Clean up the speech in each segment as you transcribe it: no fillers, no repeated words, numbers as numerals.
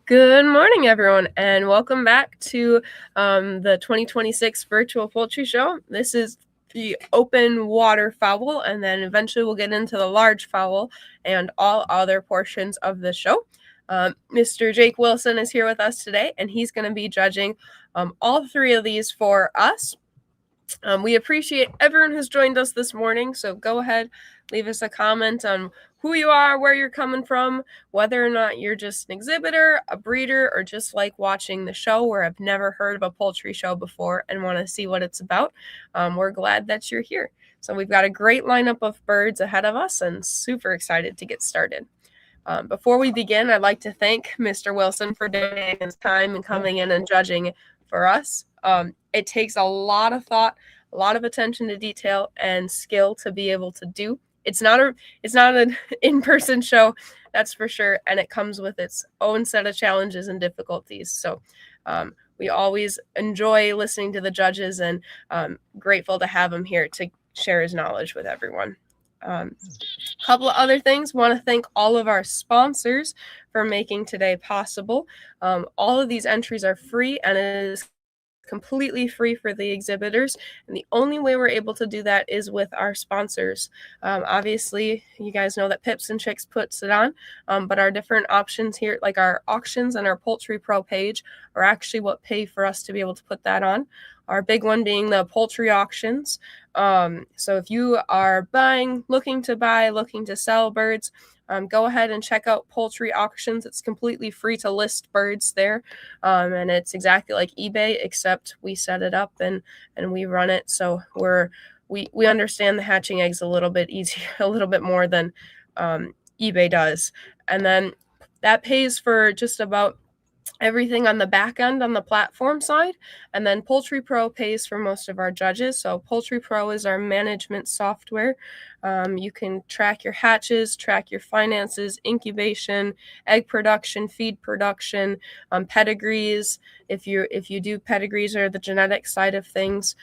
Good morning, everyone, and welcome back to the 2026 Virtual Poultry Show. This is the open waterfowl, and then eventually we'll get into the largefowl and all other portions of the show. Mr. Jake Wilson is here with us today, and he's going to be judging all three of these for us. We appreciate everyone who's joined us this morning, so go ahead, leave us a comment on who you are, where you're coming from, whether or not you're just an exhibitor, a breeder, or just like watching the show where I've never heard of a poultry show before and want to see what it's about. We're glad that you're here. So we've got a great lineup of birds ahead of us and super excited to get started. Before we begin, I'd like to thank Mr. Wilson for donating his time and coming in and judging for us. It takes a lot of thought, a lot of attention to detail, and skill to be able to do. It's not an in-person show, that's for sure, and it comes with its own set of challenges and difficulties. So we always enjoy listening to the judges, and grateful to have him here to share his knowledge with everyone. Couple of other things. Want to thank all of our sponsors for making today possible. All of these entries are free, and it is completely free for the exhibitors, and the only way we're able to do that is with our sponsors. Obviously, you guys know that Pips and Chicks puts it on, but our different options here, like our auctions and our Poultry Pro page, are actually what pay for us to be able to put that on. Our big one being the poultry auctions. So if you are looking to sell birds, go ahead and check out Poultry Auctions. It's completely free to list birds there, and it's exactly like eBay, except we set it up and we run it. So we understand the hatching eggs a little bit easier, a little bit more than eBay does, and then that pays for just about everything on the back end on the platform side, and then Poultry Pro pays for most of our judges. So Poultry Pro is our management software. You can track your hatches, track your finances, incubation, egg production, feed production, pedigrees. If you do pedigrees or the genetic side of things,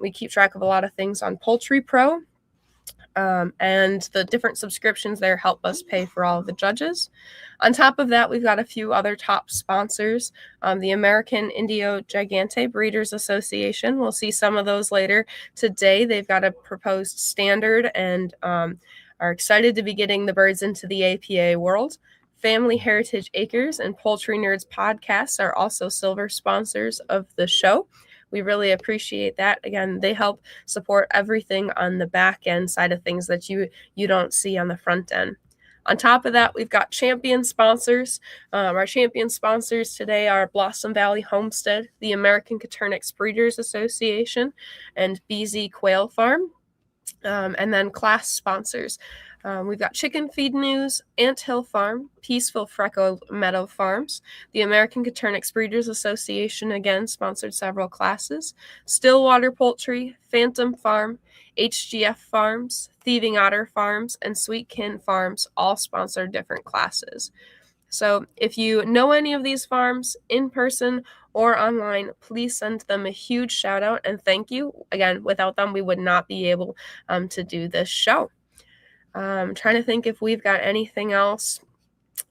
we keep track of a lot of things on Poultry Pro. And the different subscriptions there help us pay for all of the judges. On top of that, we've got a few other top sponsors. The American Indio Gigante Breeders Association. We'll see some of those later today. They've got a proposed standard and are excited to be getting the birds into the APA world. Family Heritage Acres and Poultry Nerds podcasts are also silver sponsors of the show. We really appreciate that. Again, they help support everything on the back end side of things that you don't see on the front end. On top of that, we've got champion sponsors. Our champion sponsors today are Blossom Valley Homestead, the American Caternix Breeders Association, and BZ Quail Farm. And then class sponsors. We've got Chicken Feed News, Ant Hill Farm, Peaceful Freckle Meadow Farms, the American Caternix Breeders Association, again, sponsored several classes, Stillwater Poultry, Phantom Farm, HGF Farms, Thieving Otter Farms, and Sweetkin Farms all sponsor different classes. So if you know any of these farms in person or online, please send them a huge shout out and thank you. Again, without them, we would not be able to do this show. I'm trying to think if we've got anything else.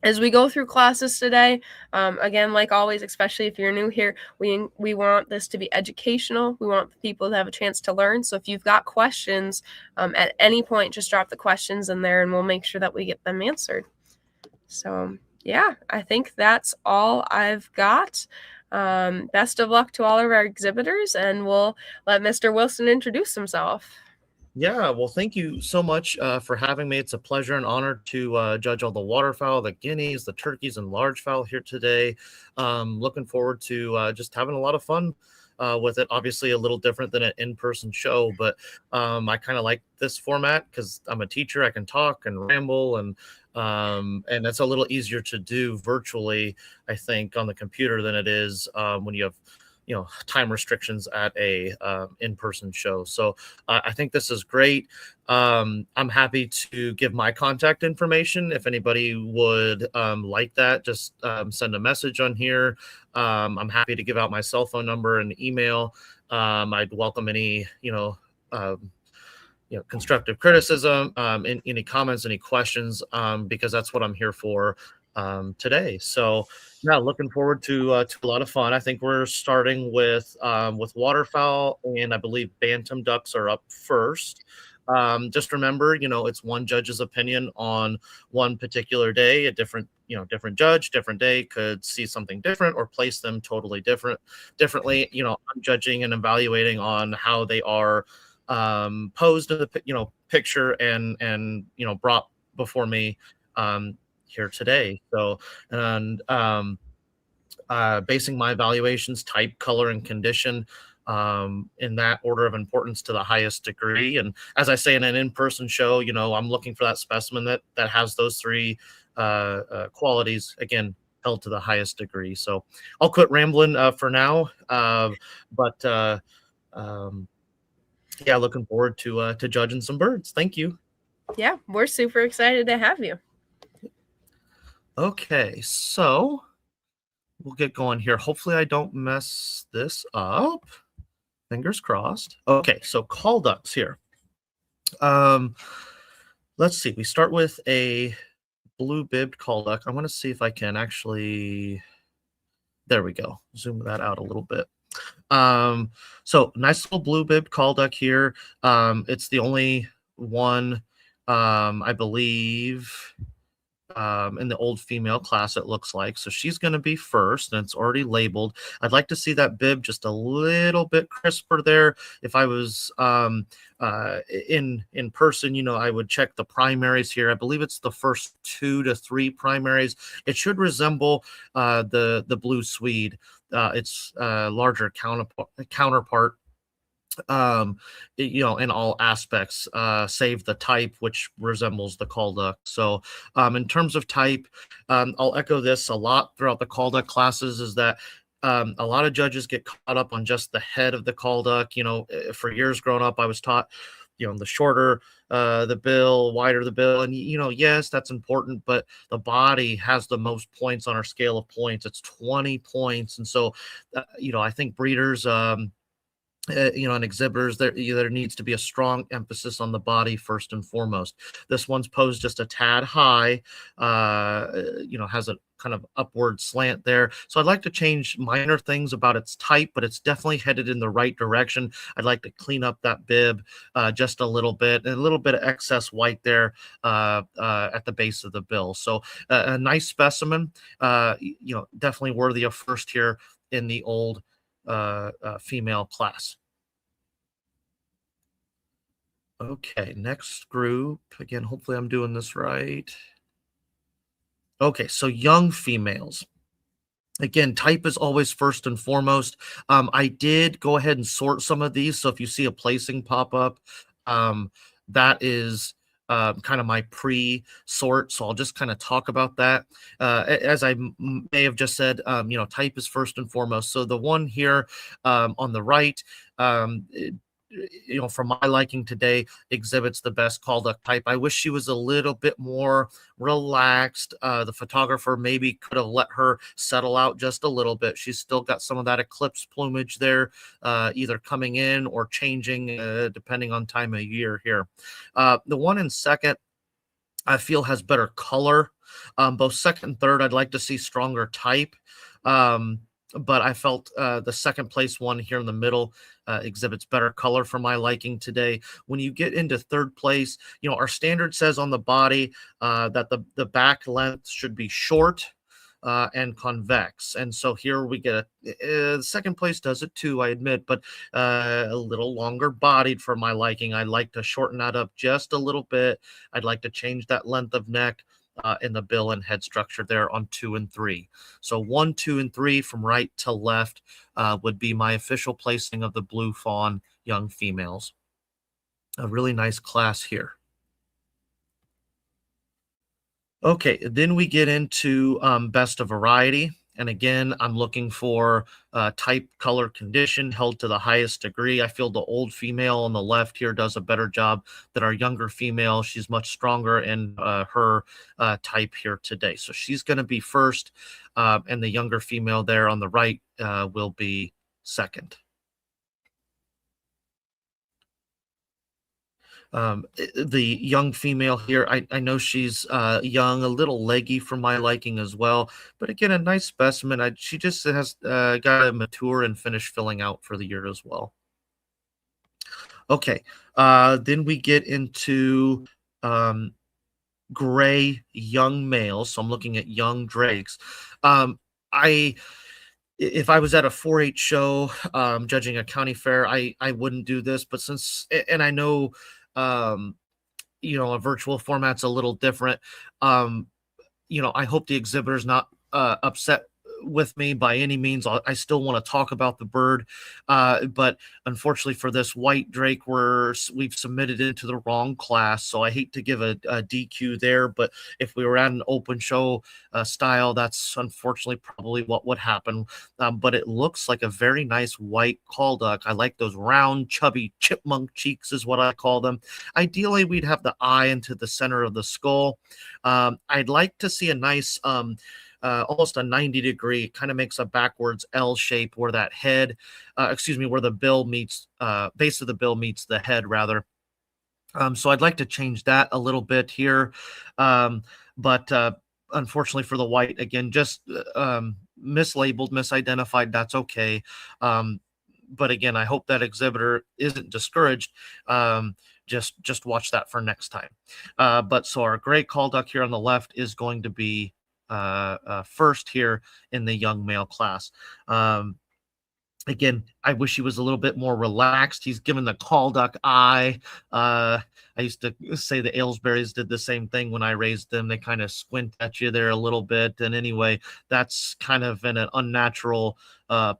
As we go through classes today, again, like always, especially if you're new here, we want this to be educational. We want people to have a chance to learn. So if you've got questions at any point, just drop the questions in there and we'll make sure that we get them answered. So yeah, I think that's all I've got. Best of luck to all of our exhibitors, and we'll let Mr. Wilson introduce himself. Yeah, well, thank you so much for having me. It's a pleasure and honor to judge all the waterfowl, the guineas, the turkeys, and largefowl here today. Looking forward to just having a lot of fun with it. Obviously, a little different than an in-person show, but I kind of like this format because I'm a teacher. I can talk and ramble, and it's a little easier to do virtually, I think, on the computer than it is when you have time restrictions at a in-person show. So I think this is great. I'm happy to give my contact information. If anybody would like that, just send a message on here. I'm happy to give out my cell phone number and email. I'd welcome any, constructive criticism, any comments, any questions, because that's what I'm here for. today. So yeah, looking forward to a lot of fun. I think we're starting with waterfowl, and I believe bantam ducks are up first. Just remember, it's one judge's opinion on one particular day. A different judge, different day could see something different or place them totally differently. I'm judging and evaluating on how they are posed in the picture and brought before me here today. So, and basing my evaluations type, color, and condition in that order of importance to the highest degree. And as I say in an in-person show, I'm looking for that specimen that has those three qualities, again, held to the highest degree. So I'll quit rambling for now. But yeah, looking forward to judging some birds. Thank you. Yeah, we're super excited to have you. Okay, so we'll get going here. Hopefully I don't mess this up. Fingers crossed. Okay, so call ducks here. Let's see. We start with a blue-bibbed call duck. I want to see if I can actually. There we go. Zoom that out a little bit. So nice little blue-bibbed call duck here. It's the only one, I believe, in the old female class, it looks like. So she's going to be first, and it's already labeled. I'd like to see that bib just a little bit crisper there. If I was in person, I would check the primaries here. I believe it's the first 2 to 3 primaries. It should resemble the blue Swede. Its larger counterpart in all aspects, save the type, which resembles the call duck. So in terms of type, I'll echo this a lot throughout the call duck classes, is that a lot of judges get caught up on just the head of the call duck. For years growing up, I was taught, the shorter the bill, wider the bill. And, yes, that's important, but the body has the most points on our scale of points. It's 20 points. And so, I think breeders, and exhibitors, there needs to be a strong emphasis on the body first and foremost. This one's posed just a tad high, has a kind of upward slant there. So I'd like to change minor things about its type, but it's definitely headed in the right direction. I'd like to clean up that bib just a little bit, and a little bit of excess white there at the base of the bill. So a nice specimen, definitely worthy of first here in the old female class. Okay, next group. Again, hopefully I'm doing this right. Okay, so young females. Again, type is always first and foremost. I did go ahead and sort some of these. So if you see a placing pop up, that is kind of my pre-sort. So I'll just kind of talk about that. As I may have just said, type is first and foremost. So the one here on the right, for my liking today, exhibits the best call duck type. I wish she was a little bit more relaxed. The photographer maybe could have let her settle out just a little bit. She's still got some of that eclipse plumage there, either coming in or changing, depending on time of year here. The one in second, I feel, has better color. Both second and third, I'd like to see stronger type. But I felt the second place one here in the middle exhibits better color for my liking today. When you get into third place, our standard says on the body that the back length should be short and convex. And so here we get second place does it too, I admit, but a little longer bodied for my liking. I'd like to shorten that up just a little bit. I'd like to change that length of neck in the bill and head structure there on 2 and 3. So 1, 2, and 3 from right to left would be my official placing of the blue fawn young females. A really nice class here. Okay, then we get into best of variety. And again, I'm looking for type, color, condition held to the highest degree. I feel the old female on the left here does a better job than our younger female. She's much stronger in her type here today. So she's going to be first, and the younger female there on the right will be second. The young female here, I know she's young, a little leggy for my liking as well, but again, a nice specimen. She just has got to mature and finish filling out for the year as well. Okay, then we get into um, gray young males. So I'm looking at young drakes. I if I was at a 4-H show, judging a county fair, I wouldn't do this. But and I know, um, a virtual format's a little different. Um, I hope the exhibitor's not upset with me by any means. I still want to talk about the bird, but unfortunately for this white drake, we've submitted into the wrong class. So I hate to give a DQ there, but if we were at an open show style, that's unfortunately probably what would happen. But it looks like a very nice white call duck. I like those round, chubby chipmunk cheeks, is what I call them. Ideally, we'd have the eye into the center of the skull. I'd like to see a nice, almost a 90-degree, kind of makes a backwards L shape where that head, where the bill meets, base of the bill meets the head rather. So I'd like to change that a little bit here. But unfortunately for the white, again, just mislabeled, misidentified, that's okay. But again, I hope that exhibitor isn't discouraged. Just watch that for next time. But so our gray call duck here on the left is going to be first here in the young male class. Again, I wish he was a little bit more relaxed. He's given the call duck eye. I used to say the Aylesbury's did the same thing when I raised them. They kind of squint at you there a little bit. And anyway, that's kind of in an unnatural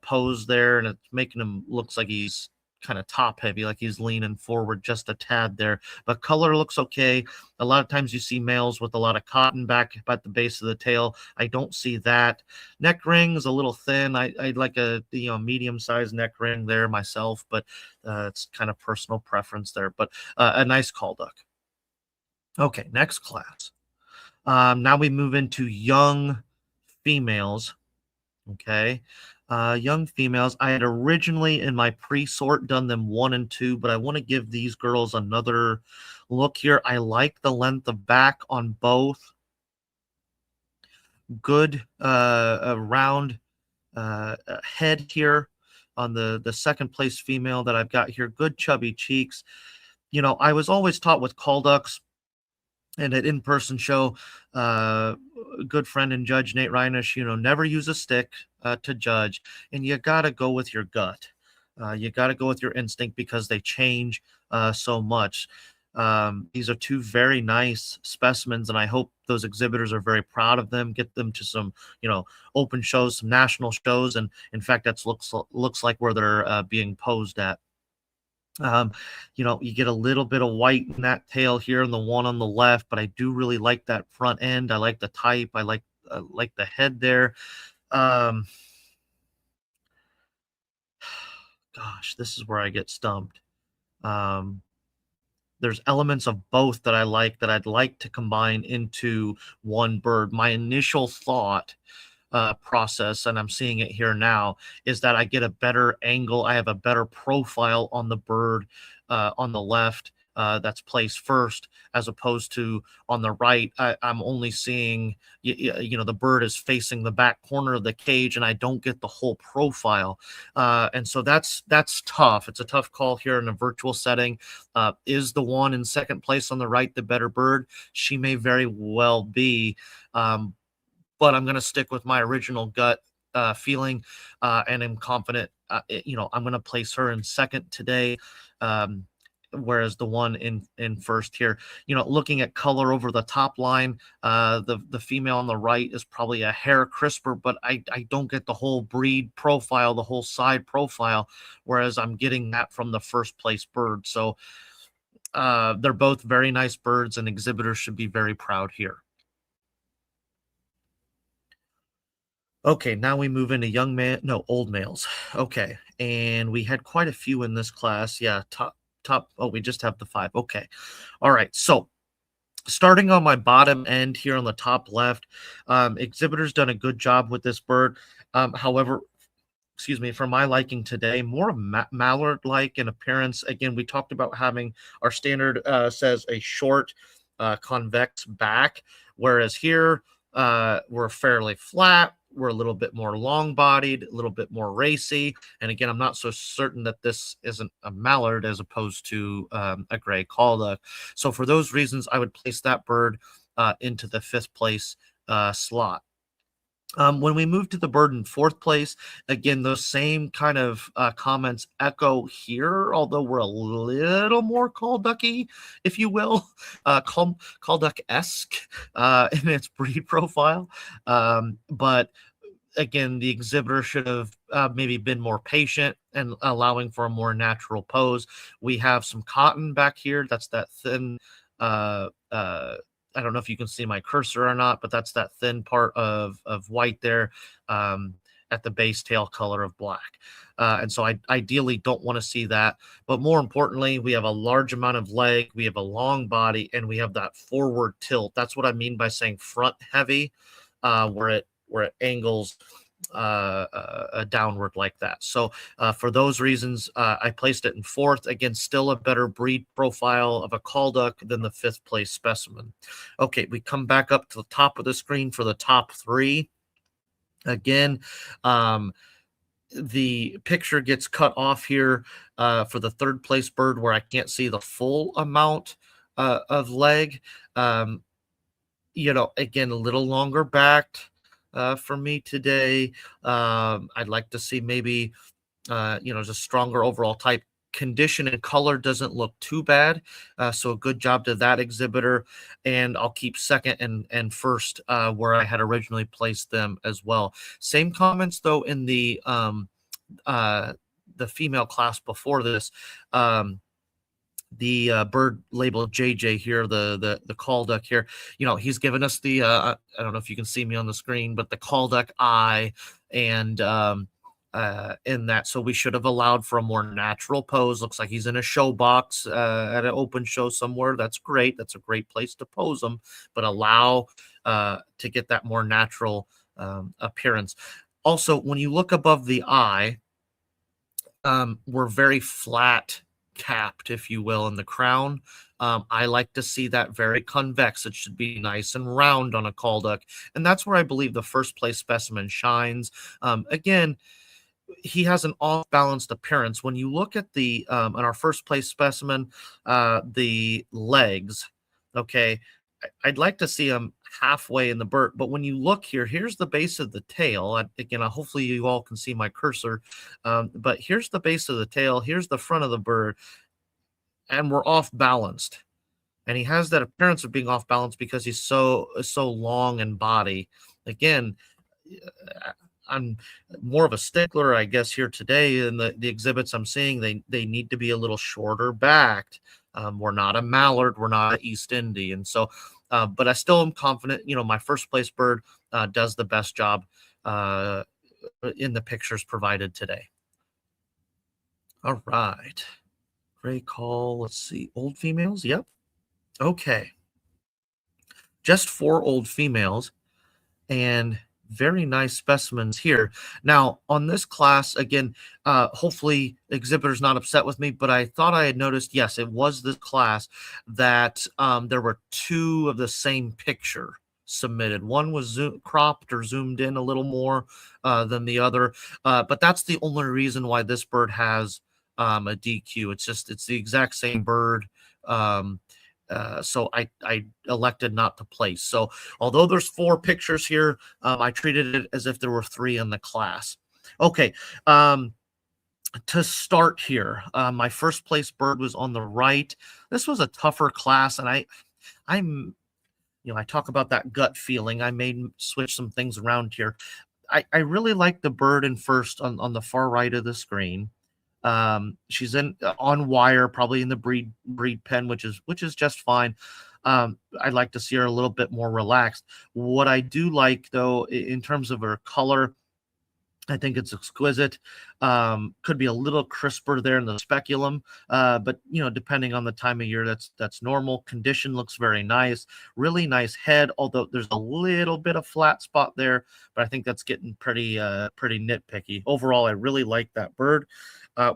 pose there. And it's making him looks like he's kind of top heavy, like he's leaning forward just a tad there. But color looks okay. A lot of times you see males with a lot of cotton back at the base of the tail. I don't see that. Neck ring is a little thin. I'd like a medium-sized neck ring there myself, but it's kind of personal preference there. But a nice call duck. Okay, next class. Now we move into young females. Okay. Young females. I had originally in my pre-sort done them 1 and 2, but I want to give these girls another look here. I like the length of back on both. Good round head here on the second place female that I've got here. Good chubby cheeks. I was always taught with call ducks and at in-person show, good friend and judge Nate Reinish, never use a stick to judge, and you got to go with your gut. You got to go with your instinct because they change so much. These are two very nice specimens, and I hope those exhibitors are very proud of them, get them to some, open shows, some national shows, and in fact, that looks like where they're being posed at. You get a little bit of white in that tail here and the one on the left, but I do really like that front end. I like the type. I like the head there. Gosh, this is where I get stumped. There's elements of both that I like that I'd like to combine into one bird. My initial thought process, and I'm seeing it here now, is that I get a better angle. I have a better profile on the bird on the left that's placed first, as opposed to on the right. I'm only seeing, the bird is facing the back corner of the cage, and I don't get the whole profile. And so that's tough. It's a tough call here in a virtual setting. Is the one in second place on the right the better bird? She may very well be. But I'm going to stick with my original gut feeling, and I'm confident, I'm going to place her in second today, whereas the one in first here, looking at color over the top line, the female on the right is probably a hair crisper, but I don't get the whole breed profile, the whole side profile, whereas I'm getting that from the first place bird. So they're both very nice birds, and exhibitors should be very proud here. Okay, now we move into old males. Okay, and we had quite a few in this class. Yeah, top. Oh, we just have the 5. Okay, all right. So starting on my bottom end here on the top left, exhibitors done a good job with this bird. However, excuse me, for my liking today, more mallard-like in appearance. Again, we talked about having our standard says a short convex back, whereas here we're fairly flat. We're a little bit more long-bodied, a little bit more racy. And again, I'm not so certain that this isn't a mallard as opposed to a gray calduck. So for those reasons, I would place that bird into the 5th place slot. When we move to the bird in 4th place, again, those same kind of comments echo here, although we're a little more calducky, if you will, calduck-esque in its breed profile. But again, the exhibitor should have maybe been more patient and allowing for a more natural pose. We have some cotton back here. That's that thin I don't know if you can see my cursor or not, but that's that thin part of white there at the base tail color of black. And so I ideally don't want to see that. But more importantly, we have a large amount of leg, we have a long body, and we have that forward tilt. That's what I mean by saying front heavy, where it angles downward like that. So for those reasons, I placed it in 4th. Again, still a better breed profile of a calduck than the 5th place specimen. Okay, we come back up to the top of the screen for the top 3. Again, the picture gets cut off here for the 3rd place bird where I can't see the full amount of leg. Again, a little longer backed for me today. I'd like to see maybe, just stronger overall type. Condition and color doesn't look too bad. So a good job to that exhibitor. And I'll keep 2nd and 1st where I had originally placed them as well. Same comments, though, in the female class before this. The bird labeled JJ here, the calduck here, he's given us the I don't know if you can see me on the screen, but the calduck eye and in that, so we should have allowed for a more natural pose. Looks like he's in a show box at an open show somewhere. That's great. That's a great place to pose him, but allow to get that more natural appearance. Also, when you look above the eye, we're very flat capped, if you will, in the crown. I like to see that very convex. It should be nice and round on a calduck, and that's where I believe the 1st place specimen shines. Again, he has an off-balanced appearance. When you look at the in our 1st place specimen, the legs, okay, I'd like to see him halfway in the bird, but when you look here, here's the base of the tail. Again, hopefully you all can see my cursor, but here's the base of the tail, here's the front of the bird, and we're off balanced. And he has that appearance of being off balance because he's so long in body. Again, I'm more of a stickler, I guess, here today in the exhibits I'm seeing. They need to be a little shorter backed. We're not a mallard, we're not an East Indian. So, but I still am confident, my 1st place bird does the best job in the pictures provided today. All right. Great call. Let's see. Old females. Yep. Okay. Just 4 old females and very nice specimens here. Now, on this class, again, hopefully exhibitor's not upset with me, but I thought I had noticed, yes, it was this class that there were 2 of the same picture submitted. One was cropped or zoomed in a little more than the other, but that's the only reason why this bird has a DQ. It's the exact same bird. So I elected not to place. So although there's 4 pictures here, I treated it as if there were 3 in the class. Okay. To start here, my 1st place bird was on the right. This was a tougher class, and I'm I talk about that gut feeling. I may switch some things around here. I really like the bird in 1st on the far right of the screen. She's on wire, probably in the breed pen, which is just fine. I'd like to see her a little bit more relaxed. What I do like, though, in terms of her color, I think it's exquisite. Could be a little crisper there in the speculum, but depending on the time of year, that's normal. Condition looks very nice. Really nice head, although there's a little bit of flat spot there, but I think that's getting pretty nitpicky. Overall, I really like that bird.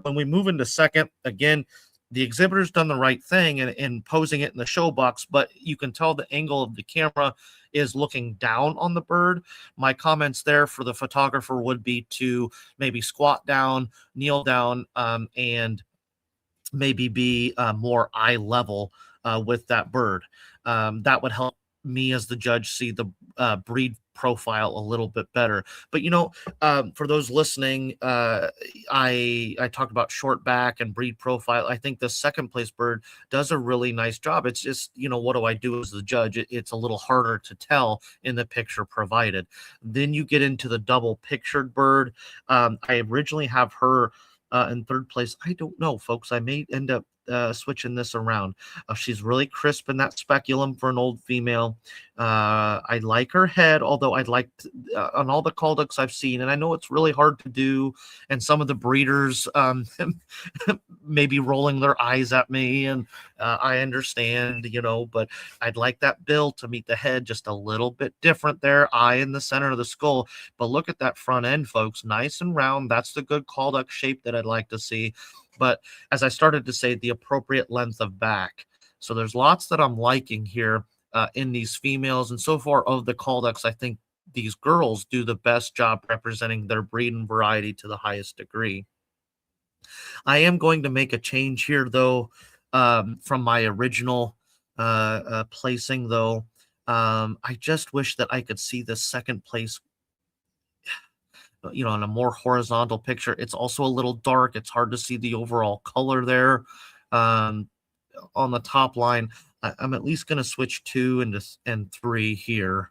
When we move into second, again, the exhibitor's done the right thing in posing it in the show box, but you can tell the angle of the camera is looking down on the bird. My comments there for the photographer would be to maybe squat down, kneel down, and maybe be more eye level with that bird. That would help me as the judge see the breed profile a little bit better. But for those listening, I talked about short back and breed profile. I think the second place bird does a really nice job. It's just what do I do as the judge? It's a little harder to tell in the picture provided. Then you get into the double pictured bird. I originally have her in third place. I don't know, folks. I may end up switching this around. She's really crisp in that speculum for an old female. I like her head, although I'd like on all the call ducks I've seen, and I know it's really hard to do, and some of the breeders maybe rolling their eyes at me, and I understand, but I'd like that bill to meet the head just a little bit different there, eye in the center of the skull. But look at that front end, folks, nice and round. That's the good call duck shape that I'd like to see. But as I started to say, the appropriate length of back. So there's lots that I'm liking here in these females. And so far of the call ducks, I think these girls do the best job representing their breed and variety to the highest degree. I am going to make a change here, though, from my original placing, though. I just wish that I could see the second place in a more horizontal picture. It's also a little dark. It's hard to see the overall color there. On the top line, I'm at least going to switch 2 and 3 here.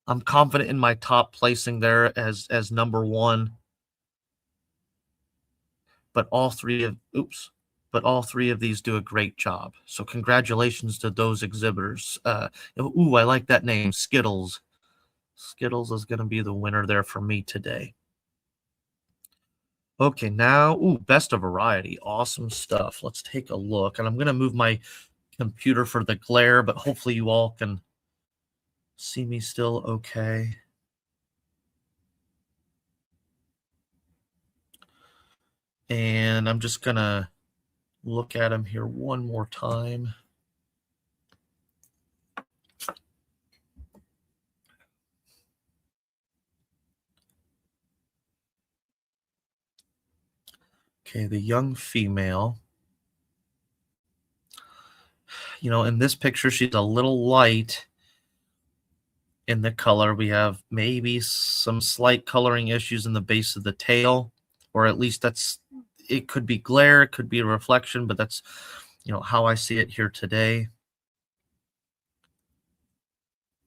I'm confident in my top placing there as number 1. But all three of these do a great job. So congratulations to those exhibitors. I like that name, Skittles. Skittles is going to be the winner there for me today. Okay, now, best of variety. Awesome stuff. Let's take a look. And I'm going to move my computer for the glare, but hopefully you all can see me still okay. And I'm just going to look at them here one more time. Okay, the young female. In this picture, she's a little light in the color. We have maybe some slight coloring issues in the base of the tail, or at least it could be glare, it could be a reflection, but that's, how I see it here today.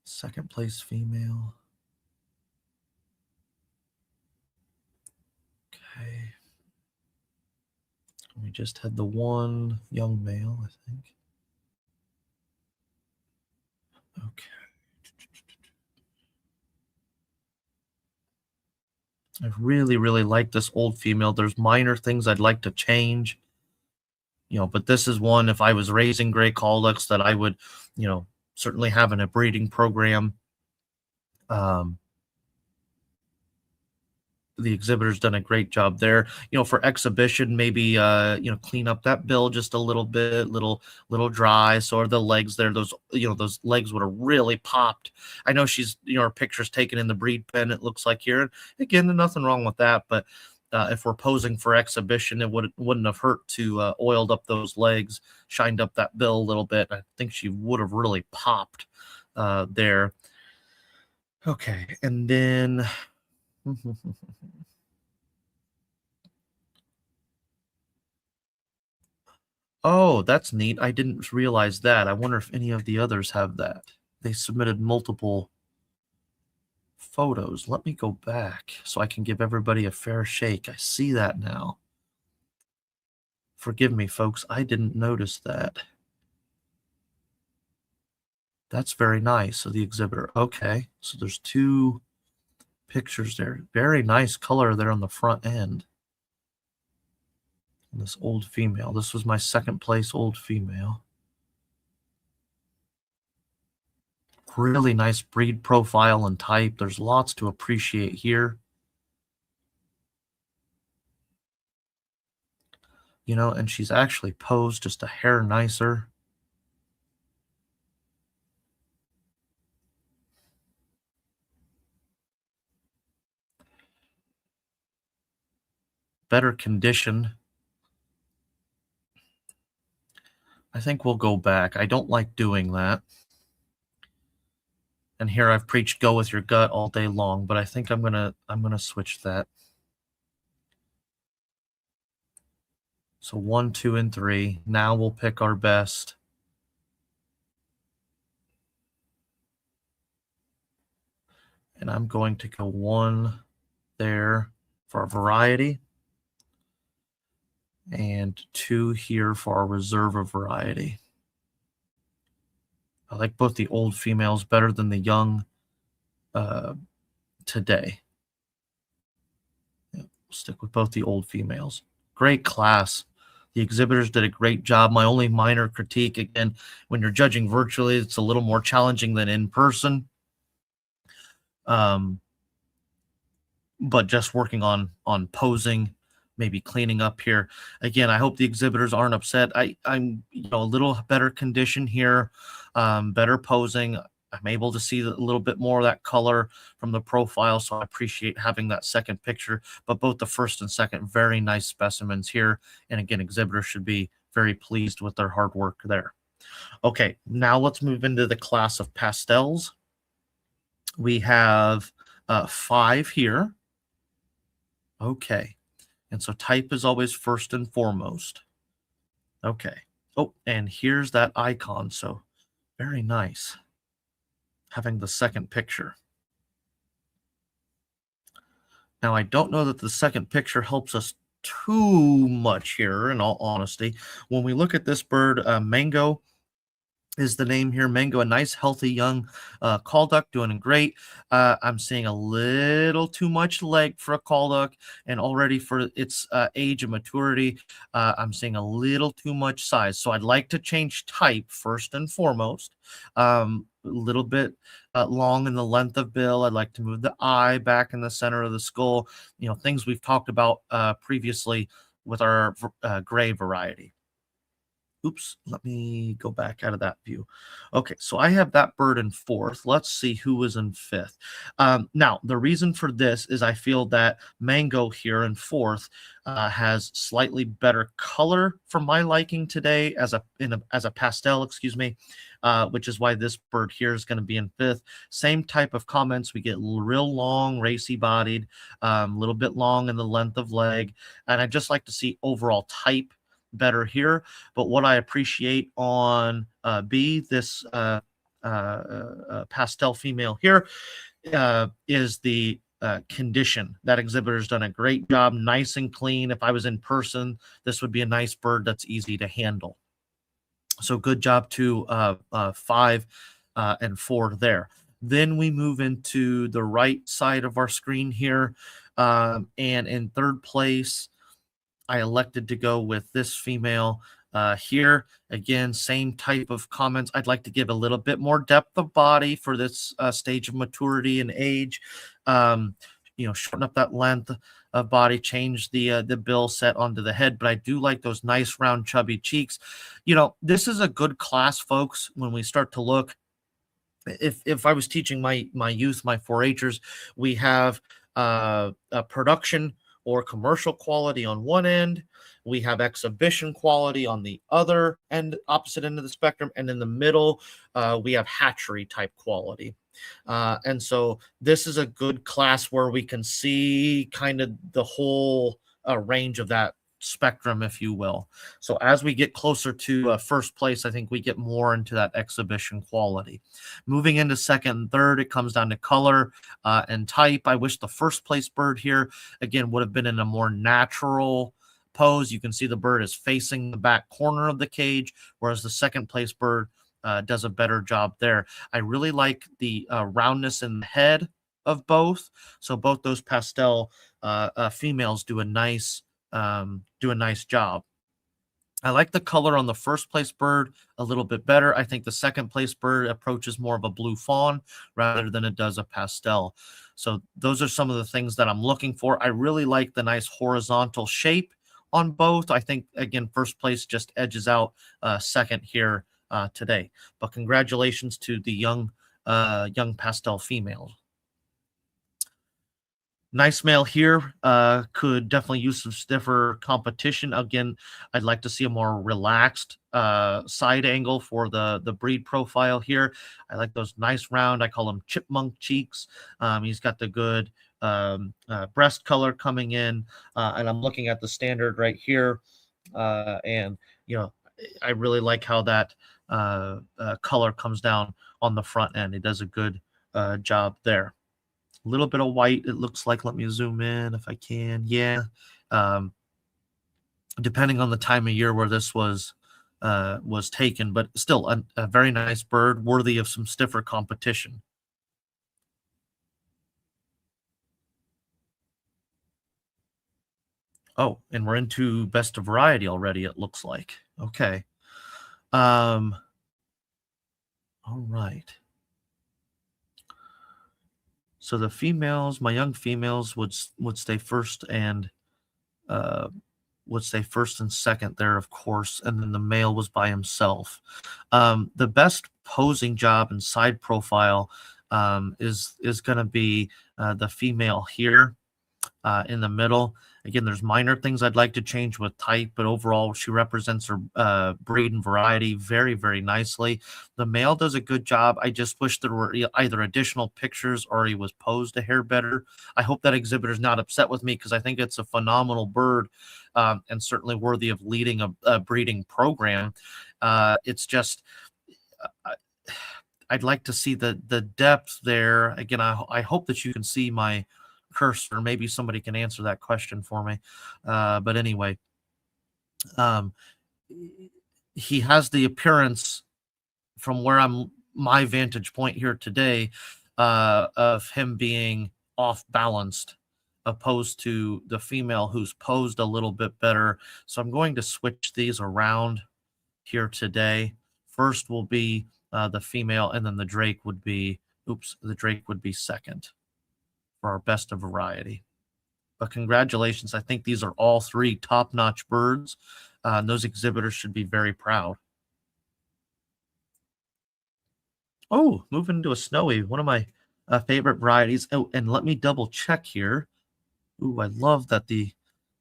Second place female. Okay. We just had the one young male, I think. Okay. I really, really like this old female. There's minor things I'd like to change, but this is one, if I was raising gray call ducks, that I would, certainly have in a breeding program. The exhibitor's done a great job there. For exhibition, maybe clean up that bill just a little bit, little dry. So are the legs there. Those those legs would have really popped. I know she's her picture's taken in the breed pen, it looks like here. Again, there's nothing wrong with that, but if we're posing for exhibition, it wouldn't have hurt to oiled up those legs, shined up that bill a little bit. I think she would have really popped there. Okay, and then oh, that's neat. I didn't realize that. I wonder if any of the others have that. They submitted multiple photos. Let me go back so I can give everybody a fair shake. I see that now. Forgive me, folks. I didn't notice that. That's very nice of the exhibitor. Okay, so there's 2 pictures there. Very nice color there on the front end. And this old female. This was my second place old female. Really nice breed profile and type. There's lots to appreciate here. You know, and she's actually posed just a hair nicer. Better condition. I think we'll go back. I don't like doing that. And here I've preached go with your gut all day long, but I think I'm gonna switch that. So 1, 2, and 3. Now we'll pick our best. And I'm going to go 1 there for our variety. And 2 here for our reserve of variety. I like both the old females better than the young today. Yeah, we'll stick with both the old females. Great class. The exhibitors did a great job. My only minor critique, again, when you're judging virtually, it's a little more challenging than in person. But just working on posing, maybe cleaning up here. Again, I hope the exhibitors aren't upset. I'm a little better condition here, better posing. I'm able to see a little bit more of that color from the profile, so I appreciate having that second picture. But both the first and second, very nice specimens here. And again, exhibitors should be very pleased with their hard work there. Okay, now let's move into the class of pastels. We have 5 here. Okay. And so type is always first and foremost. Okay. Oh, and here's that icon. So very nice having the second picture. Now, I don't know that the second picture helps us too much here, in all honesty. When we look at this bird, Mango is the name here. Mango, a nice, healthy, young call duck, doing great. I'm seeing a little too much leg for a call duck, and already for its age and maturity, I'm seeing a little too much size. So I'd like to change type first and foremost. A little bit long in the length of bill. I'd like to move the eye back in the center of the skull. You know, things we've talked about previously with our gray variety. Oops, let me go back out of that view. Okay, so I have that bird in 4th. Let's see who was in 5th. Now, the reason for this is I feel that Mango here in 4th has slightly better color for my liking today as a pastel, excuse me, which is why this bird here is going to be in 5th. Same type of comments. We get real long, racy bodied, a little bit long in the length of leg, and I just like to see overall type better here. But what I appreciate on B, this pastel female here, is the condition. That exhibitor's done a great job, nice and clean. If I was in person, this would be a nice bird that's easy to handle. So good job to 5 and 4 there. Then we move into the right side of our screen here, and in 3rd place, I elected to go with this female here. Again, same type of comments. I'd like to give a little bit more depth of body for this stage of maturity and age. Shorten up that length of body, change the bill set onto the head. But I do like those nice, round, chubby cheeks. You know, this is a good class, folks, when we start to look. If I was teaching my youth, my 4-Hers, we have a production or commercial quality on one end, we have exhibition quality on the other end, opposite end of the spectrum, and in the middle, we have hatchery type quality. And so this is a good class where we can see kind of the whole range of that spectrum, if you will. So as we get closer to 1st place, I think we get more into that exhibition quality. Moving into 2nd and 3rd, it comes down to color and type. I wish the 1st place bird here, again, would have been in a more natural pose. You can see the bird is facing the back corner of the cage, whereas the 2nd place bird does a better job there. I really like the roundness in the head of both. So both those pastel females do a nice job. I like the color on the first place bird a little bit better. I think the second place bird approaches more of a blue fawn rather than it does a pastel. So those are some of the things that I'm looking for. I really like the nice horizontal shape on both. I think, again, first place just edges out second here today. But congratulations to the young pastel females. Nice male here, could definitely use some stiffer competition. Again, I'd like to see a more relaxed side angle for the breed profile here. I like those nice round, I call them chipmunk cheeks. He's got the good breast color coming in, and I'm looking at the standard right here, and I really like how that color comes down on the front end. It does a good job there. A little bit of white, it looks like. Let me zoom in if I can. Yeah. Depending on the time of year where this was taken, but still a very nice bird, worthy of some stiffer competition. Oh, and we're into best of variety already, it looks like. Okay. All right. So the females, my young females would stay first and second there, of course, and then the male was by himself. The best posing job and side profile is going to be the female here in the middle. Again, there's minor things I'd like to change with type, but overall she represents her breed and variety very, very nicely. The male does a good job. I just wish there were either additional pictures or he was posed a hair better. I hope that exhibitor's not upset with me because I think it's a phenomenal bird and certainly worthy of leading a breeding program. It's just I'd like to see the depth there. Again, I hope that you can see my cursor. Maybe somebody can answer that question for me. But anyway, he has the appearance from where my vantage point here today of him being off balanced opposed to the female who's posed a little bit better. So I'm going to switch these around here today. First will be the female, and then the drake would be second for our best of variety. But congratulations. I think these are all three top-notch birds. And those exhibitors should be very proud. Oh, moving into a snowy, one of my favorite varieties. Oh, and let me double check here. Ooh, I love that the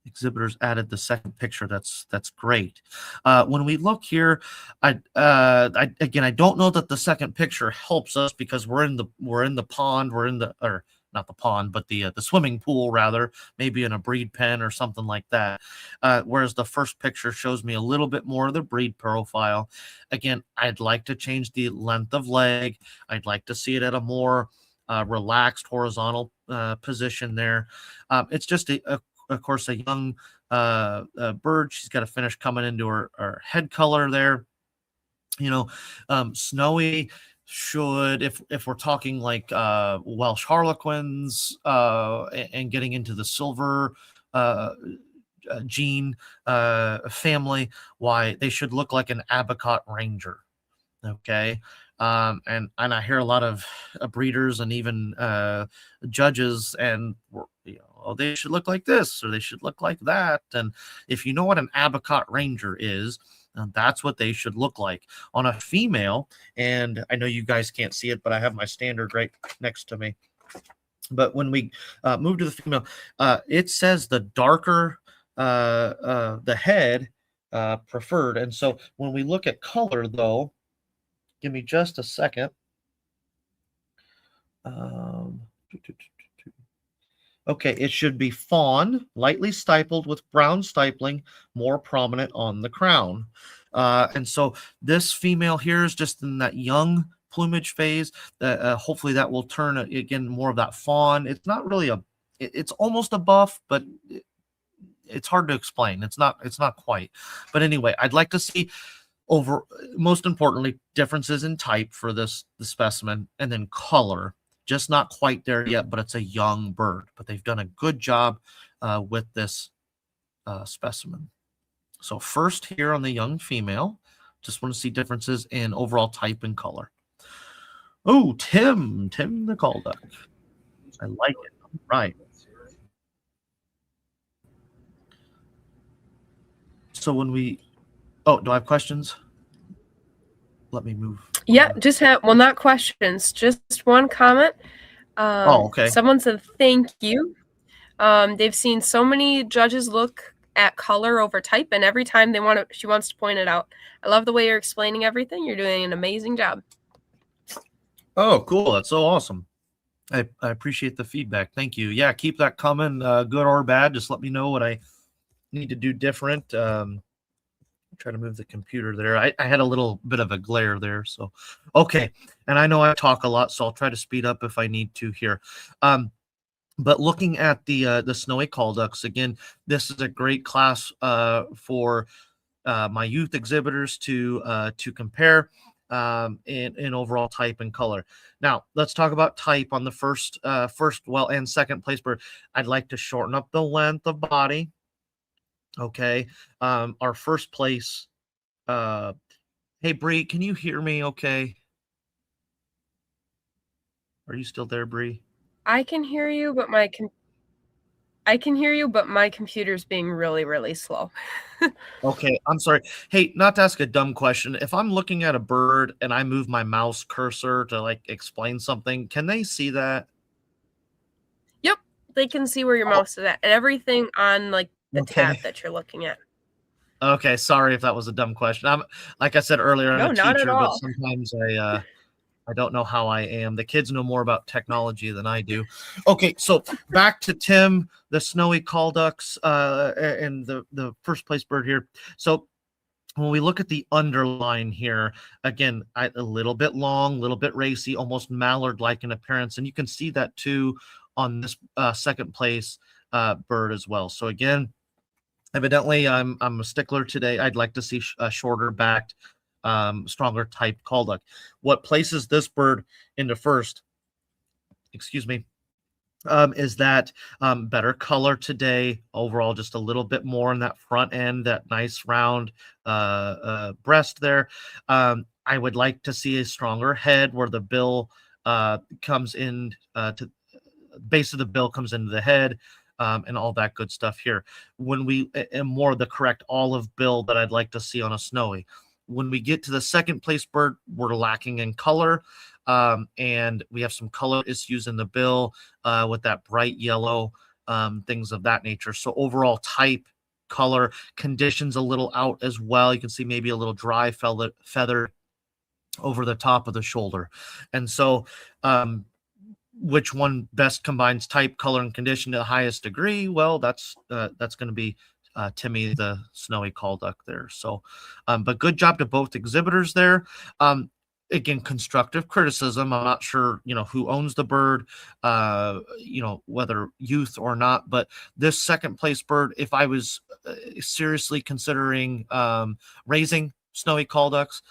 exhibitors added the second picture. That's great. When we look here, I don't know that the second picture helps us because we're in the pond, or not the pond, but the swimming pool rather, maybe in a breed pen or something like that. Whereas the first picture shows me a little bit more of the breed profile. Again, I'd like to change the length of leg. I'd like to see it at a more relaxed horizontal position there. It's just of course, a young bird. She's got to finish coming into her head color there. Snowy should, if we're talking like Welsh Harlequins and getting into the silver gene family, why they should look like an Abacote Ranger. Okay. And I hear a lot of breeders and even judges, and they should look like this or they should look like that. And if you know what an Abacote Ranger is, that's what they should look like on a female. And I know you guys can't see it, but I have my standard right next to me. But when we move to the female, it says the darker the head preferred. And so when we look at color, though, give me just a second. Okay, it should be fawn, lightly stippled with brown stippling, more prominent on the crown. And so this female here is just in that young plumage phase. Hopefully that will turn, again, more of that fawn. It's not really it's almost a buff, but it's hard to explain. It's not quite. But anyway, I'd like to see most importantly, differences in type for the specimen, and then color. just not quite there yet, but it's a young bird. But they've done a good job with this specimen. So first here on the young female, just want to see differences in overall type and color. Oh, Tim the call duck. I like it. Right. So when we, oh, do I have questions? Let me move. Yeah, just have, well, not questions, just one comment. Okay. Someone said thank you. They've seen so many judges look at color over type, and every time she wants to point it out. I love the way you're explaining everything. You're doing an amazing job. Oh, cool. That's so awesome. I appreciate the feedback. Thank you. Yeah, keep that coming, good or bad. Just let me know what I need to do different. Try to move the computer there. I had a little bit of a glare there. So, okay. And I know I talk a lot, so I'll try to speed up if I need to here. But looking at the snowy call ducks, again, this is a great class for my youth exhibitors to compare in overall type and color. Now, let's talk about type on the first and second place bird. I'd like to shorten up the length of body. Okay. Our first place. Hey, Bree, can you hear me okay? Are you still there, Bree? I can hear you, but my computer's being really, really slow. Okay, I'm sorry. Hey, not to ask a dumb question. If I'm looking at a bird and I move my mouse cursor to like explain something, can they see that? Yep, they can see where your mouse is at and everything on like the tab that you're looking at. Okay, sorry if that was a dumb question. Like I said earlier, I'm a teacher, but sometimes I don't know how I am. The kids know more about technology than I do. Okay, so back to Tim, the snowy call ducks, and the first place bird here. So when we look at the underline here, again, a little bit long, a little bit racy, almost mallard-like in appearance, and you can see that too on this second place bird as well. So again, evidently, I'm a stickler today. I'd like to see a shorter backed, stronger type call duck. What places this bird into first, excuse me, is that better color today overall, just a little bit more in that front end, that nice round breast there. I would like to see a stronger head where the bill comes in to base of the bill comes into the head. And all that good stuff here. When we and more the correct olive bill that I'd like to see on a snowy. When we get to the second place bird, we're lacking in color, and we have some color issues in the bill with that bright yellow, things of that nature. So overall type, color, conditions a little out as well. You can see maybe a little dry feather over the top of the shoulder, and so which one best combines type, color, and condition to the highest degree? Well, that's going to be Timmy, the snowy call duck there. So, but good job to both exhibitors there. Again, constructive criticism. I'm not sure, who owns the bird, whether youth or not, but this second place bird, if I was seriously considering raising snowy call ducks,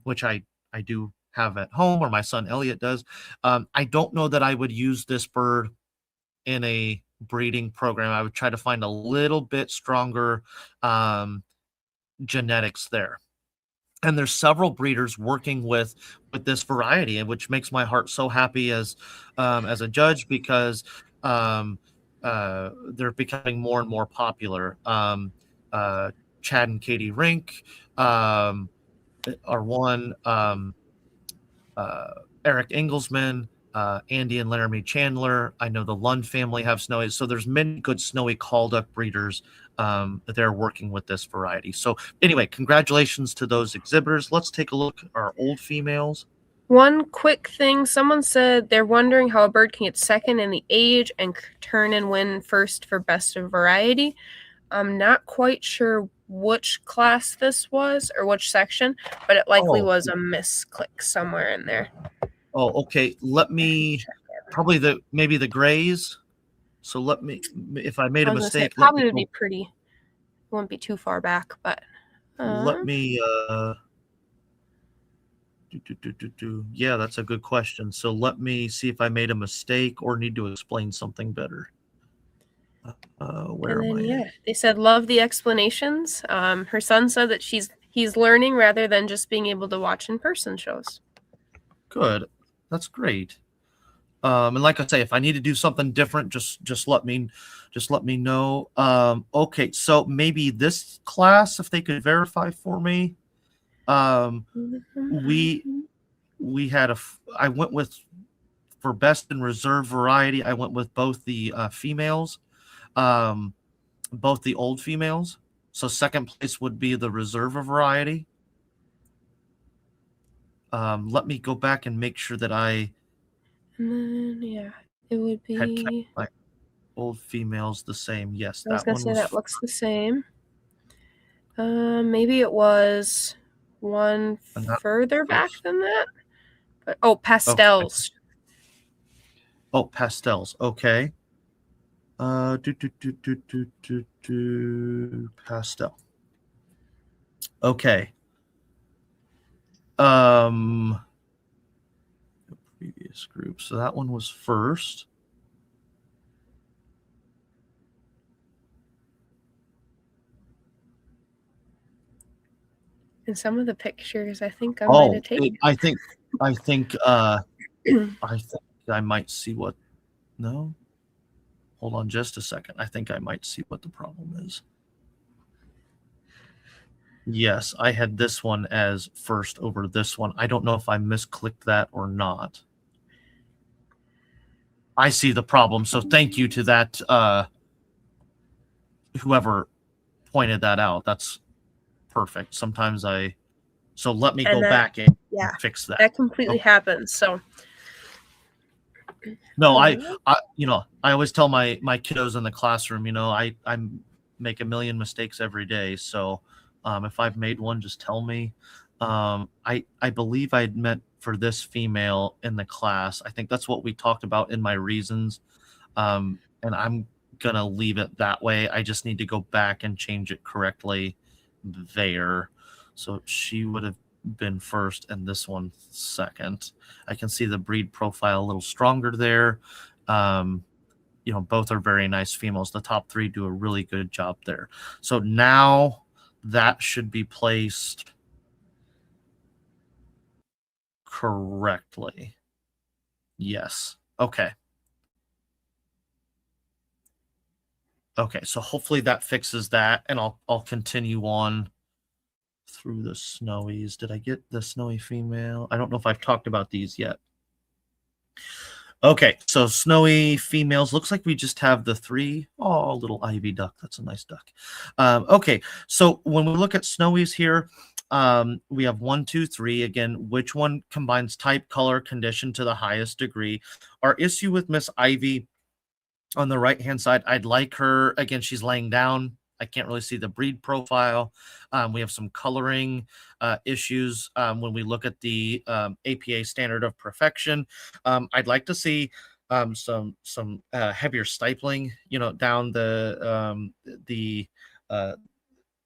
which I do have at home, or my son Elliot does. I don't know that I would use this bird in a breeding program. I would try to find a little bit stronger genetics there. And there's several breeders working with this variety, and which makes my heart so happy as a judge, because they're becoming more and more popular. Chad and Katie Rink are one. Eric Engelsman, Andy and Laramie Chandler. I know the Lund family have snowy. So there's many good snowy call duck breeders that they're working with this variety. So anyway, congratulations to those exhibitors. Let's take a look at our old females. One quick thing, someone said they're wondering how a bird can get second in the age and turn and win first for best of variety. I'm not quite sure which class this was or which section, but it likely was a misclick somewhere in there. Oh, okay. Let me maybe the grays. So let me, if I made a mistake, probably would be pretty. It won't be too far back, but let me Yeah, that's a good question. So let me see if I made a mistake or need to explain something better. Where And am then, I yeah, at? they said love the explanations. Her son said that he's learning rather than just being able to watch in person shows. Good. That's great. And like I say, if I need to do something different, just let me know. Okay, so maybe this class, if they could verify for me. We had I went with, for best in reserve variety, I went with both the females, um, both the old females. So second place would be the reserve variety. Let me go back and make sure that I And then, yeah, it would had kept be. my old females the same. Yes, I was that gonna one say was. that looks the same. Maybe it was one And that further back was than that. But oh, okay. pastels. Oh, pastels. Okay. Pastel. Okay. Um, previous group. So that one was first. In some of the pictures, I think I might have taken. I think I think I think I might see what. No, hold on just a second. I think I might see what the problem is. Yes, I had this one as first over this one. I don't know if I misclicked that or not. I see the problem. So thank you to that whoever pointed that out. That's perfect. Sometimes so let me And go that, back and yeah, fix that. that completely Okay. happens. So No, I I always tell my kiddos in the classroom, I make a million mistakes every day. So if I've made one, just tell me. I believe I had meant for this female in the class. I think that's what we talked about in my reasons. And I'm gonna leave it that way. I just need to go back and change it correctly there. So she would have been first and this one second. I can see the breed profile a little stronger there. Both are very nice females. The top three do a really good job there. So now that should be placed correctly. Yes. Okay. Okay, so hopefully that fixes that, and I'll continue on through the snowies. Did I get the snowy female? I don't know if I've talked about these yet. Okay, so snowy females. Looks like we just have the three. Oh, little ivy duck. That's a nice duck. Okay, so when we look at snowies here, we have 1, 2, 3. Again, which one combines type, color, condition to the highest degree? Our issue with Miss Ivy on the right hand side, I'd like her, again, she's laying down. I can't really see the breed profile. We have some coloring issues when we look at the APA standard of perfection. I'd like to see some heavier stippling, down the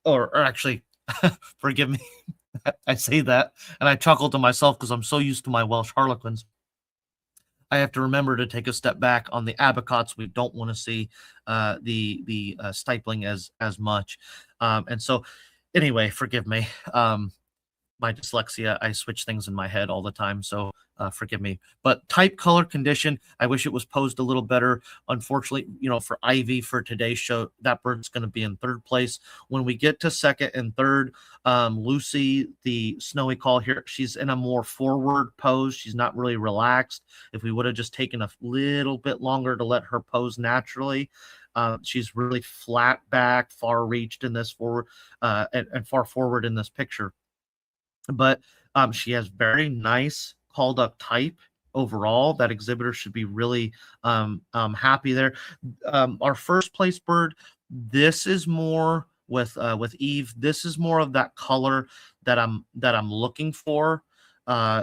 or actually, forgive me, I say that and I chuckle to myself because I'm so used to my Welsh Harlequins. I have to remember to take a step back on the abacots. We don't want to see the stippling as much, and so anyway, forgive me. My dyslexia, I switch things in my head all the time, so forgive me. But type, color, condition, I wish it was posed a little better. Unfortunately, for Ivy for today's show, that bird's going to be in third place. When we get to second and third, Lucy, the snowy call here, she's in a more forward pose. She's not really relaxed. If we would have just taken a little bit longer to let her pose naturally, she's really flat back, far reached in this forward and far forward in this picture. But she has very nice call duck type overall. That exhibitor should be really happy there. Our first place bird, this is more with Eve. This is more of that color that I'm looking for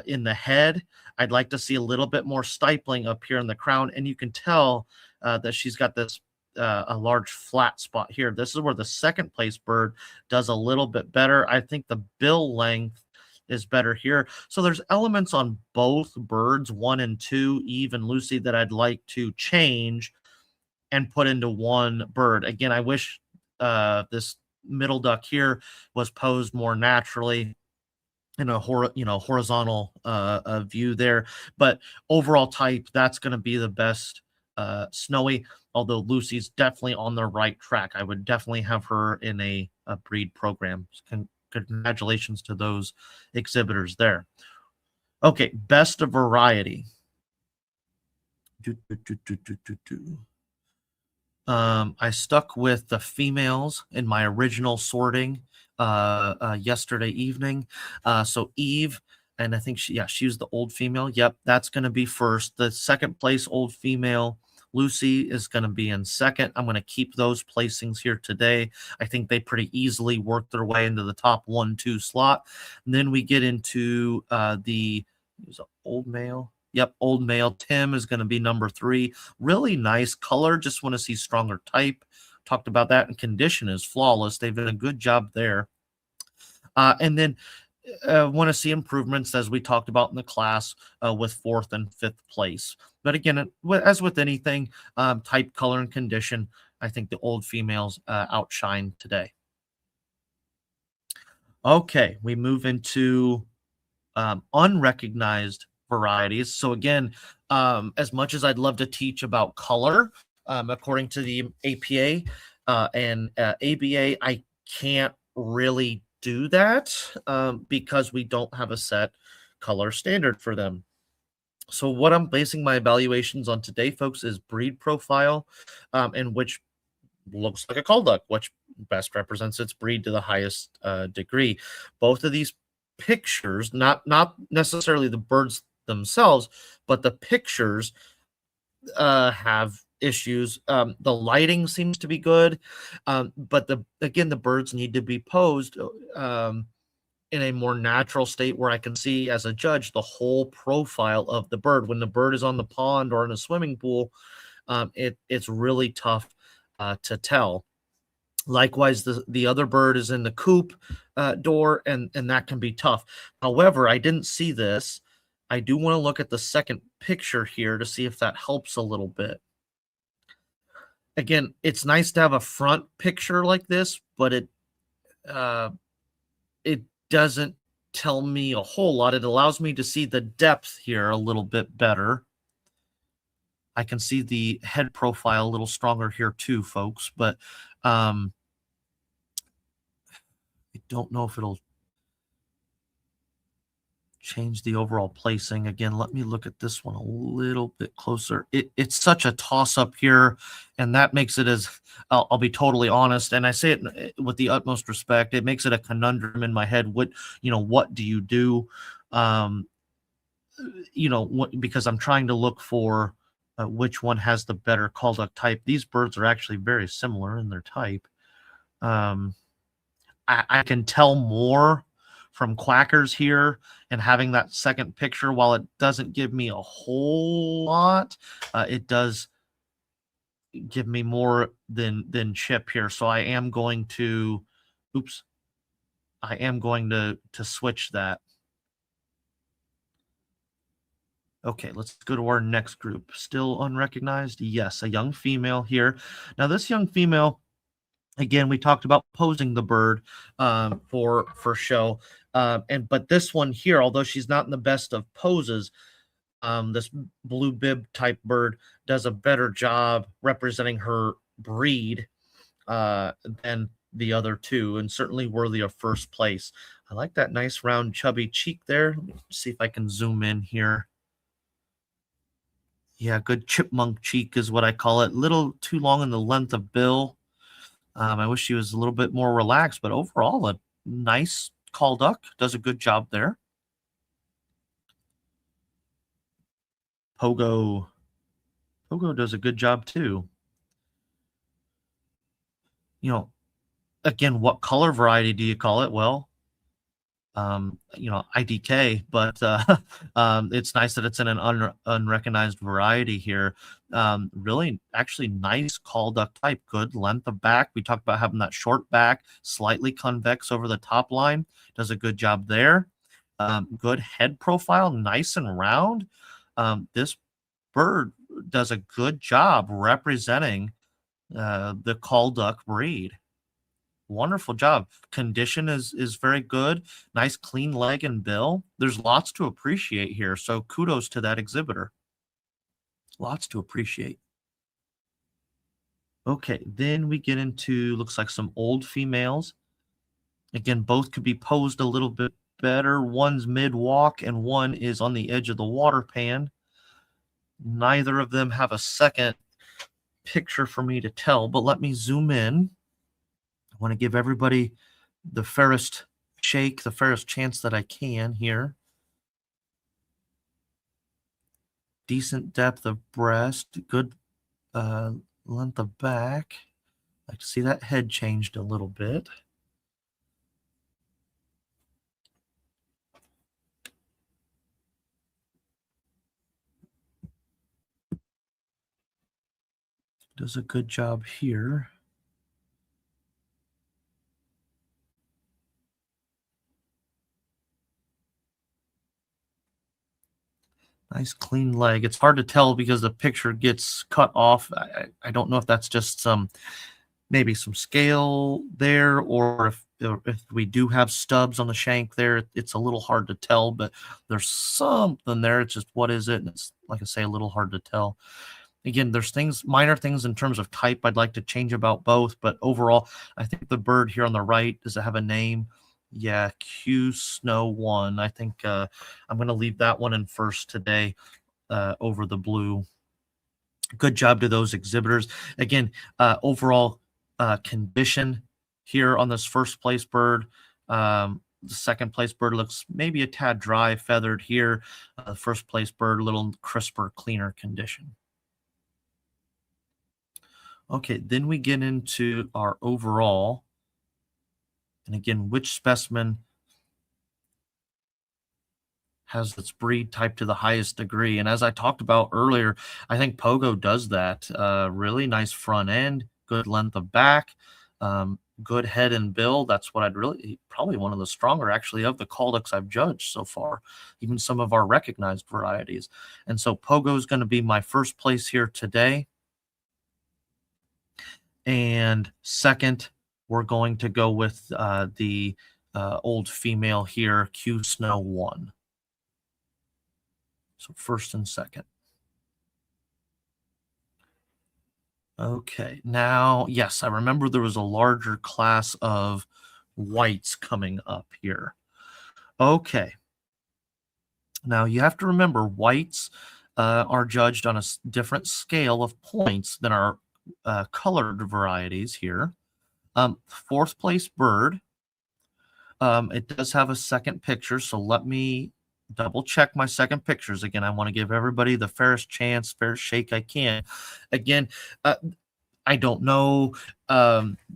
in the head. I'd like to see a little bit more stippling up here in the crown, and you can tell that she's got this a large flat spot here. This is where the second place bird does a little bit better. I think the bill length is better here. So there's elements on both birds, 1 and 2, Eve and Lucy, that I'd like to change and put into one bird. Again, I wish this middle duck here was posed more naturally in a horizontal view there. But overall type, that's going to be the best Snowy, although Lucy's definitely on the right track. I would definitely have her in a breed program. Congratulations to those exhibitors there. Okay, best of variety. I stuck with the females in my original sorting yesterday evening. So Eve, and I think she was the old female. Yep, that's going to be first. The second place old female, Lucy, is going to be in second. I'm going to keep those placings here today. I think they pretty easily work their way into the top 1-2 slot. And then we get into the old male. Yep, old male. Tim is going to be number 3. Really nice color. Just want to see stronger type. Talked about that. And condition is flawless. They've done a good job there. And then want to see improvements, as we talked about in the class, with 4th and 5th place. But again, as with anything, type, color, and condition, I think the old females outshine today. Okay, we move into unrecognized varieties. So again, as much as I'd love to teach about color, according to the APA and ABA, I can't really do that because we don't have a set color standard for them. So what I'm basing my evaluations on today, folks, is breed profile, and which looks like a cull duck, which best represents its breed to the highest degree. Both of these pictures, not necessarily the birds themselves, but the pictures have issues. The lighting seems to be good, but the birds need to be posed in a more natural state where I can see, as a judge, the whole profile of the bird. When the bird is on the pond or in a swimming pool, it's really tough to tell. Likewise, the other bird is in the coop door, and that can be tough. However, I didn't see this. I do want to look at the second picture here to see if that helps a little bit. Again, it's nice to have a front picture like this, but it doesn't tell me a whole lot. It allows me to see the depth here a little bit better. I can see the head profile a little stronger here too, folks, but I don't know if it'll change the overall placing. Again, let me look at this one a little bit closer. It's such a toss-up here, and that makes it, as I'll be totally honest, and I say it with the utmost respect, it makes it a conundrum in my head. What do you do? Because I'm trying to look for which one has the better cull duck type. These birds are actually very similar in their type. I can tell more from quackers here, and having that second picture, while it doesn't give me a whole lot, it does give me more than Chip here. So I am going to, switch that. Okay, let's go to our next group. Still unrecognized? Yes, a young female here. Now this young female, again, we talked about posing the bird for show. But this one here, although she's not in the best of poses, this blue bib type bird does a better job representing her breed than the other two, and certainly worthy of first place. I like that nice round chubby cheek there. Let me see if I can zoom in here. Yeah, good chipmunk cheek is what I call it. Little too long in the length of bill. I wish she was a little bit more relaxed, but overall, a nice cull duck. Does a good job there. Pogo does a good job too. Again, what color variety do you call it? Well, IDK, but it's nice that it's in an unrecognized variety here. Really, actually nice cull duck type. Good length of back. We talked about having that short back, slightly convex over the top line. Does a good job there. Good head profile, nice and round. This bird does a good job representing the call duck breed. Wonderful job. Condition is very good. Nice clean leg and bill. There's lots to appreciate here. So kudos to that exhibitor. Lots to appreciate. Okay, then we get into, looks like some old females. Again, both could be posed a little bit better. One's mid-walk and one is on the edge of the water pan. Neither of them have a second picture for me to tell, but let me zoom in. I want to give everybody the fairest shake, the fairest chance that I can here. Decent depth of breast, good length of back. I like to see that head changed a little bit. Does a good job here. Nice clean leg. It's hard to tell because the picture gets cut off. I don't know if that's just maybe some scale there, or if we do have stubs on the shank there, it's a little hard to tell, but there's something there. It's just, what is it? And it's, like I say, a little hard to tell. Again, there's minor things in terms of type I'd like to change about both, but overall, I think the bird here on the right, does it have a name? Yeah, Q Snow 1. I think I'm going to leave that one in first today over the blue. Good job to those exhibitors. Again, overall condition here on this first place bird. The second place bird looks maybe a tad dry, feathered here. First place bird, a little crisper, cleaner condition. Okay, then we get into our overall. And again, which specimen has its breed type to the highest degree? And as I talked about earlier, I think Pogo does that. Really nice front end, good length of back, good head and bill. That's what probably one of the stronger actually of the call ducks I've judged so far, even some of our recognized varieties. And so Pogo is going to be my first place here today. And second, we're going to go with the old female here, Q Snow 1. So first and second. Okay, now, yes, I remember there was a larger class of whites coming up here. Okay. Now, you have to remember, whites are judged on a different scale of points than our colored varieties here. Fourth place bird. It does have a second picture, so let me double check my second pictures. Again, I want to give everybody the fairest chance, fairest shake I can. Again, I don't know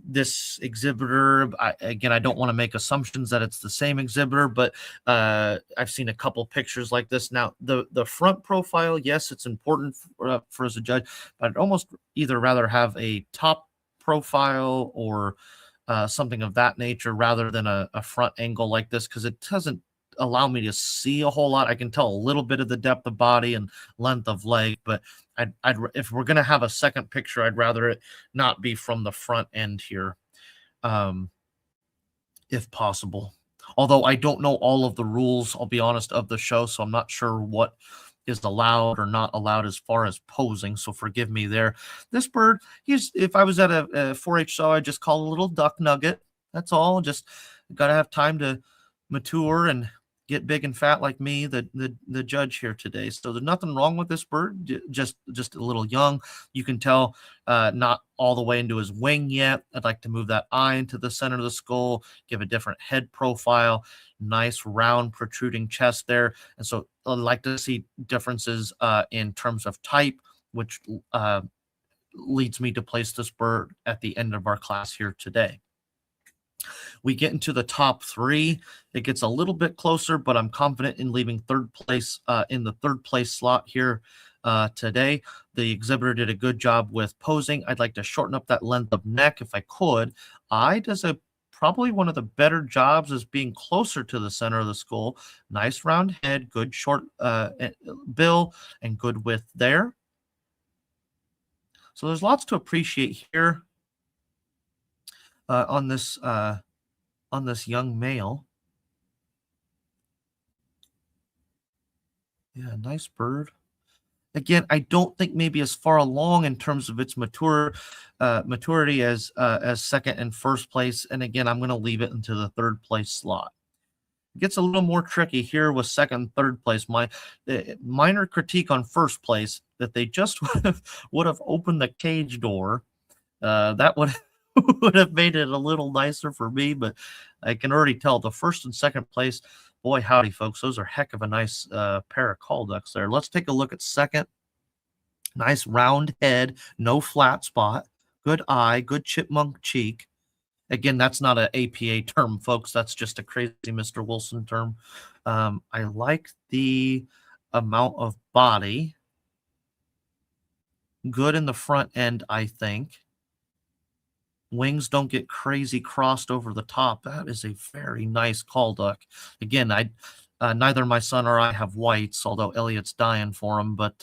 this exhibitor. I don't want to make assumptions that it's the same exhibitor, but I've seen a couple pictures like this. Now, the front profile, yes, it's important for us to judge, but I'd almost either rather have a top profile or something of that nature rather than a front angle like this, because it doesn't allow me to see a whole lot. I can tell a little bit of the depth of body and length of leg, but if we're going to have a second picture, I'd rather it not be from the front end here, if possible. Although I don't know all of the rules, I'll be honest, of the show, so I'm not sure what is allowed or not allowed as far as posing, so forgive me there. This bird, if I was at a 4-H show, I'd just call a little duck nugget. That's all. Just got to have time to mature and get big and fat like me, the judge here today. So there's nothing wrong with this bird, just a little young. You can tell not all the way into his wing yet. I'd like to move that eye into the center of the skull, give a different head profile, nice round protruding chest there. And so I'd like to see differences in terms of type, which leads me to place this bird at the end of our class here today. We get into the top three. It gets a little bit closer, but I'm confident in leaving third place in the third place slot here today. The exhibitor did a good job with posing. I'd like to shorten up that length of neck if I could. Eye does a probably one of the better jobs is being closer to the center of the skull. Nice round head, good short bill, and good width there. So there's lots to appreciate here on this young male. Yeah, nice bird. Again, I don't think maybe as far along in terms of its maturity as second and first place. And again, I'm going to leave it into the third place slot. It gets a little more tricky here with second and third place. My minor critique on first place, that they just would have opened the cage door. That would have made it a little nicer for me, but I can already tell the first and second place, boy, howdy, folks. Those are heck of a nice pair of call ducks there. Let's take a look at second. Nice round head, no flat spot, good eye, good chipmunk cheek. Again, that's not an APA term, folks. That's just a crazy Mr. Wilson term. I like the amount of body. Good in the front end, I think. Wings don't get crazy crossed over the top. That is a very nice call duck. Again, neither my son or I have whites, although Elliot's dying for them. But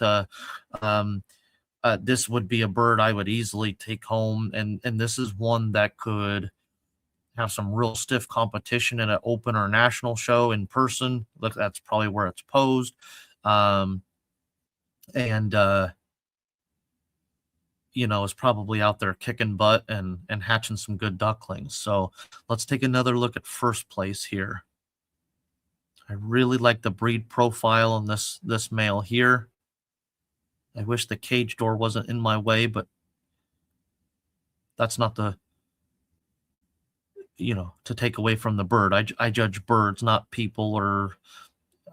this would be a bird I would easily take home, and this is one that could have some real stiff competition in an open or national show in person. Look, that's probably where it's posed, is probably out there kicking butt and hatching some good ducklings. So let's take another look at first place here. I really like the breed profile on this male here. I wish the cage door wasn't in my way, but that's not to take away from the bird. I judge birds, not people or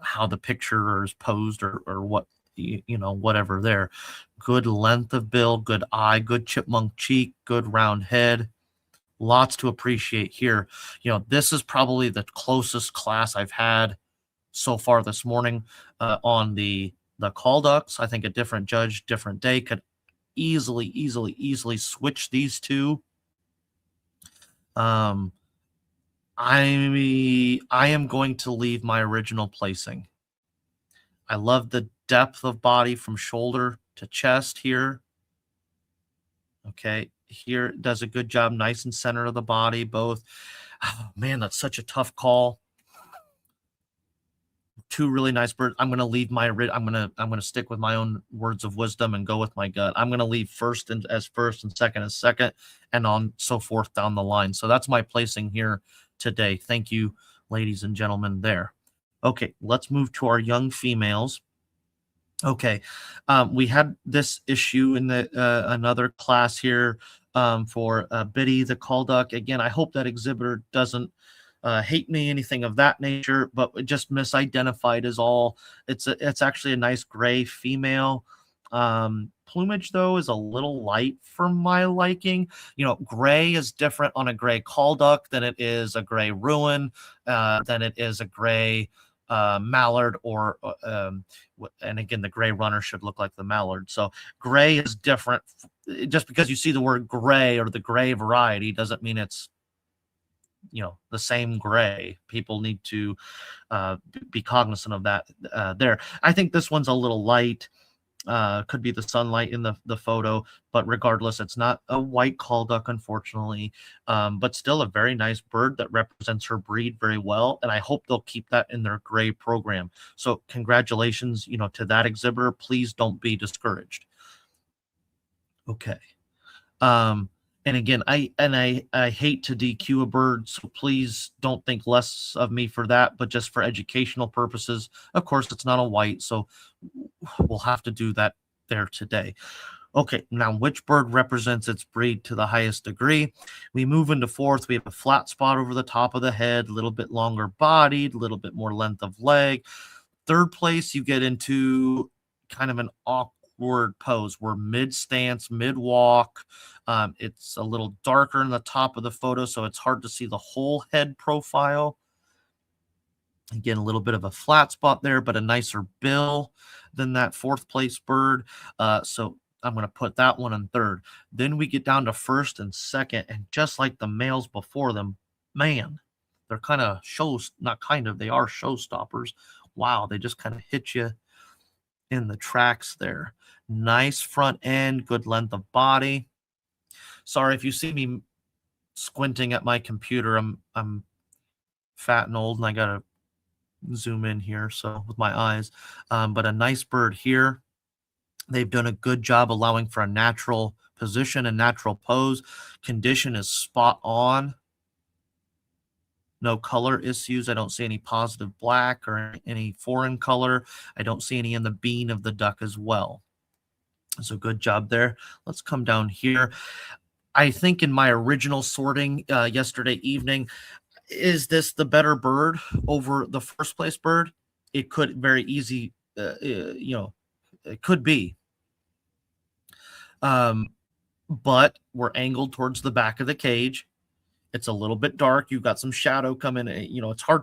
how the picture is posed or what, whatever there. Good length of bill, good eye, good chipmunk cheek, good round head. Lots to appreciate here. This is probably the closest class I've had so far this morning on the call ducks. I think a different judge, different day could easily switch these two. I am going to leave my original placing. I love the depth of body from shoulder to chest here. Okay, here does a good job, nice and center of the body, both. Oh, man, that's such a tough call. Two really nice birds. I'm going to leave I'm going to stick with my own words of wisdom and go with my gut. I'm going to leave first as first and second as second, and on so forth down the line. So that's my placing here today. Thank you, ladies and gentlemen, there. Okay, let's move to our young females. Okay, we had this issue in the another class here for Biddy the call duck. Again, I hope that exhibitor doesn't hate me, anything of that nature, but just misidentified is all. It's actually a nice gray female. Plumage, though, is a little light for my liking. Gray is different on a gray call duck than it is a gray ruin, than it is a gray mallard, or and again, the gray runner should look like the mallard. So gray is different. Just because you see the word gray or the gray variety doesn't mean it's the same gray. People need to be cognizant of that there. I think this one's a little light. Could be the sunlight in the photo, but regardless, it's not a white call duck, unfortunately, but still a very nice bird that represents her breed very well, and I hope they'll keep that in their gray program. So congratulations, to that exhibitor. Please don't be discouraged. Okay. And again, I hate to DQ a bird, so please don't think less of me for that, but just for educational purposes. Of course, it's not a white, so we'll have to do that there today. Okay, now which bird represents its breed to the highest degree? We move into fourth. We have a flat spot over the top of the head, a little bit longer bodied, a little bit more length of leg. Third place, you get into kind of an awkward pose. We're mid stance, mid walk. It's a little darker in the top of the photo, so it's hard to see the whole head profile. Again, a little bit of a flat spot there, but a nicer bill than that fourth place bird. So I'm going to put that one in third. Then we get down to first and second, and just like the males before them, man, they're kind of not kind of, they are showstoppers. Wow, they just kind of hit you in the tracks there. Nice front end, good length of body. Sorry if you see me squinting at my computer. I'm fat and old, and I gotta zoom in here so with my eyes. But a nice bird here. They've done a good job allowing for a natural position and natural pose. Condition is spot on. No color issues. I don't see any positive black or any foreign color. I don't see any in the bean of the duck as well. So good job there. Let's come down here. I think in my original sorting yesterday evening, is this the better bird over the first place bird? It could very easy, it could be. But we're angled towards the back of the cage. It's a little bit dark. You've got some shadow coming. It's hard,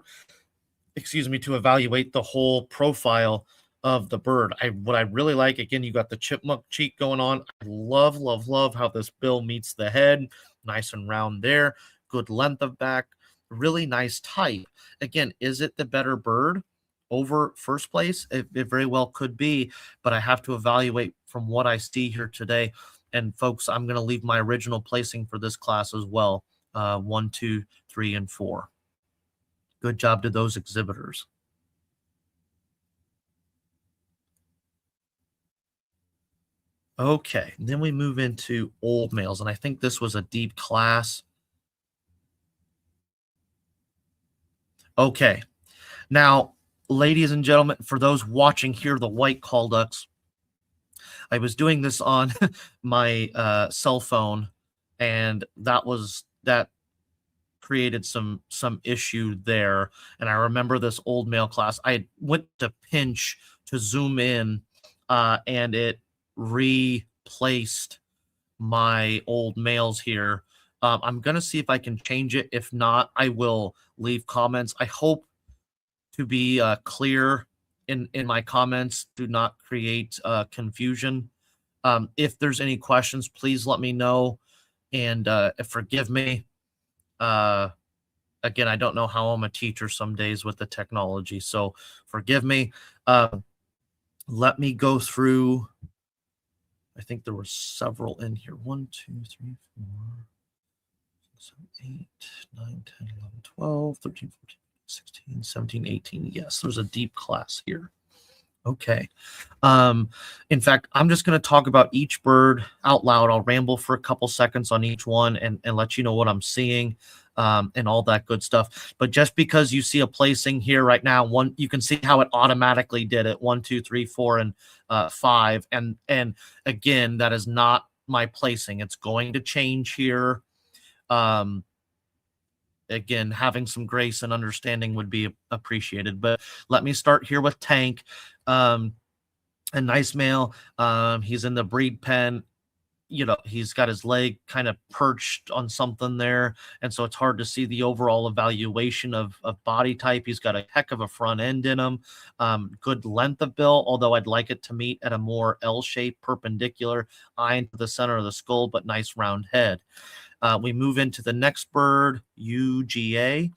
to evaluate the whole profile of the bird. What I really like, again, you got the chipmunk cheek going on. I love, love, love how this bill meets the head. Nice and round there. Good length of back. Really nice type. Again, is it the better bird over first place? It very well could be, but I have to evaluate from what I see here today. And folks, I'm going to leave my original placing for this class as well. 1, 2, 3, and 4. Good job to those exhibitors. Okay, then we move into old males, and I think this was a deep class. Okay, now, ladies and gentlemen, for those watching here, the white call ducks, I was doing this on my cell phone, and that created some issue there. And I remember this old male class. I went to pinch to zoom in, and it replaced my old males here. I'm gonna see if I can change it. If not, I will leave comments. I hope to be clear in my comments. Do not create confusion. If there's any questions, please let me know, and forgive me. Again, I don't know how I'm a teacher some days with the technology, so forgive me. Let me go through. I think there were several in here. 1, 2, 3, 4, 7, 8, 9, 10, 11, 12, 13, 14, 16, 17, 18. Yes, there's a deep class here. Okay. In fact, I'm just going to talk about each bird out loud. I'll ramble for a couple seconds on each one and let you know what I'm seeing, and all that good stuff. But just because you see a placing here right now, you can see how it automatically did it. 1, 2, 3, 4, and 5. And again, that is not my placing. It's going to change here. Again, having some grace and understanding would be appreciated. But let me start here with Tank. A nice male. He's in the breed pen. He's got his leg kind of perched on something there. And so it's hard to see the overall evaluation of body type. He's got a heck of a front end in him. Good length of bill, although I'd like it to meet at a more L-shaped perpendicular, eye into the center of the skull, but nice round head. We move into the next bird, UGA.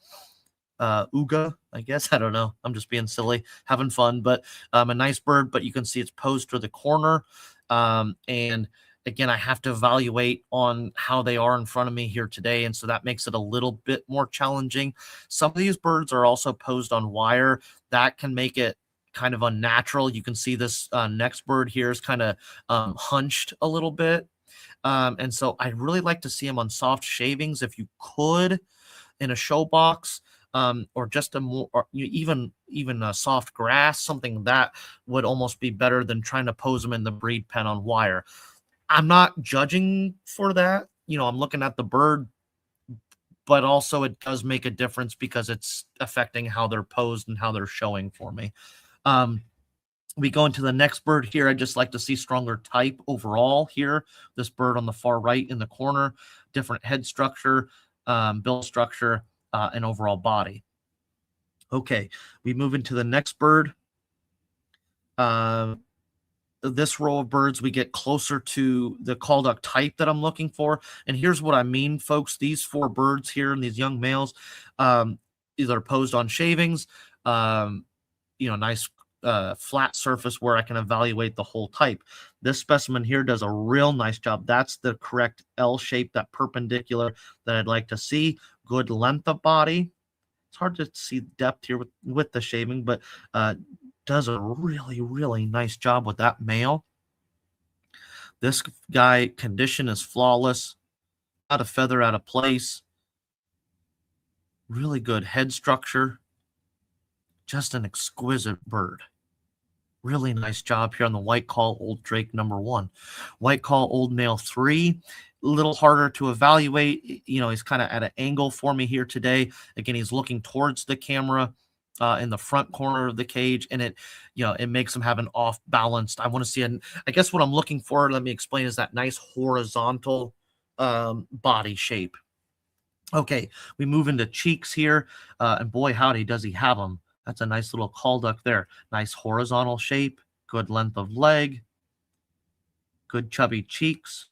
Uga, I guess. I don't know. I'm just being silly, having fun, but a nice bird, but you can see it's posed to the corner. And again, I have to evaluate on how they are in front of me here today. And so that makes it a little bit more challenging. Some of these birds are also posed on wire. That can make it kind of unnatural. You can see this next bird here is kind of hunched a little bit. And so I really like to see them on soft shavings if you could in a show box, or just a more, or even a soft grass, something that would almost be better than trying to pose them in the breed pen on wire. I'm not judging for that. I'm looking at the bird, but also it does make a difference because it's affecting how they're posed and how they're showing for me. We go into the next bird here. I just like to see stronger type overall here. This bird on the far right in the corner, different head structure, bill structure, and overall body. Okay, we move into the next bird. this row of birds, we get closer to the call duck type that I'm looking for. And here's what I mean, folks. These 4 birds here and these young males, either posed on shavings, nice flat surface where I can evaluate the whole type. This specimen here does a real nice job. That's the correct L shape, that perpendicular that I'd like to see. Good length of body. It's hard to see depth here with the shaving, but does a really, really nice job with that male. This guy, condition is flawless. Not a feather out of place. Really good head structure. Just an exquisite bird. Really nice job here on the white call old drake number 1. White call old male 3. A little harder to evaluate. He's kind of at an angle for me here today. Again, he's looking towards the camera in the front corner of the cage, and it makes him have an off balanced. I want to see I guess what I'm looking for, let me explain, is that nice horizontal body shape. Okay, we move into cheeks here, and boy, howdy, does he have them. That's a nice little call duck there. Nice horizontal shape, good length of leg, good chubby cheeks.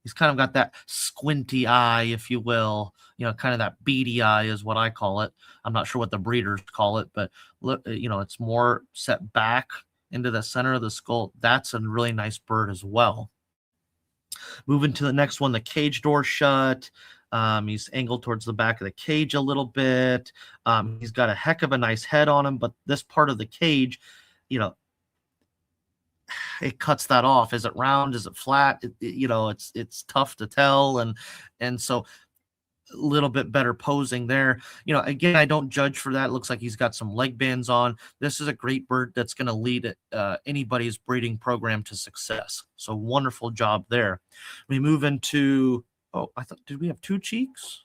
He's kind of got that squinty eye, if you will, kind of that beady eye is what I call it. I'm not sure what the breeders call it, but look, it's more set back into the center of the skull. That's a really nice bird as well. Moving to the next one, the cage door shut. He's angled towards the back of the cage a little bit. He's got a heck of a nice head on him, but this part of the cage, it cuts that off. Is it round? Is it flat? It's tough to tell, and so a little bit better posing there. Again, I don't judge for that. It looks like he's got some leg bands on. This is a great bird that's going to lead anybody's breeding program to success. So wonderful job there. We move into, did we have 2 cheeks?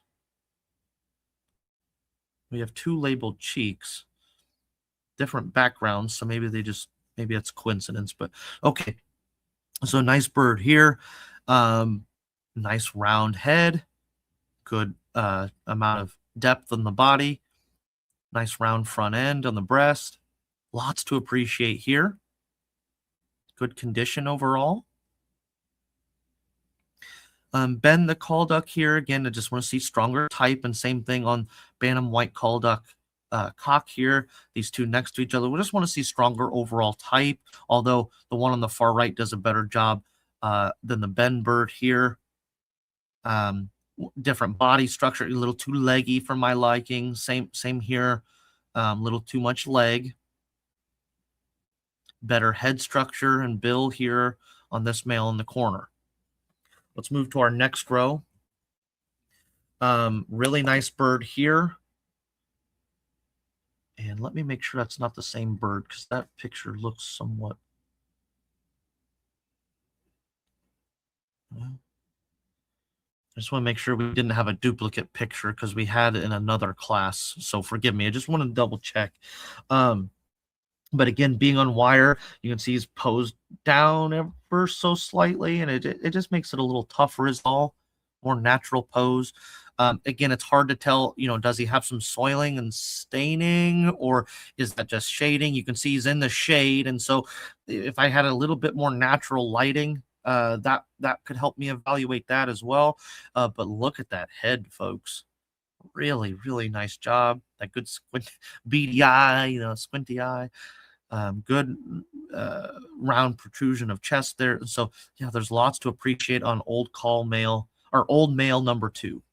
We have 2 labeled cheeks, different backgrounds. So maybe it's coincidence, but okay. So nice bird here. Nice round head. Good amount of depth in the body. Nice round front end on the breast. Lots to appreciate here. Good condition overall. Ben the call duck here. Again, I just want to see stronger type, and same thing on Bantam white call duck cock here. These 2 next to each other. We just want to see stronger overall type, although the one on the far right does a better job than the Ben bird here. Different body structure, a little too leggy for my liking. Same here. Little too much leg. Better head structure and bill here on this male in the corner. Let's move to our next row. Really nice bird here. And let me make sure that's not the same bird, because that picture looks somewhat. I just want to make sure we didn't have a duplicate picture, because we had it in another class. So forgive me. I just want to double check. But again, being on wire, you can see he's posed down ever so slightly, and it just makes it a little tougher is all. More natural pose. Again, it's hard to tell, does he have some soiling and staining, or is that just shading? You can see he's in the shade. And so if I had a little bit more natural lighting, that could help me evaluate that as well. But look at that head, folks. Really, really nice job. That good beady eye, squinty eye. Good round protrusion of chest there. So yeah, there's lots to appreciate on old male number 2.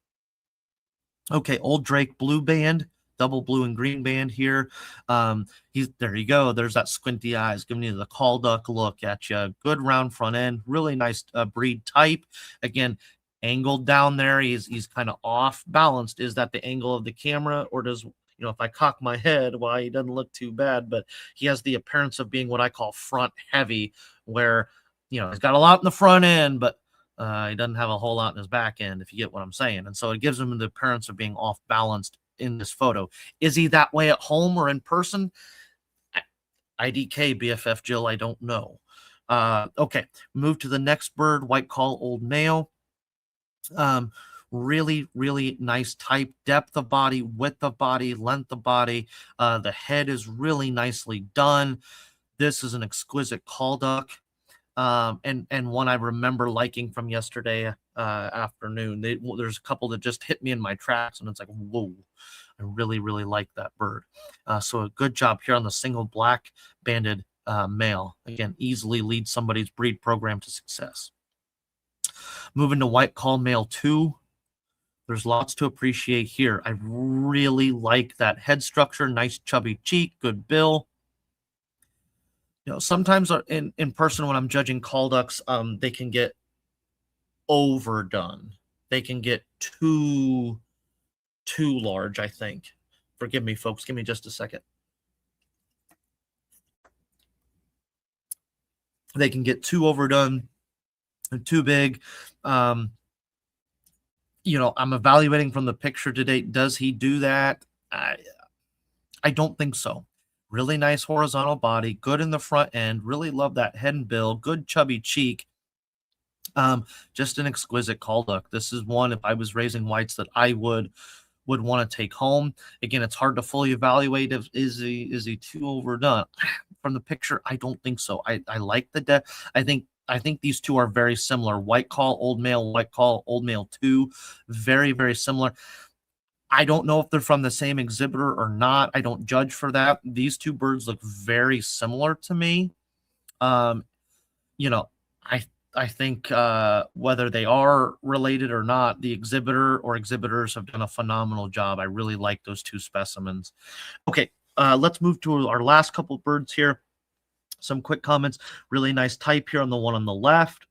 Okay, old drake blue band, double blue and green band here. There you go. There's that squinty eyes giving you the call duck look at you. Good round front end, really nice breed type. Again, angled down there. He's kind of off balanced. Is that the angle of the camera, or does if I cock my head, well, he doesn't look too bad, but he has the appearance of being what I call front heavy, where he's got a lot in the front end, but he doesn't have a whole lot in his back end, if you get what I'm saying. And so it gives him the appearance of being off balanced in this photo. Is he that way at home or in person? IDK, BFF Jill, I don't know. Okay, move to the next bird, white call old male. Really, really nice type, depth of body, width of body, length of body. The head is really nicely done. This is an exquisite call duck. and one I remember liking from yesterday afternoon. There's a couple that just hit me in my tracks, and it's like, whoa, I really, really like that bird. So a good job here on the single black banded male. Again, easily leads somebody's breed program to success. Moving to white call male 2. There's lots to appreciate here. I really like that head structure, nice chubby cheek, good bill. Sometimes in person when I'm judging call ducks, they can get overdone. They can get too large, I think. Forgive me, folks. Give me just a second. They can get too overdone and too big. I'm evaluating from the picture today. Does he do that? I don't think so. Really nice horizontal body, good in the front end. Really love that head and bill. Good chubby cheek. Just an exquisite call duck. This is one, if I was raising whites, that I would want to take home. Again, it's hard to fully evaluate if is he too overdone. From the picture, I don't think so. I like the depth. I think these two are very similar. White call, old male, white call, old male 2. Very, very similar. I don't know if they're from the same exhibitor or not. I don't judge for that. These two birds look very similar to me. I think whether they are related or not, the exhibitor or exhibitors have done a phenomenal job. I really like those two specimens. Okay, let's move to our last couple of birds here. Some quick comments. Really nice type here on the one on the left.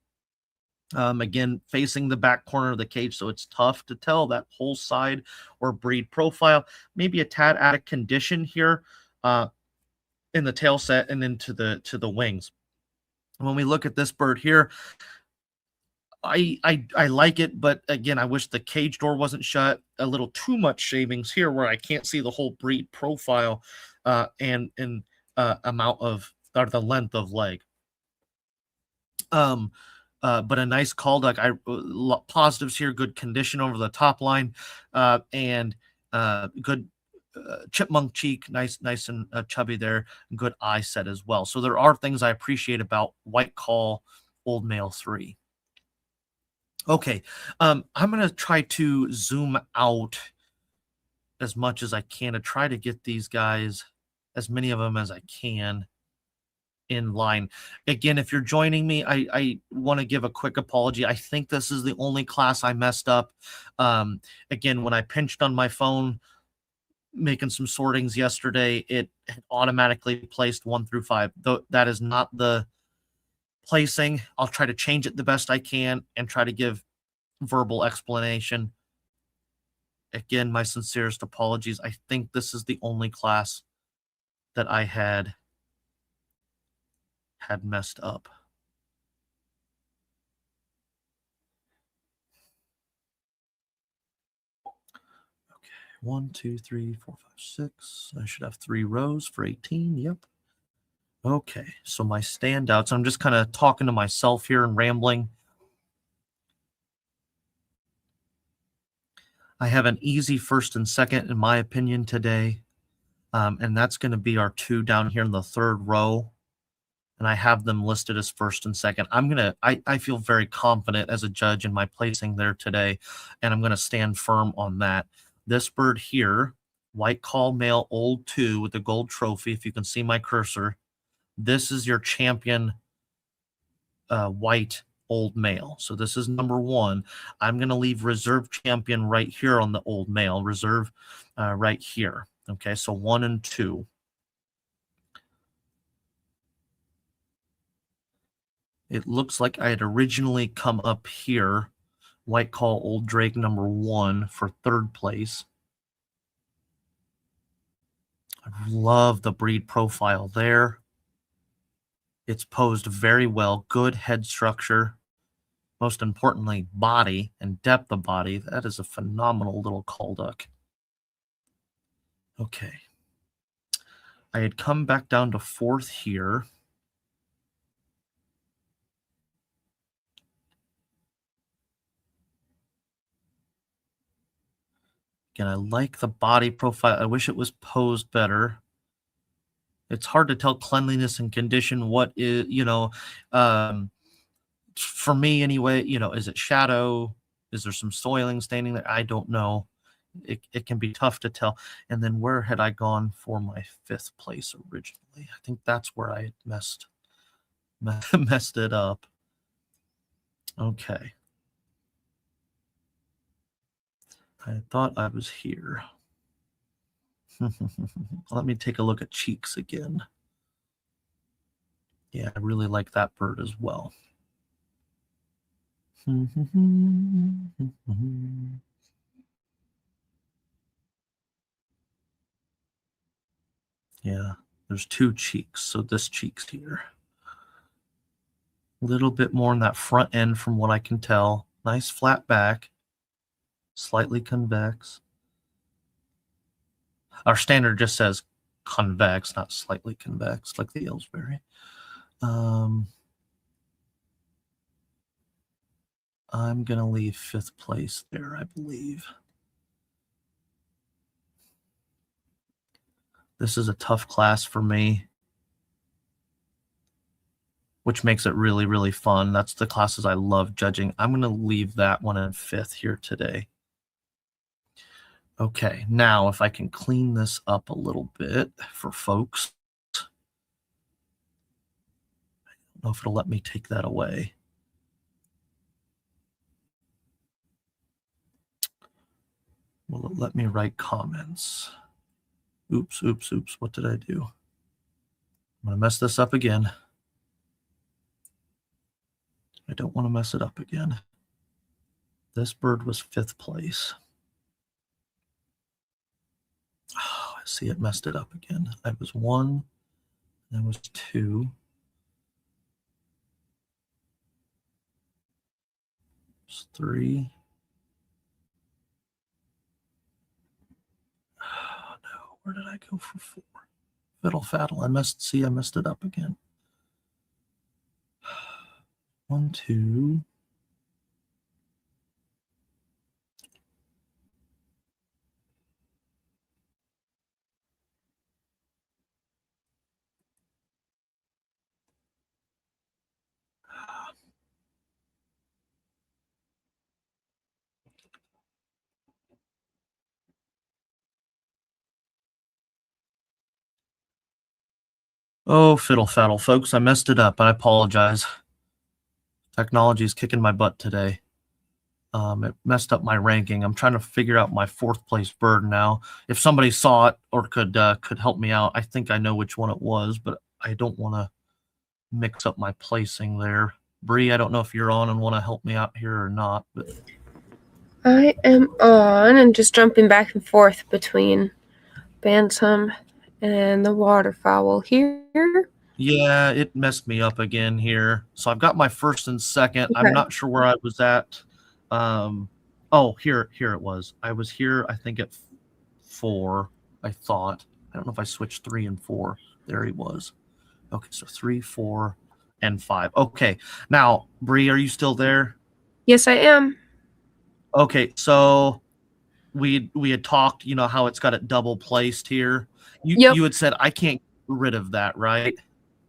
Again, facing the back corner of the cage, so it's tough to tell that whole side or breed profile. Maybe a tad out of condition here in the tail set and then to the wings. When we look at this bird here, I like it, but again, I wish the cage door wasn't shut. A little too much shavings here where I can't see the whole breed profile and amount of, or the length of leg. But a nice call duck. Positives here, good condition over the top line, and good chipmunk cheek, nice and chubby there, good eye set as well. So there are things I appreciate about white call old male 3. Okay, I'm going to try to zoom out as much as I can to try to get these guys, as many of them as I can, in line. Again, if you're joining me, I want to give a quick apology. I think this is the only class I messed up. Again, when I pinched on my phone, making some sortings yesterday, it automatically placed 1 through 5. Though that is not the placing. I'll try to change it the best I can and try to give verbal explanation. Again, my sincerest apologies. I think this is the only class that I had messed up. Okay, 1, 2, 3, 4, 5, 6. I should have 3 rows for 18. Yep. Okay, so my standouts, I'm just kind of talking to myself here and rambling. I have an easy first and second, in my opinion, today. And that's going to be our 2 down here in the 3rd row. And I have them listed as first and second. I feel very confident as a judge in my placing there today, and I'm going to stand firm on that. This bird here, white call male old 2 with the gold trophy, if you can see my cursor, this is your champion white old male. So this is number 1. I'm going to leave reserve champion right here on the old male, reserve right here. Okay, so 1 and 2. It looks like I had originally come up here, white call old Drake number 1 for 3rd place. I love the breed profile there. It's posed very well, good head structure. Most importantly, body and depth of body. That is a phenomenal little call duck. Okay. I had come back down to 4th here. Again, I like the body profile. I wish it was posed better. It's hard to tell cleanliness and condition what is, for me anyway, is it shadow? Is there some soiling staining there? I don't know. It can be tough to tell. And then where had I gone for my 5th place originally? I think that's where I had messed it up. Okay. I thought I was here. Let me take a look at cheeks again. Yeah, I really like that bird as well. Yeah, there's 2 cheeks, so this cheek's here. A little bit more in that front end from what I can tell. Nice flat back, slightly convex. Our standard just says convex, not slightly convex, like the Ellsbury. I'm going to leave 5th place there, I believe. This is a tough class for me, which makes it really, really fun. That's the classes I love judging. I'm going to leave that one in 5th here today. Okay, now if I can clean this up a little bit for folks. I don't know if it'll let me take that away. Will it let me write comments? Oops, oops, oops. What did I do? I'm going to mess this up again. I don't want to mess it up again. This bird was 5th place. Oh, I see it messed it up again. I was 1, I was 2. It's 3. Oh, no. Where did I go for 4? Fiddle faddle. I messed it up again. 1, 2. Oh, fiddle faddle, folks. I messed it up. I apologize. Technology is kicking my butt today. It messed up my ranking. I'm trying to figure out my 4th place bird now. If somebody saw it or could help me out, I think I know which one it was, but I don't want to mix up my placing there. Bree, I don't know if you're on and want to help me out here or not, but I am on and just jumping back and forth between Bantam and the Waterfowl here. yeah, it messed me up again here. So I've got my 1st and 2nd. Okay. I'm not sure where I was at. Oh, here it was. I was here, I think at 4, I thought. I don't know if I switched 3 and 4. There he was. Okay, so 3, 4, and 5. Okay, now, Bree, are you still there? Yes, I am. Okay, so we had talked, how it's got it double placed here. You had said I can't get rid of that, right?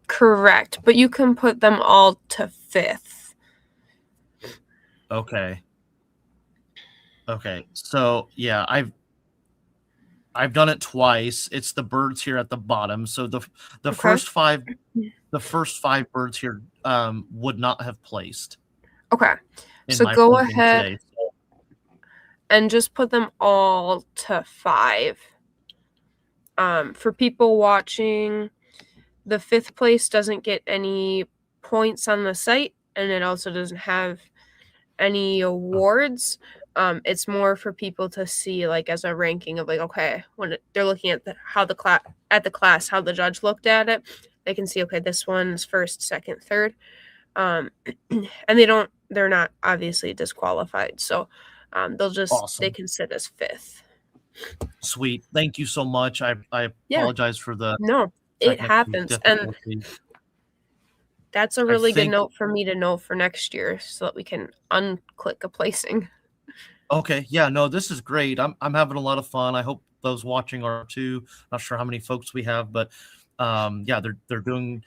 Correct, but you can put them all to 5th. Okay. So yeah, I've done it twice. It's the birds here at the bottom. So the first 5 birds here would not have placed. Okay. So go ahead today. and just put them all to 5. For people watching, the 5th place doesn't get any points on the site, and it also doesn't have any awards. It's more for people to see, like, as a ranking of, like, okay, when they're looking at how the class, how the judge looked at it, they can see, okay, this one's 1st, 2nd, 3rd, and they're not obviously disqualified, so they'll just awesome. They can sit as 5th. Sweet, thank you so much. I apologize for the it happens, and that's a really good note for me to know for next year, so that we can unclick a placing. Okay, yeah, no, this is great. I'm having a lot of fun. I hope those watching are too. Not sure how many folks we have, but yeah, they're doing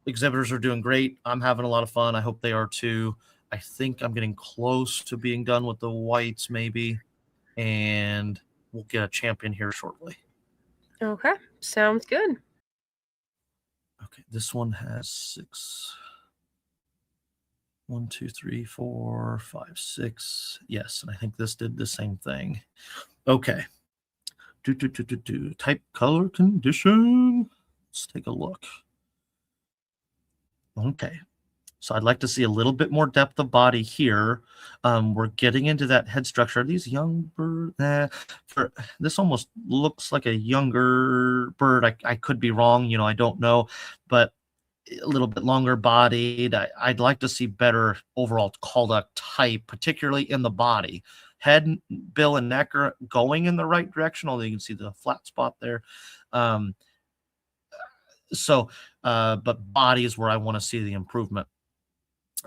exhibitors are doing great. I'm having a lot of fun. I hope they are too. I think I'm getting close to being done with the whites maybe, and we'll get a champion here shortly. Okay, sounds good. Okay, this one has 6. 1, 2, 3, 4, 5, 6. Yes, and I think this did the same thing. Okay. Type, color, condition. Let's take a look. Okay. So I'd like to see a little bit more depth of body here. We're getting into that head structure. Are these young birds? This almost looks like a younger bird. I could be wrong. I don't know. But a little bit longer bodied. I'd like to see better overall call type, particularly in the body. Head, bill, and neck are going in the right direction, although you can see the flat spot there. But body is where I want to see the improvement.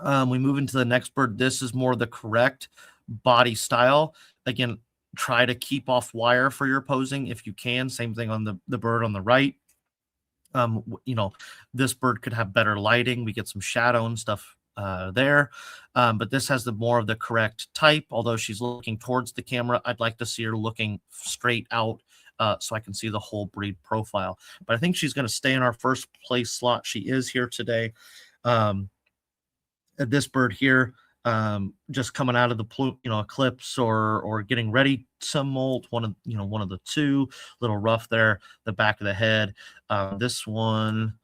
We move into the next bird. This is more the correct body style. Again, try to keep off wire for your posing if you can. Same thing on the bird on the right. This bird could have better lighting. We get some shadow and stuff there. But this has the more of the correct type. Although she's looking towards the camera, I'd like to see her looking straight out so I can see the whole breed profile. But I think she's going to stay in our first place slot. She is here today. This bird here, just coming out of the eclipse or getting ready to molt, one of the two, little rough there, the back of the head. This one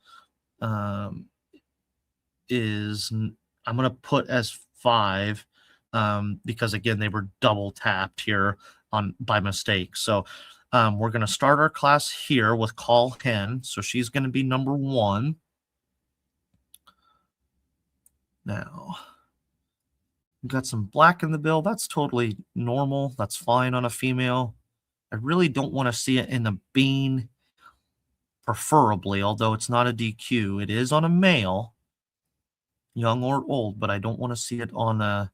is, I'm going to put as 5 because again they were double tapped here by mistake. So we're going to start our class here with call hen. So she's going to be number 1. Now, we've got some black in the bill. That's totally normal. That's fine on a female. I really don't want to see it in the bean, preferably, although it's not a DQ. It is on a male, young or old, but I don't want to see it on a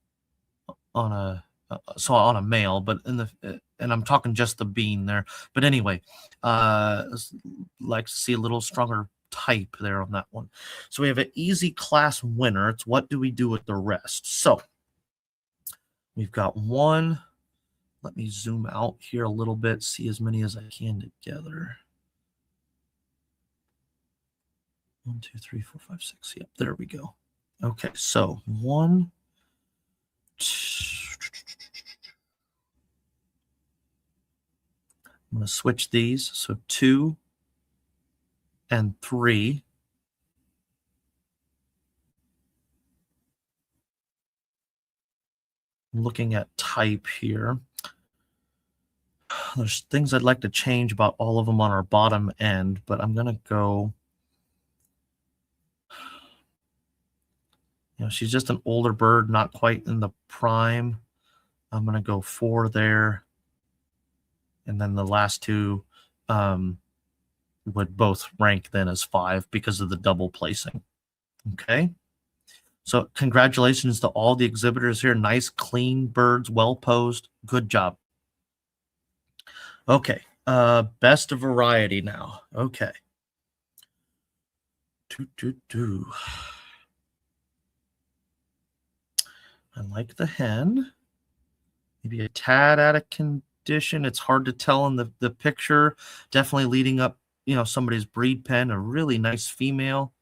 male. But and I'm talking just the bean there. But anyway, like to see a little stronger type there on that one. So we have an easy class winner. It's what do we do with the rest? So we've got 1. Let me zoom out here a little bit, see as many as I can together. 1, 2, 3, 4, 5, 6. Yep, there we go. Okay, so 1, 2. I'm going to switch these. So 2 and 3. I'm looking at type here. There's things I'd like to change about all of them on our bottom end, but I'm going to go. She's just an older bird, not quite in the prime. I'm going to go 4 there. And then the last 2 would both rank then as 5 because of the double placing. Okay. So congratulations to all the exhibitors here. Nice, clean birds, well posed. Good job. Okay. Best of variety now. Okay. I like the hen. Maybe a tad out of condition. It's hard to tell in the picture. Definitely leading up, somebody's breed pen. A really nice female.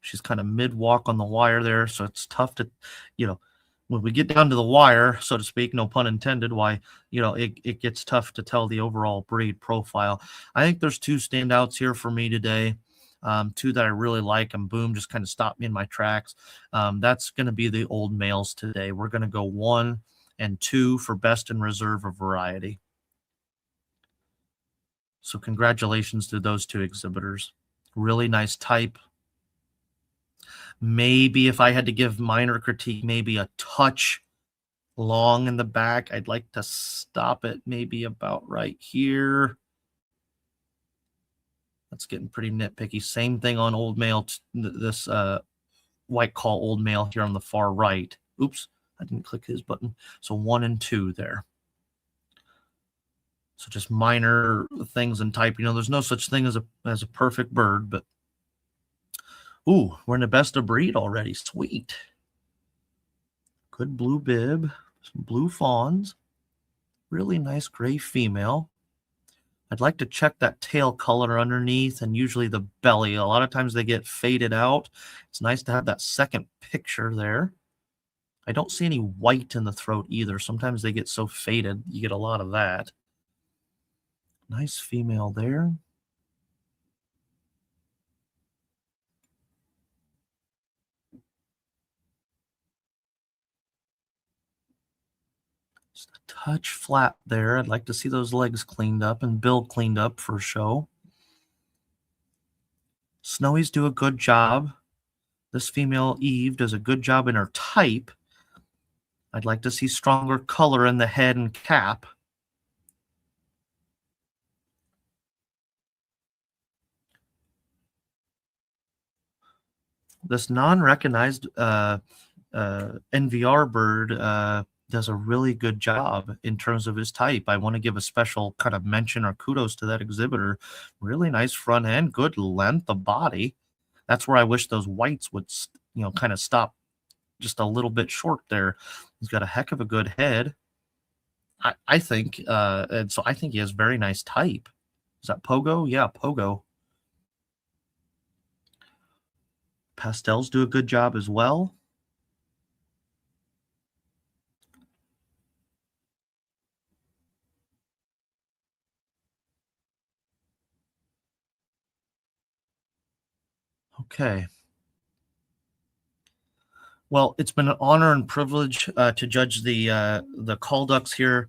She's kind of mid-walk on the wire there, so it's tough to, when we get down to the wire, so to speak, no pun intended, why, it gets tough to tell the overall breed profile. I think there's 2 standouts here for me today, 2 that I really like, and boom, just kind of stopped me in my tracks. That's going to be the old males today. We're going to go 1 and 2 for best in reserve of variety. So congratulations to those 2 exhibitors. Really nice type. Maybe if I had to give minor critique, maybe a touch long in the back. I'd like to stop it maybe about right here. That's getting pretty nitpicky. Same thing on old male. This white call old male here on the far right. Oops, I didn't click his button. So 1 and 2 there. So just minor things in type. There's no such thing as a perfect bird, but Ooh, we're in the best of breed already. Sweet. Good blue bib, some blue fawns, really nice gray female. I'd like to check that tail color underneath and usually the belly. A lot of times they get faded out. It's nice to have that second picture there. I don't see any white in the throat either. Sometimes they get so faded, you get a lot of that. Nice female there. Just a touch flat there. I'd like to see those legs cleaned up and bill cleaned up for show. Snowies do a good job. This female Eve does a good job in her type. I'd like to see stronger color in the head and cap. This non-recognized NVR bird does a really good job in terms of his type. I want to give a special kind of mention or kudos to that exhibitor. Really nice front end, good length of body. That's where I wish those whites would, kind of stop just a little bit short there. He's got a heck of a good head, I think, and so I think he has very nice type. Is that Pogo? Yeah, Pogo. Pastels do a good job as well. Okay. Well, it's been an honor and privilege to judge the call ducks here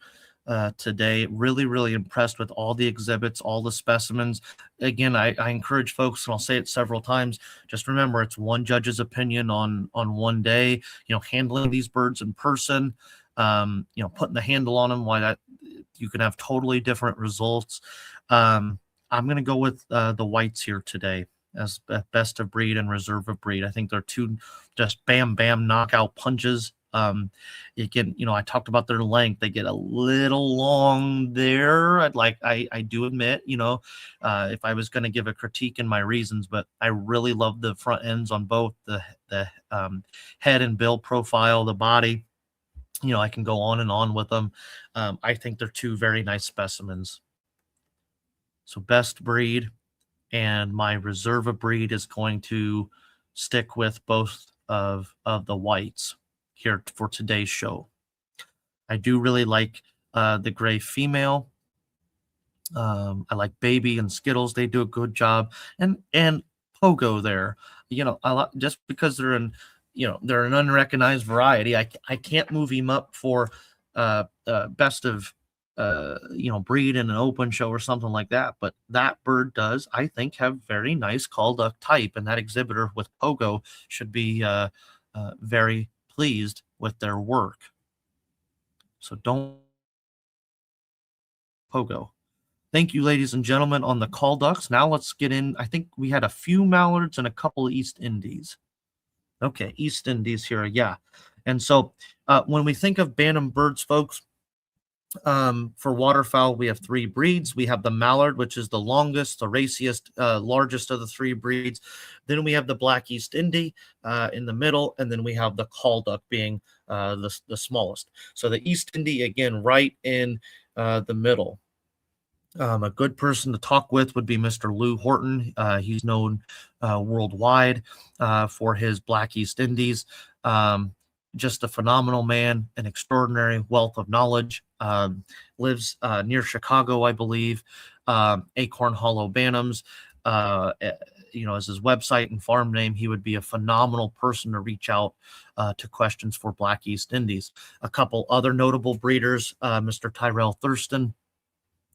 today. Really, really impressed with all the exhibits, all the specimens. Again, I encourage folks, and I'll say it several times, just remember it's one judge's opinion on one day. Handling these birds in person, putting the handle on them, why that you can have totally different results. I'm going to go with the whites here today as best of breed and reserve of breed. I think they're two just bam, bam, knockout punches. I talked about their length. They get a little long there. I do admit, if I was going to give a critique in my reasons, but I really love the front ends on both the head and bill profile, the body. I can go on and on with them. I think they're two very nice specimens. So best breed. And my reserve of breed is going to stick with both of the whites here for today's show. I do really like the gray female. I like Baby and Skittles. They do a good job. And Pogo there. Just because they're an unrecognized variety, I can't move him up for best of breed in an open show or something like that. But that bird does, I think, have very nice call duck type, and that exhibitor with Pogo should be very pleased with their work. So don't Pogo. Thank you, ladies and gentlemen, on the call ducks. Now let's get in. I think we had a few mallards and a couple of East Indies. Okay, East Indies here, yeah. And so when we think of Bantam birds, folks, for waterfowl, we have three breeds. We have the mallard, which is the longest, the raciest, largest of the three breeds. Then we have the black East Indie in the middle, and then we have the call duck being the smallest. So the East Indie, again, right in the middle. A good person to talk with would be Mr. Lou Horton. He's known worldwide for his black East Indies. Just a phenomenal man, an extraordinary wealth of knowledge. Lives near Chicago, I believe. Acorn Hollow Bantams, as his website and farm name, he would be a phenomenal person to reach out to questions for Black East Indies. A couple other notable breeders, Mr. Tyrell Thurston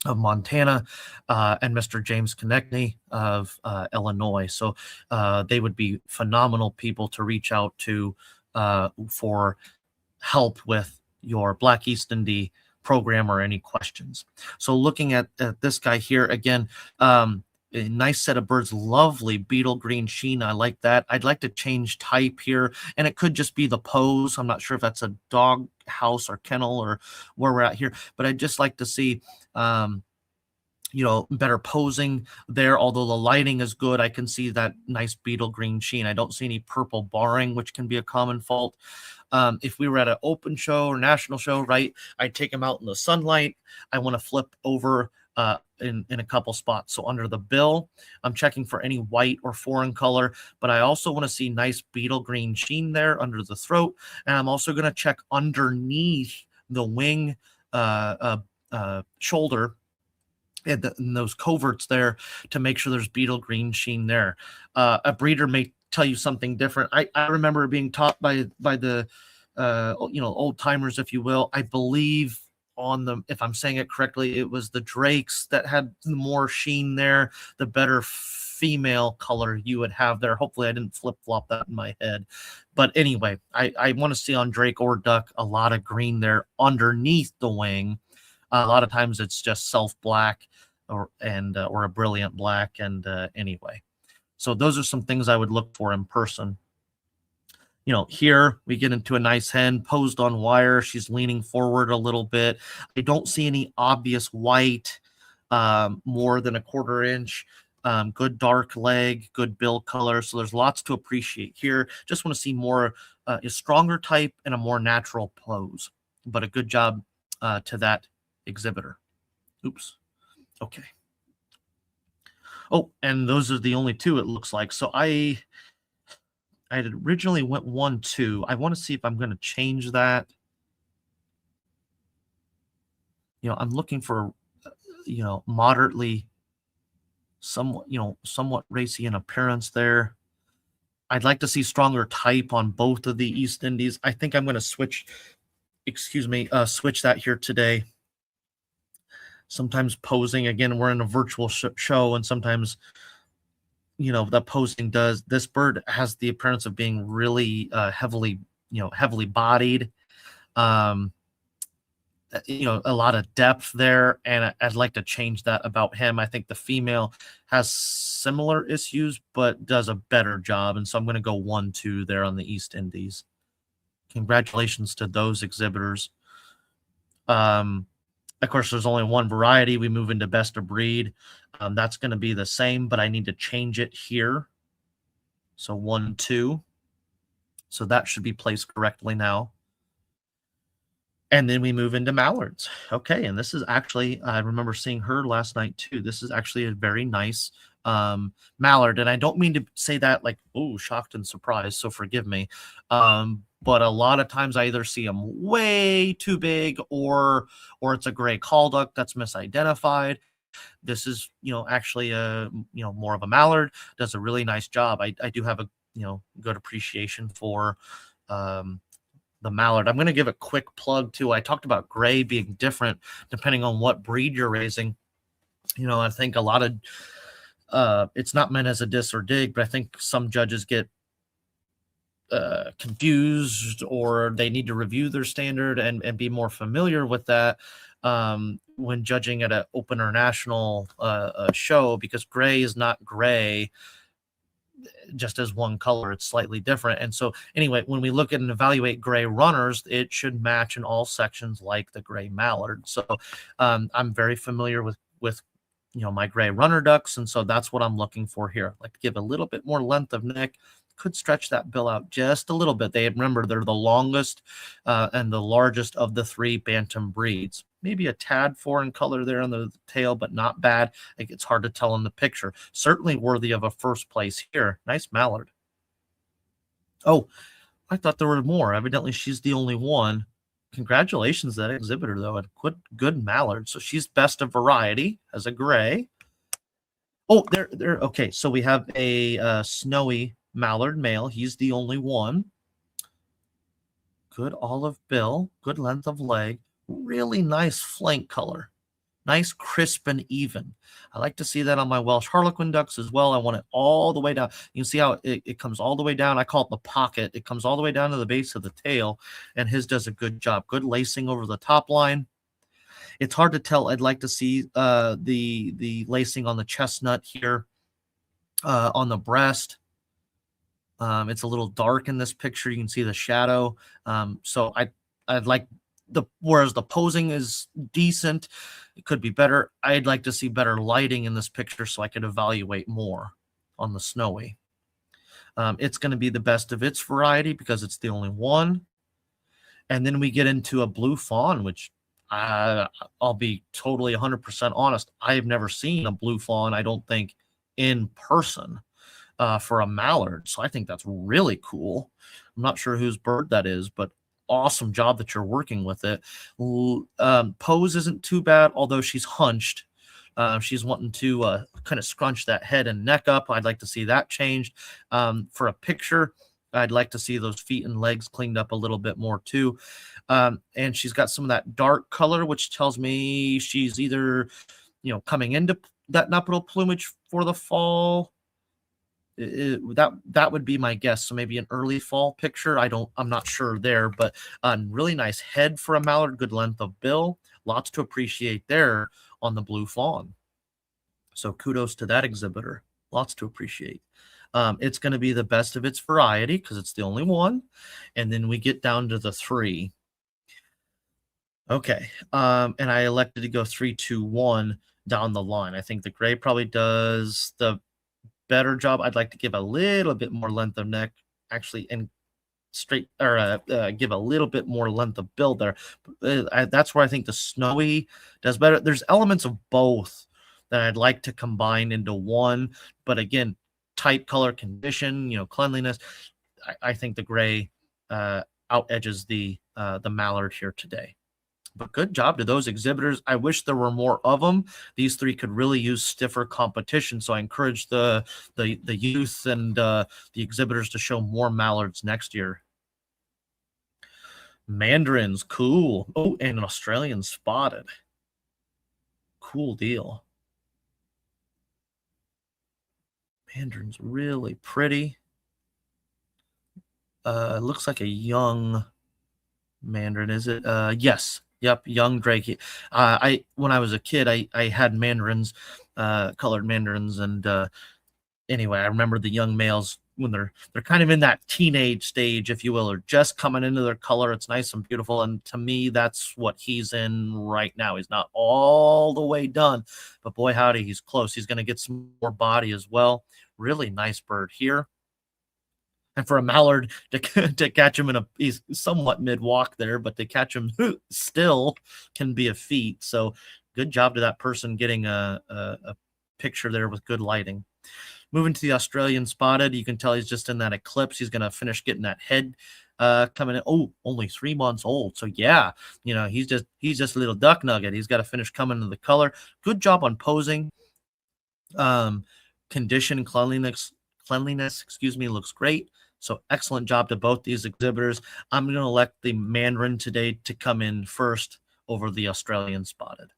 of Montana, and Mr. James Konechny of Illinois. So they would be phenomenal people to reach out to for help with your Black East Indie program or any questions. So looking at this guy here again, a nice set of birds, lovely beetle green sheen. I like that. I'd like to change type here, and it could just be the pose. I'm not sure if that's a dog house or kennel or where we're at here, but I'd just like to see better posing there. Although the lighting is good, I can see that nice beetle green sheen. I don't see any purple barring, which can be a common fault. If we were at an open show or national show, right, I'd take them out in the sunlight. I want to flip over in a couple spots. So under the bill, I'm checking for any white or foreign color, but I also want to see nice beetle green sheen there under the throat. And I'm also going to check underneath the wing shoulder and those coverts there to make sure there's beetle green sheen there. A breeder may tell you something different. I remember being taught by the old timers, if you will. I believe on the, if I'm saying it correctly, it was the drakes that had more sheen there, the better female color you would have there. Hopefully I didn't flip-flop that in my head. But anyway, I want to see on drake or duck a lot of green there underneath the wing. A lot of times it's just self black or a brilliant black. And anyway, so those are some things I would look for in person. Here we get into a nice hen posed on wire. She's leaning forward a little bit. I don't see any obvious white, more than a 1/4 inch. Good dark leg, good bill color. So there's lots to appreciate here. Just want to see more, a stronger type and a more natural pose. But a good job to that exhibitor. Oops. Okay. Oh, and those are the only two it looks like. So I had originally went 1-2. I want to see if I'm going to change that. I'm looking for, moderately, somewhat racy in appearance there. I'd like to see stronger type on both of the East Indies. I think I'm going to switch that here today. Sometimes posing, again, we're in a virtual show, and sometimes, that posing does. This bird has the appearance of being really heavily bodied. A lot of depth there, and I'd like to change that about him. I think the female has similar issues, but does a better job, and so I'm going to go 1-2 there on the East Indies. Congratulations to those exhibitors. Of course, there's only one variety. We move into best of breed. That's going to be the same, but I need to change it here. So 1-2. So that should be placed correctly now. And then we move into mallards. Okay, and this is actually, I remember seeing her last night too. This is actually a very nice mallard. And I don't mean to say that like, oh, shocked and surprised, so forgive me. But a lot of times I either see them way too big or it's a gray call duck that's misidentified. This is, actually more of a mallard. Does a really nice job. I do have a, good appreciation for the mallard. I'm going to give a quick plug too. I talked about gray being different depending on what breed you're raising. I think a lot of, it's not meant as a diss or dig, but I think some judges get confused, or they need to review their standard and be more familiar with that when judging at an open or national show, because gray is not gray just as one color. It's slightly different. And so anyway, when we look at and evaluate gray runners, it should match in all sections like the gray mallard. So I'm very familiar with my gray runner ducks, and so that's what I'm looking for here. Like to give a little bit more length of neck, could stretch that bill out just a little bit. Remember, they're the longest and the largest of the 3 bantam breeds. Maybe a tad foreign color there on the tail, but not bad. I think it's hard to tell in the picture. Certainly worthy of a first place here. Nice mallard. Oh, I thought there were more. Evidently, she's the only one. Congratulations to that exhibitor, though. A good mallard. So she's best of variety as a gray. Oh, there. Okay, so we have a snowy mallard male. He's the only one. Good olive bill, good length of leg, really nice flank color, nice crisp and even. I like to see that on my Welsh Harlequin ducks as well. I want it all the way down. You can see how it comes all the way down. I call it the pocket. It comes all the way down to the base of the tail, and his does a good job. Good lacing over the top line. It's hard to tell. I'd like to see the lacing on the chestnut here, on the breast. It's a little dark in this picture. You can see the shadow. So I'd like whereas the posing is decent, it could be better. I'd like to see better lighting in this picture so I could evaluate more on the snowy. It's going to be the best of its variety because it's the only one. And then we get into a blue fawn, which I'll be totally 100% honest. I've never seen a blue fawn, I don't think, in person for a mallard. So I think that's really cool. I'm not sure whose bird that is, but awesome job that you're working with it. Pose isn't too bad, although she's hunched. She's wanting to kind of scrunch that head and neck up. I'd like to see that changed. For a picture, I'd like to see those feet and legs cleaned up a little bit more too. And she's got some of that dark color, which tells me she's either, coming into that nuptial plumage for the fall. That would be my guess. So maybe an early fall picture. I'm not sure there, but really nice head for a mallard, good length of bill. Lots to appreciate there on the blue fawn. So kudos to that exhibitor. Lots to appreciate. It's going to be the best of its variety because it's the only one. And then we get down to the 3. Okay. And I elected to go 3, 2, 1 down the line. I think the gray probably does the better job. I'd like to give a little bit more length of neck, actually, and straight, or give a little bit more length of bill there. That's where I think the snowy does better. There's elements of both that I'd like to combine into one, but again, type, color, condition, cleanliness, I think the gray out edges the mallard here today. But good job to those exhibitors. I wish there were more of them. These 3 could really use stiffer competition. So I encourage the youth and the exhibitors to show more mallards next year. Mandarins, cool. Oh, and an Australian spotted. Cool deal. Mandarin's really pretty. Looks like a young mandarin. Is it? Yes. Yep, young Drake. When I was a kid, I had mandarins, colored mandarins, and anyway, I remember the young males when they're kind of in that teenage stage, if you will, or just coming into their color. It's nice and beautiful, and to me, that's what he's in right now. He's not all the way done, but boy howdy, he's close. He's going to get some more body as well. Really nice bird here. And for a mallard to catch him he's somewhat mid-walk there, but to catch him still can be a feat. So good job to that person getting a picture there with good lighting. Moving to the Australian spotted, you can tell he's just in that eclipse. He's going to finish getting that head coming in. Oh, only 3 months old. So yeah, he's just a little duck nugget. He's got to finish coming to the color. Good job on posing. Condition, cleanliness, looks great. So excellent job to both these exhibitors. I'm going to elect the Mandarin today to come in first over the Australian spotted.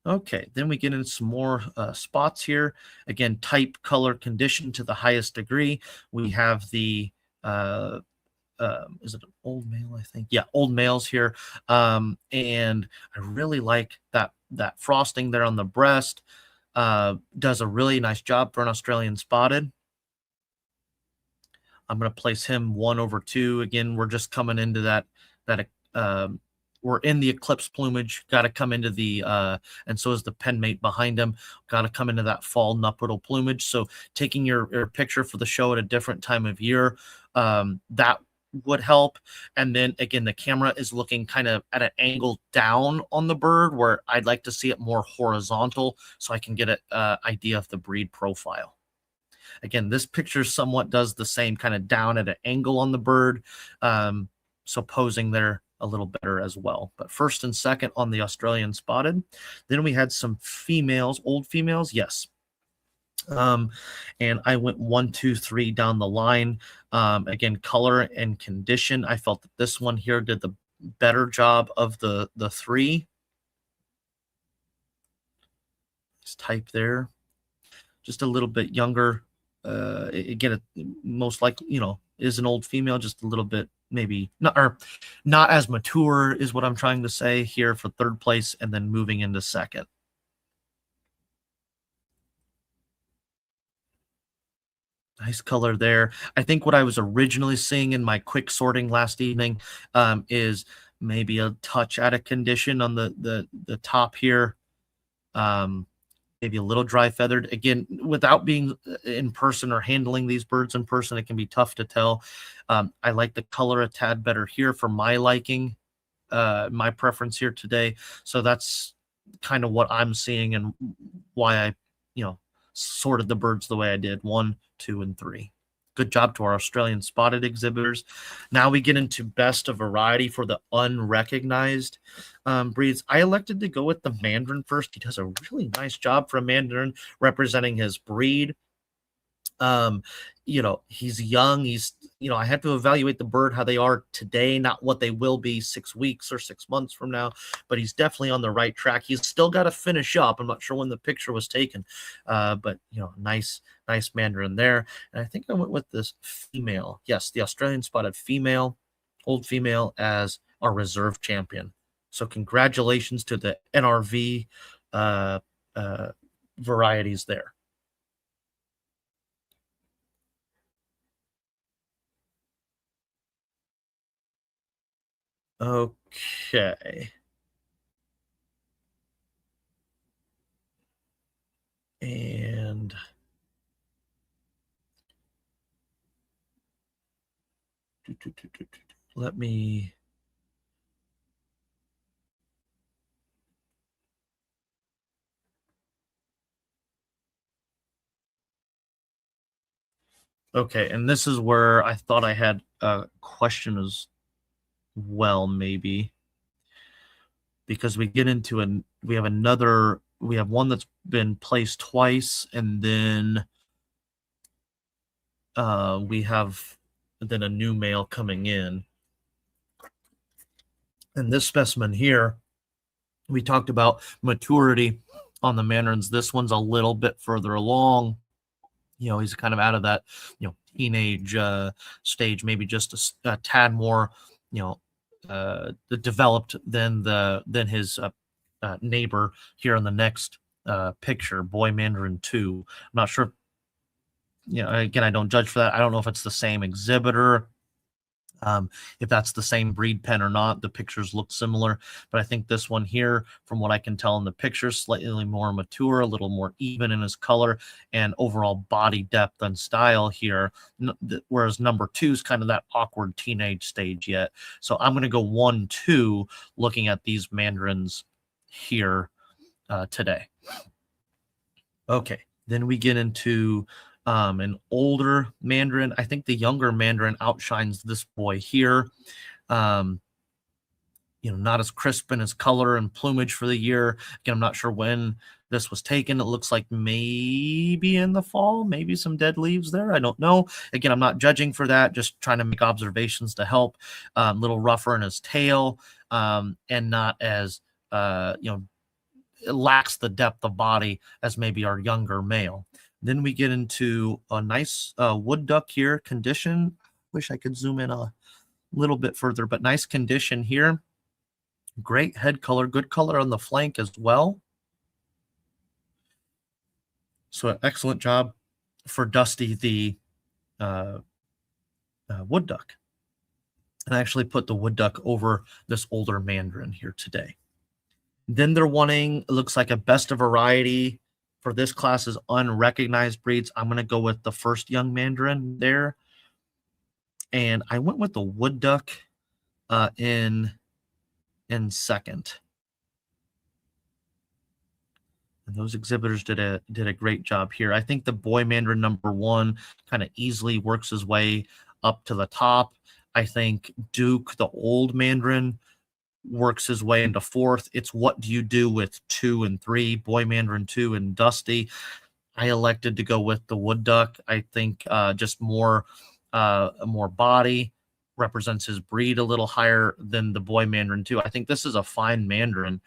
Okay, then we get into some more spots here. Again, type, color, condition to the highest degree. We have the, is it an old male, I think? Yeah, old males here. And I really like that frosting there on the breast. Does a really nice job for an Australian spotted. I'm going to place him 1 over 2. Again, we're just coming into that we're in the eclipse plumage, got to come into the, and so is the pen mate behind him, got to come into that fall nuptial plumage. So taking your picture for the show at a different time of year, that would help. And then again, the camera is looking kind of at an angle down on the bird where I'd like to see it more horizontal so I can get an idea of the breed profile. Again, this picture somewhat does the same, kind of down at an angle on the bird. So posing there a little better as well. But first and second on the Australian spotted. Then we had some females, old females. Yes. And I went 1, 2, 3 down the line. Again, color and condition. I felt that this one here did the better job of the 3. This type there. Just a little bit younger. Again, most likely, is an old female, just a little bit, maybe not as mature is what I'm trying to say here for third place, and then moving into second. Nice color there. I think what I was originally seeing in my quick sorting last evening is maybe a touch out of condition on the top here. Maybe a little dry feathered. Again, without being in person or handling these birds in person, it can be tough to tell. I like the color a tad better here for my liking, my preference here today. So that's kind of what I'm seeing and why I, sorted the birds the way I did, 1, 2, and 3. Good job to our Australian spotted exhibitors. Now we get into best of variety for the unrecognized breeds. I elected to go with the Mandarin first. He does a really nice job for a Mandarin representing his breed. He's young. I have to evaluate the bird how they are today, not what they will be 6 weeks or 6 months from now, but he's definitely on the right track. He's still got to finish up. I'm not sure when the picture was taken, but nice Mandarin there. And I think I went with this female. Yes, the Australian spotted female, old female, as our reserve champion. So congratulations to the NRV varieties there. Okay. And let me okay, and this is where I thought I had a question as well, maybe, because we get into we have one that's been placed twice, and then we have then a new male coming in. And this specimen here, we talked about maturity on the Mandarins. This one's a little bit further along. He's kind of out of that, teenage stage, maybe just a tad more, developed than his neighbor here in the next picture, Boy Mandarin 2. I'm not sure. Again, I don't judge for that. I don't know if it's the same exhibitor, if that's the same breed pen or not. The pictures look similar, but I think this one here, from what I can tell in the pictures, slightly more mature, a little more even in his color and overall body depth and style here, whereas number 2 is kind of that awkward teenage stage yet. So I'm going to go 1, 2 looking at these Mandarins here today. Okay, then we get into an older Mandarin. I think the younger Mandarin outshines this boy here. Not as crisp in his color and plumage for the year. Again, I'm not sure when this was taken. It looks like maybe in the fall, maybe some dead leaves there. I don't know. Again, I'm not judging for that, just trying to make observations to help. A little rougher in his tail, and not as, it lacks the depth of body as maybe our younger male. Then we get into a nice wood duck here condition. Wish I could zoom in a little bit further, but nice condition here. Great head color, good color on the flank as well. So an excellent job for Dusty, the wood duck. And I actually put the wood duck over this older Mandarin here today. Then they're wanting, it looks like a best of variety for this class is unrecognized breeds. I'm going to go with the first young Mandarin there. And I went with the wood duck in second. And those exhibitors did a great job here. I think the boy Mandarin number 1 kind of easily works his way up to the top. I think Duke, the old Mandarin, works his way into 4th. It's what do you do with 2 and 3, Boy Mandarin 2 and Dusty. I elected to go with the wood duck. I think just more body, represents his breed a little higher than the Boy Mandarin 2. I think this is a fine Mandarin.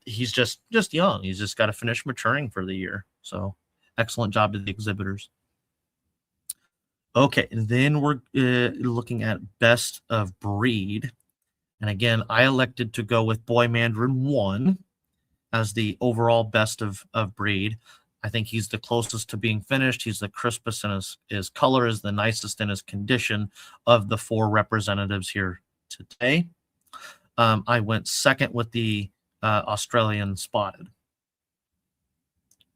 He's just young. He's just got to finish maturing for the year. So excellent job to the exhibitors. Okay, and then we're looking at best of breed. And again, I elected to go with Boy Mandarin 1 as the overall best of breed. I think he's the closest to being finished. He's the crispest, and his color is the nicest in his condition of the 4 representatives here today. I went second with the Australian spotted.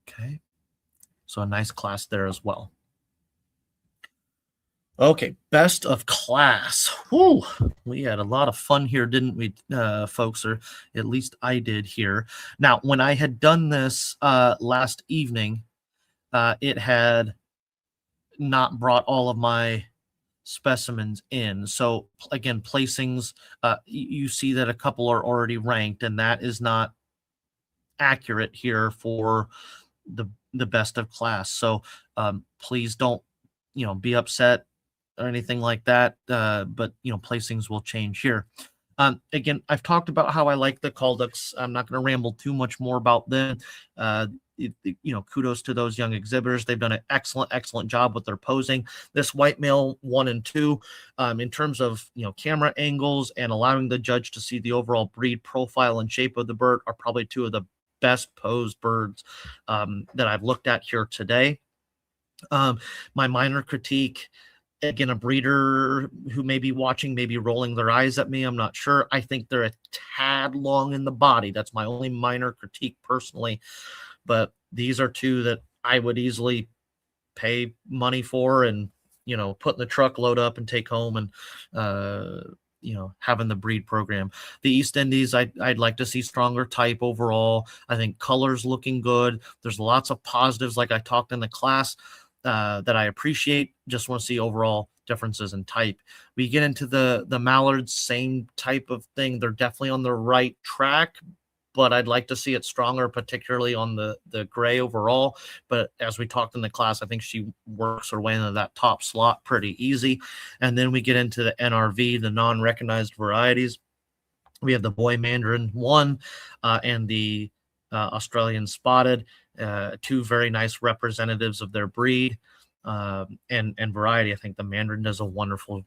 Okay, so a nice class there as well. Okay, best of class. Whew, we had a lot of fun here, didn't we, folks? Or at least I did here. Now, when I had done this last evening, it had not brought all of my specimens in. So again, placings, you see that a couple are already ranked, and that is not accurate here for the best of class. So please don't be upset or anything like that, but placings will change here. Again, I've talked about how I like the call ducks. I'm not going to ramble too much more about them. Kudos to those young exhibitors. They've done an excellent job with their posing. This white male 1 and 2, in terms of camera angles and allowing the judge to see the overall breed profile and shape of the bird, are probably 2 of the best posed birds that I've looked at here today. My minor critique, again, a breeder who may be watching, maybe rolling their eyes at me, I'm not sure. I think they're a tad long in the body. That's my only minor critique personally. But these are 2 that I would easily pay money for and, put in the truck, load up, and take home, and, having the breed program. The East Indies, I'd like to see stronger type overall. I think colors looking good. There's lots of positives, like I talked in the class, that I appreciate. Just want to see overall differences in type. We get into the mallards, same type of thing. They're definitely on the right track, but I'd like to see it stronger, particularly on the gray overall. But as we talked in the class, I think she works her way into that top slot pretty easy. And then we get into the NRV, the non-recognized varieties. We have the boy Mandarin 1 and the Australian spotted, 2 very nice representatives of their breed and variety. I think the Mandarin does a wonderful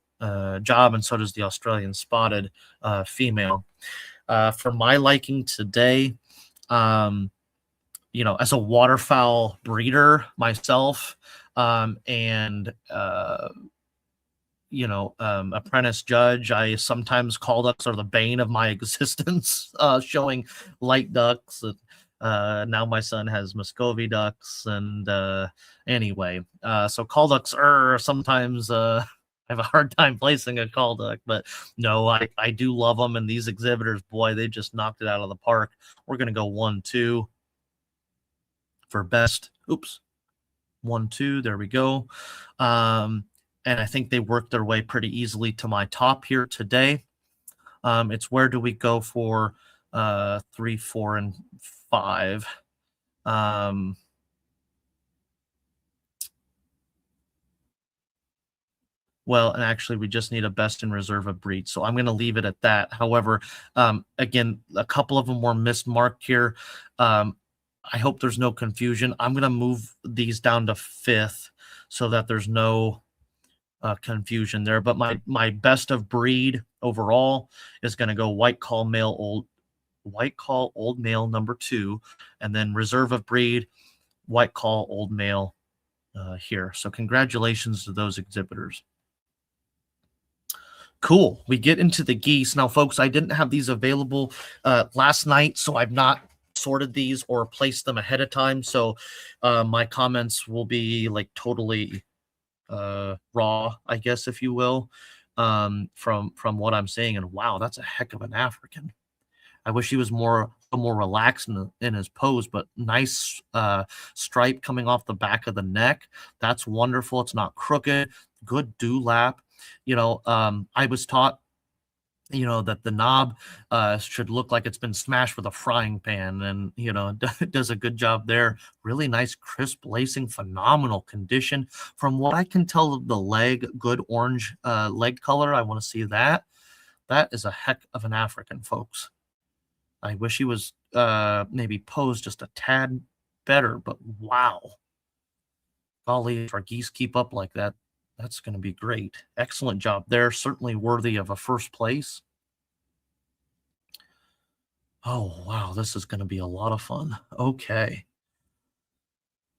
job, and so does the Australian spotted female. For my liking today, as a waterfowl breeder myself, and apprentice judge, I sometimes call ducks are the bane of my existence, showing light ducks. Now my son has Muscovy ducks, and anyway, so call ducks are sometimes I have a hard time placing a call duck, but no, I do love them, and these exhibitors, boy, they just knocked it out of the park. We're gonna go 1-2 for best. Oops, 1-2. There we go. And I think they worked their way pretty easily to my top here today. It's where do we go for 3, 4, and 5? Well, and actually, we just need a best in reserve of breed, so I'm going to leave it at that. However, again, a couple of them were mismarked here. I hope there's no confusion. I'm going to move these down to 5th so that there's no confusion there. But my best of breed overall is going to go white call old male number 2, and then reserve of breed white call old male here. So congratulations to those exhibitors. Cool. We get into the geese now, folks. I didn't have these available last night, so I've not sorted these or placed them ahead of time. So my comments will be like totally raw, I guess, if you will, from what I'm saying. And wow, that's a heck of an African. I wish he was more relaxed in his pose, but nice stripe coming off the back of the neck. That's wonderful. It's not crooked. Good dewlap. I was taught, that the knob should look like it's been smashed with a frying pan, and, it does a good job there. Really nice, crisp lacing, phenomenal condition. From what I can tell of the leg, good orange leg color. I want to see that. That is a heck of an African, folks. I wish he was maybe posed just a tad better, but wow. Golly, if our geese keep up like that, that's going to be great. Excellent job there. Certainly worthy of a first place. Oh, wow. This is going to be a lot of fun. Okay.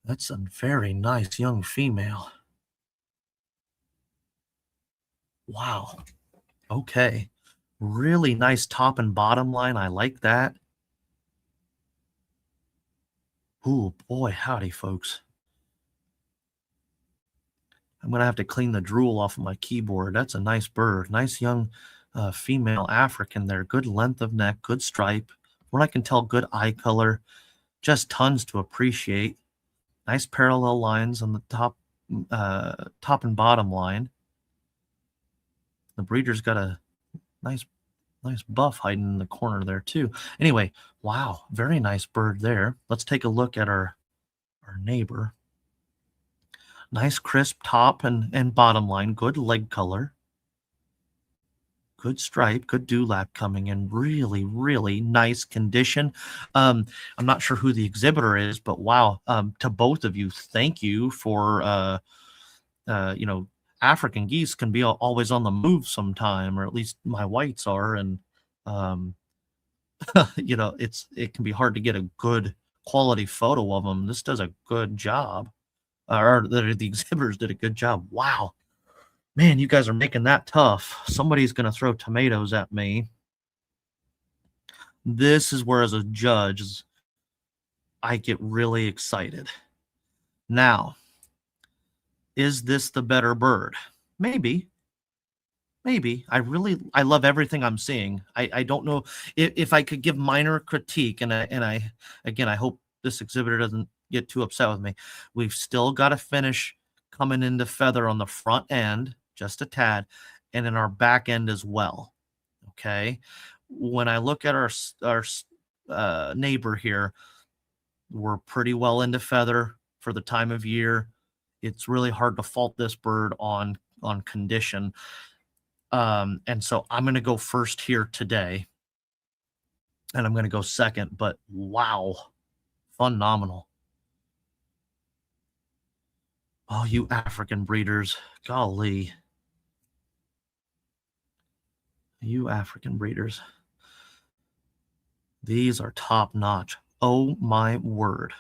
That's a very nice young female. Wow. Okay. Really nice top and bottom line. I like that. Ooh, boy, howdy, folks. I'm going to have to clean the drool off of my keyboard. That's a nice bird. Nice young female African there. Good length of neck, good stripe. What I can tell, good eye color. Just tons to appreciate. Nice parallel lines on the top and bottom line. The breeder's got a nice buff hiding in the corner there too. Anyway, wow, very nice bird there. Let's take a look at our neighbor. Nice crisp top and bottom line, good leg color, good stripe, good dewlap coming in, really, really nice condition. I'm not sure who the exhibitor is, but wow, to both of you, thank you for African geese can be always on the move sometime, or at least my whites are, and it can be hard to get a good quality photo of them. This does a good job, or the exhibitors did a good job. Wow, man, you guys are making that tough. Somebody's gonna throw tomatoes at me. This is where, as a judge, I get really excited. Now, is this the better bird? Maybe. I love everything I'm seeing. I don't know if I could give minor critique, and I again, I hope this exhibitor doesn't get too upset with me. We've still got to finish coming into feather on the front end, just a tad, and in our back end as well. Okay. When I look at our neighbor here, we're pretty well into feather for the time of year. It's really hard to fault this bird on condition. And so I'm going to go first here today, and I'm going to go second, but wow, phenomenal. Oh, you African breeders, golly. You African breeders. These are top notch. Oh my word.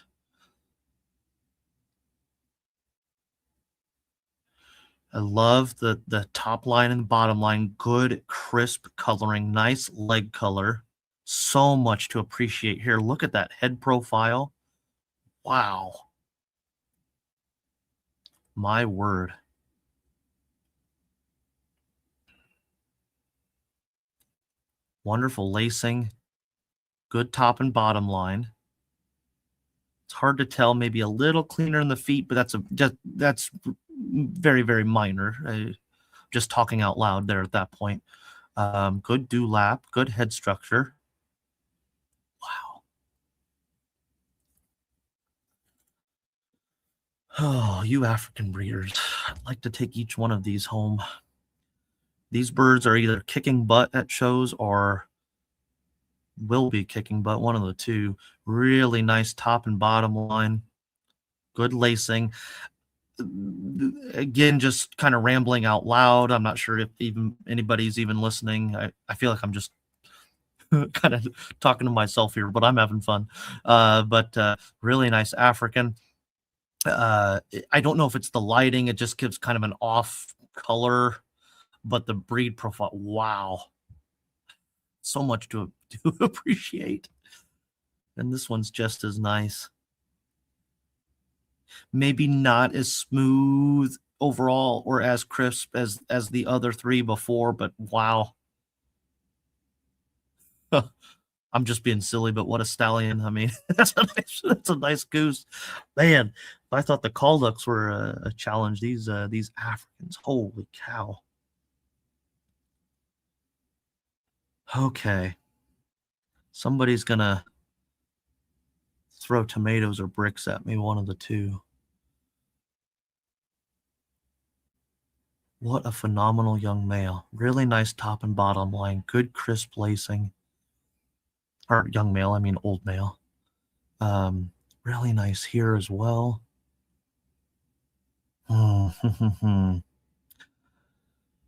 I love the top line and bottom line. Good, crisp coloring. Nice leg color. So much to appreciate here. Look at that head profile. Wow. My word. Wonderful lacing. Good top and bottom line. It's hard to tell. Maybe a little cleaner in the feet, but that's very, very minor. Just talking out loud there at that point. Good dewlap, good head structure. Wow. Oh, you African breeders. I'd like to take each one of these home. These birds are either kicking butt at shows or will be kicking butt, one of the two. Really nice top and bottom line. Good lacing. Again, just kind of rambling out loud. I'm not sure if even anybody's even listening. I feel like I'm just kind of talking to myself here, but I'm having fun. But really nice African. I don't know if it's the lighting. It just gives kind of an off color, but the breed profile, wow. So much to appreciate. And this one's just as nice. Maybe not as smooth overall or as crisp as the other three before, but wow. I'm just being silly, but what a stallion. I mean, that's a nice goose. Man, I thought the call ducks were a challenge. These Africans, holy cow. Okay. Somebody's gonna throw tomatoes or bricks at me, one of the two. What a phenomenal young male. Really nice top and bottom line. Good crisp lacing. Or young male, I mean old male. Really nice here as well.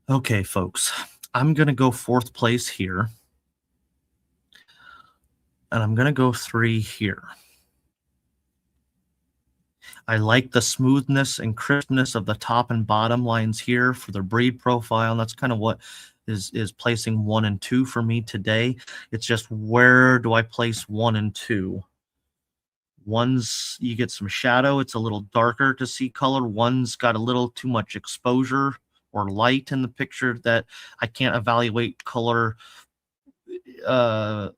Okay, folks. I'm going to go fourth place here. And I'm going to go 3 here. I like the smoothness and crispness of the top and bottom lines here for the breed profile. And that's kind of what is placing 1 and 2 for me today. It's just, where do I place 1 and 2? One's, you get some shadow, it's a little darker to see color. One's got a little too much exposure or light in the picture that I can't evaluate color the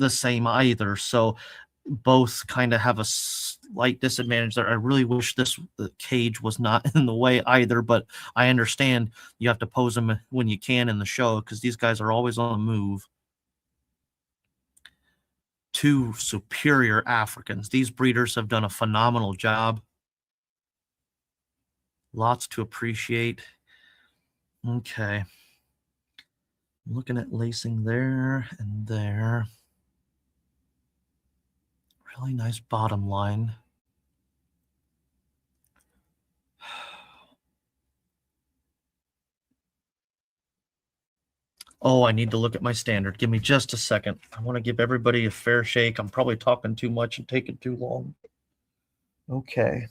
same either. So both kind of have a slight disadvantage there. I really wish the cage was not in the way either, but I understand you have to pose them when you can in the show because these guys are always on the move. 2 superior Africans. These breeders have done a phenomenal job. Lots to appreciate. Okay. Looking at lacing there and there. Really nice bottom line. Oh, I need to look at my standard. Give me just a second. I want to give everybody a fair shake. I'm probably talking too much and taking too long. Okay.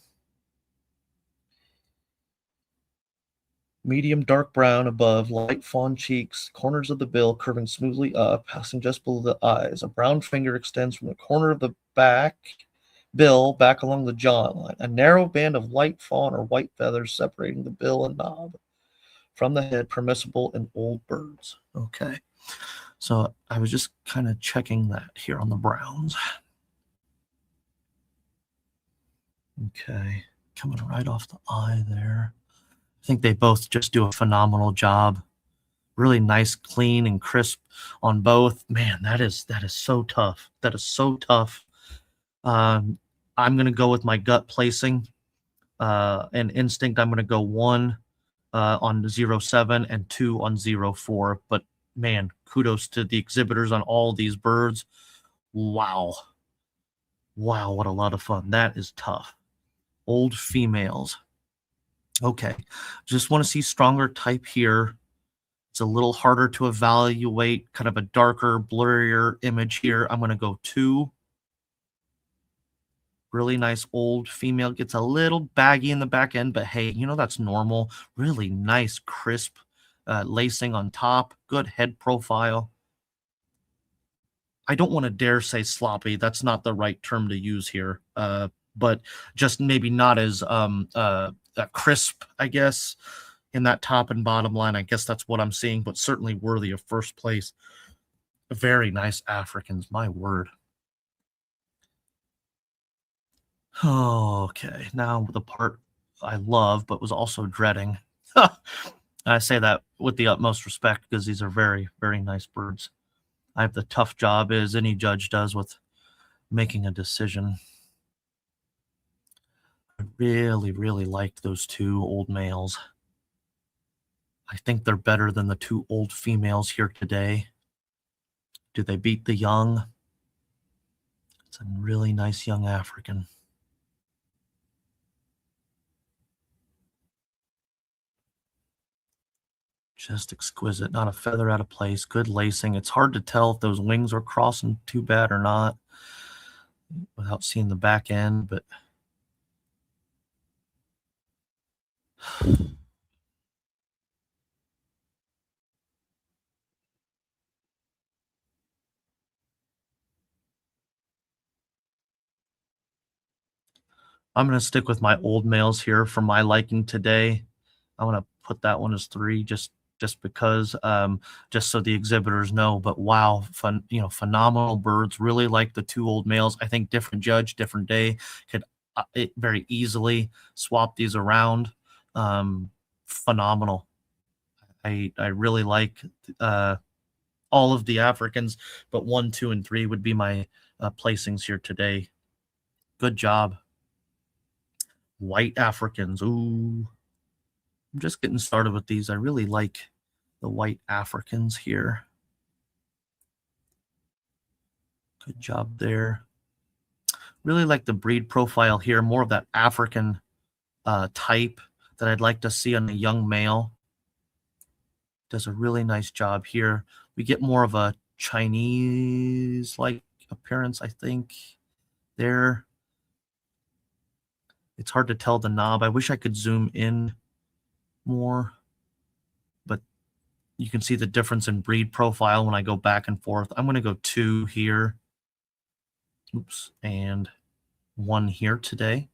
Medium dark brown above, light fawn cheeks, corners of the bill curving smoothly up, passing just below the eyes. A brown finger extends from the corner of the bill back along the jawline. A narrow band of light fawn or white feathers separating the bill and knob from the head, permissible in old birds. Okay. So I was just kind of checking that here on the browns. Okay. Coming right off the eye there. I think they both just do a phenomenal job. Really nice, clean, and crisp on both. Man, that is so tough. That is so tough. I'm going to go with my gut placing and instinct. I'm going to go 1 on 07 and 2 on 04. But man, kudos to the exhibitors on all these birds. Wow. Wow, what a lot of fun. That is tough. Old females. Okay, just want to see stronger type here. It's a little harder to evaluate, kind of a darker, blurrier image here. I'm going to go 2. Really nice old female. Gets a little baggy in the back end, but hey, that's normal. Really nice, crisp lacing on top. Good head profile. I don't want to dare say sloppy. That's not the right term to use here. But just maybe not as crisp, I guess, in that top and bottom line. I guess that's what I'm seeing, but certainly worthy of first place. Very nice Africans, my word. Okay, now the part I love, but was also dreading. I say that with the utmost respect because these are very, very nice birds. I have the tough job, as any judge does, with making a decision. I really, really liked those 2 old males. I think they're better than the 2 old females here today. Do they beat the young? It's a really nice young African. Just exquisite. Not a feather out of place. Good lacing. It's hard to tell if those wings are crossing too bad or not without seeing the back end, but I'm going to stick with my old males here for my liking today. I'm going to put that one as 3 just because, just so the exhibitors know. But wow, phenomenal birds. Really like the 2 old males. I think different judge, different day could very easily swap these around. Phenomenal. I really like all of the Africans, but 1, 2, and 3 would be my placings here today. Good job. White Africans. Ooh. I'm just getting started with these. I really like the white Africans here. Good job there. Really like the breed profile here. More of that African type that I'd like to see on a young male. Does a really nice job here. We get more of a Chinese-like appearance, I think, there. It's hard to tell the knob. I wish I could zoom in more, but you can see the difference in breed profile when I go back and forth. I'm going to go 2 here. Oops, and 1 here today.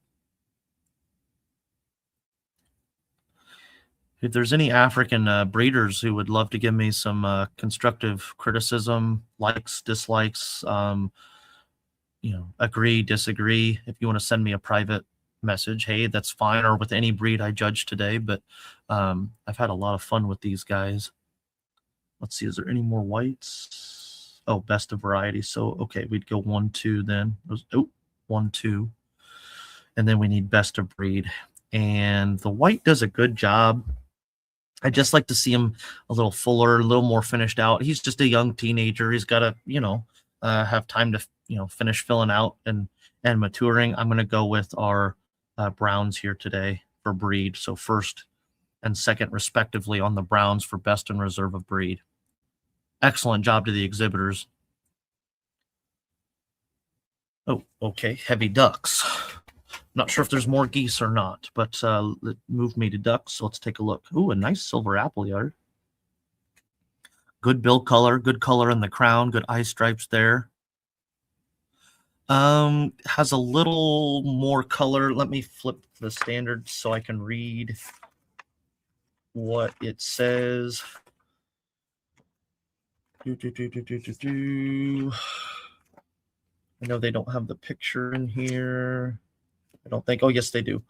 If there's any African breeders who would love to give me some constructive criticism, likes, dislikes, agree, disagree, if you want to send me a private message, hey, that's fine, or with any breed I judge today. But I've had a lot of fun with these guys. Let's see, is there any more whites? Oh, best of variety. So, okay, we'd go 1, 2 then. 1, 2. And then we need best of breed. And the white does a good job. I just like to see him a little fuller, a little more finished out. He's just a young teenager. He's got to, have time to, finish filling out and maturing. I'm going to go with our browns here today for breed. So first and second, respectively, on the browns for best and reserve of breed. Excellent job to the exhibitors. Oh, okay. Heavy ducks. Not sure if there's more geese or not, but it moved me to ducks. So let's take a look. Ooh, a nice silver apple yard. Good bill color, good color in the crown, good eye stripes there. Has a little more color. Let me flip the standard so I can read what it says. I know they don't have the picture in here. I don't think. Oh, yes, they do.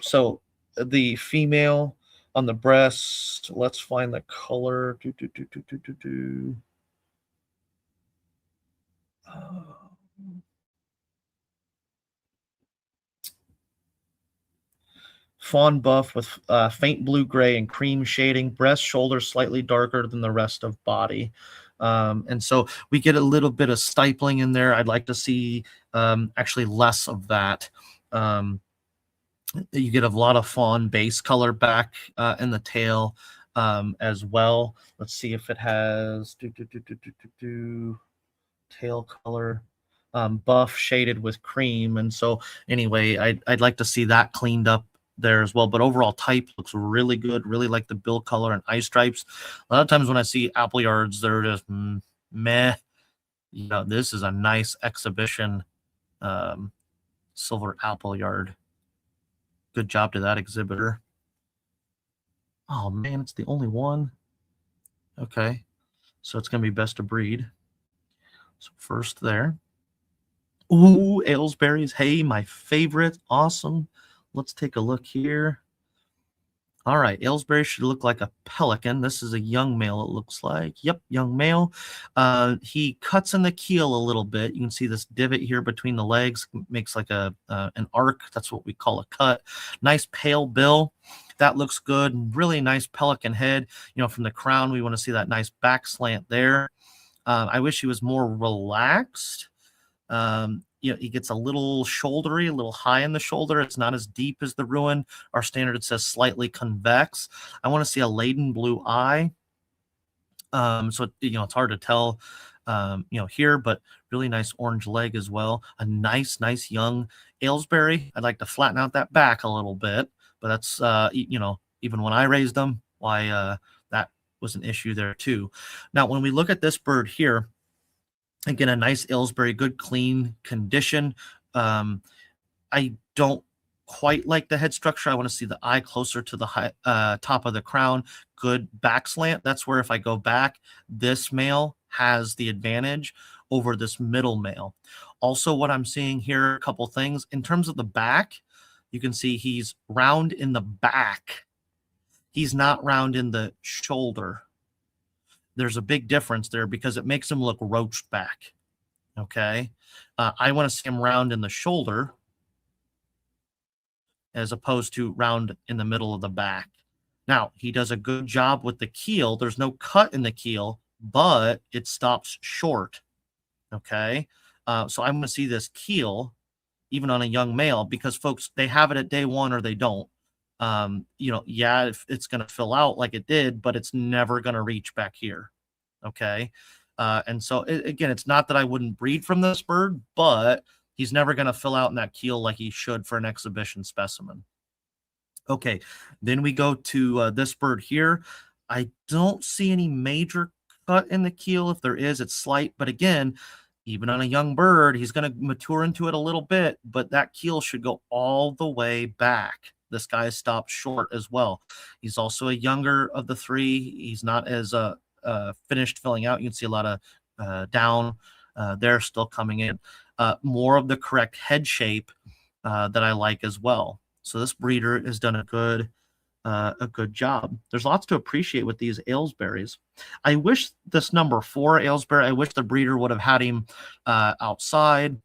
So the female on the breast, let's find the color. Fawn buff with faint blue-gray and cream shading. Breast, shoulders slightly darker than the rest of body. And so we get a little bit of stippling in there. I'd like to see actually less of that. You get a lot of fawn base color back in the tail as well. Let's see if it has tail color, buff shaded with cream. And so anyway, I'd like to see that cleaned up there as well. But overall type looks really good. Really like the bill color and eye stripes. A lot of times when I see apple yards, they're just meh. This is a nice exhibition silver apple yard. Good job to that exhibitor. Oh, man, it's the only one. Okay, so it's going to be best of breed. So first there. Ooh, Aylesbury's. Hey, my favorite. Awesome. Let's take a look here. All right, Aylesbury should look like a pelican. This is a young male, it looks like. Yep, young male. He cuts in the keel a little bit. You can see this divot here between the legs. Makes like an arc. That's what we call a cut. Nice pale bill. That looks good. Really nice pelican head. From the crown, we want to see that nice back slant there. I wish he was more relaxed. He gets a little shouldery, a little high in the shoulder. It's not as deep as the ruin. Our standard says slightly convex. I want to see a laden blue eye. So it's hard to tell, here, but really nice orange leg as well. A nice young Aylesbury. I'd like to flatten out that back a little bit, but that's, even when I raised them, why that was an issue there too. Now, when we look at this bird here, again, a nice Aylesbury, good clean condition. I don't quite like the head structure. I want to see the eye closer to the top of the crown. Good back slant. That's where if I go back, this male has the advantage over this middle male. Also, what I'm seeing here, a couple things. In terms of the back, you can see he's round in the back. He's not round in the shoulder. There's a big difference there because it makes him look roached back. Okay. I want to see him round in the shoulder as opposed to round in the middle of the back. Now, he does a good job with the keel. There's no cut in the keel, but it stops short. Okay. So I'm going to see this keel even on a young male because folks, they have it at day one or they don't. If it's going to fill out like it did, but it's never going to reach back here. Okay. And so again, it's not that I wouldn't breed from this bird, but He's never going to fill out in that keel like he should for an exhibition specimen. Okay, then we go to this bird here. I don't see any major cut in the keel. If there is, it's slight. But again, even on a young bird, he's going to mature into it a little bit, but that keel should go all the way back. This guy is stopped short as well. He's also a younger of the three. He's not as finished filling out. You can see a lot of down there still coming in. More of the correct head shape that I like as well. So this breeder has done a good job. There's lots to appreciate with these Aylesbury's. I wish this number 4 Aylesbury, I wish the breeder would have had him outside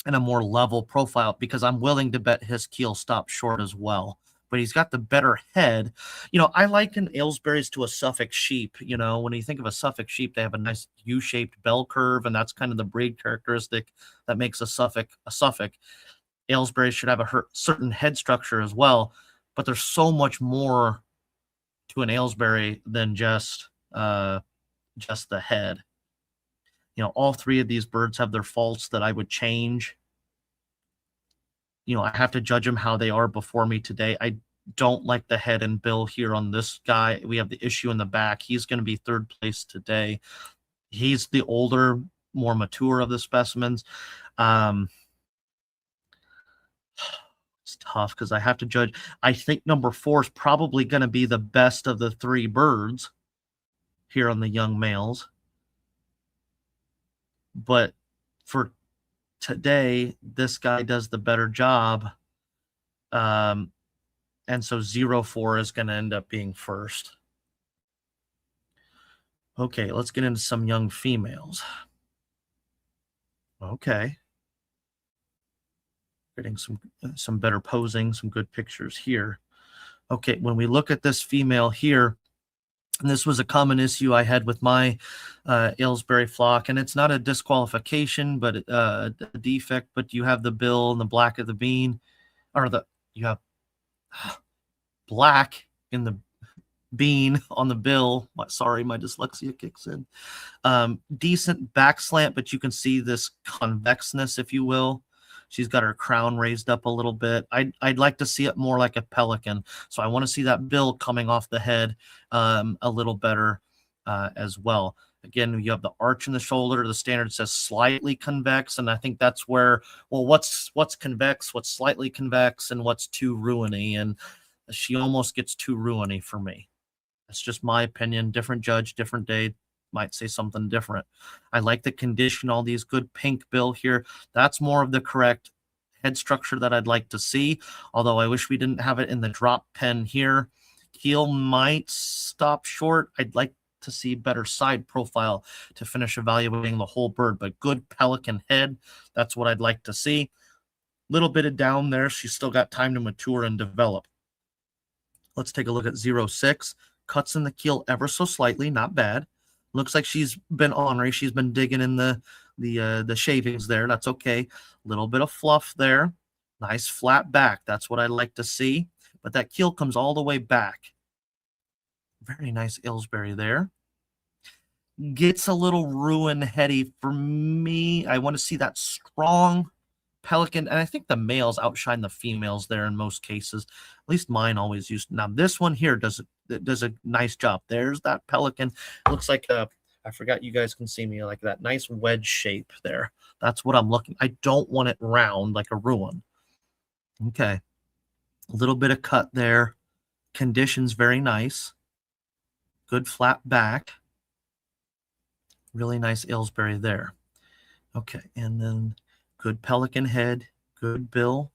in a more level profile, because I'm willing to bet his keel stopped short as well. But he's got the better head. You know, I liken Aylesbury's to a Suffolk sheep. You know, when you think of a Suffolk sheep, they have a nice U-shaped bell curve, and that's kind of the breed characteristic that makes a Suffolk a Suffolk. Aylesbury should have a certain head structure as well, but there's so much more to an Aylesbury than just the head. You know, all 3 of these birds have their faults that I would change. You know, I have to judge them how they are before me today. I don't like the head and bill here on this guy. We have the issue in the back. He's going to be 3rd place today. He's the older, more mature of the specimens. It's tough because I have to judge. I think number 4 is probably going to be the best of the 3 birds here on the young males. But for today, this guy does the better job. And so 0-4 is going to end up being first. Okay, let's get into some young females. Okay. Getting some better posing, some good pictures here. Okay, when we look at this female here, and this was a common issue I had with my Aylesbury flock, and it's not a disqualification, but a defect. But you have the bill and the black of the bean, or you have black in the bean on the bill. Sorry, my dyslexia kicks in. Decent back slant, but you can see this convexness, if you will. She's got her crown raised up a little bit. I'd like to see it more like a pelican. So I want to see that bill coming off the head a little better as well. Again, you have the arch in the shoulder. The standard says slightly convex, and I think that's where, well, what's convex, what's slightly convex, and what's too ruiny. And she almost gets too ruiny for me. That's just my opinion. Different judge, different day, might say something different. I like the condition, all these good pink bill here. That's more of the correct head structure that I'd like to see, although I wish we didn't have it in the drop pen here. Keel might stop short. I'd like to see better side profile to finish evaluating the whole bird, but good pelican head, that's what I'd like to see. Little bit of down there. She's still got time to mature and develop. Let's take a look at 0-6. Cuts in the keel ever so slightly, not bad. Looks like she's been ornery. She's been digging in the shavings there. That's okay. Little bit of fluff there. Nice flat back. That's what I like to see. But that keel comes all the way back. Very nice Aylesbury there. Gets a little ruin heady for me. I want to see that strong pelican. And I think the males outshine the females there in most cases. At least mine always used. Now this one here does a nice job. There's that pelican. It looks like I forgot you guys can see me, like that nice wedge shape there. That's what I'm looking. I don't want it round like a ruin. Okay. A little bit of cut there. Conditions very nice. Good flat back. Really nice Aylesbury there. Okay, and then good pelican head, good bill.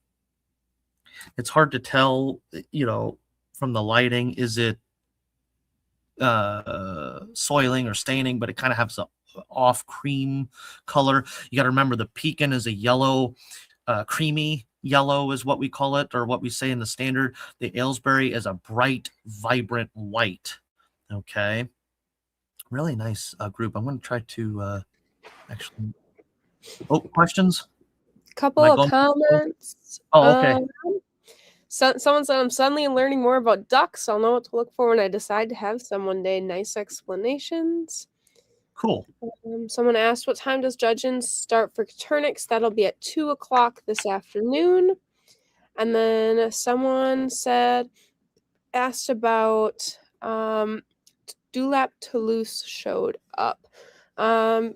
It's hard to tell, you know, from the lighting, is it soiling or staining, but it kind of has a off cream color. You got to remember the pekin is a yellow, creamy yellow is what we call it, or what we say in the standard. The Aylesbury is a bright, vibrant white. Okay. Really nice group. I'm going to try to actually. Oh, questions? Couple of comments. Oh, okay. Someone said, I'm suddenly learning more about ducks. I'll know what to look for when I decide to have some one day. Nice explanations. Cool. Someone asked, what time does judging start for Turnix? That'll be at 2 o'clock this afternoon. And then someone asked about Dulap Toulouse showed up. A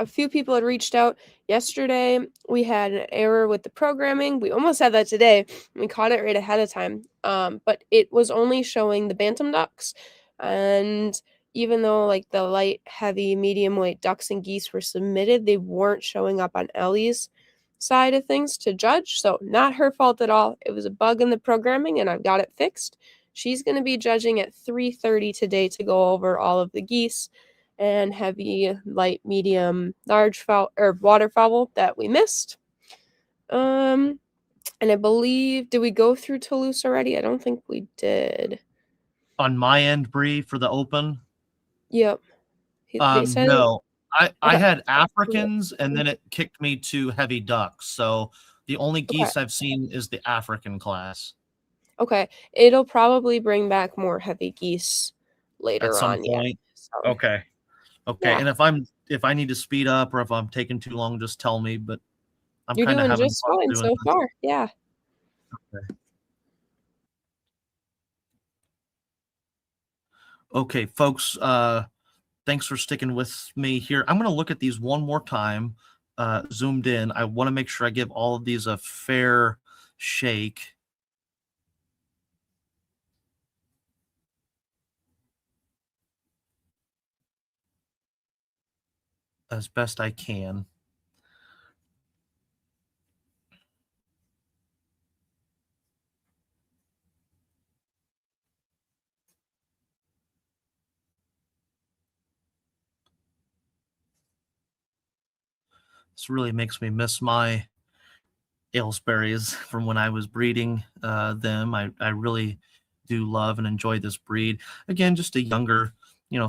few people had reached out yesterday. We had an error with the programming. We almost had that today. We caught it right ahead of time. But it was only showing the bantam ducks. And even though like the light, heavy, medium weight ducks and geese were submitted, they weren't showing up on Ellie's side of things to judge. So not her fault at all. It was a bug in the programming and I've got it fixed. She's going to be judging at 3:30 today to go over all of the geese and heavy, light, medium, large fowl or waterfowl that we missed. And I believe, did we go through Toulouse already? I don't think we did. On my end, Bree, for the open? Yep. They said, no. I okay. had Africans and then it kicked me to heavy ducks. So the only geese I've seen is the African class. Okay. It'll probably bring back more heavy geese later at some on. point. Yeah. Okay. Yeah. And if I need to speed up or if I'm taking too long, just tell me. But You're doing just fine so far. Yeah. Okay, folks. Thanks for sticking with me here. I'm going to look at these one more time, zoomed in. I want to make sure I give all of these a fair shake. As best I can. This really makes me miss my Aylesbury's from when I was breeding them. I really do love and enjoy this breed. Again, just a younger,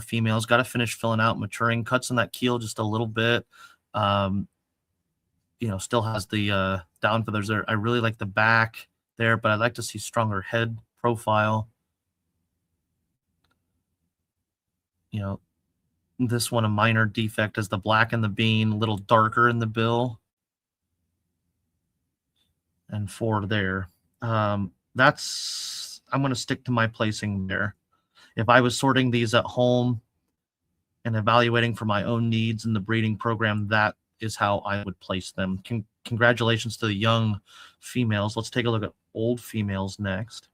female's got to finish filling out, maturing, cuts in that keel just a little bit. Still has the down feathers there. I really like the back there, but I'd like to see stronger head profile. This one, a minor defect, is the black in the bean, a little darker in the bill. And 4 there. I'm going to stick to my placing there. If I was sorting these at home and evaluating for my own needs in the breeding program, that is how I would place them. Congratulations to the young females. Let's take a look at old females next.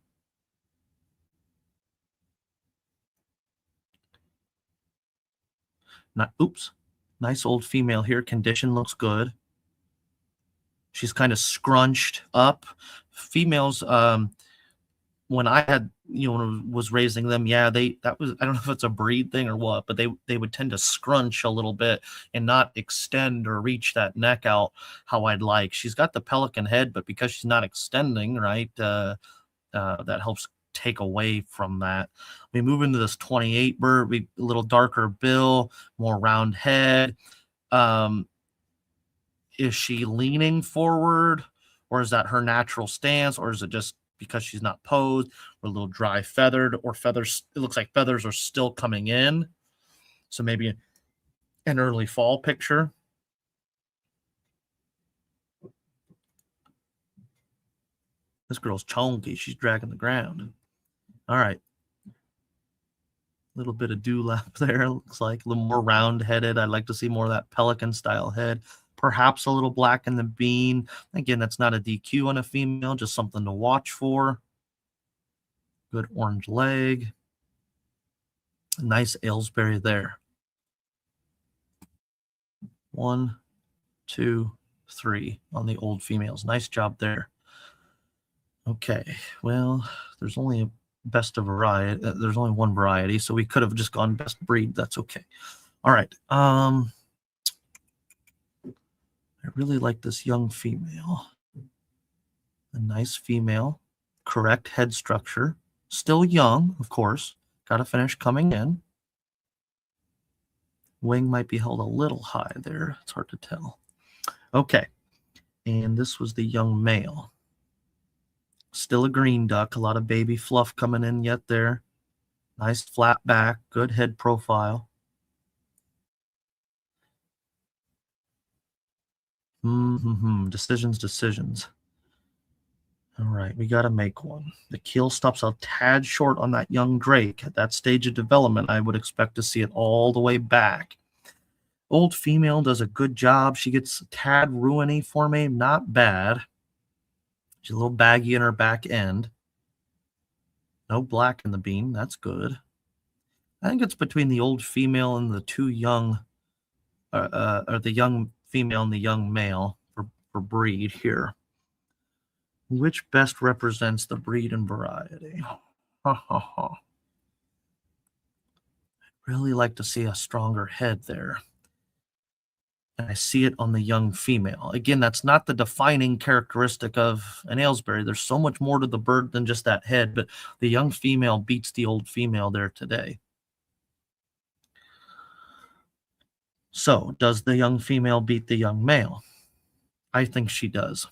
Nice old female here. Condition looks good. She's kind of scrunched up. Females, when I had, was raising them, I don't know if it's a breed thing or what, but they would tend to scrunch a little bit and not extend or reach that neck out how I'd like. She's got the pelican head, but because she's not extending, right, that helps take away from that. We move into this 28 bird, a little darker bill, more round head. Is she leaning forward, or is that her natural stance, or is it just because she's not posed, or a little dry feathered, or feathers? It looks like feathers are still coming in. So maybe an early fall picture. This girl's chonky. She's dragging the ground. All right. A little bit of dewlap there. Looks like a little more round-headed. I'd like to see more of that pelican-style head. Perhaps a little black in the bean. Again, that's not a DQ on a female, just something to watch for. Good orange leg. A nice Aylesbury there. 1, 2, 3 on the old females. Nice job there. Okay, well, there's only a best of variety. There's only one variety, so we could have just gone best breed. That's okay. All right. I really like this young female. A nice female. Correct head structure. Still young, of course. Got to finish coming in. Wing might be held a little high there. It's hard to tell. Okay. And this was the young male. Still a green duck. A lot of baby fluff coming in yet there. Nice flat back. Good head profile. Decisions. All right, we got to make one. The keel stops a tad short on that young drake. At that stage of development, I would expect to see it all the way back. Old female does a good job. She gets a tad ruiny for me. Not bad. She's a little baggy in her back end. No black in the beam. That's good. I think it's between the old female and the two young, or the young female and the young male for breed here. Which best represents the breed and variety? Ha ha ha. Really like to see a stronger head there. And I see it on the young female. Again, that's not the defining characteristic of an Aylesbury. There's so much more to the bird than just that head, but the young female beats the old female there today. So, does the young female beat the young male? I think she does.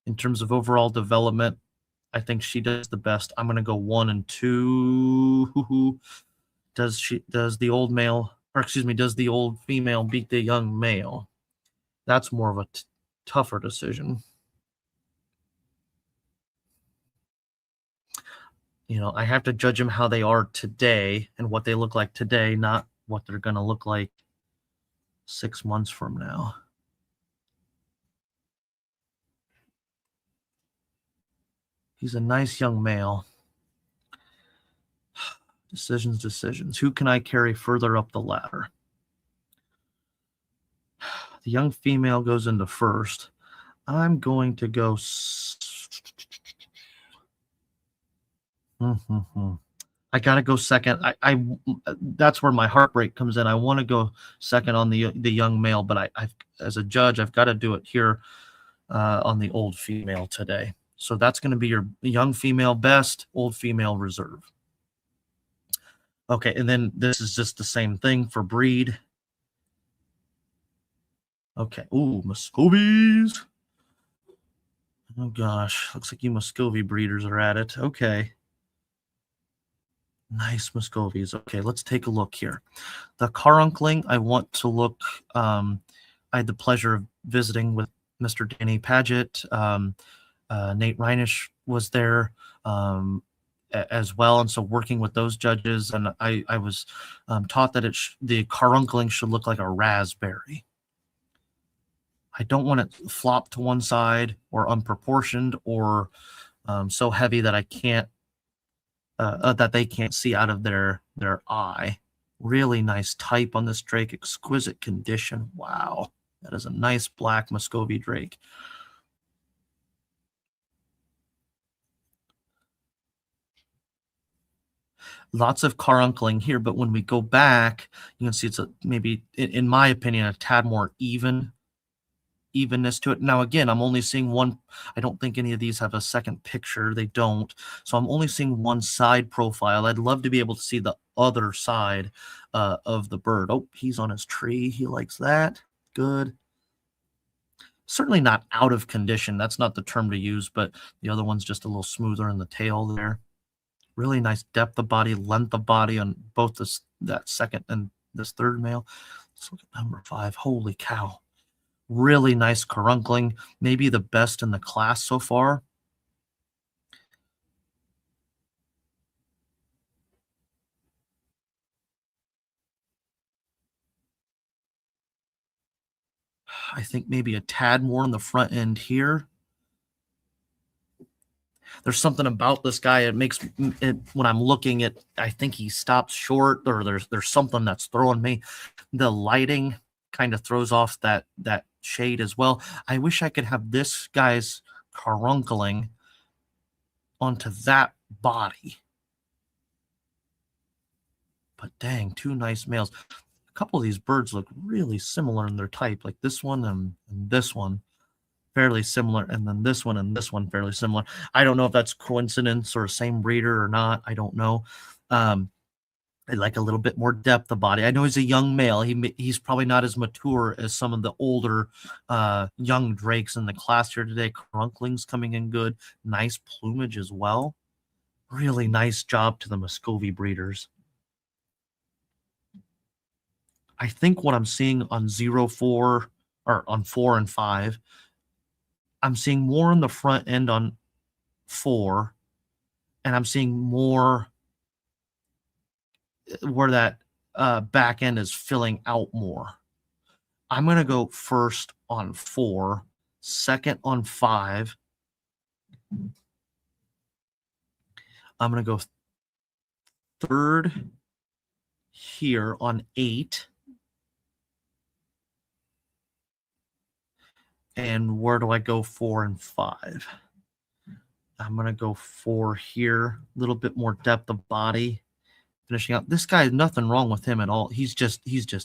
In terms of overall development, I think she does the best. I'm going to go 1 and 2. Does the old male, or excuse me, does the old female beat the young male? That's more of a tougher decision. You know, I have to judge them how they are today and what they look like today, not what they're going to look like 6 months from now. He's a nice young male. Decisions. Who can I carry further up the ladder? The young female goes into first. I'm going to go. I gotta go second. I that's where my heartbreak comes in. I want to go second on the young male, but I've as a judge, I've got to do it here on the old female today. So that's going to be your young female best, old female reserve. Okay, and then this is just the same thing for breed. Okay, ooh, Muscovies. Oh gosh, looks like you Muscovy breeders are at it. Okay. Nice Muscovies. Okay, let's take a look here. The caruncling, I want to look. I had the pleasure of visiting with Mr. Danny Paget. Nate Reinisch was there as well, and so working with those judges, and I was taught that the caruncling should look like a raspberry. I don't want it flop to one side or unproportioned or so heavy that I can't that they can't see out of their eye. Really nice type on this drake, exquisite condition. Wow, that is a nice black Muscovy drake. Lots of caruncling here, but when we go back, you can see it's maybe, in my opinion, a tad more evenness to it. Now, again, I'm only seeing one. I don't think any of these have a second picture. They don't. So I'm only seeing one side profile. I'd love to be able to see the other side of the bird. Oh, he's on his tree. He likes that. Good. Certainly not out of condition. That's not the term to use, but the other one's just a little smoother in the tail there. Really nice depth of body, length of body on both that second and this third male. Let's look at number 5. Holy cow. Really nice caruncling. Maybe the best in the class so far. I think maybe a tad more on the front end here. There's something about this guy. It makes it, when I'm looking at, I think he stops short, or there's something that's throwing me. The lighting kind of throws off that shade as well. I wish I could have this guy's caruncling onto that body. But dang, 2 nice males. A couple of these birds look really similar in their type, like this one and this one. Fairly similar, and then this one and this one fairly similar. I don't know if that's coincidence or same breeder or not. I don't know. I like a little bit more depth of body. I know he's a young male. He's probably not as mature as some of the older young drakes in the class here today. Carunkling's coming in good. Nice plumage as well. Really nice job to the Muscovy breeders. I think what I'm seeing on 04 or on 4 and 5. I'm seeing more in the front end on 4, and I'm seeing more where that back end is filling out more. I'm going to go first on 4, second on 5. I'm going to go third here on 8. And where do I go 4 and 5? I'm going to go 4 here, a little bit more depth of body. Finishing out. This guy, nothing wrong with him at all. He's just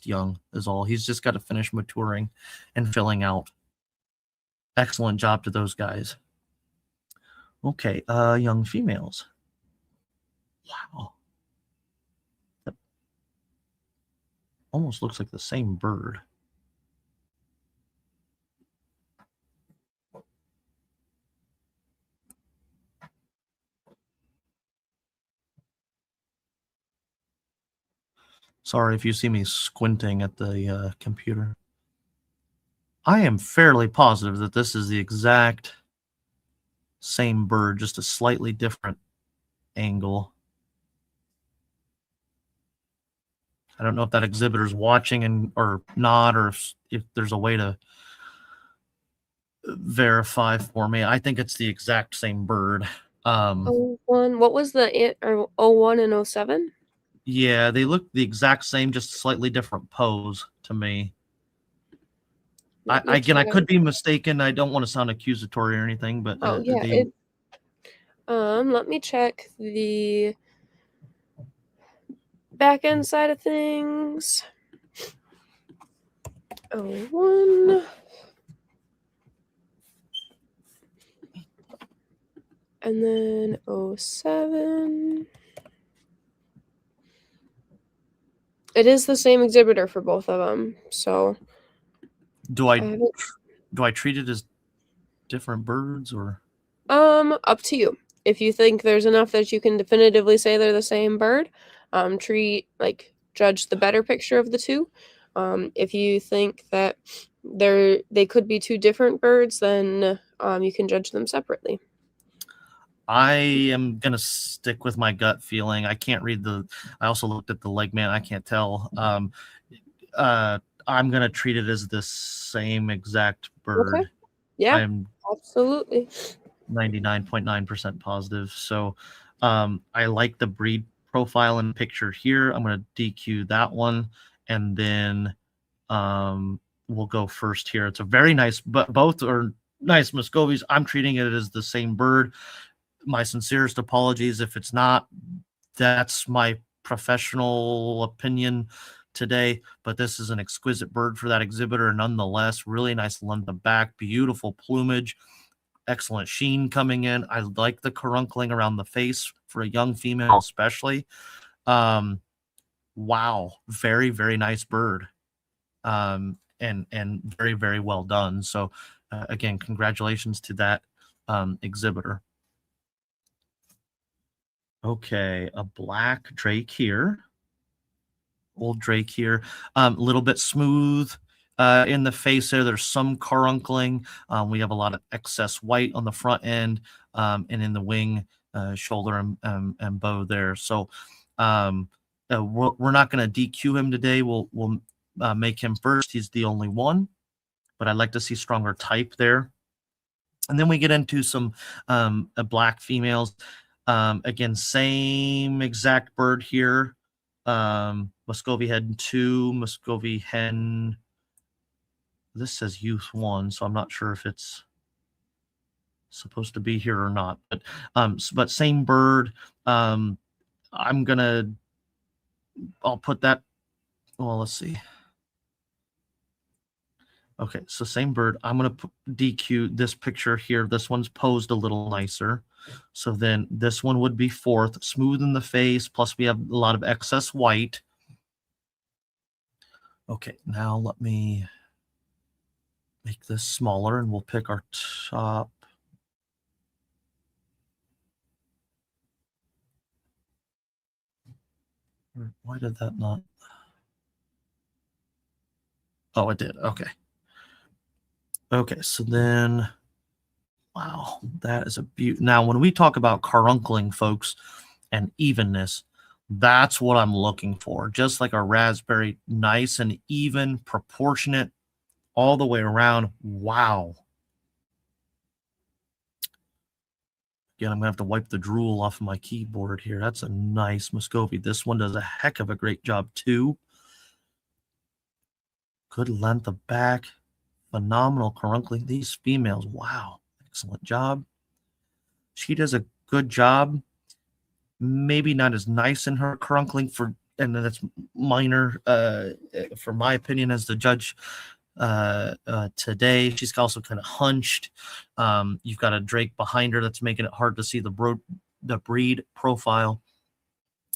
young is all. He's just got to finish maturing and filling out. Excellent job to those guys. Okay, young females. Wow. That almost looks like the same bird. Sorry if you see me squinting at the computer. I am fairly positive that this is the exact same bird, just a slightly different angle. I don't know if that exhibitor's watching or not, or if there's a way to verify for me. I think it's the exact same bird. 01, what was the 01 and 07? Yeah, they look the exact same, just slightly different pose to me. I could be mistaken. I don't want to sound accusatory or anything, but let me check the back end side of things. 01 and then 07. It is the same exhibitor for both of them. So do I treat it as different birds or? Up to you. If you think there's enough that you can definitively say they're the same bird, judge the better picture of the two. If you think that they could be two different birds, then you can judge them separately. I am going to stick with my gut feeling. I can't read I also looked at the leg man. I can't tell. I'm going to treat it as the same exact bird. Okay. Yeah, I'm absolutely. 99.9% positive. So I like the breed profile and picture here. I'm going to DQ that one. And then we'll go first here. It's a very nice, but both are nice Muscovies. I'm treating it as the same bird. My sincerest apologies if it's not. That's my professional opinion today, but this is an exquisite bird for that exhibitor nonetheless. Really nice length of back, beautiful plumage, excellent sheen coming in. I like the caruncling around the face for a young female especially. Wow, very, very nice bird. And very, very well done. So again, congratulations to that exhibitor. Okay, a black drake here. Old drake here. A little bit smooth in the face there. There's some caruncling. We have a lot of excess white on the front end and in the wing, shoulder, and bow there. So we're not going to DQ him today. We'll make him first. He's the only one, but I'd like to see stronger type there. And then we get into some black females. Again, same exact bird here. Muscovy hen 2, Muscovy hen. This says youth 1, so I'm not sure if it's supposed to be here or not. But same bird. I'll put that. Well, let's see. Okay, so same bird. I'm going to DQ this picture here. This one's posed a little nicer. So then this one would be fourth, smooth in the face, plus we have a lot of excess white. Okay, now let me make this smaller and we'll pick our top. Why did that not? Oh, it did. Okay. Okay, so then, wow, that is a beauty. Now, when we talk about caruncling, folks, and evenness, that's what I'm looking for. Just like a raspberry, nice and even, proportionate all the way around. Wow. Again, I'm going to have to wipe the drool off of my keyboard here. That's a nice Muscovy. This one does a heck of a great job, too. Good length of back. Phenomenal caruncling. These females, wow. Excellent job. She does a good job. Maybe not as nice in her caruncling and that's minor for my opinion as the judge today. She's also kind of hunched. You've got a drake behind her that's making it hard to see the breed profile.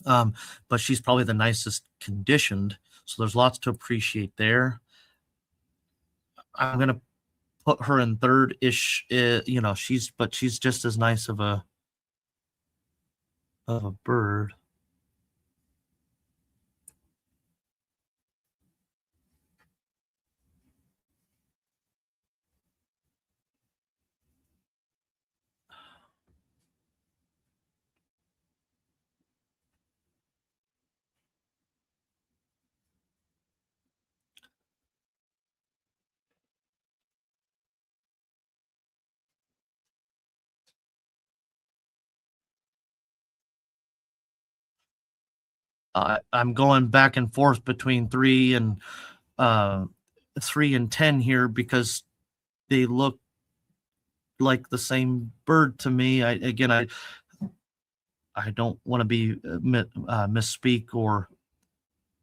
But she's probably the nicest conditioned, so there's lots to appreciate there. I'm gonna put her in third-ish. She's just as nice of a bird. I'm going back and forth between 3 and 10 here because they look like the same bird to me. I don't want to be misspeak or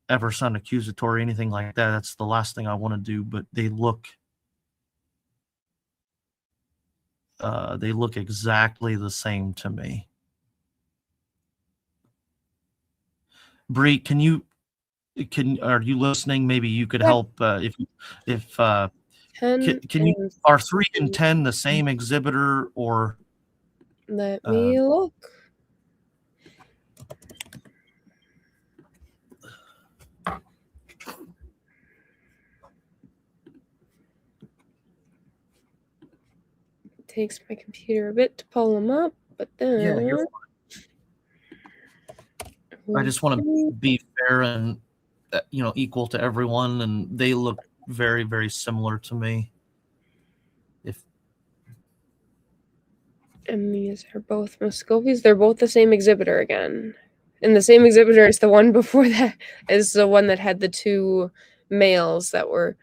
ever sound accusatory, anything like that. That's the last thing I want to do. But they look exactly the same to me. Bree, are you listening? Maybe you could help if can you, are 3 and 10 the same exhibitor, or let me look. It takes my computer a bit to pull them up, but then yeah, you're fine. I just want to be fair and equal to everyone, and they look very, very similar to me. And these are both Muscovies. They're both the same exhibitor again. And the same exhibitor as the one before that is the one that had the 2 males that were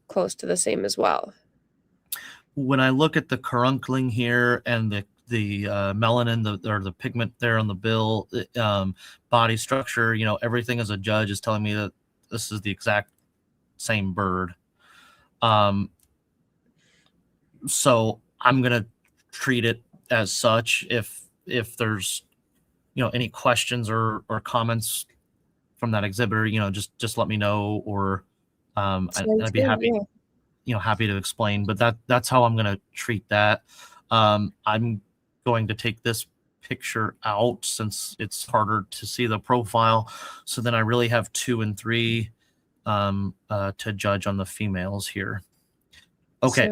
close to the same as well. When I look at the caruncling here and the melanin, or the pigment there on the bill, body structure, everything as a judge is telling me that this is the exact same bird. So I'm gonna treat it as such. If there's any questions or comments from that exhibitor, just let me know, or I'd be happy. Yeah. Happy to explain, but that's how I'm going to treat that. I'm going to take this picture out since it's harder to see the profile. So then I really have 2 and 3 to judge on the females here. Okay.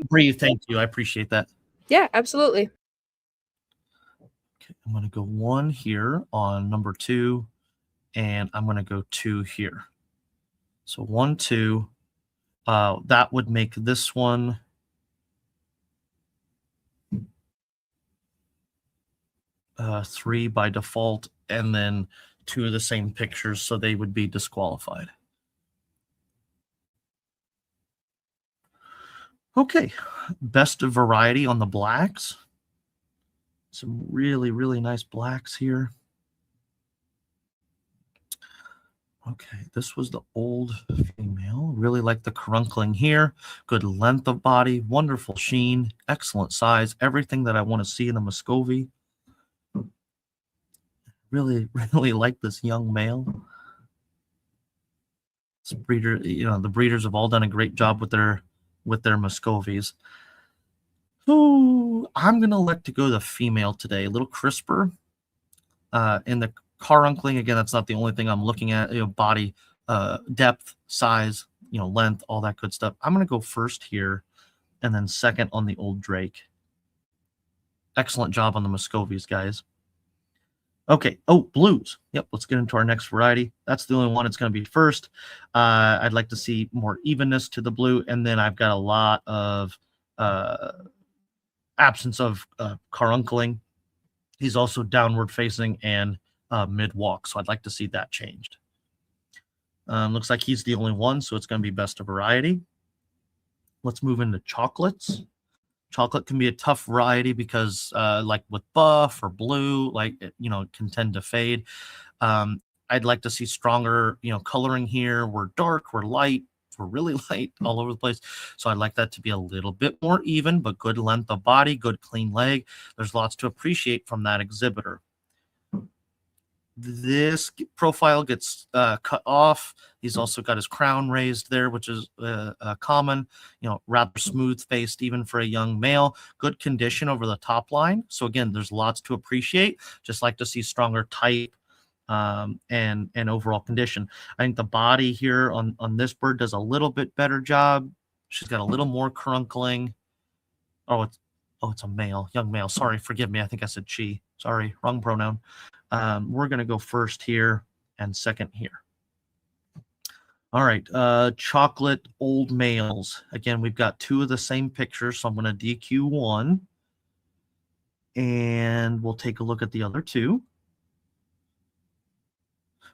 Bree, thank you. I appreciate that. Yeah, absolutely. Okay, I'm going to go 1 here on number 2, and I'm going to go 2 here. So 1, 2. That would make this one 3 by default, and then 2 of the same pictures, so they would be disqualified. Okay, best of variety on the blacks. Some really, really nice blacks here. Okay, this was the old female. Really like the caruncling here. Good length of body, wonderful sheen, excellent size, everything that I want to see in a Muscovy. Really, really like this young male. This breeder, the breeders have all done a great job with their Muscovies. Ooh, I'm gonna let to go the female today. A little crisper. In the caruncling, again, that's not the only thing I'm looking at. Body depth, size, length, all that good stuff. I'm going to go first here and then second on the old Drake. Excellent job on the Muscovies, guys. Okay. Oh, blues. Yep. Let's get into our next variety. That's the only one it's going to be first. I'd like to see more evenness to the blue. And then I've got a lot of absence of caruncling. He's also downward facing and mid walk. So I'd like to see that changed. Looks like he's the only one. So it's going to be best of variety. Let's move into chocolates. Chocolate can be a tough variety because like with buff or blue, like, it can tend to fade. I'd like to see stronger, coloring here. We're dark, we're light, we're really light all over the place. So I'd like that to be a little bit more even, but good length of body, good clean leg. There's lots to appreciate from that exhibitor. This profile gets cut off. He's also got his crown raised there, which is common, rather smooth faced, even for a young male. Good condition over the top line. So again, there's lots to appreciate. Just like to see stronger type and overall condition. I think the body here on this bird does a little bit better job. She's got a little more crunkling. Oh, it's a male, young male. Sorry, forgive me. I think I said she. Sorry, wrong pronoun. We're going to go first here and second here. All right, chocolate old males. Again, we've got two of the same pictures, so I'm going to DQ one. And we'll take a look at the other two.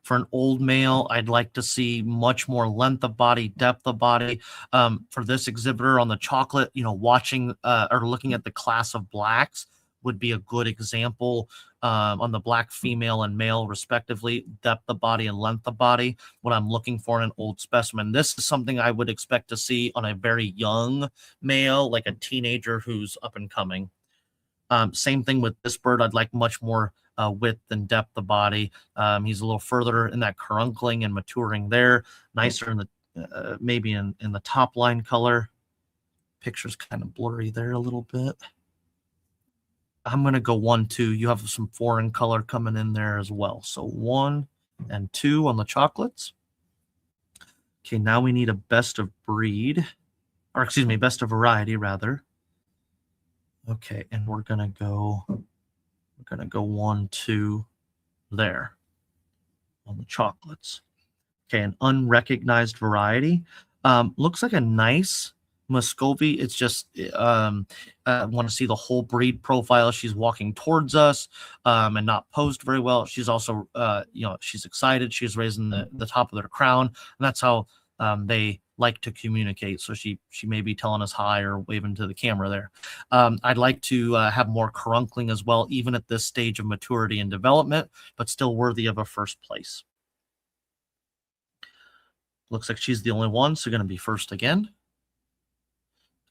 For an old male, I'd like to see much more length of body, depth of body. For this exhibitor on the chocolate, watching or looking at the class of blacks would be a good example on the black female and male respectively, depth of body and length of body, what I'm looking for in an old specimen. This is something I would expect to see on a very young male, like a teenager who's up and coming. Same thing with this bird. I'd like much more width and depth of body. He's a little further in that caruncling and maturing there, nicer in the maybe in the top line color. Picture's kind of blurry there a little bit. I'm going to go 1, 2. You have some foreign color coming in there as well. So 1 and 2 on the chocolates. Okay, now we need a best of breed, or excuse me, best of variety rather. Okay, and we're going to go 1, 2 there on the chocolates. Okay, an unrecognized variety. Looks like a nice Muscovy. It's just want to see the whole breed profile. She's walking towards us and not posed very well. She's also she's excited. She's raising the top of their crown, and that's how they like to communicate. So she may be telling us hi or waving to the camera there. I'd like to have more caruncling as well, even at this stage of maturity and development, but still worthy of a first place. Looks like she's the only one, so going to be first again.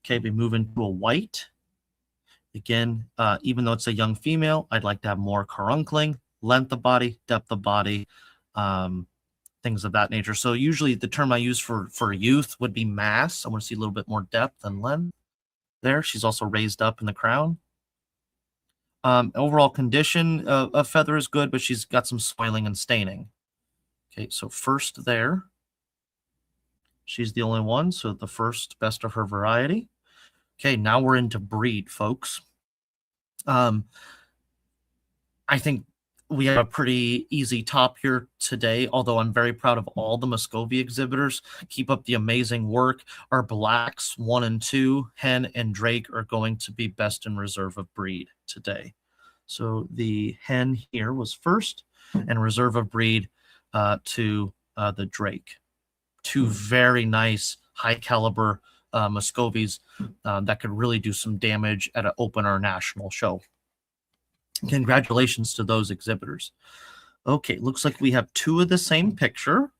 Okay, we move into a white. Again, even though it's a young female, I'd like to have more caruncling, length of body, depth of body, things of that nature. So usually the term I use for youth would be mass. I want to see a little bit more depth and length there. She's also raised up in the crown. Overall condition of feather is good, but she's got some spoiling and staining. Okay, so first there. She's the only one, so the first best of her variety. Okay, now we're into breed, folks. I think we have a pretty easy top here today, although I'm very proud of all the Muscovy exhibitors. Keep up the amazing work. Our blacks 1 and 2, hen and drake, are going to be best in reserve of breed today. So the hen here was first, and reserve of breed to the drake. Two very nice high caliber Muscovies that could really do some damage at an open or national show. Congratulations to those exhibitors. Okay, looks like we have 2 of the same picture.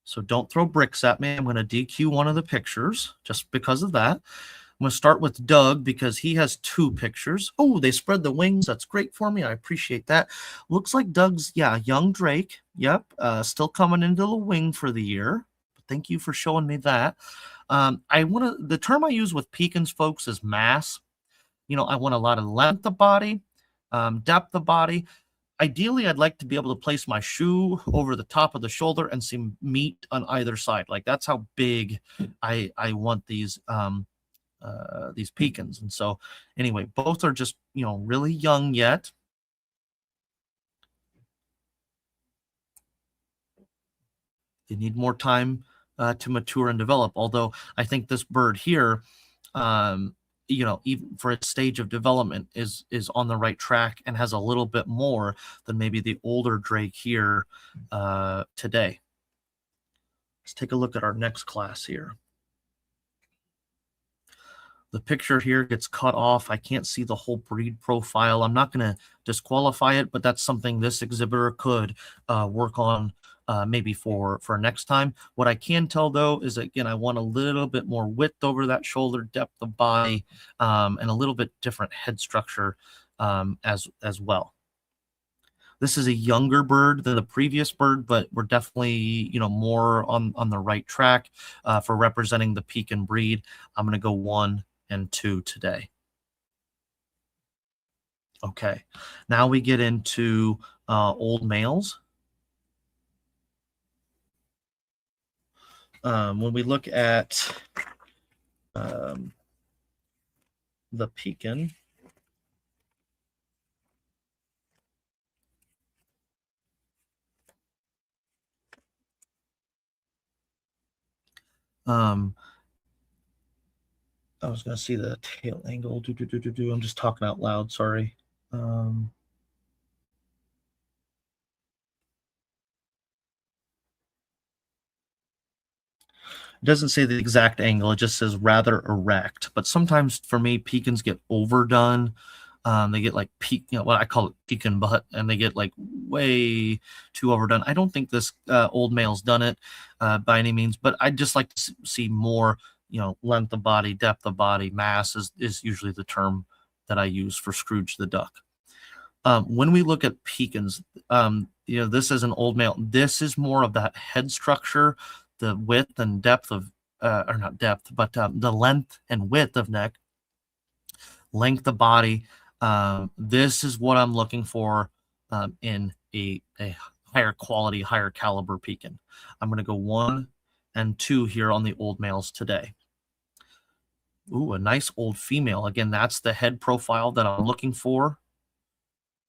So don't throw bricks at me. I'm going to DQ one of the pictures just because of that. I'm going to start with Doug because he has 2 pictures. Oh, they spread the wings. That's great for me. I appreciate that. Looks like Doug's, young drake. Yep, still coming into the wing for the year. Thank you for showing me that. The term I use with pecans, folks, is mass. I want a lot of length of body, depth of body. ideally, I'd like to be able to place my shoe over the top of the shoulder and see meat on either side. Like that's how big I want these pecans. And so anyway, both are just, really young yet. They need more time to mature and develop. Although I think this bird here, even for its stage of development, is on the right track and has a little bit more than maybe the older drake here today. Let's take a look at our next class here. The picture here gets cut off. I can't see the whole breed profile. I'm not going to disqualify it, but that's something this exhibitor could work on maybe for next time. What I can tell, though, is, again, I want a little bit more width over that shoulder, depth of body, and a little bit different head structure as well. This is a younger bird than the previous bird, but we're definitely, more on the right track for representing the Pekin breed. I'm going to go 1 and 2 today. Okay, now we get into old males. When we look at the Pekin, I was going to see the tail angle. I'm just talking out loud. Sorry. It doesn't say the exact angle. It just says rather erect. But sometimes for me, Pekins get overdone. They get like what I call it Pekin butt, and they get like way too overdone. I don't think this old male's done it by any means, but I'd just like to see more, length of body, depth of body, mass is usually the term that I use for Scrooge the Duck. When we look at Pekins, this is an old male. This is more of that head structure, the width and depth of, or not depth, but the length and width of neck, length of body. This is what I'm looking for in a higher quality, higher caliber Pekin. I'm going to go 1 and 2 here on the old males today. Ooh, a nice old female. Again, that's the head profile that I'm looking for.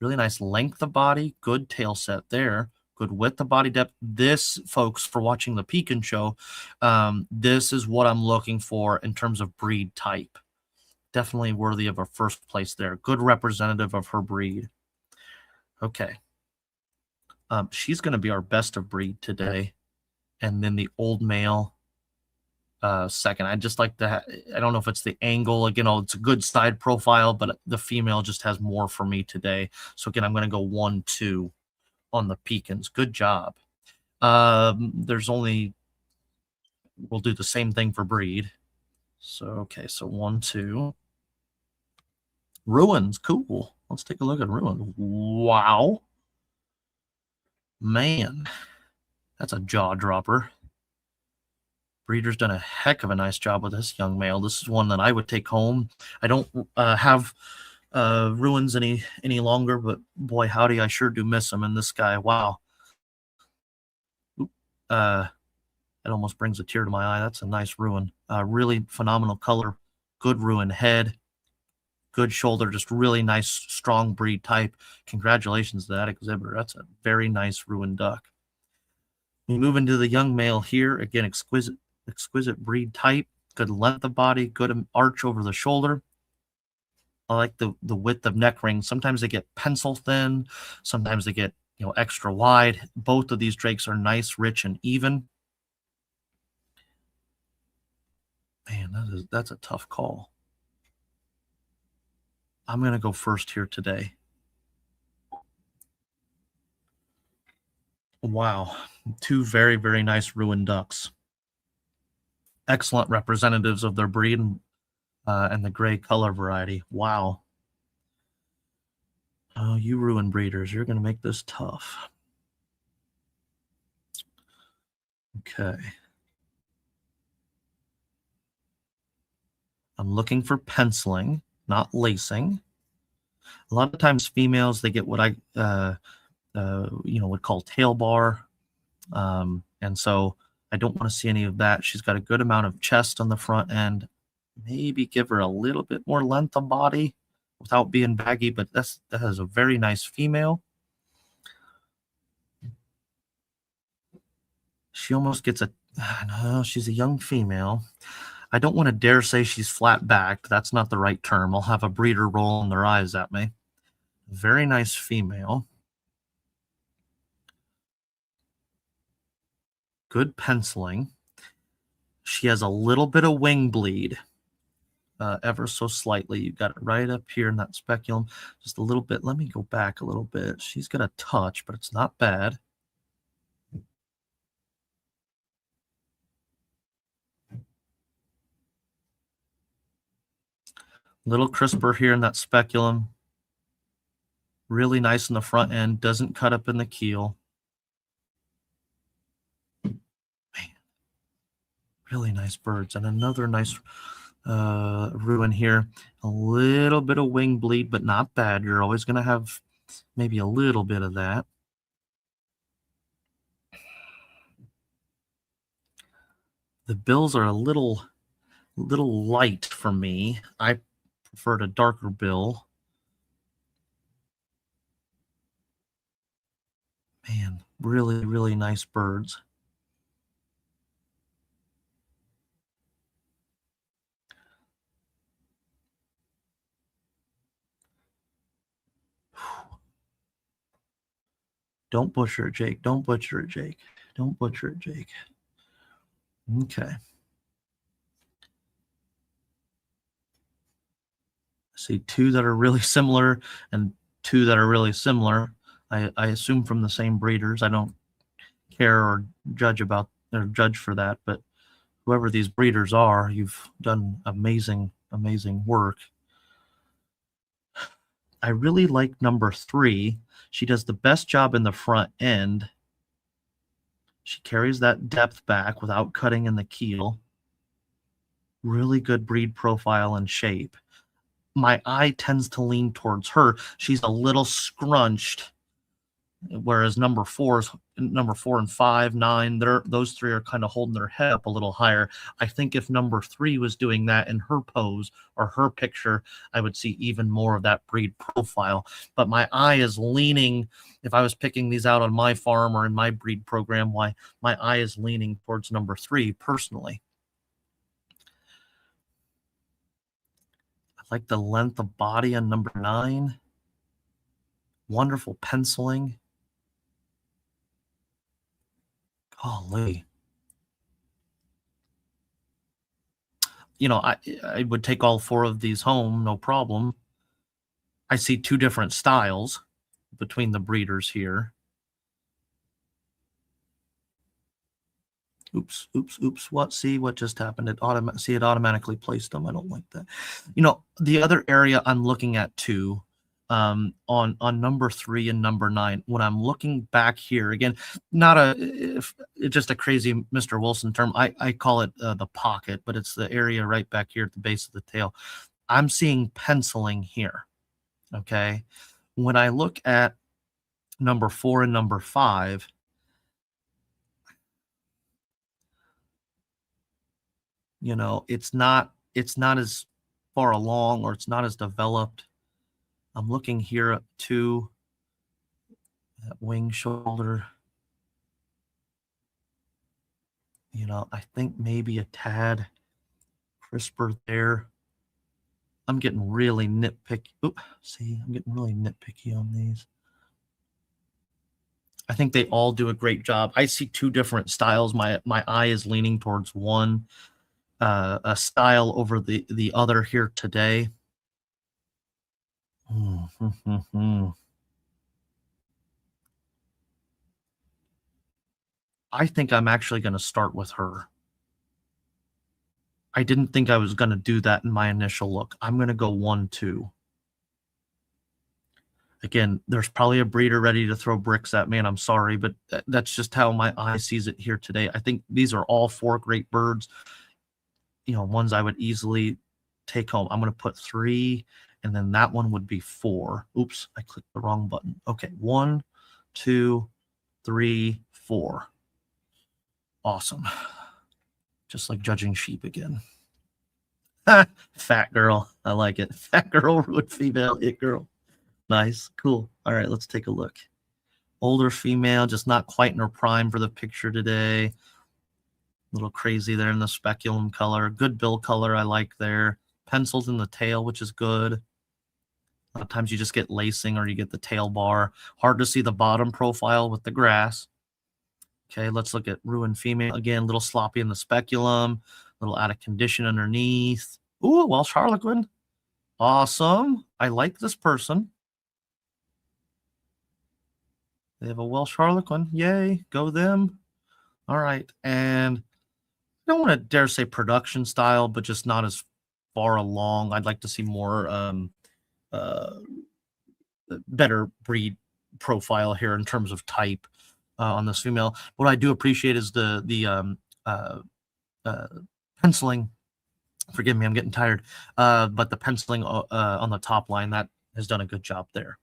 Really nice length of body, good tail set there, good width of body depth. This, folks, for watching the Pekin show, this is what I'm looking for in terms of breed type. Definitely worthy of a first place there. Good representative of her breed. Okay. She's going to be our best of breed today. And then the old male second. I just like that. I don't know if it's the angle. Again, it's a good side profile, but the female just has more for me today. So again, I'm going to go 1, 2 on the Pekins. Good job. There's only, we'll do the same thing for breed. So, okay, so 1, 2. Ruins, cool. Let's take a look at Ruins. Wow. Man, that's a jaw dropper. Breeder's done a heck of a nice job with this young male. This is one that I would take home. I don't have Ruins any longer, but boy, howdy, I sure do miss him. And this guy, wow. It almost brings a tear to my eye. That's a nice Ruin. Really phenomenal color. Good Ruin head. Good shoulder. Just really nice, strong breed type. Congratulations to that exhibitor. That's a very nice Ruin duck. We move into the young male here. Again, exquisite breed type. Good length of body. Good arch over the shoulder. I like the width of neck ring. Sometimes they get pencil thin. Sometimes they get extra wide. Both of these drakes are nice, rich, and even. Man, that's a tough call. I'm going to go first here today. Wow. 2 very, very nice Ruin ducks. Excellent representatives of their breed and the gray color variety. Wow. Oh, you Ruin breeders, you're going to make this tough. Okay. I'm looking for penciling, not lacing. A lot of times females, they get what I would call tail bar. And so I don't want to see any of that. She's got a good amount of chest on the front end. Maybe give her a little bit more length of body without being baggy, but that is a very nice female. She almost gets no, she's a young female. I don't want to dare say she's flat backed. That's not the right term. I'll have a breeder rolling their eyes at me. Very nice female. Good penciling. She has a little bit of wing bleed, ever so slightly. You got it right up here in that speculum, just a little bit. Let me go back a little bit. She's got a touch, but it's not bad. Little crisper here in that speculum. Really nice in the front end. Doesn't cut up in the keel. Man, really nice birds. And another nice ruin here. A little bit of wing bleed, but not bad. You're always going to have maybe a little bit of that. The bills are a little light for me. I preferred a darker bill. Man, really, really nice birds. Don't butcher it, Jake. Don't butcher it, Jake. Don't butcher it, Jake. Okay. See two that are really similar and two that are really similar. I assume from the same breeders. I don't care or judge for that, but whoever these breeders are, you've done amazing, amazing work. I really like number 3. She does the best job in the front end. She carries that depth back without cutting in the keel. Really good breed profile and shape. My eye tends to lean towards her. She's a little scrunched, whereas number 4 and 5, 9, those 3 are kind of holding their head up a little higher. I think if number 3 was doing that in her pose or her picture, I would see even more of that breed profile. But my eye is leaning, if I was picking these out on my farm or in my breed program, my eye is leaning towards number 3 personally. I like the length of body on number 9. Wonderful penciling. Golly. You know, I would take all 4 of these home, no problem. I see 2 different styles between the breeders here. Oops. What? See what just happened? It automatically placed them. I don't like that. You know, the other area I'm looking at too, on number 3 and number 9, when I'm looking back here again, just a crazy Mr. Wilson term. I call it the pocket, but it's the area right back here at the base of the tail. I'm seeing penciling here. Okay. When I look at number 4 and number 5, you know, it's not as far along, or it's not as developed. I'm looking here at 2, that wing shoulder. You know, I think maybe a tad crisper there. I'm getting really nitpicky. I'm getting really nitpicky on these. I think they all do a great job. I see 2 different styles. My eye is leaning towards one a style over the other here today. I think I'm actually going to start with her. I didn't think I was going to do that in my initial look. I'm going to go 1-2. Again, there's probably a breeder ready to throw bricks at me, and I'm sorry, but that's just how my eye sees it here today. I think these are all 4 great birds. You know, ones I would easily take home. I'm going to put 3 And then that one would be 4. Oops, I clicked the wrong button. Okay, 1, 2, 3, 4. Awesome. Just like judging sheep again. Fat girl. I like it. Fat girl, rude female, it girl. Nice. Cool. All right, let's take a look. Older female, just not quite in her prime for the picture today. A little crazy there in the speculum color. Good bill color I like there. Pencils in the tail, which is good. A lot of times you just get lacing or you get the tail bar. Hard to see the bottom profile with the grass. Okay, let's look at ruined female. Again, a little sloppy in the speculum. A little out of condition underneath. Ooh, Welsh Harlequin. Awesome. I like this person. They have a Welsh Harlequin. Yay, go them. All right, and I don't want to dare say production style, but just not as far along. I'd like to see more better breed profile here in terms of type on this female. What I do appreciate is the penciling. Forgive me, I'm getting tired. But the penciling on the top line, that has done a good job there.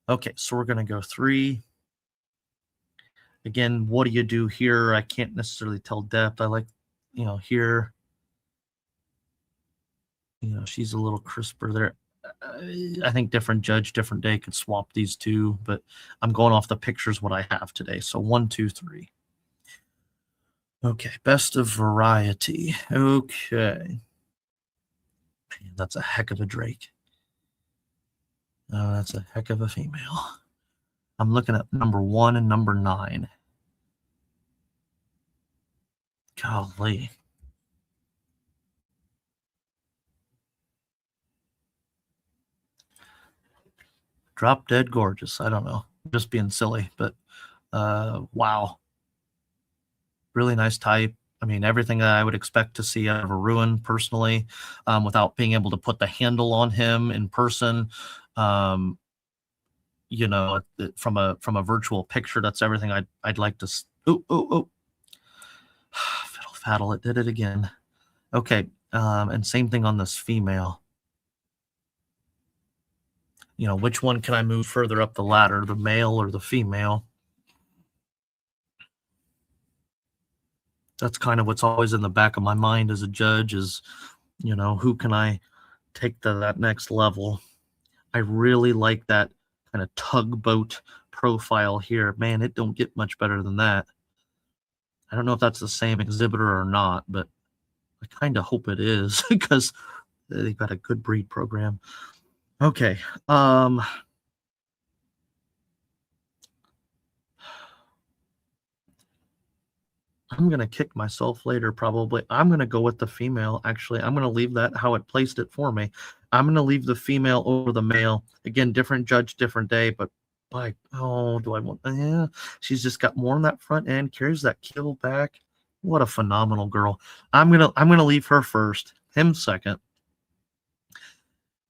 Okay, so we're going to go 3. Again, what do you do here? I can't necessarily tell depth. I like, here, she's a little crisper there. I think different judge, different day could swap these two, but I'm going off the pictures what I have today. So 1, 2, 3. Okay, best of variety. Okay. That's a heck of a drake. Oh, that's a heck of a female. I'm looking at number 1 and number 9. Golly. Drop dead gorgeous. I don't know. I'm just being silly, but wow. Really nice type. I mean, everything that I would expect to see out of a ruin personally, without being able to put the handle on him in person. From a virtual picture, that's everything I'd like to. Fiddle faddle, it did it again. Okay, and same thing on this female. Which one can I move further up the ladder, the male or the female? That's kind of what's always in the back of my mind as a judge is, who can I take to that next level? I really like that kind of tugboat profile here. Man, it don't get much better than that. I don't know if that's the same exhibitor or not, but I kind of hope it is because they've got a good breed program. Okay. I'm going to kick myself later, probably. I'm going to go with the female, actually. I'm going to leave that how it placed it for me. I'm going to leave the female over the male. Again, different judge, different day, but do I want... Yeah, she's just got more on that front end, carries that kill back. What a phenomenal girl. I'm going to leave her first, him second.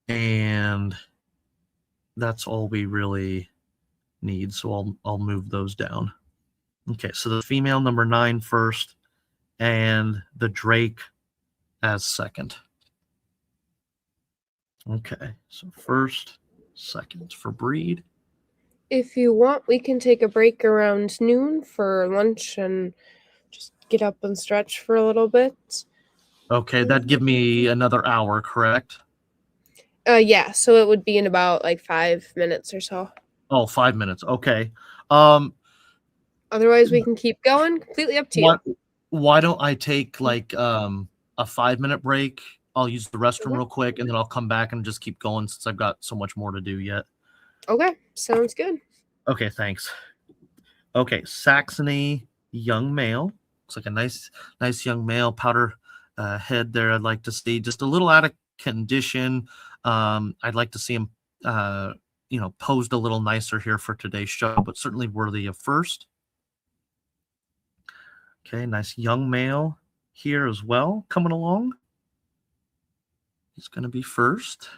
And that's all we really need, so I'll move those down. Okay, so the female number 9 first, and the drake as second. Okay, so first, second for breed. If you want, we can take a break around noon for lunch and just get up and stretch for a little bit. Okay, that'd give me another hour, correct? Yeah, so it would be in about like 5 minutes or so. Oh, 5 minutes. Okay. Otherwise, we can keep going. Completely up to you. Why don't I take like a 5-minute break? I'll use the restroom real quick, and then I'll come back and just keep going since I've got so much more to do yet. Okay, sounds good. Okay, thanks. Okay, Saxony young male. Looks like a nice young male. Powder head there. I'd like to see just a little out of condition. I'd like to see him, posed a little nicer here for today's show, but certainly worthy of first. Okay, nice young male here as well, coming along. He's going to be first.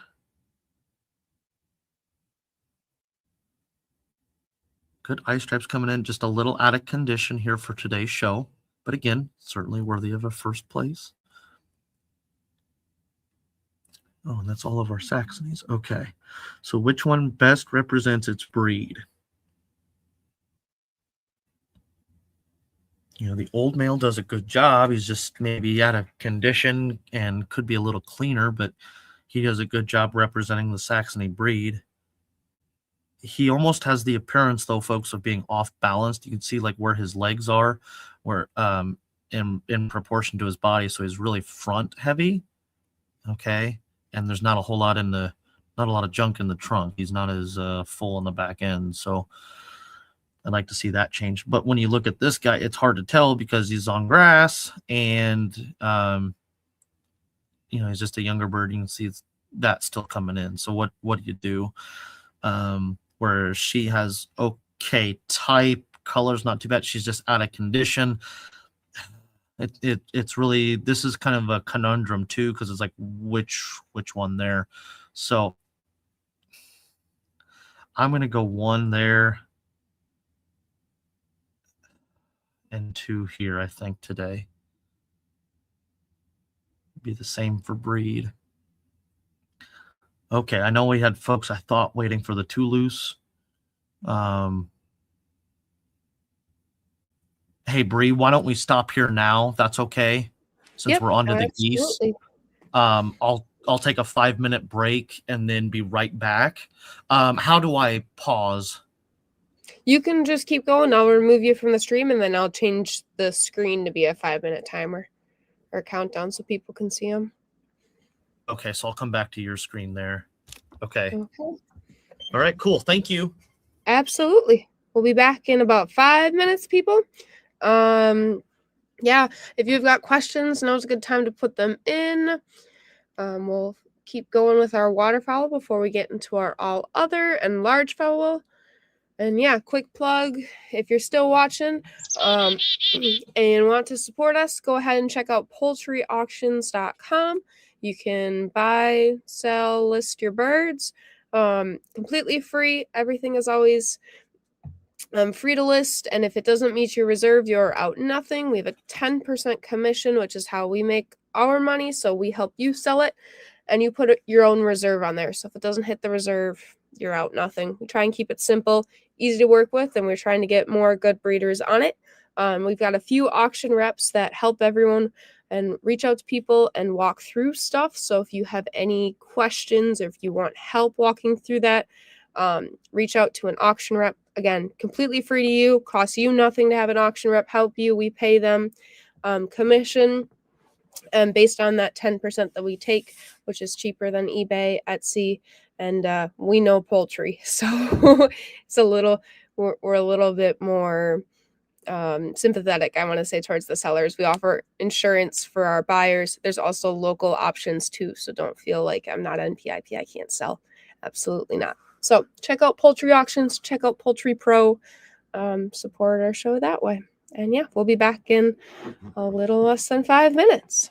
Good eye stripes coming in, just a little out of condition here for today's show, but again, certainly worthy of a first place. Oh, and that's all of our Saxonies. Okay. So which one best represents its breed? The old male does a good job. He's just maybe out of condition and could be a little cleaner, but he does a good job representing the Saxony breed. He almost has the appearance, though, folks, of being off balanced. You can see like where his legs are, where in proportion to his body, so he's really front heavy. Okay, and there's not a whole lot not a lot of junk in the trunk. He's not as full on the back end, so I'd like to see that change. But when you look at this guy, it's hard to tell because he's on grass and he's just a younger bird. You can see that still coming in. So what do you do? Where she has okay type, color's not too bad. She's just out of condition. It's really, this is kind of a conundrum too, because it's like which one there. So I'm gonna go 1 there and 2 here, I think, today. Be the same for breed. Okay, I know we had folks I thought waiting for the Toulouse. Hey, Bree, why don't we stop here now? That's okay, since Yep, we're on to the geese. absolutely. I'll take a 5-minute break and then be right back. How do I pause? You can just keep going. I'll remove you from the stream, and then I'll change the screen to be a 5-minute timer or countdown so people can see them. Okay, so I'll come back to your screen there. Okay. Okay. All right, cool. Thank you. Absolutely. We'll be back in about 5 minutes, people. Yeah, if you've got questions, now's a good time to put them in. We'll keep going with our waterfowl before we get into our all other and large fowl. And yeah, quick plug, if you're still watching and want to support us, go ahead and check out poultryauctions.com. You can buy, sell, list your birds completely free. Everything is always free to list, and if it doesn't meet your reserve, you're out nothing. We have a 10% commission, which is how we make our money, so we help you sell it, and you put your own reserve on there. So if it doesn't hit the reserve, you're out nothing. We try and keep it simple, easy to work with, and we're trying to get more good breeders on it. We've got a few auction reps that help everyone and reach out to people and walk through stuff. So if you have any questions or if you want help walking through that, reach out to an auction rep. Again, completely free to you, costs you nothing to have an auction rep help you. We pay them commission based on that 10% that we take, which is cheaper than eBay, Etsy, and we know poultry, so it's we're a little bit more sympathetic, I want to say, towards the sellers. We offer insurance for our buyers. There's also local options too, so don't feel like I'm not NPIP, I can't sell. Absolutely not. So check out Poultry Auctions, check out Poultry Pro, support our show that way. And yeah, we'll be back in a little less than 5 minutes.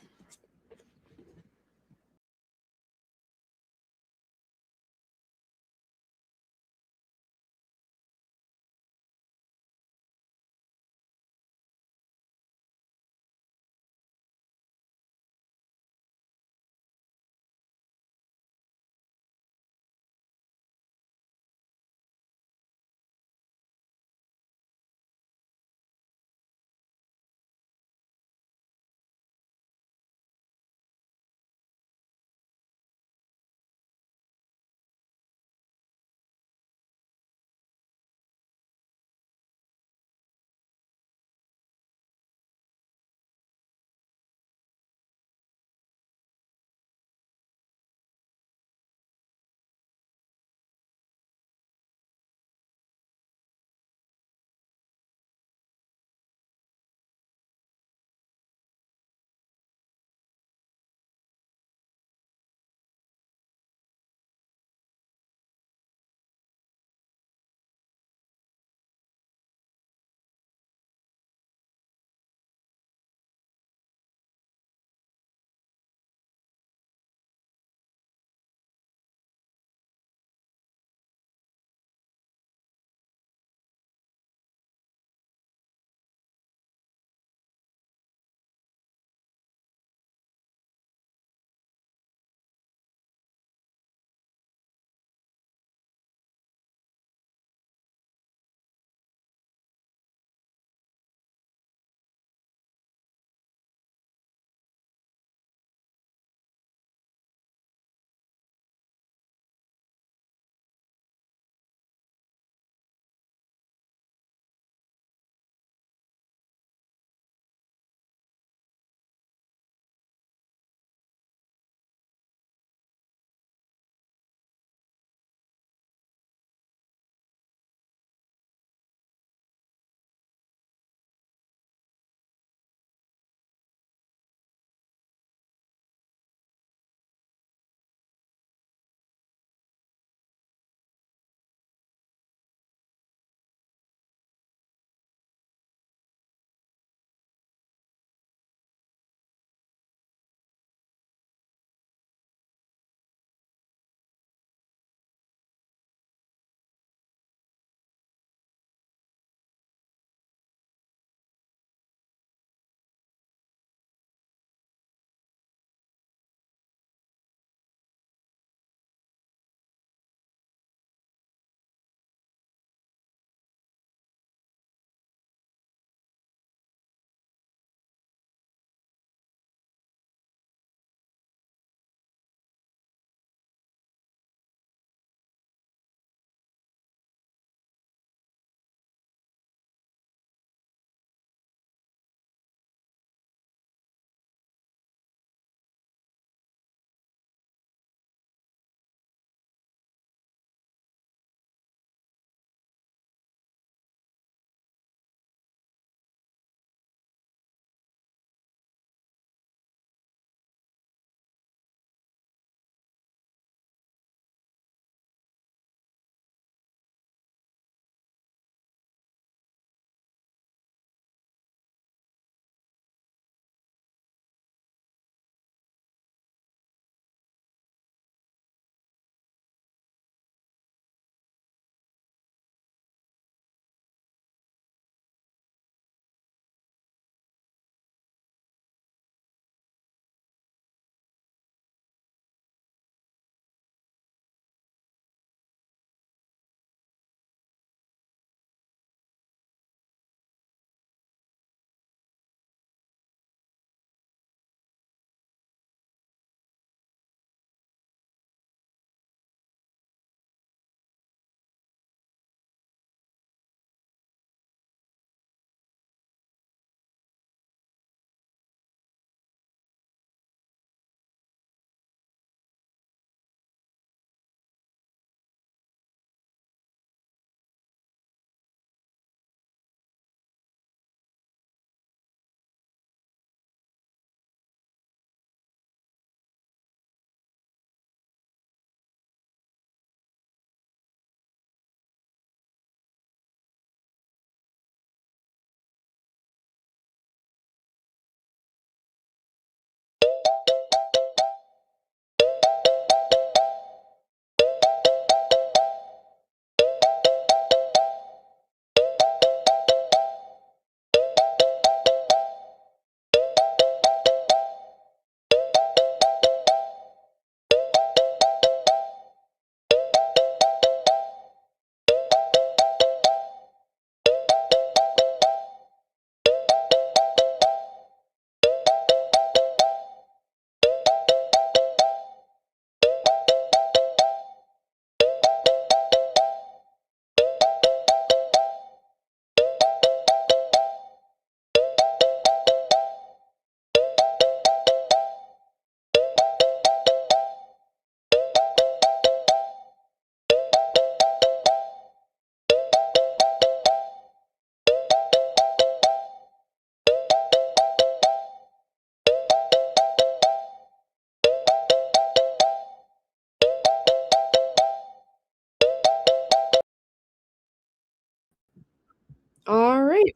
All right.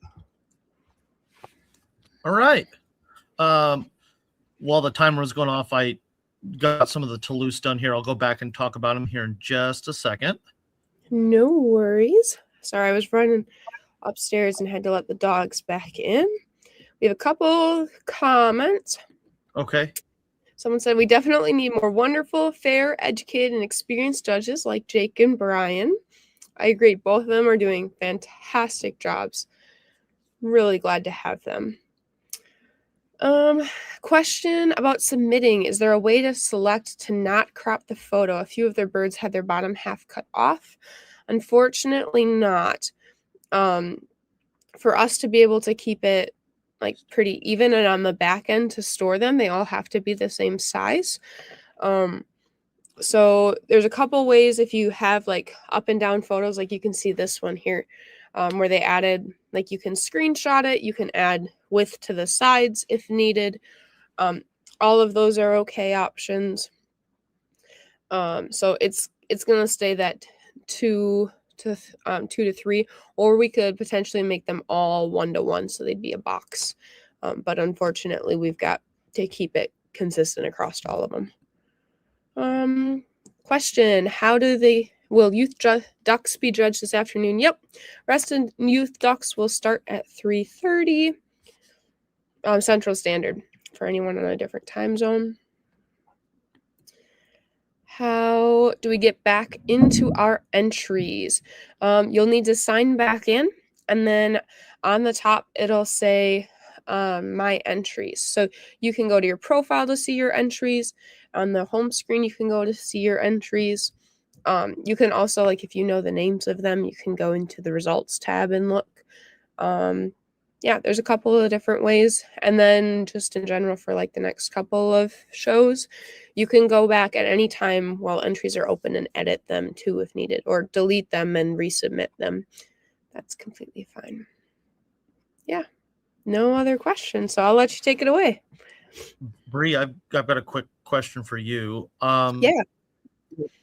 All right. While the timer was going off, I got some of the Toulouse done here. I'll go back and talk about them here in just a second. No worries. Sorry, I was running upstairs and had to let the dogs back in. We have a couple comments. Okay. Someone said, we definitely need more wonderful, fair, educated, and experienced judges like Jake and Brian. I agree. Both of them are doing fantastic jobs. Really glad to have them. Question about submitting. Is there a way to select to not crop the photo? A few of their birds had their bottom half cut off. Unfortunately not. For us to be able to keep it like pretty even and on the back end to store them, they all have to be the same size. So there's a couple ways if you have like up and down photos, like you can see this one here, where they added, like you can screenshot it, you can add width to the sides if needed. All of those are okay options. So it's gonna stay that 2 to 3, or we could potentially make them all 1-to-1, so they'd be a box. But unfortunately, we've got to keep it consistent across all of them. Question: will youth ducks be judged this afternoon? Yep. Rest and youth ducks will start at 3:30 Central Standard for anyone on a different time zone. How do we get back into our entries? You'll need to sign back in, and then on the top it'll say my entries. So you can go to your profile to see your entries. On the home screen, you can go to see your entries. You can also, like, if you know the names of them, you can go into the results tab and look. Yeah, there's a couple of different ways. And then just in general for like the next couple of shows, you can go back at any time while entries are open and edit them too if needed, or delete them and resubmit them. That's completely fine. Yeah, no other questions, so I'll let you take it away. Bree, I've got a quick question for you. Yeah.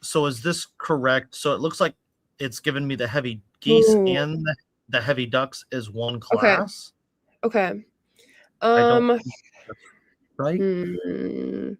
So is this correct? So it looks like it's given me the heavy geese and the heavy ducks as one class. Okay. Right. And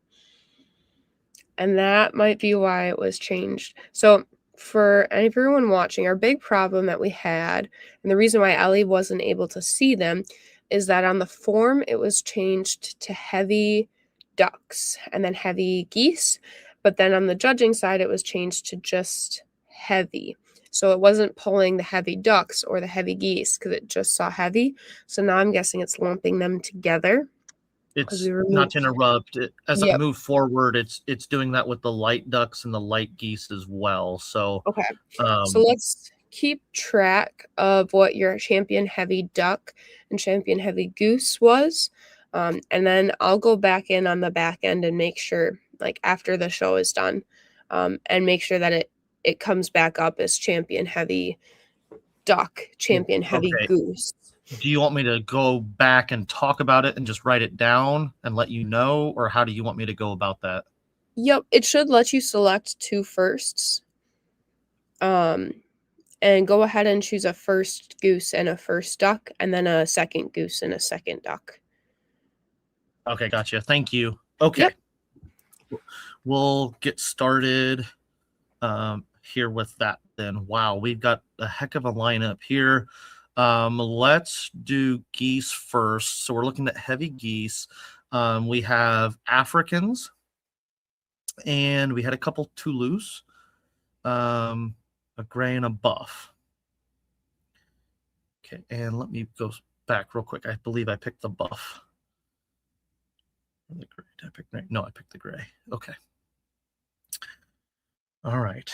that might be why it was changed. So for everyone watching, our big problem that we had, and the reason why Ellie wasn't able to see them, is that on the form it was changed to heavy ducks and then heavy geese, but then on the judging side it was changed to just heavy. So it wasn't pulling the heavy ducks or the heavy geese because it just saw heavy. So now I'm guessing it's lumping them together. It's not to interrupt. As I move forward, it's doing that with the light ducks and the light geese as well. So okay. So let's keep track of what your champion heavy duck and champion heavy goose was. And then I'll go back in on the back end and make sure, like after the show is done, and make sure that it comes back up as champion heavy duck, champion heavy goose. Do you want me to go back and talk about it and just write it down and let you know, or how do you want me to go about that? Yep, it should let you select 2 firsts. And go ahead and choose a first goose and a first duck, and then a second goose and a second duck. Okay, gotcha. Thank you. Okay. Yep. We'll get started here with that then. Wow, we've got a heck of a lineup here. Let's do geese first. So we're looking at heavy geese. We have Africans, and we had a couple Toulouse, a gray and a buff. Okay, and let me go back real quick. I believe I picked the buff. The gray. Did I pick gray? No, I picked the gray. Okay. All right.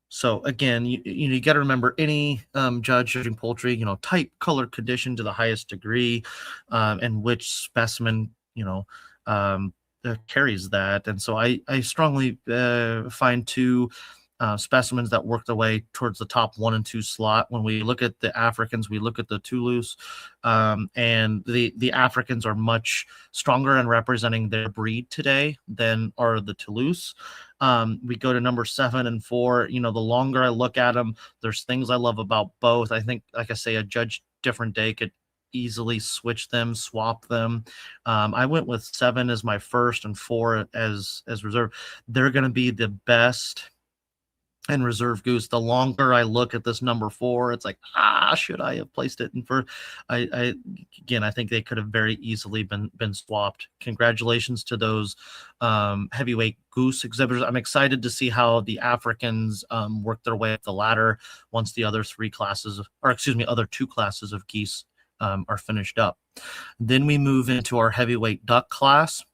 So again, you got to remember any judge judging poultry, type, color, condition to the highest degree, and which specimen, carries that. And so I strongly find to specimens that work their way towards the top 1 and 2 slot. When we look at the Africans, we look at the Toulouse, and the Africans are much stronger in representing their breed today than are the Toulouse. We go to number 7 and 4. The longer I look at them, there's things I love about both. I think, like I say, a judge different day could easily switch them, swap them. I went with 7 as my first and 4 as reserve. They're going to be the best and reserve goose. The longer I look at this number 4, it's like, should I have placed it in first? I think they could have very easily been swapped. Congratulations to those heavyweight goose exhibitors. I'm excited to see how the Africans work their way up the ladder once the other other 2 classes of geese are finished up. Then we move into our heavyweight duck class.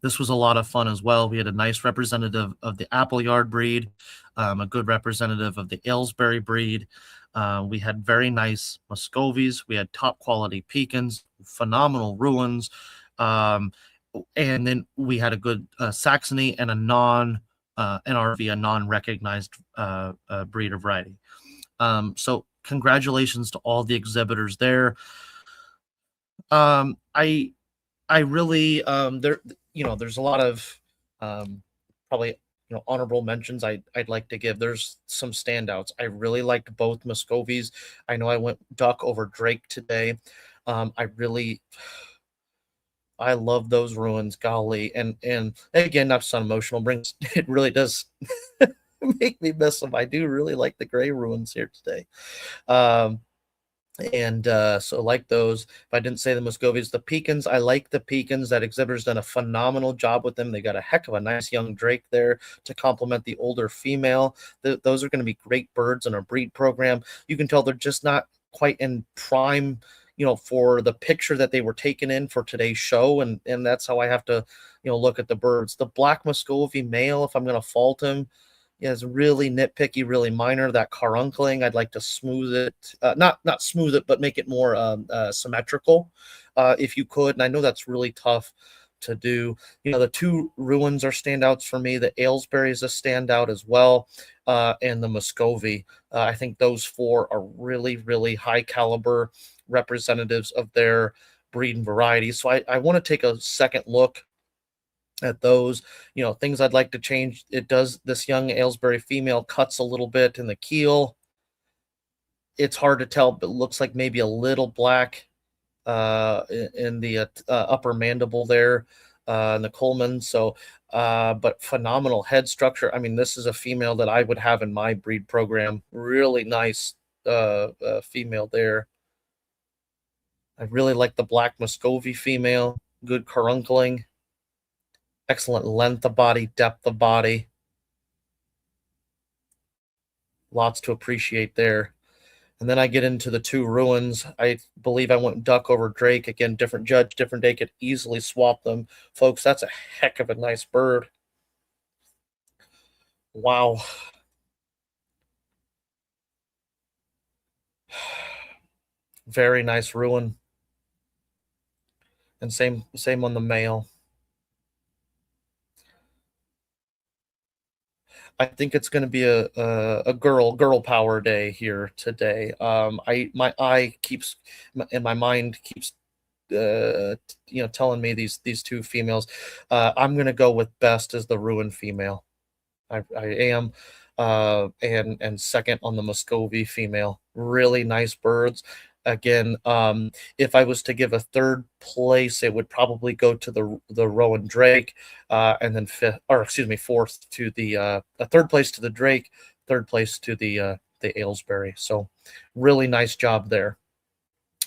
This was a lot of fun as well. We had a nice representative of the Appleyard breed, a good representative of the Aylesbury breed. We had very nice Muscovies. We had top quality Pekins, phenomenal Ruins. And then we had a good Saxony and a NRV, a non-recognized breed or variety. So congratulations to all the exhibitors there. I really there's a lot of probably honorable mentions I'd like to give. There's some standouts. I really liked both Muscovies. I know I went duck over Drake today. I love those Ruins, golly, and again, not so emotional. It really does make me miss them. I do really like the gray Ruins here today. So like those. If I didn't say the Muscovies, the Pekins, I like the Pekins. That exhibitor's done a phenomenal job with them. They got a heck of a nice young Drake there to complement the older female. Those are going to be great birds in our breed program. You can tell they're just not quite in prime, for the picture that they were taken in for today's show, and that's how I have to, look at the birds. The black Muscovy male, if I'm going to fault him, is really nitpicky, really minor. That caruncling, I'd like to smooth it, not smooth it, but make it more symmetrical, if you could. And I know that's really tough to do. The 2 Ruins are standouts for me. The Aylesbury is a standout as well, and the Muscovy. I think those 4 are really, really high caliber representatives of their breed and variety. So I want to take a second look at those, things I'd like to change. This young Aylesbury female cuts a little bit in the keel. It's hard to tell, but it looks like maybe a little black in the upper mandible there, in the Coleman. So, but phenomenal head structure. I mean, this is a female that I would have in my breed program. Really nice female there. I really like the black Muscovy female. Good caruncling. Excellent length of body, depth of body. Lots to appreciate there. And then I get into the 2 Ruins. I believe I went duck over Drake. Again, different judge, different day, could easily swap them. Folks, that's a heck of a nice bird. Wow. Very nice Ruin. And same on the male. I think it's going to be a girl power day here today. My eye keeps, and my mind keeps, telling me these 2 females. I'm going to go with best as the Ruin female. I am, and second on the Muscovy female. Really nice birds. Again, if I was to give a third place, it would probably go to the Rowan Drake, and then fourth to the third place to the Drake, third place to the Aylesbury. So really nice job there.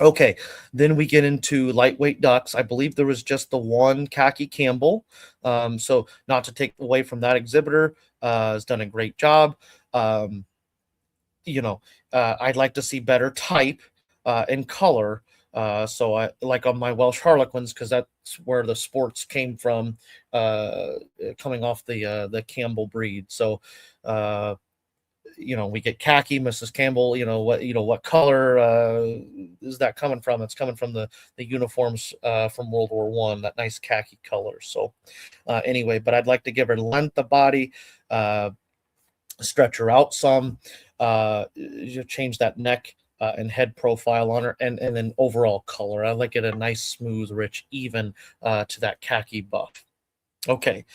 Okay, then we get into lightweight ducks. I believe there was just the one Khaki Campbell. So not to take away from that exhibitor, has done a great job. I'd like to see better type and color. So I like on my Welsh Harlequins, because that's where the sports came from, coming off the Campbell breed. So we get khaki, Mrs. Campbell. What color is that coming from? It's coming from the uniforms from World War I, that nice khaki color. So anyway, but I'd like to give her length of body, stretch her out some, you change that neck and head profile on her, and then overall color. I like it a nice, smooth, rich, even to that khaki buff. Okay,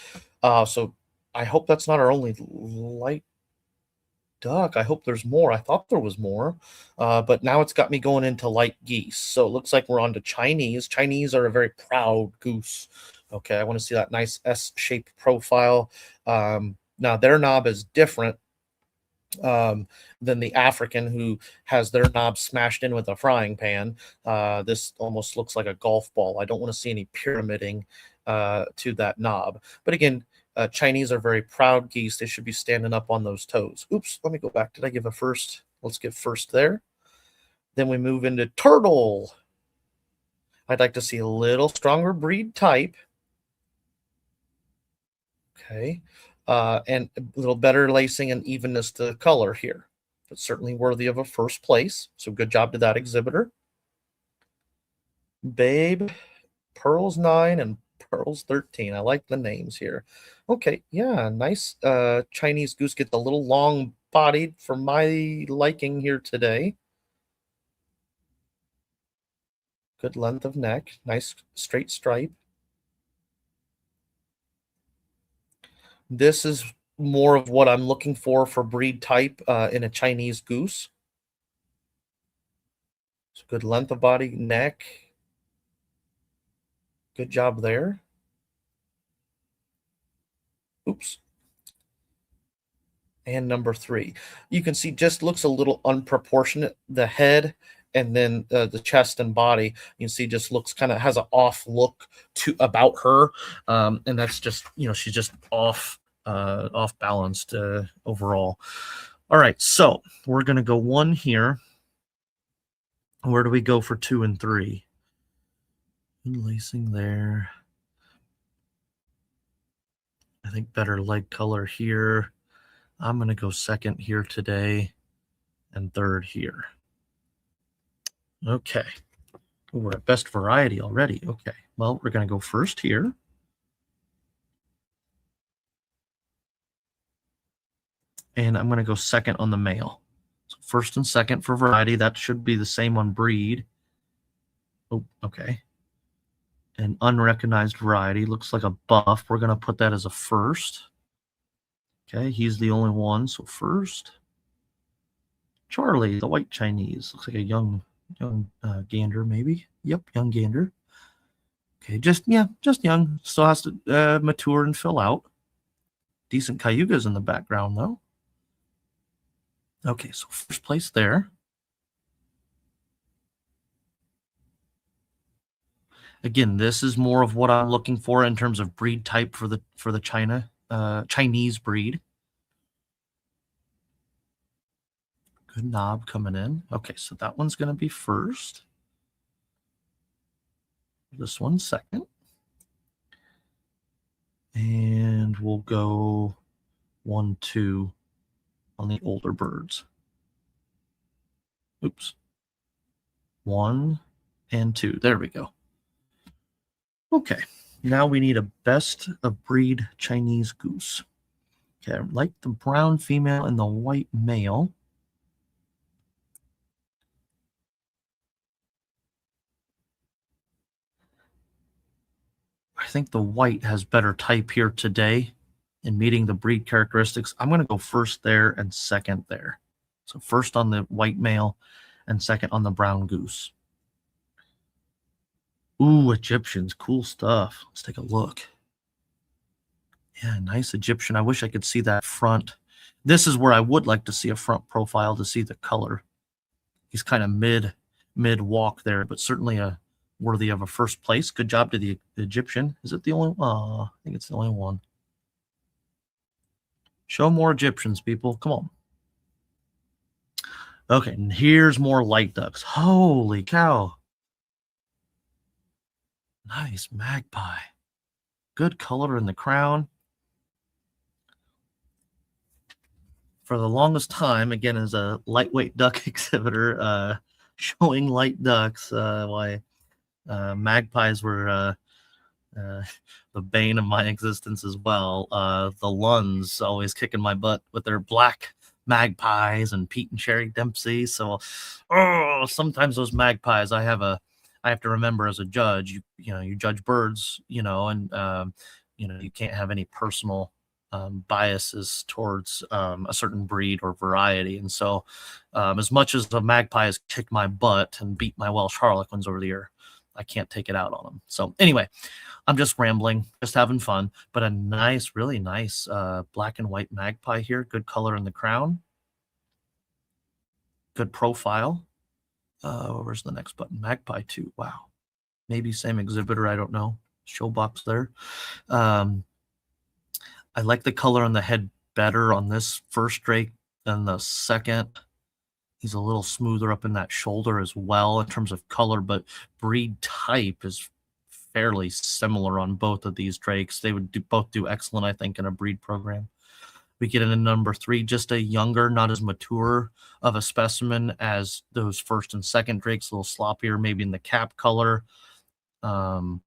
so I hope that's not our only light duck. I hope there's more. I thought there was more, but now it's got me going into light geese. So it looks like we're on to Chinese. Chinese are a very proud goose. Okay, I want to see that nice S-shaped profile. Now their knob is different than the African, who has their knob smashed in with a frying pan. This almost looks like a golf ball. I don't want to see any pyramiding to that knob. But again, Chinese are very proud geese. They should be standing up on those toes. Oops, let me go back. Did I give a first? Let's give first there. Then we move into turtle. I'd like to see a little stronger breed type. Okay. And a little better lacing and evenness to the color here. But certainly worthy of a first place. So good job to that exhibitor. Babe, Pearls 9 and Pearls 13. I like the names here. Okay, yeah, nice Chinese goose. Gets a little long bodied for my liking here today. Good length of neck. Nice straight stripe. This is more of what I'm looking for breed type in a Chinese goose. So good length of body, neck. Good job there. Oops. And number 3. You can see just looks a little unproportionate. The head and then the chest and body, you can see just looks kind of has an off look to about her. And that's just, she's just off balanced overall. All right, so we're going to go 1 here. Where do we go for 2 and 3? Good lacing there. I think better leg color here. I'm going to go 2nd here today and 3rd here. Okay. We're at best variety already. Okay. Well, we're going to go 1st here. And I'm going to go 2nd on the male. So 1st and 2nd for variety. That should be the same on breed. Oh, okay. An unrecognized variety. Looks like a buff. We're going to put that as a 1st. Okay, he's the only one. So 1st. Charlie, the white Chinese. Looks like a young gander, maybe. Yep, young gander. Okay, just young. Still has to mature and fill out. Decent cayugas in the background, though. Okay, so 1st place there. Again, this is more of what I'm looking for in terms of breed type for the Chinese breed. Good knob coming in. Okay, so that one's going to be 1st. This one's 2nd. And we'll go 1, 2 on the older birds. Oops. 1 and 2. There we go. Okay, now we need a best of breed Chinese goose. Okay, I like the brown female and the white male. I think the white has better type here today in meeting the breed characteristics. I'm going to go 1st there and 2nd there. So 1st on the white male and 2nd on the brown goose. Ooh, Egyptians, cool stuff. Let's take a look. Yeah, nice Egyptian. I wish I could see that front. This is where I would like to see a front profile to see the color. He's kind of mid walk there, but certainly worthy of a 1st place. Good job to the Egyptian. Is it the only one? Oh, I think it's the only one. Show more Egyptians, people. Come on. Okay, and here's more light ducks. Holy cow. Nice magpie. Good color in the crown. For the longest time, again, as a lightweight duck exhibitor, showing light ducks, why magpies were uh, the bane of my existence as well. The Lunds always kicking my butt with their black magpies and Pete and Sherry Dempsey. So, oh, sometimes those magpies, I have to remember as a judge, you judge birds, and you can't have any personal biases towards a certain breed or variety. And so, as much as the magpie has kicked my butt and beat my Welsh Harlequins over the year, I can't take it out on them. So anyway, I'm just rambling, just having fun, but a nice, really nice black and white magpie here. Good color in the crown. Good profile. Where's the next button? Magpie 2. Wow. Maybe same exhibitor. I don't know. Showbox there. I like the color on the head better on this first drake than the second. He's a little smoother up in that shoulder as well in terms of color, but breed type is fairly similar on both of these drakes. They would both do excellent, I think, in a breed program. We get into number 3, just a younger, not as mature of a specimen as those first and second drakes, a little sloppier, maybe in the cap color. You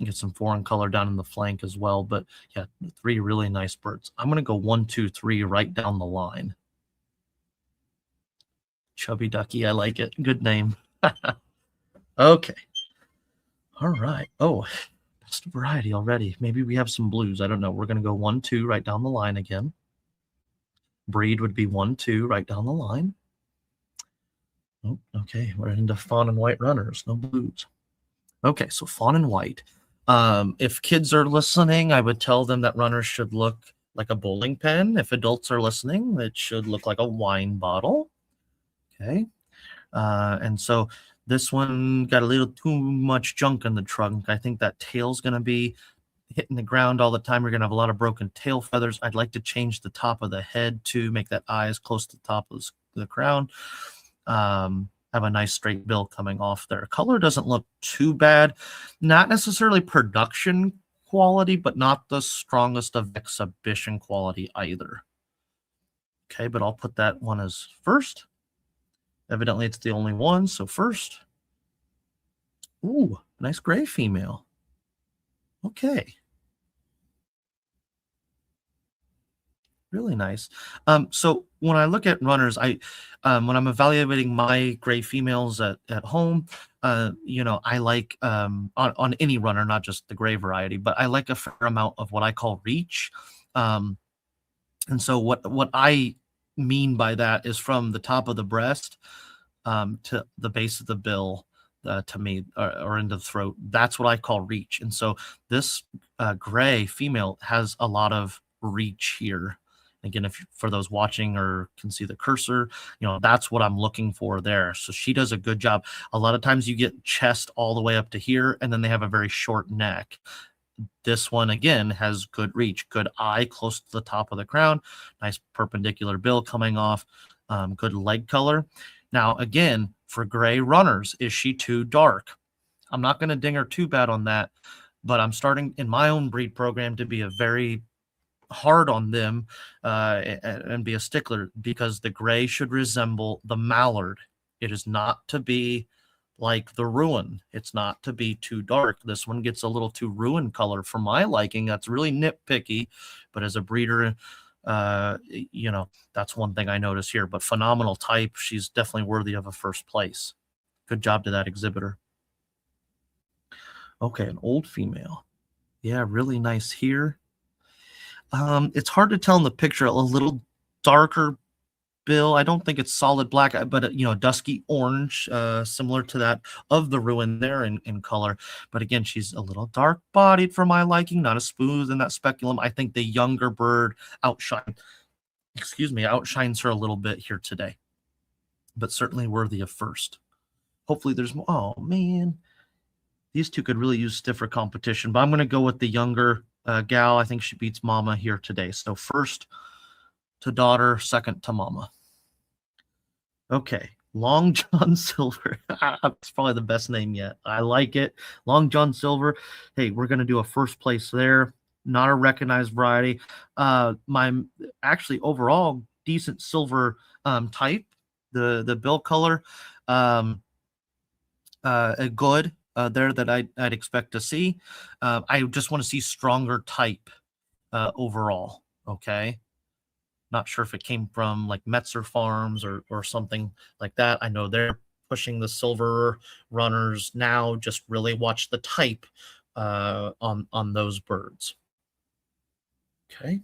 get some foreign color down in the flank as well. But yeah, 3 really nice birds. I'm going to go 1, 2, 3 right down the line. Chubby Ducky, I like it. Good name. Okay. All right. Oh, best variety already. Maybe we have some blues. I don't know. We're going to go 1, 2 right down the line again. Breed would be 1, 2 right down the line. Oh, okay. We're into fawn and white runners. No blues. Okay, so fawn and white. If kids are listening, I would tell them that runners should look like a bowling pin. If adults are listening, it should look like a wine bottle. Okay. And so this one got a little too much junk in the trunk. I think that tail's going to be hitting the ground all the time. You're going to have a lot of broken tail feathers. I'd like to change the top of the head to make that eye as close to the top of the crown. Have a nice straight bill coming off there. Color doesn't look too bad. Not necessarily production quality, but not the strongest of exhibition quality either. Okay, but I'll put that one as first. Evidently, it's the only one, so first. Ooh, nice gray female. Okay. Really nice. So when I look at runners, when I'm evaluating my gray females at home, I like on any runner, not just the gray variety, but I like a fair amount of what I call reach. And so what I mean by that is from the top of the breast to the base of the bill. To me, or into the throat. That's what I call reach. And so this gray female has a lot of reach here. Again, if for those watching or can see the cursor, that's what I'm looking for there. So she does a good job. A lot of times you get chest all the way up to here, and then they have a very short neck. This one, again, has good reach, good eye close to the top of the crown, nice perpendicular bill coming off, good leg color. Now, again, for gray runners, is she too dark? I'm not going to ding her too bad on that, but I'm starting in my own breed program to be a very hard on them and be a stickler, because the gray should resemble the mallard. It is not to be like the Rouen. It's not to be too dark. This one gets a little too Rouen color for my liking. That's really nitpicky, but as a breeder, that's one thing I notice here. But phenomenal type. She's definitely worthy of a first place. Good job to that exhibitor. Okay, an old female. Yeah, really nice here. It's hard to tell in the picture. A little darker bill. I don't think it's solid black, but dusky orange, similar to that of the Rouen there in color. But again, she's a little dark bodied for my liking, not as smooth in that speculum. I think the younger bird outshines her a little bit here today, but certainly worthy of first. Hopefully there's more. Oh man, these two could really use stiffer competition, but I'm going to go with the younger gal. I think she beats mama here today. So first to daughter, second to mama. Okay, Long John Silver. That's probably the best name yet. I like it. Long John Silver. Hey, we're going to do a first place there. Not a recognized variety. My actually overall decent silver type. The bill color, good. there that I'd expect to see. I just want to see stronger type overall. Okay. Not sure if it came from like Metzer Farms or something like that. I know they're pushing the silver runners now. Just really watch the type on those birds. Okay.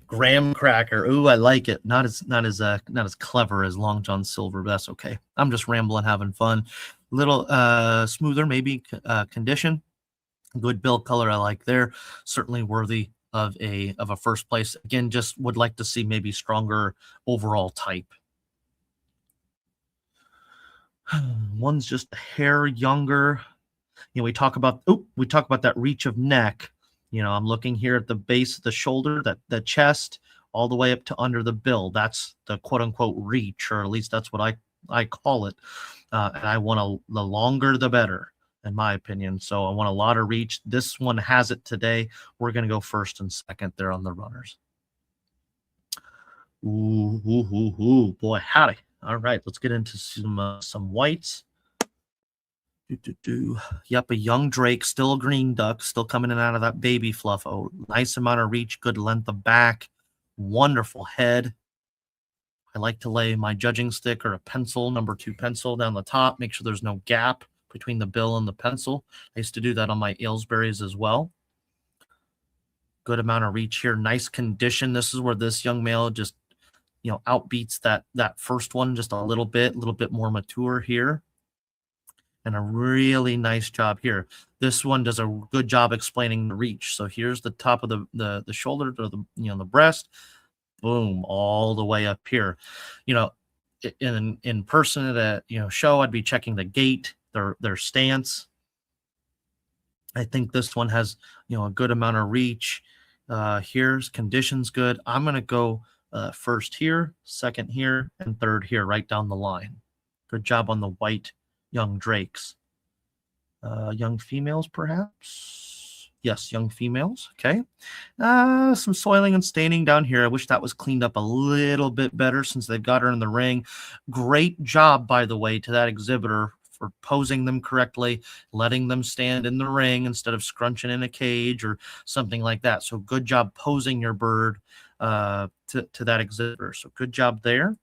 Graham cracker. Ooh, I like it. Not as clever as Long John Silver, but that's okay. I'm just rambling, having fun. Little smoother, maybe condition. Good bill color, I like there. Certainly worthy of a first place. Again, just would like to see maybe stronger overall type. One's just a hair younger. We talk about that reach of neck. I'm looking here at the base of the shoulder, that the chest, all the way up to under the bill. That's the quote unquote reach, or at least that's what I call it. And I want the longer the better, in my opinion. So I want a lot of reach. This one has it today. We're going to go first and second there on the runners. Ooh, boy, howdy. All right, let's get into some whites. Yep, a young drake, still a green duck, still coming in out of that baby fluff. Oh, nice amount of reach, good length of back, wonderful head. I like to lay my judging stick or a pencil, number 2 pencil down the top, make sure there's no gap between the bill and the pencil. I used to do that on my Aylesbury's as well. Good amount of reach here, nice condition. This is where this young male just, outbeats that first one just a little bit more mature here. And a really nice job here. This one does a good job explaining the reach. So here's the top of the shoulder to the breast, boom, all the way up here. In person at a show, I'd be checking the gait, their stance. I think this one has a good amount of reach. Here's conditions good. I'm gonna go first here, second here, and third here, right down the line. Good job on the white young drakes. Young females, perhaps? Yes, young females. Okay. Some soiling and staining down here. I wish that was cleaned up a little bit better since they've got her in the ring. Great job, by the way, to that exhibitor for posing them correctly, letting them stand in the ring instead of scrunching in a cage or something like that. So good job posing your bird to that exhibitor. So good job there.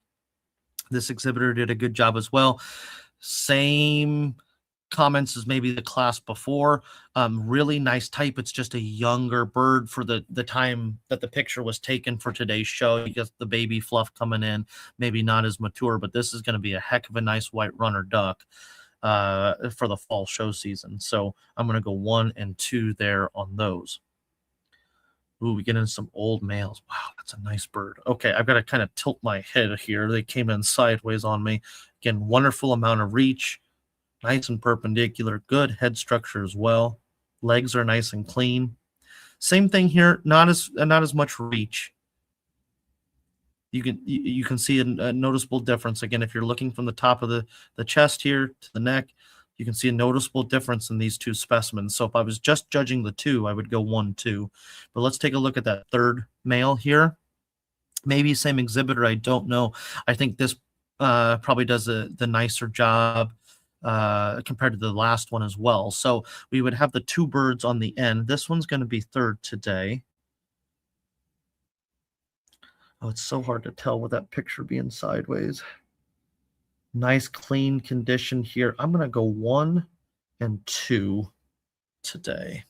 This exhibitor did a good job as well. Same comments as maybe the class before. Really nice type. It's just a younger bird for the time that the picture was taken for today's show. You get the baby fluff coming in, maybe not as mature, but this is going to be a heck of a nice white runner duck for the fall show season. So I'm going to go 1 and 2 there on those. Ooh, we get into some old males. Wow, that's a nice bird. Okay, I've got to kind of tilt my head here. They came in sideways on me. Again, wonderful amount of reach. Nice and perpendicular. Good head structure as well. Legs are nice and clean. Same thing here. Not as much reach. You can see a noticeable difference. Again, if you're looking from the top of the chest here to the neck, you can see a noticeable difference in these two specimens. So if I was just judging the two, I would go 1, 2. But let's take a look at that third male here. Maybe same exhibitor, I don't know. I think this probably does the nicer job compared to the last one as well. So we would have the 2 birds on the end. This one's going to be third today. Oh, it's so hard to tell with that picture being sideways. Nice clean condition here. I'm going to go 1 and 2 today.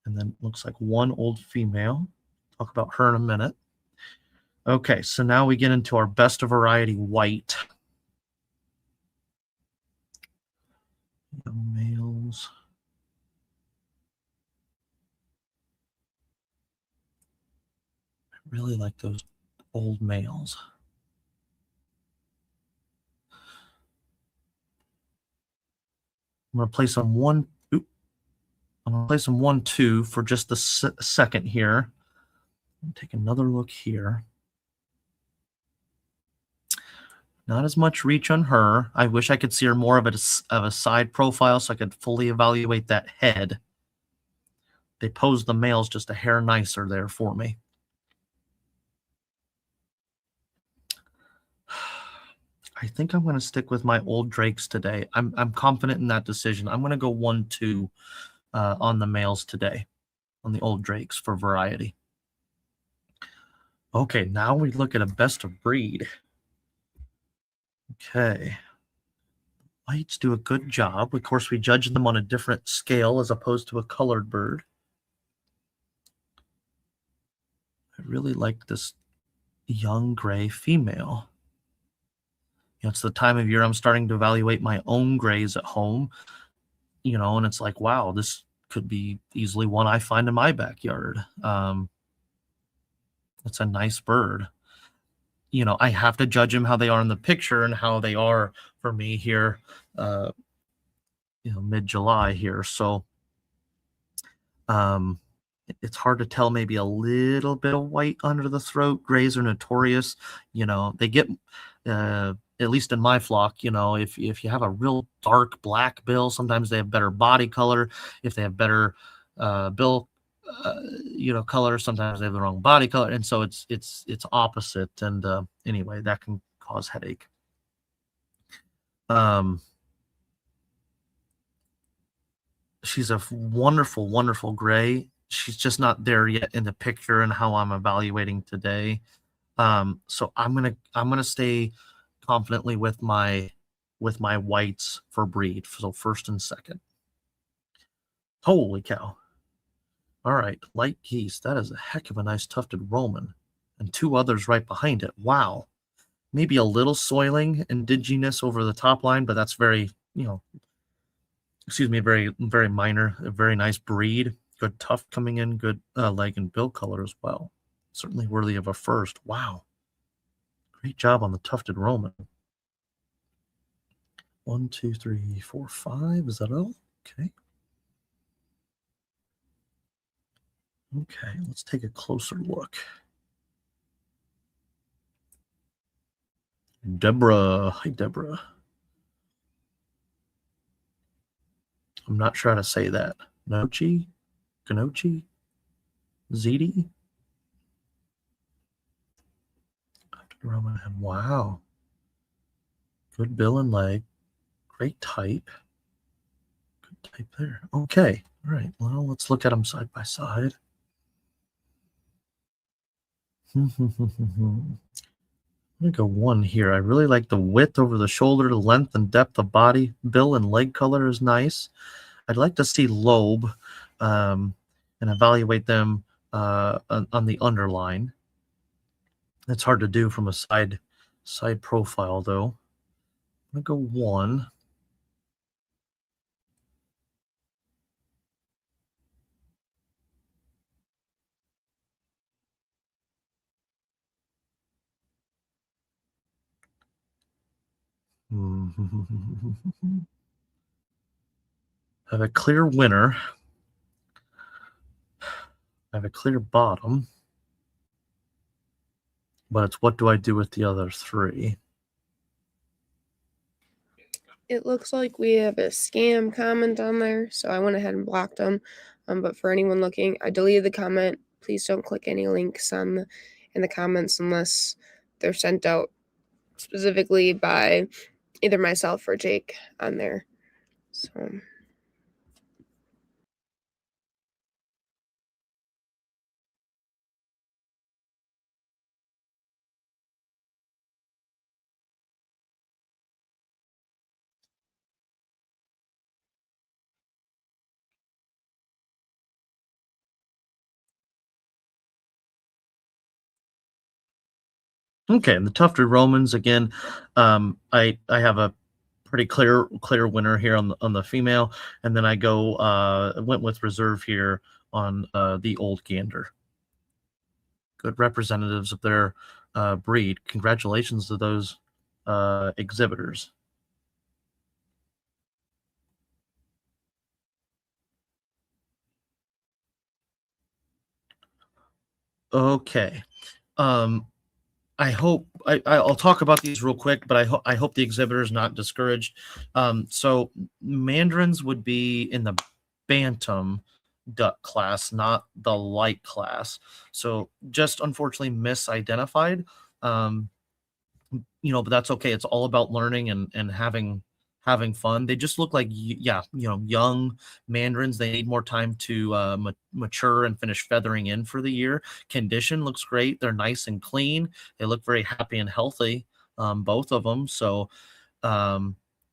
And then looks like 1 old female. Talk about her in a minute. Okay, so now we get into our best of variety white. Young males. I really like those old males. I'm going to place them 1. I'm going to place them 1, 2 for just a second here. Take another look here. Not as much reach on her. I wish I could see her more of a side profile so I could fully evaluate that head. They posed the males just a hair nicer there for me. I think I'm going to stick with my old drakes today. I'm confident in that decision. I'm going to go 1-2 on the males today, on the old drakes for variety. Okay, now we look at a best of breed. Okay. Whites do a good job. Of course, we judge them on a different scale as opposed to a colored bird. I really like this young gray female. It's the time of year I'm starting to evaluate my own grays at home, and it's like, wow, this could be easily one I find in my backyard. It's a nice bird. I have to judge them how they are in the picture and how they are for me here, mid-July here. So it's hard to tell, maybe a little bit of white under the throat. Grays are notorious. They get, at least in my flock, if you have a real dark black bill, sometimes they have better body color. If they have better bill color, sometimes they have the wrong body color, and so it's opposite. And anyway, that can cause headache. She's a wonderful, wonderful gray. She's just not there yet in the picture and how I'm evaluating today. So I'm gonna stay confidently with my whites for breed. So first and second. Holy cow. All right, light geese. That is a heck of a nice tufted Roman. And 2 others right behind it. Wow. Maybe a little soiling and dinginess over the top line, but that's very, very, very minor. A very nice breed. Good tuft coming in. Good leg and bill color as well. Certainly worthy of a first. Wow. Great job on the tufted Roman. 1, 2, 3, 4, 5. Is that all? Okay. Okay, let's take a closer look. Deborah. Hi, Deborah. I'm not sure how to say that. Nochi? Ganochi? Ziti? Roman head. Wow. Good bill and leg. Great type. Good type there. Okay. All right. Well, let's look at them side by side. I'm going to go 1 here. I really like the width over the shoulder, the length and depth of body. Bill and leg color is nice. I'd like to see lobe and evaluate them on the underline. It's hard to do from a side profile, though. I'm going to go 1. I have a clear winner. I have a clear bottom. But it's what do I do with the other 3? It looks like we have a scam comment on there, so I went ahead and blocked them. But for anyone looking, I deleted the comment. Please don't click any links in the comments unless they're sent out specifically by either myself or Jake on there. So Okay, and the tufted Romans again. I have a pretty clear winner here on the female, and then I went with reserve here on the old gander. Good representatives of their breed. Congratulations to those exhibitors. Okay. I hope I'll talk about these real quick, but I hope the exhibitor is not discouraged. So mandarins would be in the bantam duck class, not the light class. So just unfortunately misidentified. but that's okay. It's all about learning and having fun. They just look like, yeah, young mandarins. They need more time to mature and finish feathering in for the year. Condition looks great. They're nice and clean. They look very happy and healthy, both of them. So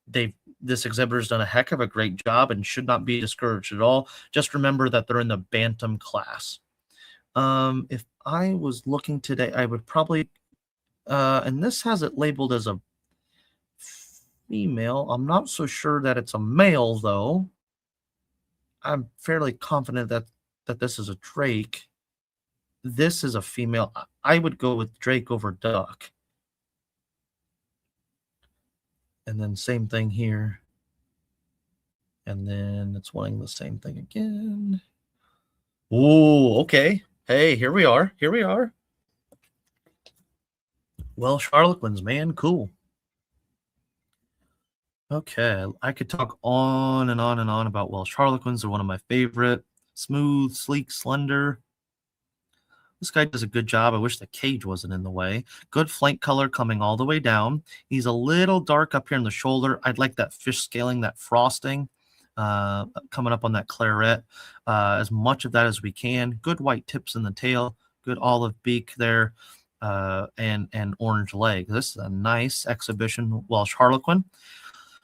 this exhibitor's done a heck of a great job and should not be discouraged at all. Just remember that they're in the bantam class. If I was looking today, I would probably, and this has it labeled as a female. I'm not so sure that it's a male, though. I'm fairly confident that this is a drake. This is a female. I would go with drake over duck. And then same thing here. And then it's wanting the same thing again. Oh, okay. Hey, here we are. Here we are. Welsh Harlequins, man. Cool. Okay, I could talk on and on and on about Welsh Harlequins. They're one of my favorite. Smooth, sleek, slender. This guy does a good job. I wish the cage wasn't in the way. Good flank color coming all the way down. He's a little dark up here in the shoulder. I'd like that fish scaling, that frosting coming up on that claret. As much of that as we can. Good white tips in the tail. Good olive beak there. And orange leg. This is a nice exhibition Welsh Harlequin.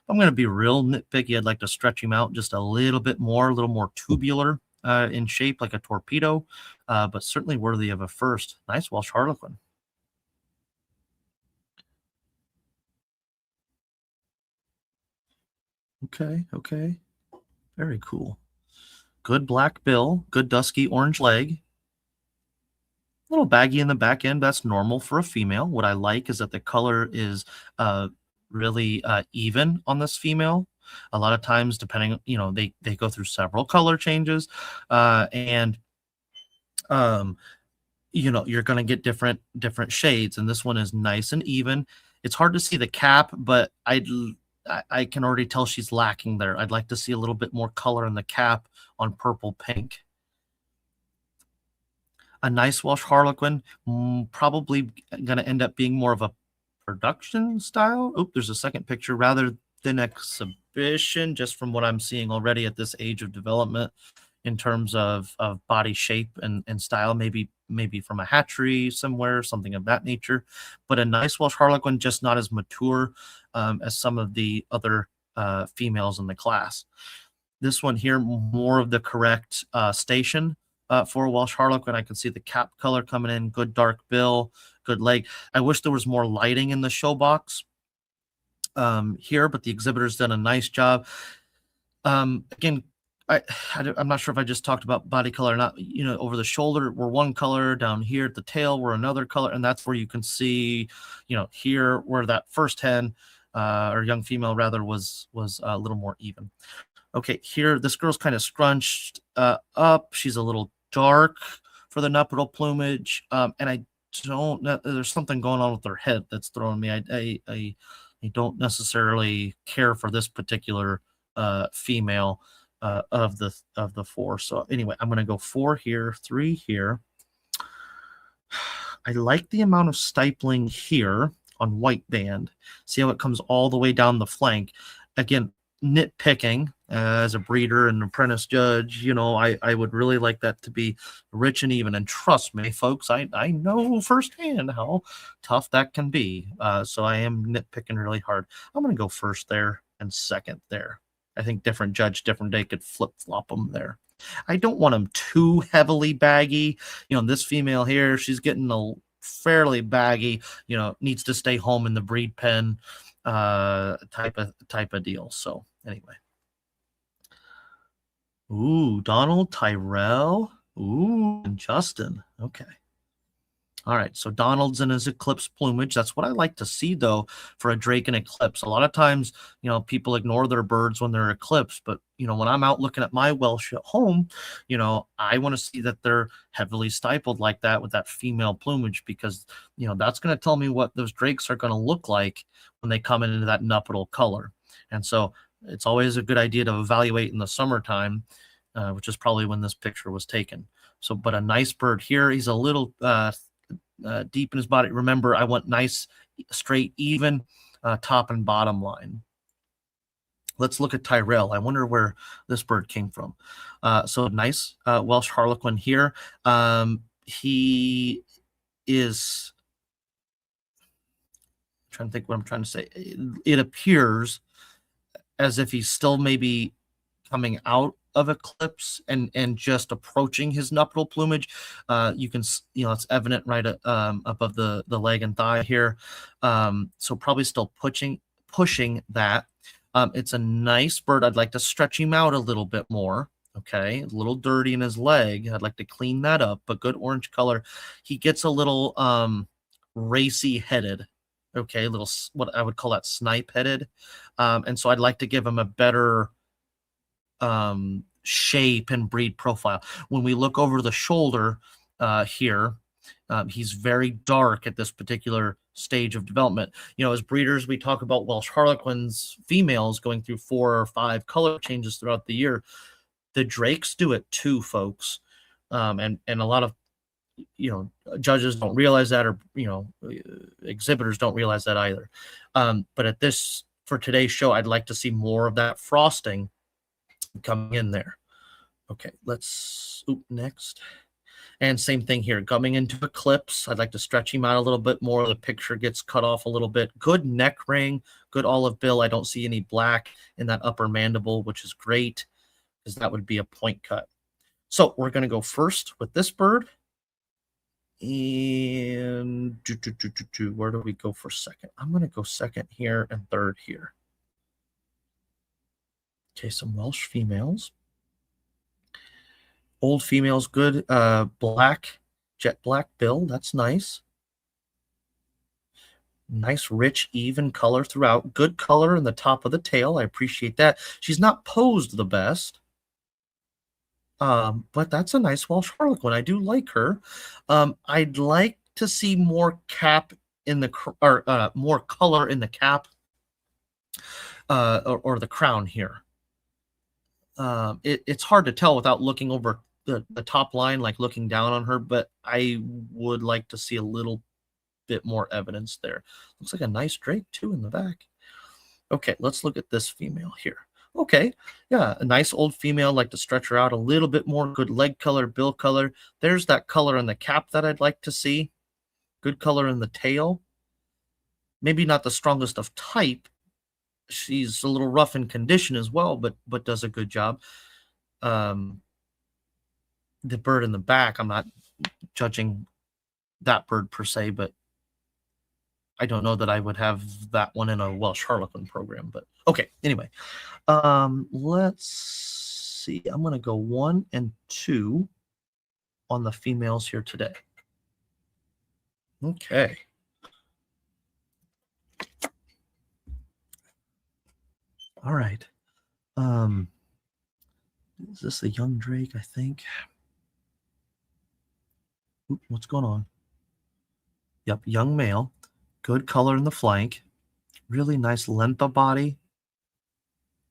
I'm going to be real nitpicky. I'd like to stretch him out just a little bit more, a little more tubular in shape, like a torpedo, but certainly worthy of a first. Nice Welsh Harlequin. Okay. Very cool. Good black bill, good dusky orange leg. A little baggy in the back end. That's normal for a female. What I like is that the color is really even on this female. A lot of times, depending, they go through several color changes, and you're going to get different shades. And this one is nice and even. It's hard to see the cap, but I can already tell she's lacking there. I'd like to see a little bit more color in the cap on purple pink. A nice Welsh Harlequin, probably going to end up being more of a production style. Oh, there's a second picture rather than exhibition, just from what I'm seeing already at this age of development in terms of body shape and style, maybe from a hatchery somewhere, something of that nature. But a nice Welsh Harlequin, just not as mature as some of the other females in the class. This one here, more of the correct station for a Welsh Harlequin. I can see the cap color coming in, good dark bill, good leg. I wish there was more lighting in the show box here, but the exhibitor's done a nice job. Again, I'm not sure if I just talked about body color or not. Over the shoulder, we're one color. Down here at the tail, we're another color. And that's where you can see, here where that first hen or young female rather was a little more even. Okay, here, this girl's kind of scrunched up. She's a little dark for the nuptial plumage. And I don't know, there's something going on with her head that's throwing me. I don't necessarily care for this particular female of the four. So anyway, I'm going to go 4 here, 3 here. I like the amount of stippling here on white band. See how it comes all the way down the flank. Again, nitpicking as a breeder and apprentice judge, I would really like that to be rich and even. And trust me, folks, I know firsthand how tough that can be. So I am nitpicking really hard. I'm going to go first there and second there. I think different judge, different day could flip-flop them there. I don't want them too heavily baggy. This female here, she's getting a fairly baggy, needs to stay home in the breed pen type of deal. So anyway. Ooh, Donald, Tyrell. Ooh, and Justin. Okay. All right, so Donald's in his eclipse plumage. That's what I like to see, though, for a drake in eclipse. A lot of times, people ignore their birds when they're eclipsed. But, when I'm out looking at my Welsh at home, I want to see that they're heavily stippled like that with that female plumage because, that's going to tell me what those drakes are going to look like when they come into that nuptial color. And so it's always a good idea to evaluate in the summertime, which is probably when this picture was taken. So, but a nice bird here. He's a little deep in his body. Remember, I want nice, straight, even top and bottom line. Let's look at Tyrell. I wonder where this bird came from. So nice Welsh Harlequin here. He is, I'm trying to think what I'm trying to say. It appears as if he's still maybe coming out of eclipse and just approaching his nuptial plumage. You can, it's evident right above the leg and thigh here. So probably still pushing that. It's a nice bird. I'd like to stretch him out a little bit more. Okay, a little dirty in his leg. I'd like to clean that up, but good orange color. He gets a little racy headed. Okay, a little, what I would call that, snipe headed. And so I'd like to give him a better shape and breed profile. When we look over the shoulder here, he's very dark at this particular stage of development. As breeders, we talk about Welsh Harlequins females going through 4 or 5 color changes throughout the year. The Drakes do it too, folks. And a lot of judges don't realize that, or exhibitors don't realize that either. But for today's show, I'd like to see more of that frosting coming in there. Okay, let's next. And same thing here, coming into eclipse. I'd like to stretch him out a little bit more. The picture gets cut off a little bit. Good neck ring, good olive bill. I don't see any black in that upper mandible, which is great, because that would be a point cut. So we're going to go first with this bird. And where do we go for second? I'm going to go second here and third here. Okay, some Welsh females. Old females, good black, jet black bill. That's nice. Nice, rich, even color throughout. Good color in the top of the tail. I appreciate that. She's not posed the best. But that's a nice Welsh Harlequin. I do like her. I'd like to see more cap in the more color in the cap or the crown here. It's hard to tell without looking over the top line, like looking down on her, but I would like to see a little bit more evidence there. Looks like a nice drake too in the back. Okay, let's look at this female here. Okay, yeah, a nice old female. I'd like to stretch her out a little bit more. Good leg color, bill color. There's that color in the cap that I'd like to see. Good color in the tail. Maybe not the strongest of type. She's a little rough in condition as well, but does a good job. The bird in the back, I'm not judging that bird per se, but I don't know that I would have that one in a Welsh Harlequin program. But okay, anyway, let's see. I'm going to go 1 and 2 on the females here today. Okay. All right. Is this a young drake, I think? Oop, what's going on? Yep, young male. Good color in the flank. Really nice length of body.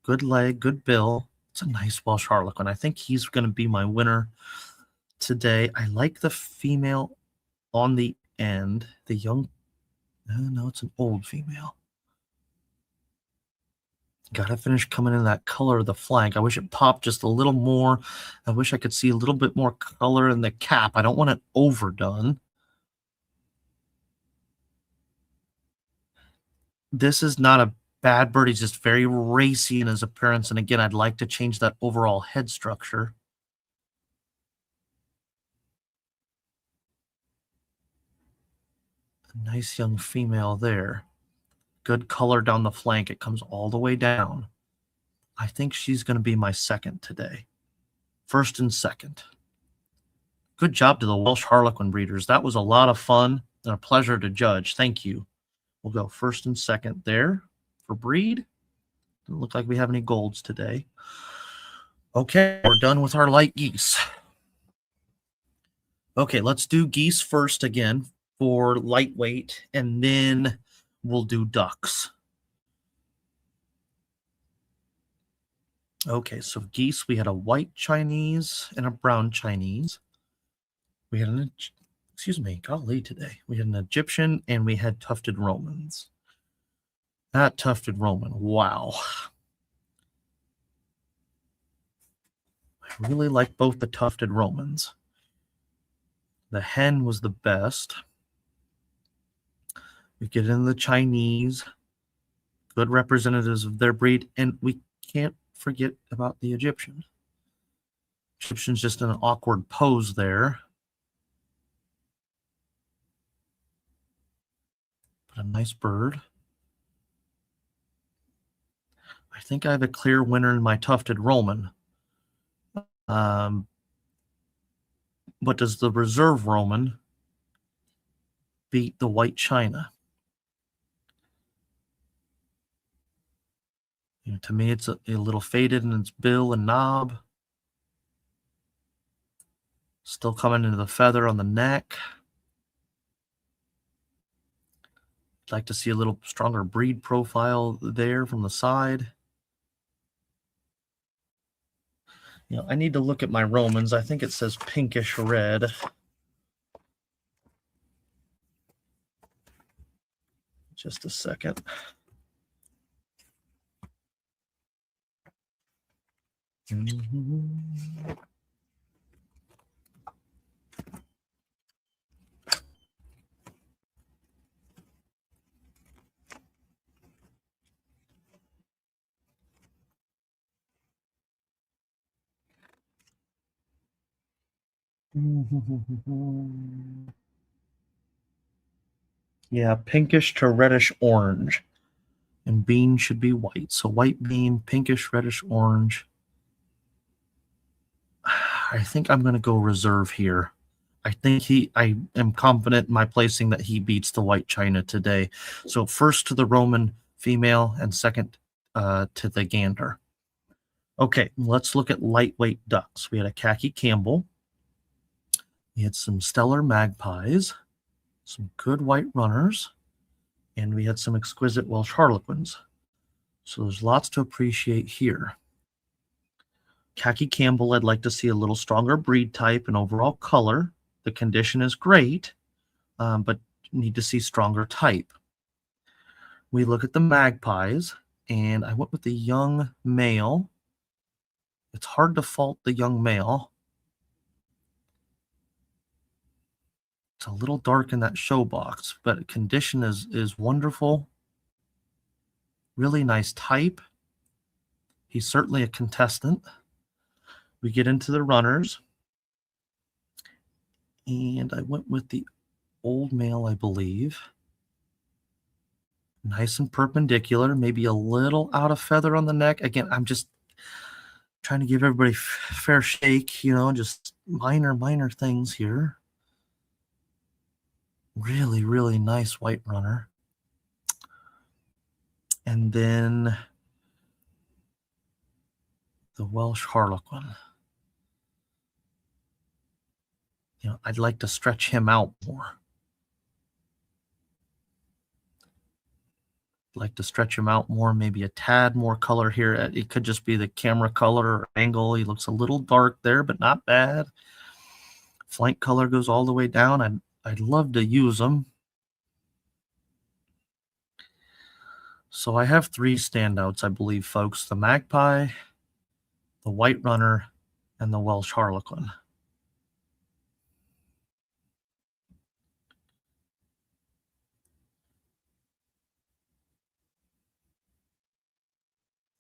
Good leg, good bill. It's a nice Welsh Harlequin. I think he's going to be my winner today. I like the female on the end. The young, no, it's an old female. Gotta finish coming in that color of the flank. I wish it popped just a little more. I wish I could see a little bit more color in the cap. I don't want it overdone. This is not a bad bird. He's just very racy in his appearance. And again, I'd like to change that overall head structure. A nice young female there. Good color down the flank. It comes all the way down. I think she's going to be my second today. First and second. Good job to the Welsh Harlequin breeders. That was a lot of fun and a pleasure to judge. Thank you. We'll go first and second there for breed. Doesn't look like we have any golds today. Okay, we're done with our light geese. Okay, let's do geese first again for lightweight, and then we'll do ducks. Okay, so geese, we had a white Chinese and a brown Chinese. We had excuse me, golly today. We had an Egyptian and we had tufted Romans. That tufted Roman, wow. I really like both the tufted Romans. The hen was the best. We get into the Chinese, good representatives of their breed, and we can't forget about the Egyptian. Egyptian's just in an awkward pose there. But a nice bird. I think I have a clear winner in my tufted Roman. But does the reserve Roman beat the white China? You know, to me, it's a little faded in its bill and knob. Still coming into the feather on the neck. I'd like to see a little stronger breed profile there from the side. You know, I need to look at my Romans. I think it says pinkish red. Just a second. Yeah, pinkish to reddish orange. And bean should be white. So white bean, pinkish, reddish orange. I think I'm going to go reserve here. I am confident in my placing that he beats the white China today. So first to the Roman female and second to the gander. Okay, let's look at lightweight ducks. We had a khaki Campbell. We had some stellar magpies, some good white runners, and we had some exquisite Welsh harlequins. So there's lots to appreciate here. Khaki Campbell, I'd like to see a little stronger breed type and overall color. The condition is great, but need to see stronger type. We look at the magpies, and I went with the young male. It's hard to fault the young male. It's a little dark in that show box, but condition is wonderful. Really nice type. He's certainly a contestant. We get into the runners, and I went with the old male, I believe. Nice and perpendicular, maybe a little out of feather on the neck. Again, I'm just trying to give everybody fair shake, you know, just minor things here. Really, really nice white runner. And then the Welsh harlequin. You know, I'd like to stretch him out more. Like to stretch him out more, maybe a tad more color here. It could just be the camera color or angle. He looks a little dark there, but not bad. Flank color goes all the way down. I'd love to use them. So I have three standouts, I believe, folks. The magpie, the white runner, and the Welsh harlequin.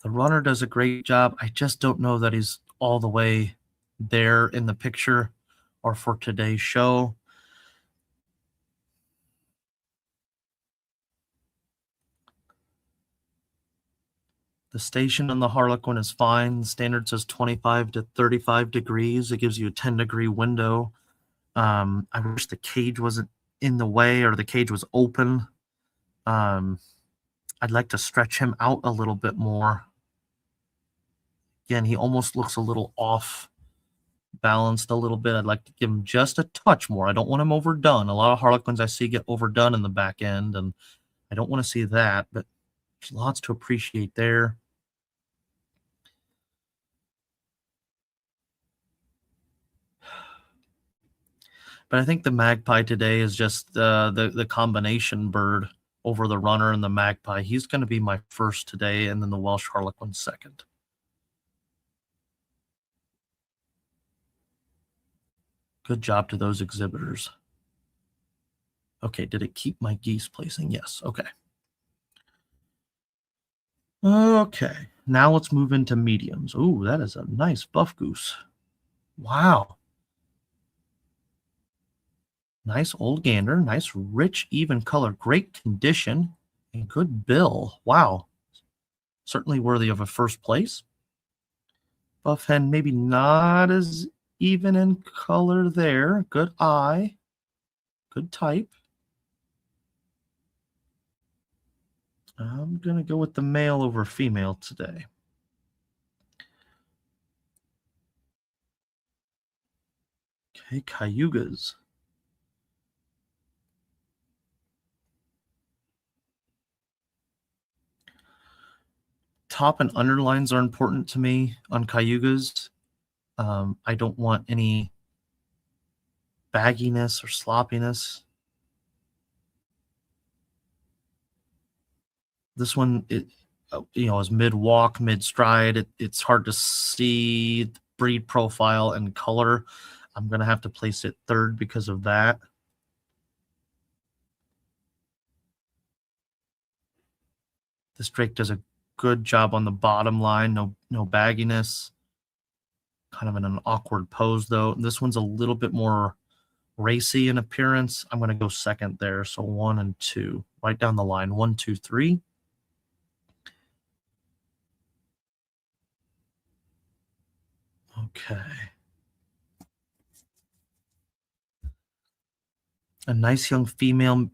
The runner does a great job. I just don't know that he's all the way there in the picture or for today's show. The station on the harlequin is fine. The standard says 25 to 35 degrees. It gives you a 10-degree window. I wish the cage wasn't in the way or the cage was open. I'd like to stretch him out a little bit more. Again, he almost looks a little off balanced a little bit. I'd like to give him just a touch more. I don't want him overdone. A lot of harlequins I see get overdone in the back end, and I don't want to see that, but there's lots to appreciate there. But I think the magpie today is just the combination bird over the runner and the magpie. He's going to be my first today, and then the Welsh Harlequin second. Good job to those exhibitors. Okay, did it keep my geese placing? Yes, okay. Okay, now let's move into mediums. Ooh, that is a nice buff goose. Wow. Nice old gander, nice rich even color, great condition, and good bill. Wow. Certainly worthy of a first place. Buff hen maybe not as even in color there. Good eye, good type. I'm going to go with the male over female today. Okay, cayugas. Top and underlines are important to me on cayugas. I don't want any bagginess or sloppiness. This one, is mid-walk, mid-stride. It's hard to see the breed profile and color. I'm going to have to place it third because of that. This drake does a good job on the bottom line. No bagginess. Kind of in an awkward pose, though. This one's a little bit more racy in appearance. I'm going to go second there. So 1 and 2. Right down the line. 1, 2, 3. Okay. A nice young female,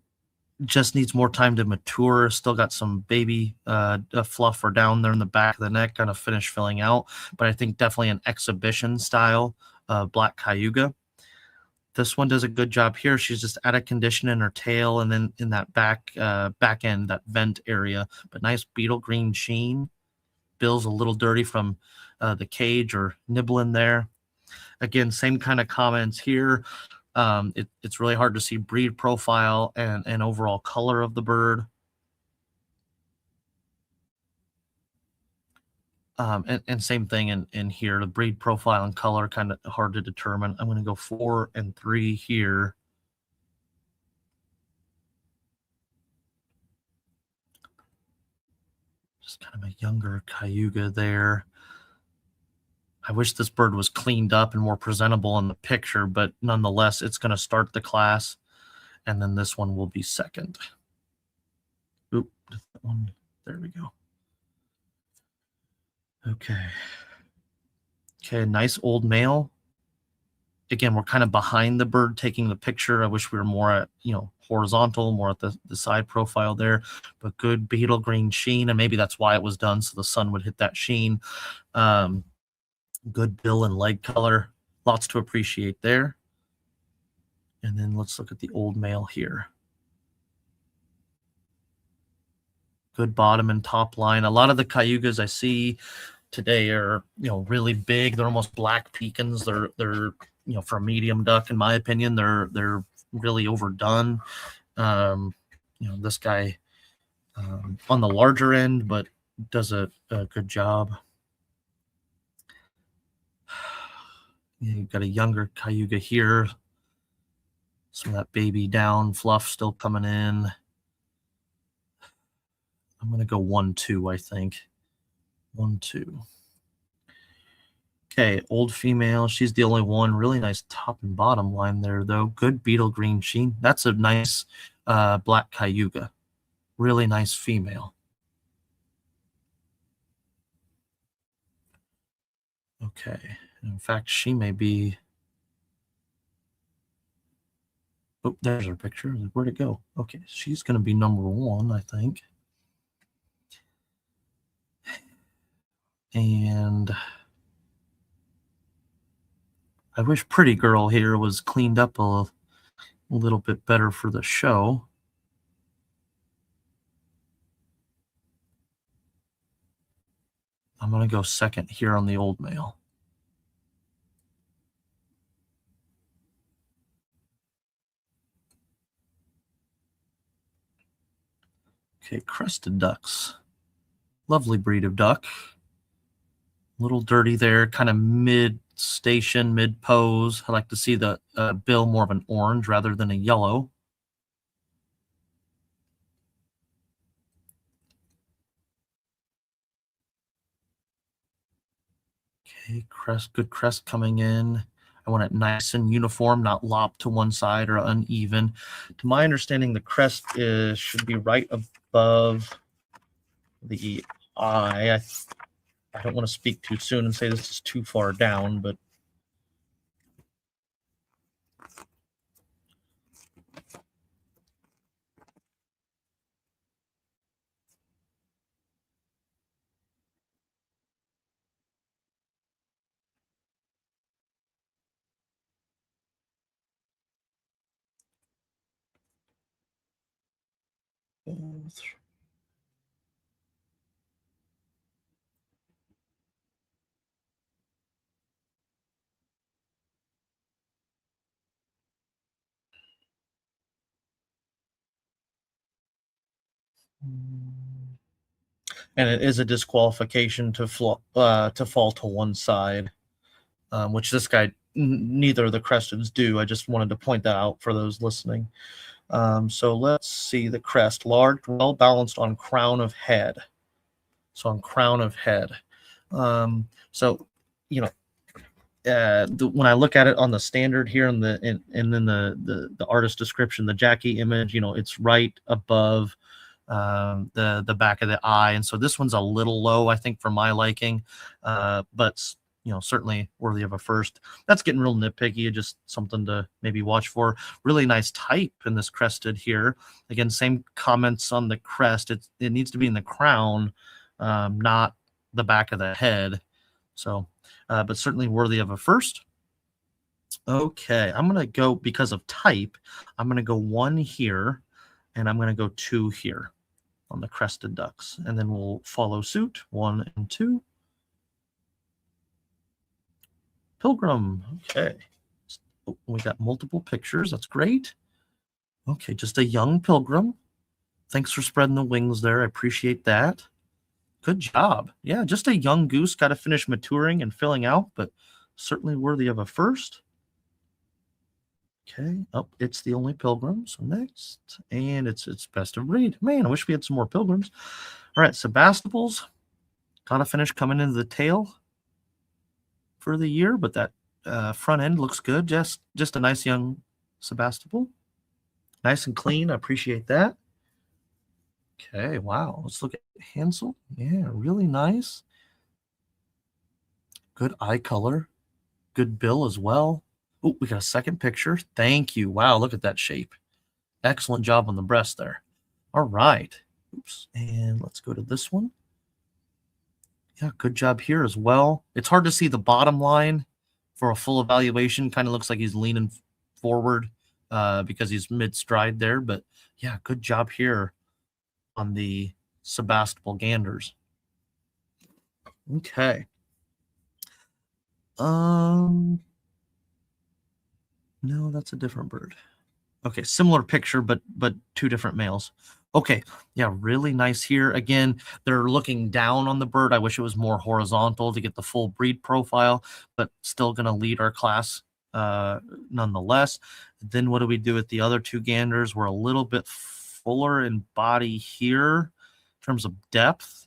just needs more time to mature. Still got some baby fluffer down there in the back of the neck, kind of finish filling out. But I think definitely an exhibition style black cayuga. This one does a good job here. She's just out of condition in her tail and then in that back end, that vent area. But nice beetle green sheen. Bill's a little dirty from the cage or nibbling there. Again, same kind of comments here. It's really hard to see breed profile and overall color of the bird. And same thing in here, the breed profile and color kind of hard to determine. I'm going to go 4 and 3 here. Just kind of a younger cayuga there. I wish this bird was cleaned up and more presentable in the picture, but nonetheless, it's going to start the class, and then this one will be second. Oop, that one. There we go. Okay. Okay, nice old male. Again, we're kind of behind the bird taking the picture. I wish we were more at, horizontal, more at the side profile there, but good beetle green sheen, and maybe that's why it was done, so the sun would hit that sheen. Good bill and leg color. Lots to appreciate there. And then let's look at the old male here. Good bottom and top line. A lot of the cayugas I see today are, really big. They're almost black pecans. They're for a medium duck, in my opinion, they're really overdone. This guy on the larger end, but does a good job. You've got a younger cayuga here. Some of that baby down fluff still coming in. I'm going to go 1, 2, I think. 1, 2. Okay, old female. She's the only one. Really nice top and bottom line there, though. Good beetle green sheen. That's a nice black cayuga. Really nice female. Okay. In fact, she may be... Oh, there's her picture. Where'd it go? Okay, she's going to be number 1, I think. And I wish Pretty Girl here was cleaned up a little bit better for the show. I'm going to go second here on the old male. Okay, crested ducks. Lovely breed of duck. A little dirty there, kind of mid-station, mid-pose. I like to see the bill more of an orange rather than a yellow. Okay, crest, good crest coming in. I want it nice and uniform, not lopped to one side or uneven. To my understanding, the crest should be right above the eye. I don't want to speak too soon and say this is too far down, but and it is a disqualification to fall to one side, which this guy neither of the cresteds do. I just wanted to point that out for those listening. So let's see the crest, large, well balanced on crown of head. So on crown of head. So you know, when I look at it on the standard here and then the artist description, the Jackie image, you know, it's right above the back of the eye, and so this one's a little low, I think, for my liking, but you know, certainly worthy of a first. That's getting real nitpicky, just something to maybe watch for. Really nice type in this crested here. Again, same comments on the crest. It needs to be in the crown, not the back of the head. So but certainly worthy of a first. Okay, I'm going to go, because of type, I'm going to go 1 here, and I'm going to go 2 here on the crested ducks. And then we'll follow suit, 1 and 2. Pilgrim, okay. Oh, we got multiple pictures, that's great. Okay, just a young pilgrim. Thanks for spreading the wings there, I appreciate that. Good job. Yeah, just a young goose, got to finish maturing and filling out, but certainly worthy of a first. Okay, oh, it's the only pilgrim. So next, and it's best of breed. Man, I wish we had some more pilgrims. All right, Sebastibles. Got to finish coming into the tail for the year, but that front end looks good. Just a nice young Sebastopol. Nice and clean. I appreciate that. Okay, wow. Let's look at Hansel. Yeah, really nice. Good eye color. Good bill as well. Oh, we got a second picture. Thank you. Wow, look at that shape. Excellent job on the breast there. All right. Oops. And let's go to this one. Yeah, good job here as well. It's hard to see the bottom line for a full evaluation. Kind of looks like he's leaning forward because he's mid-stride there. But yeah, good job here on the Sebastopol ganders. Okay. No, that's a different bird. Okay, similar picture, but 2 different males. Okay, yeah, really nice here. Again, they're looking down on the bird. I wish it was more horizontal to get the full breed profile, but still going to lead our class nonetheless. Then what do we do with the other 2 ganders? We're a little bit fuller in body here in terms of depth.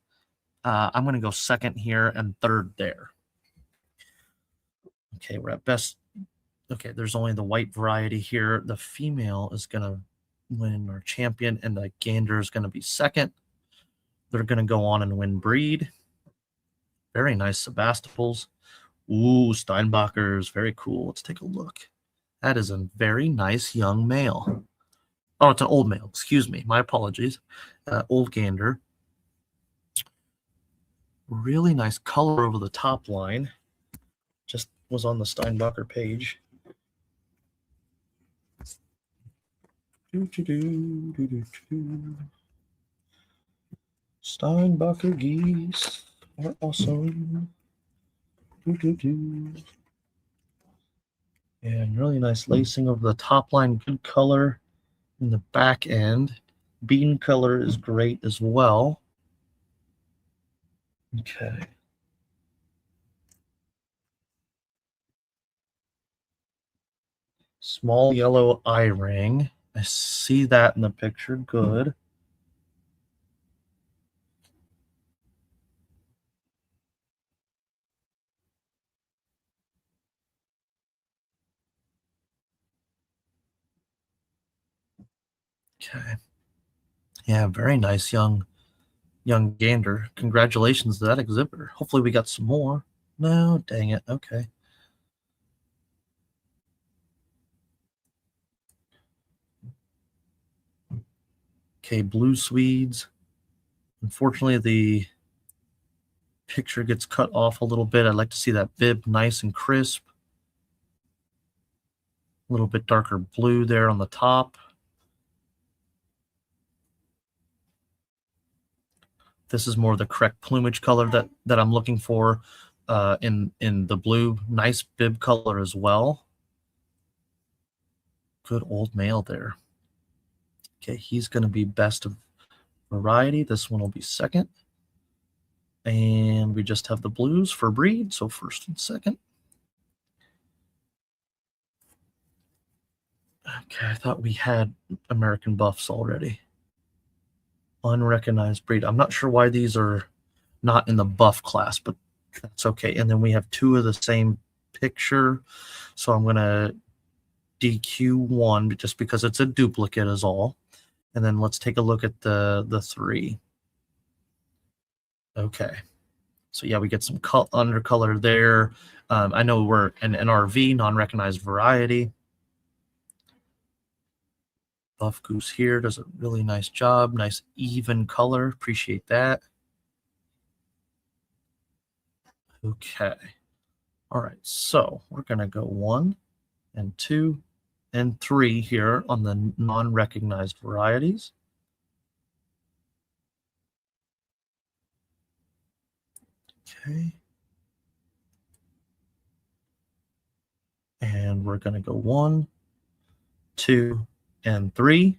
I'm going to go second here and third there. Okay, we're at best. Okay, there's only the white variety here. The female is going to win our champion, and the gander is going to be second. They're going to go on and win breed. Very nice Sebastopols. Ooh, Steinbachers. Very cool. Let's take a look. That is a very nice young male. Oh, it's an old male. Excuse me. My apologies. Old gander. Really nice color over the top line. Just was on the Steinbacher page. Steinbacher geese are awesome. And really nice lacing over the top line. Good color in the back end. Bean color is great as well. Okay. Small yellow eye ring. I see that in the picture. Good. Okay. Yeah, very nice young gander. Congratulations to that exhibitor. Hopefully we got some more. No, dang it. Okay. Okay, blue Swedes. Unfortunately, the picture gets cut off a little bit. I'd like to see that bib nice and crisp. A little bit darker blue there on the top. This is more the correct plumage color that I'm looking for in the blue. Nice bib color as well. Good old male there. Okay, he's going to be best of variety. This one will be second. And we just have the blues for breed, so first and second. Okay, I thought we had American Buffs already. Unrecognized breed. I'm not sure why these are not in the buff class, but that's okay. And then we have two of the same picture. So I'm going to DQ one just because it's a duplicate is all. And then let's take a look at the three. Okay. So yeah, we get some undercolor there. I know we're an NRV, non-recognized variety. Buff Goose here does a really nice job. Nice even color. Appreciate that. Okay. All right. So we're going to go 1 and 2 and 3 here on the non-recognized varieties. Okay. And we're going to go 1, 2, and 3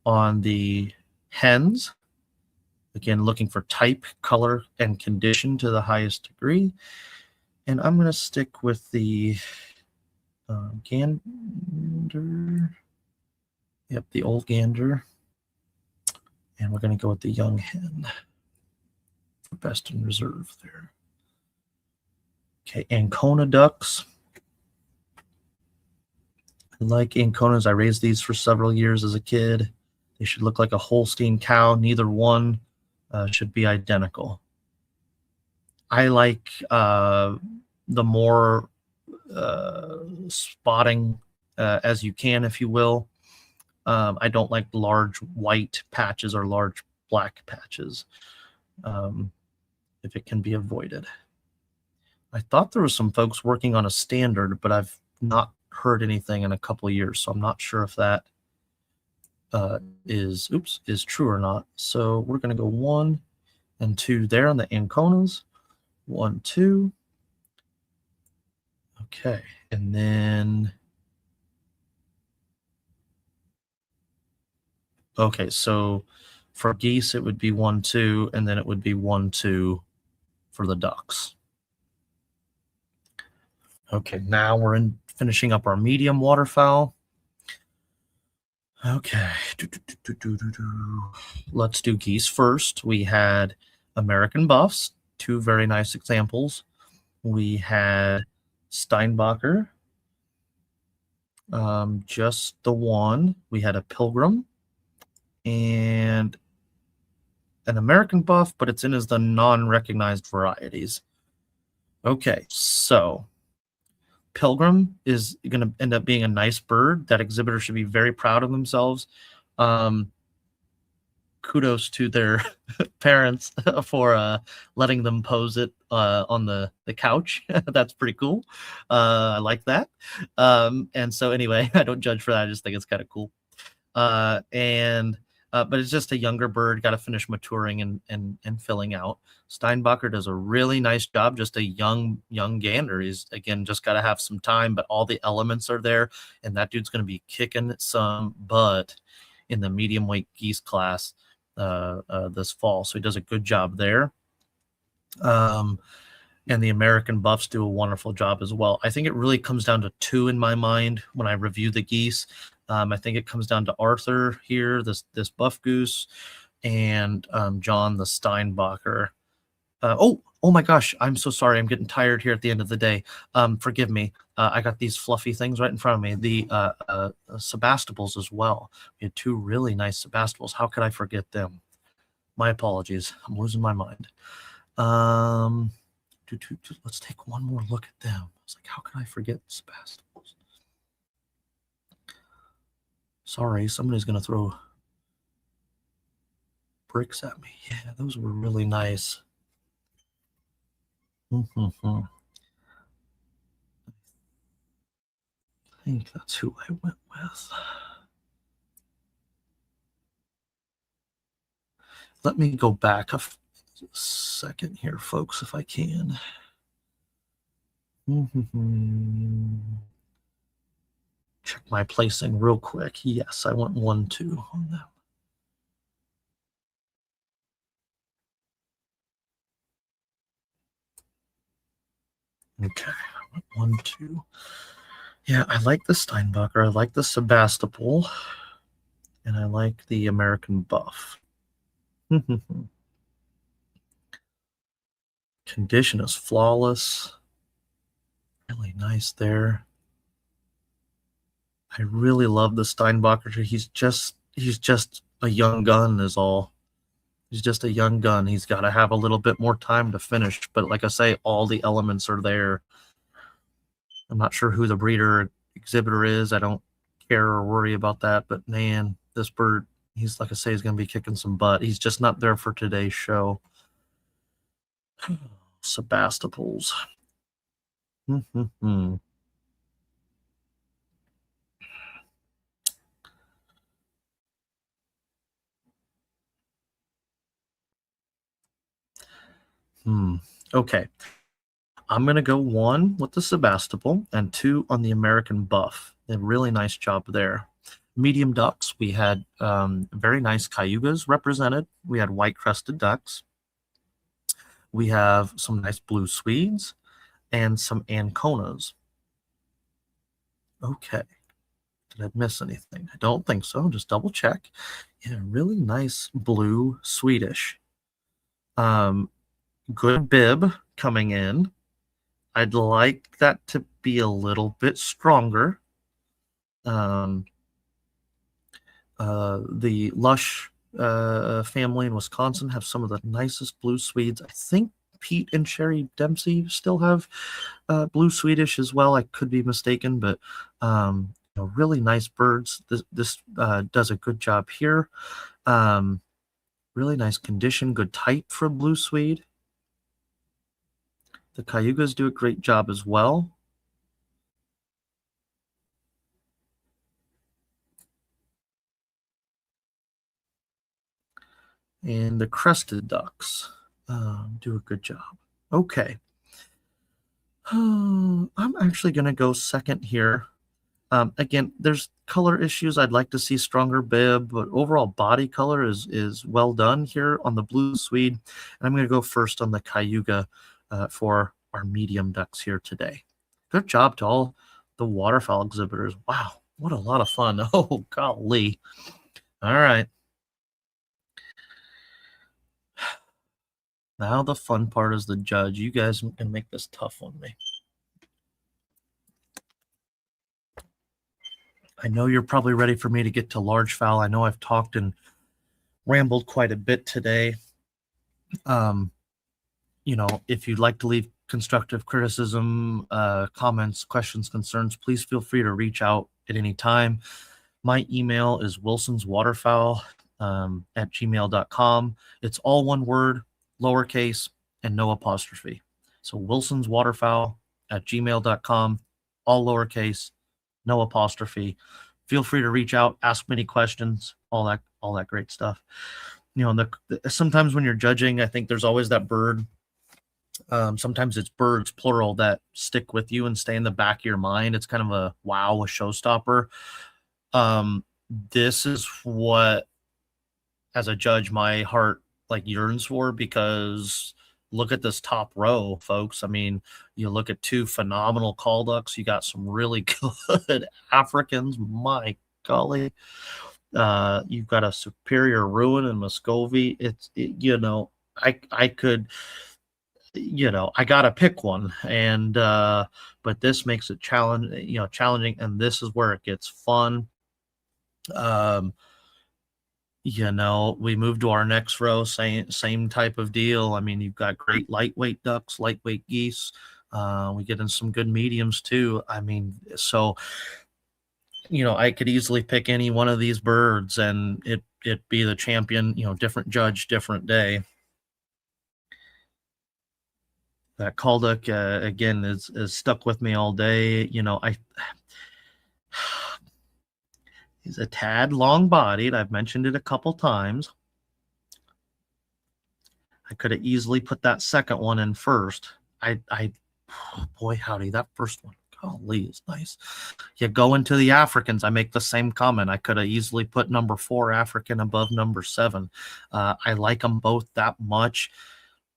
on the hens. Again, looking for type, color, and condition to the highest degree. And I'm going to stick with the gander. Yep, the old gander. And we're going to go with the young hen for best in reserve there. Okay, Ancona ducks. I like Anconas. I raised these for several years as a kid. They should look like a Holstein cow. Neither one should be identical. I like the more spotting as you can, if you will. I don't like large white patches or large black patches if it can be avoided. I thought there was some folks working on a standard, but I've not heard anything in a couple of years, so I'm not sure if that is true or not. So we're going to go 1 and 2 there on the Anconas. 1, 2. Okay, and then okay, so for geese it would be 1, 2, and then it would be 1, 2 for the ducks. Okay, now we're finishing up our medium waterfowl. Okay, let's do geese first. We had American Buffs, 2 very nice examples. We had Steinbacher, just the one. We had a Pilgrim and an American Buff, but it's in as the non-recognized varieties. Okay, so Pilgrim is going to end up being a nice bird. That exhibitor should be very proud of themselves. Kudos to their parents for letting them pose it on the couch. That's pretty cool. I like that. And so anyway, I don't judge for that. I just think it's kind of cool. But it's just a younger bird, got to finish maturing and filling out. Steinbacher does a really nice job, just a young gander. He's, again, just got to have some time, but all the elements are there, and that dude's going to be kicking some butt in the medium weight geese class this fall. So he does a good job there. And the American buffs do a wonderful job as well. I think it really comes down to two in my mind when I review the geese. I think it comes down to Arthur here, this buff goose, and John the Steinbacher. Oh my gosh, I'm so sorry. I'm getting tired here at the end of the day. Forgive me. I got these fluffy things right in front of me. The Sebastables as well. We had two really nice Sebastables. How could I forget them? My apologies. I'm losing my mind. Let's take one more look at them. I was like, how can I forget Sebastables? Sorry, somebody's going to throw bricks at me. Yeah, those were really nice. I think that's who I went with. Let me go back a second here, folks, if I can. Check my placing real quick. Yes, I went 1-2 on that. Okay, 1-2. Yeah, I like the Steinbacher. I like the Sebastopol. And I like the American buff. Condition is flawless. Really nice there. I really love the Steinbacher. He's just a young gun is all. He's just a young gun. He's got to have a little bit more time to finish. But like I say, all the elements are there. I'm not sure who the breeder exhibitor is. I don't care or worry about that. But man, this bird, he's like I say, he's going to be kicking some butt. He's just not there for today's show. Sebastapols. Okay. I'm going to go 1 with the Sebastopol and 2 on the American buff. A really nice job there. Medium ducks, we had very nice cayugas represented. We had white-crested ducks. We have some nice blue Swedes and some Anconas. Okay. Did I miss anything? I don't think so. Just double check. Yeah, really nice blue Swedish. Good bib coming in. I'd like that to be a little bit stronger. The Lush family in Wisconsin have some of the nicest blue Swedes. I think Pete and Sherry Dempsey still have blue Swedish as well. I could be mistaken, but really nice birds. This does a good job here. Really nice condition, good type for blue Swede. The cayugas do a great job as well. And the crested ducks do a good job. Okay. I'm actually going to go second here. Again, there's color issues. I'd like to see stronger bib, but overall body color is well done here on the blue Swede. And I'm going to go first on the cayuga for our medium ducks here today. Good job to all the waterfowl exhibitors. Wow, what a lot of fun. Oh, golly. All right. Now the fun part is the judge. You guys can make this tough on me. I know you're probably ready for me to get to largefowl. I know I've talked and rambled quite a bit today. If you'd like to leave constructive criticism, comments, questions, concerns, please feel free to reach out at any time. My email is wilsonswaterfowl@gmail.com. It's all one word, lowercase, and no apostrophe. So wilsonswaterfowl@gmail.com, all lowercase, no apostrophe. Feel free to reach out, ask me any questions, all that great stuff. Sometimes when you're judging, I think there's always that bird. Sometimes it's birds, plural, that stick with you and stay in the back of your mind. It's kind of a wow, a showstopper. this is what, as a judge, my heart like yearns for, because look at this top row, folks. I mean, you look at two phenomenal call ducks. You got some really good Africans. My golly. You've got a superior Ruin and Muscovy. I could, I gotta pick one, and but this makes it challenging, and this is where it gets fun. Um, we move to our next row, same type of deal. I mean, you've got great lightweight ducks, lightweight geese. We get in some good mediums too. I mean, so I could easily pick any one of these birds and it be the champion. Different judge, different day. That call duck again is stuck with me all day. He's a tad long-bodied. I've mentioned it a couple times. I could have easily put that second one in first. Boy, howdy, that first one, golly, is nice. You go into the Africans, I make the same comment. I could have easily put number 4 African above number 7. I like them both that much.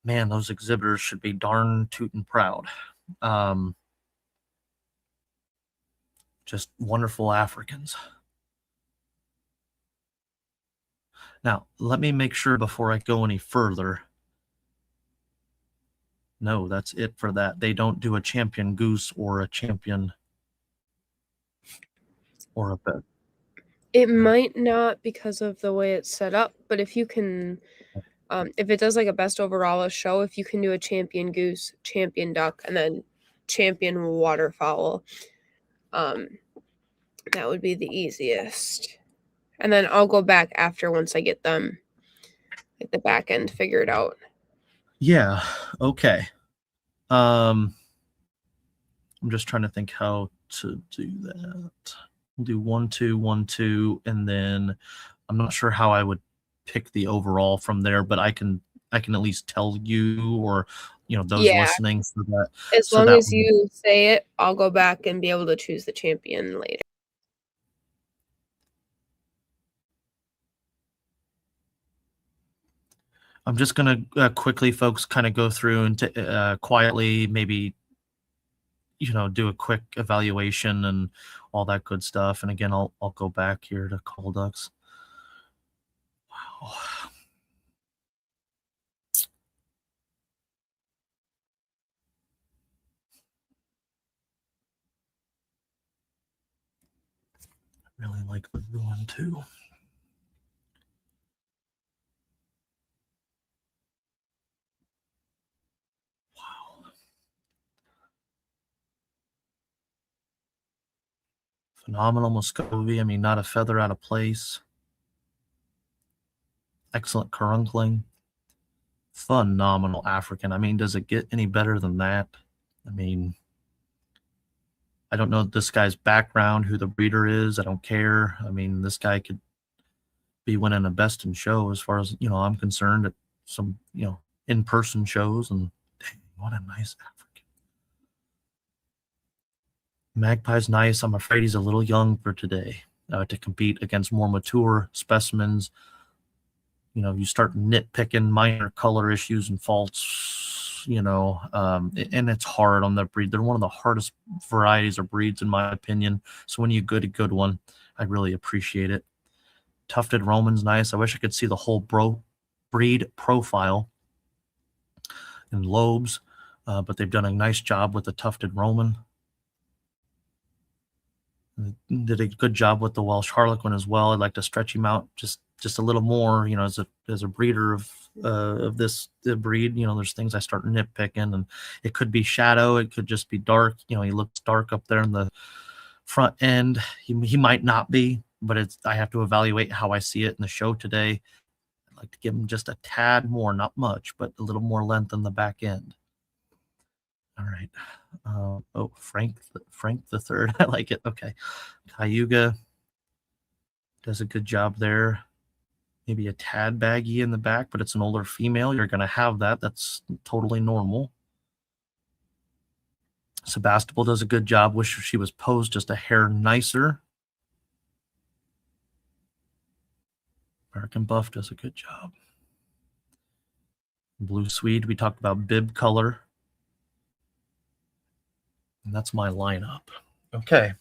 Man, those exhibitors should be darn tootin' proud. Just wonderful Africans. Now, let me make sure before I go any further. No, that's it for that. They don't do a champion goose or a champion or a bed. It might not because of the way it's set up, but if you can, if it does like a best overall show, if you can do a champion goose, champion duck, and then champion waterfowl, that would be the easiest. And then I'll go back after once I get them, like the back end figured out. Yeah. Okay. I'm just trying to think how to do that. We'll do 1, 2, 1, 2, and then I'm not sure how I would pick the overall from there, but I can at least tell you, or those listening, so that as long as you say it, I'll go back and be able to choose the champion later. I'm just going to quickly, folks, kind of go through and quietly maybe, do a quick evaluation and all that good stuff. And again, I'll go back here to call ducks. Wow. I really like the Ruin too. Phenomenal Muscovy. I mean, not a feather out of place. Excellent caruncling. Phenomenal African. I mean, does it get any better than that? I mean, I don't know this guy's background, who the breeder is. I don't care. I mean, this guy could be winning a best in show as far as, I'm concerned, at some, in-person shows. And dang, what a nice African. Magpie's nice. I'm afraid he's a little young for today to compete against more mature specimens. You start nitpicking minor color issues and faults, and it's hard on that breed. They're one of the hardest varieties of breeds, in my opinion. So when you get a good one, I really appreciate it. Tufted Roman's nice. I wish I could see the whole breed profile and lobes, but they've done a nice job with the Tufted Roman. Did a good job with the Welsh Harlequin as well. I'd like to stretch him out just a little more, as a breeder of this breed. There's things I start nitpicking, and it could be shadow, it could just be dark. He looks dark up there in the front end. He might not be, but I have to evaluate how I see it in the show today. I'd like to give him just a tad more, not much, but a little more length in the back end. All right. Frank the third. I like it. Okay. Cayuga does a good job there. Maybe a tad baggy in the back, but it's an older female. You're going to have that. That's totally normal. Sebastopol does a good job. Wish she was posed just a hair nicer. American Buff does a good job. Blue Swede, we talked about bib color. And that's my lineup. Okay.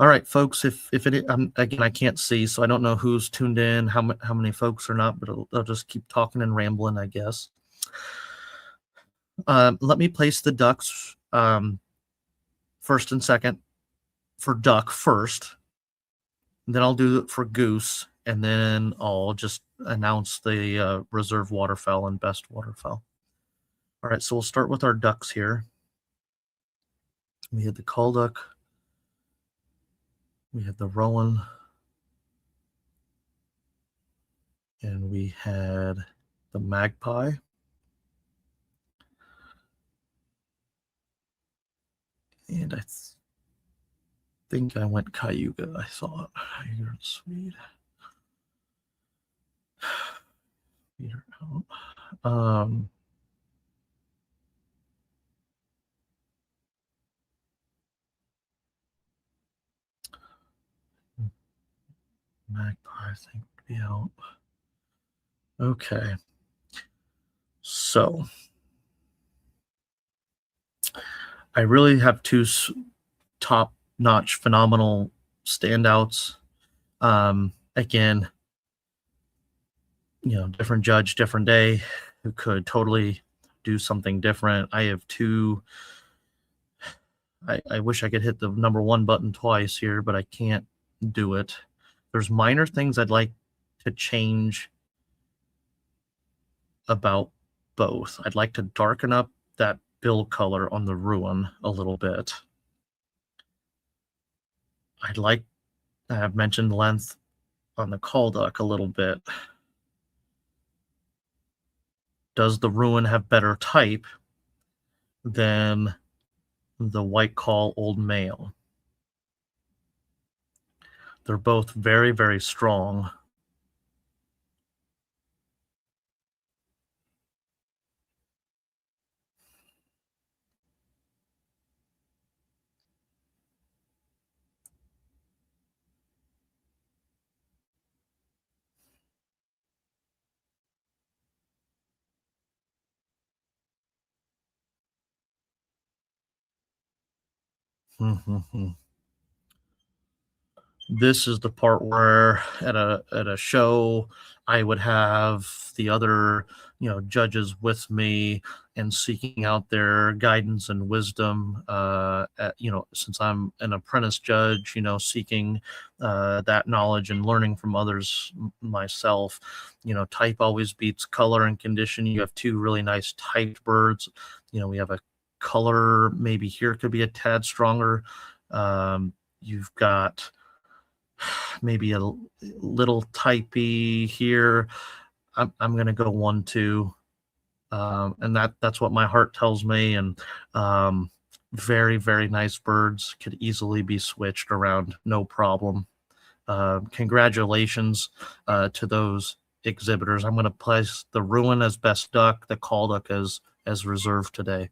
All right, folks, if it again, I can't see, so I don't know who's tuned in, how many folks are not, but I'll just keep talking and rambling, I guess. Let me place the ducks first and second. For duck first, then I'll do it for goose, and then I'll just announce the reserve waterfowl and best waterfowl. All right, so we'll start with our ducks here. We had the call duck. We had the rowan. And we had the magpie. And I think I went Cayuga. I thought. You're sweet. Peter out. Magpie, I think, would be out. Okay. So I really have two top-notch, phenomenal standouts. Again, different judge, different day, who could totally do something different. I have two. I wish I could hit the number one button twice here, but I can't do it. There's minor things I'd like to change about both. I'd like to darken up that bill color on the Rowan a little bit. I have mentioned length on the call duck a little bit. Does the Rowan have better type than the white call old male? They're both very, very strong. This is the part where at a show I would have the other judges with me and seeking out their guidance and wisdom. Since I'm an apprentice judge, seeking that knowledge and learning from others myself. Type always beats color and condition. You have two really nice typed birds. We have a color maybe here could be a tad stronger. You've got maybe a little typey here. I'm going to go 1-2. And that's what my heart tells me. And very, very nice birds, could easily be switched around, no problem. Congratulations to those exhibitors. I'm going to place the Rowan as best duck, the call duck as reserve today.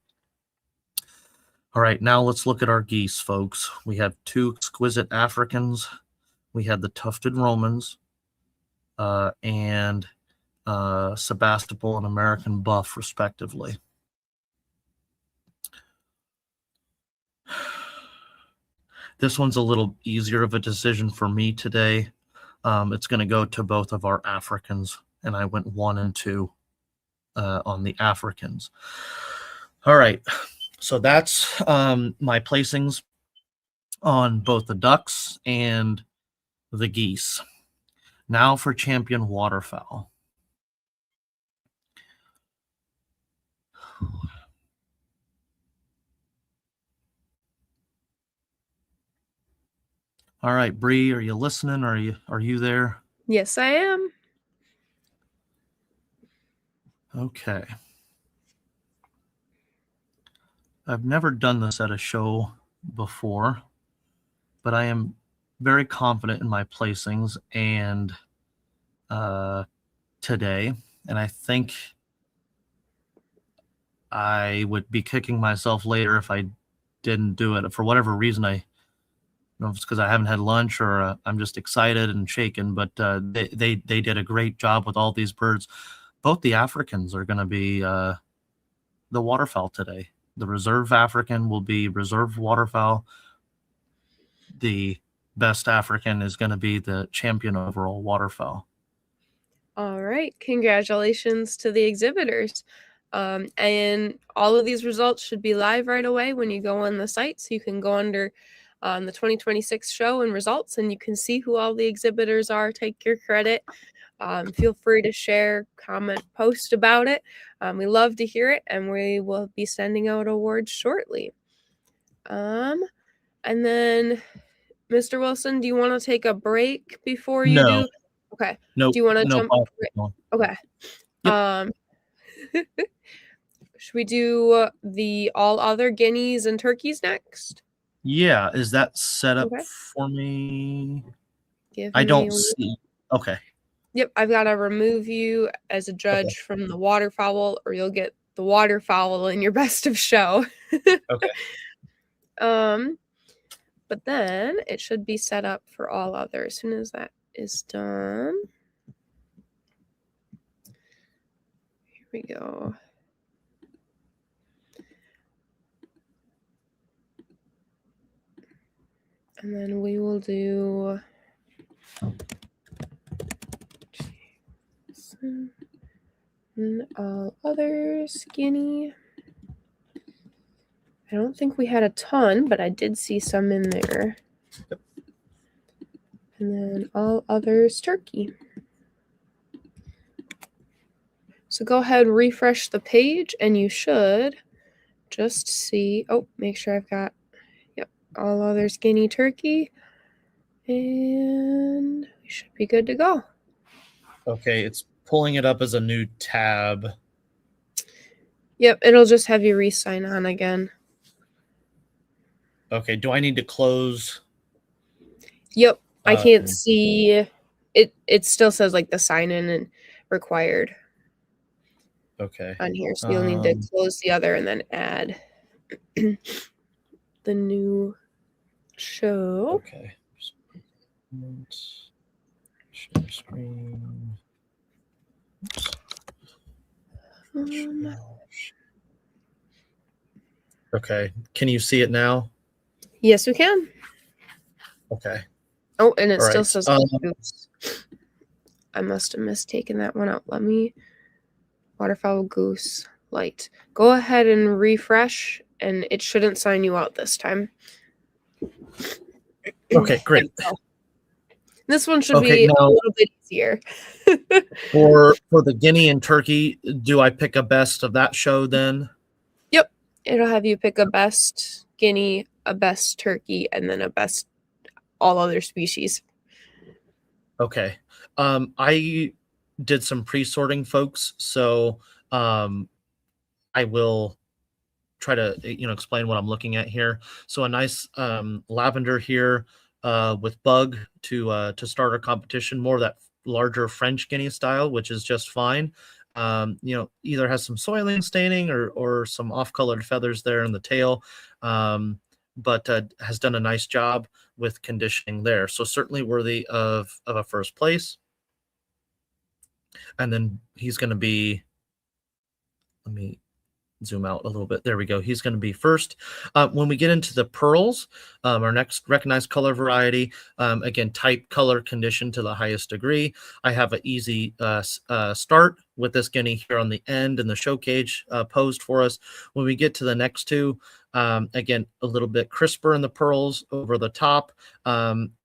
All right, now let's look at our geese, folks. We have two exquisite Africans. We had the tufted Romans and Sebastopol and American Buff, respectively. This one's a little easier of a decision for me today. It's going to go to both of our Africans, and I went 1 and 2 on the Africans. All right, so that's my placings on both the ducks and the geese. Now for champion waterfowl. All right, Bree, are you listening? Are you there? Yes, I am. Okay. I've never done this at a show before, but I am very confident in my placings and today, and I think I would be kicking myself later if I didn't do it. For whatever reason, know if it's because I haven't had lunch or I'm just excited and shaken, but they did a great job with all these birds. Both the Africans are going to be the waterfowl today. The reserve African will be reserve waterfowl. The best African is going to be the champion overall waterfowl. All right. Congratulations to the exhibitors. And all of these results should be live right away when you go on the site. So you can go under the 2026 show and results, and you can see who all the exhibitors are, take your credit. Feel free to share, comment, post about it. We love to hear it, and we will be sending out awards shortly. And then, Mr. Wilson, do you want to take a break before you do? Okay. No. Do you want to jump? Okay. Yep. Should we do the all other guineas and turkeys next? Yeah. Is that set up for me? I don't see. Okay. Yep. I've got to remove you as a judge from the waterfowl, or you'll get the waterfowl in your best of show. Okay. But then it should be set up for all other as soon as that is done. Here we go. And then we will do all others, guinea. I don't think we had a ton, but I did see some in there. Yep. And then all others, turkey. So go ahead and refresh the page, and you should just see. Oh, make sure I've got, yep, all others, guinea, turkey. And we should be good to go. Okay, it's pulling it up as a new tab. Yep, it'll just have you re-sign on again. Okay, do I need to close? Yep, I can't see it. It still says like the sign in and required. Okay. On here, so you'll need to close the other and then add the new show. Okay. Share screen. Okay. Can you see it now? Yes, we can. Okay. Oh, and it still says oops. I must have mistaken that one out. Let me waterfowl goose light. Go ahead and refresh, and it shouldn't sign you out this time. Okay, great. This one should be a little bit easier. for the guinea and turkey, do I pick a best of that show then? Yep. It'll have you pick a best guinea, a best turkey, and then a best all other species. Okay. I did some pre-sorting, folks, so I will try to explain what I'm looking at here. So a nice lavender here with bug to start our competition, more of that larger French guinea style, which is just fine. Either has some soiling staining or some off-colored feathers there in the tail, but has done a nice job with conditioning there. So certainly worthy of a first place. And then he's going to be, let me zoom out a little bit. There we go. He's going to be first. When we get into the pearls, our next recognized color variety, again, type, color, condition to the highest degree. I have an easy start with this guinea here on the end and the show cage posed for us. When we get to the next two, again, a little bit crisper in the pearls over the top.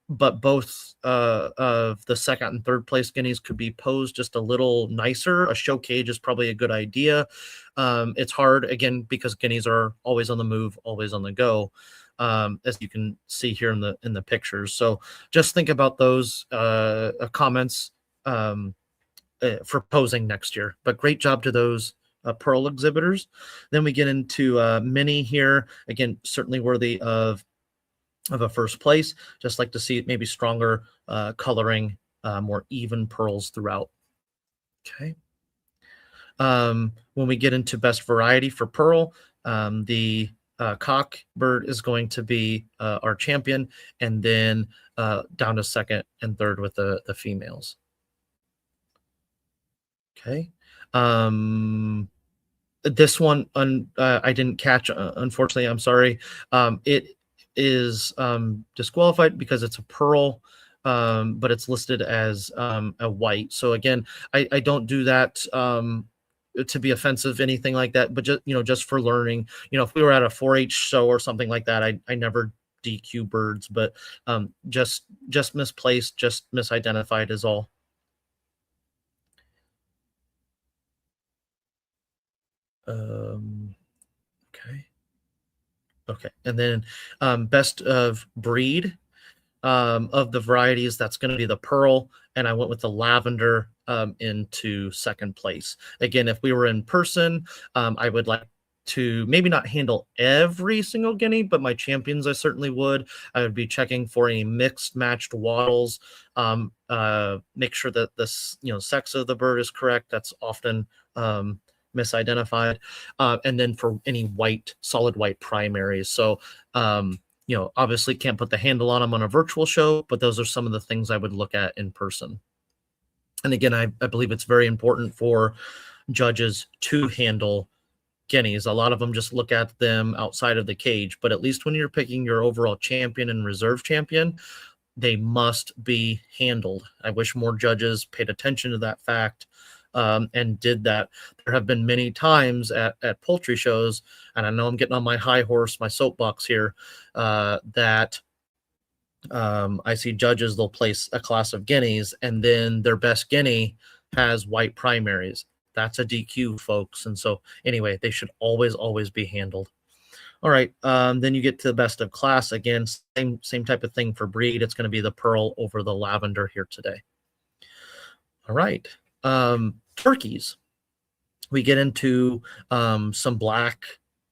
But both of the second and third place guineas could be posed just a little nicer. A show cage is probably a good idea. It's hard, again, because guineas are always on the move, always on the go, as you can see here in the pictures. So just think about those comments for posing next year. But great job to those pearl exhibitors. Then we get into mini here. Again, certainly worthy of a first place. Just like to see maybe stronger coloring, more even pearls throughout. Okay. When we get into best variety for pearl, the cock bird is going to be our champion, and then down to second and third with the females. Okay. This one I didn't catch, unfortunately. I'm sorry. It is disqualified because it's a pearl, but it's listed as a white. So again, I don't do that to be offensive, anything like that, but just just for learning. If we were at a 4-H show or something like that, I never DQ birds, but just misplaced, just misidentified is all. Okay. Okay. And then best of breed of the varieties, that's going to be the pearl. And I went with the lavender into second place. Again, if we were in person, I would like to maybe not handle every single guinea, but my champions I certainly would. I would be checking for any mixed matched wattles, make sure that this sex of the bird is correct. That's often misidentified, and then for any solid white primaries. So obviously can't put the handle on them on a virtual show, but those are some of the things I would look at in person. And again, I believe it's very important for judges to handle guineas. A lot of them just look at them outside of the cage, but at least when you're picking your overall champion and reserve champion, they must be handled. I wish more judges paid attention to that fact and did that. There have been many times at poultry shows, and I know I'm getting on my high horse, my soapbox here, that I see judges, they'll place a class of guineas, and then their best guinea has white primaries. That's a DQ, folks. And so anyway, they should always be handled. All right, then you get to the best of class. Again, same type of thing for breed. It's going to be the pearl over the lavender here today. All right, turkeys. We get into some black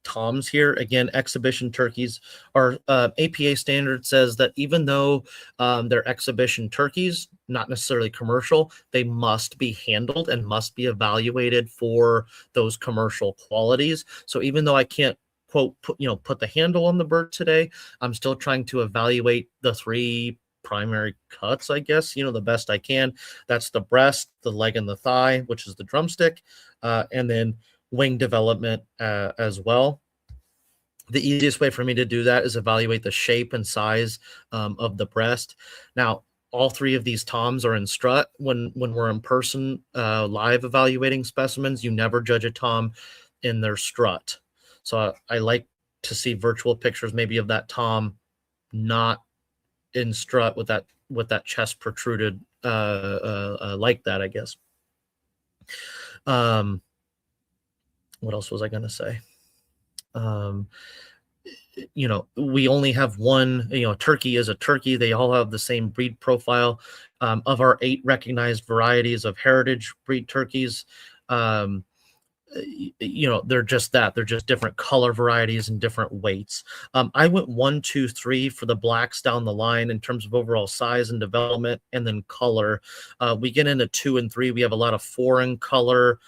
toms here. Again, exhibition turkeys. Our APA standard says that even though they're exhibition turkeys, not necessarily commercial, they must be handled and must be evaluated for those commercial qualities. So even though I can't quote put the handle on the bird today, I'm still trying to evaluate the 3 primary cuts, I guess, the best I can. That's the breast, the leg, and the thigh, which is the drumstick, and then wing development as well. The easiest way for me to do that is evaluate the shape and size of the breast. Now, all 3 of these toms are in strut. When we're in person live evaluating specimens, you never judge a tom in their strut. So I like to see virtual pictures maybe of that tom not in strut with that chest protruded like that, I guess. What else was I going to say? We only have one, turkey is a turkey. They all have the same breed profile. Of our 8 recognized varieties of heritage breed turkeys, they're just that. They're just different color varieties and different weights. I went 1, 2, 3 for the blacks down the line in terms of overall size and development, and then color. We get into 2 and 3. We have a lot of foreign color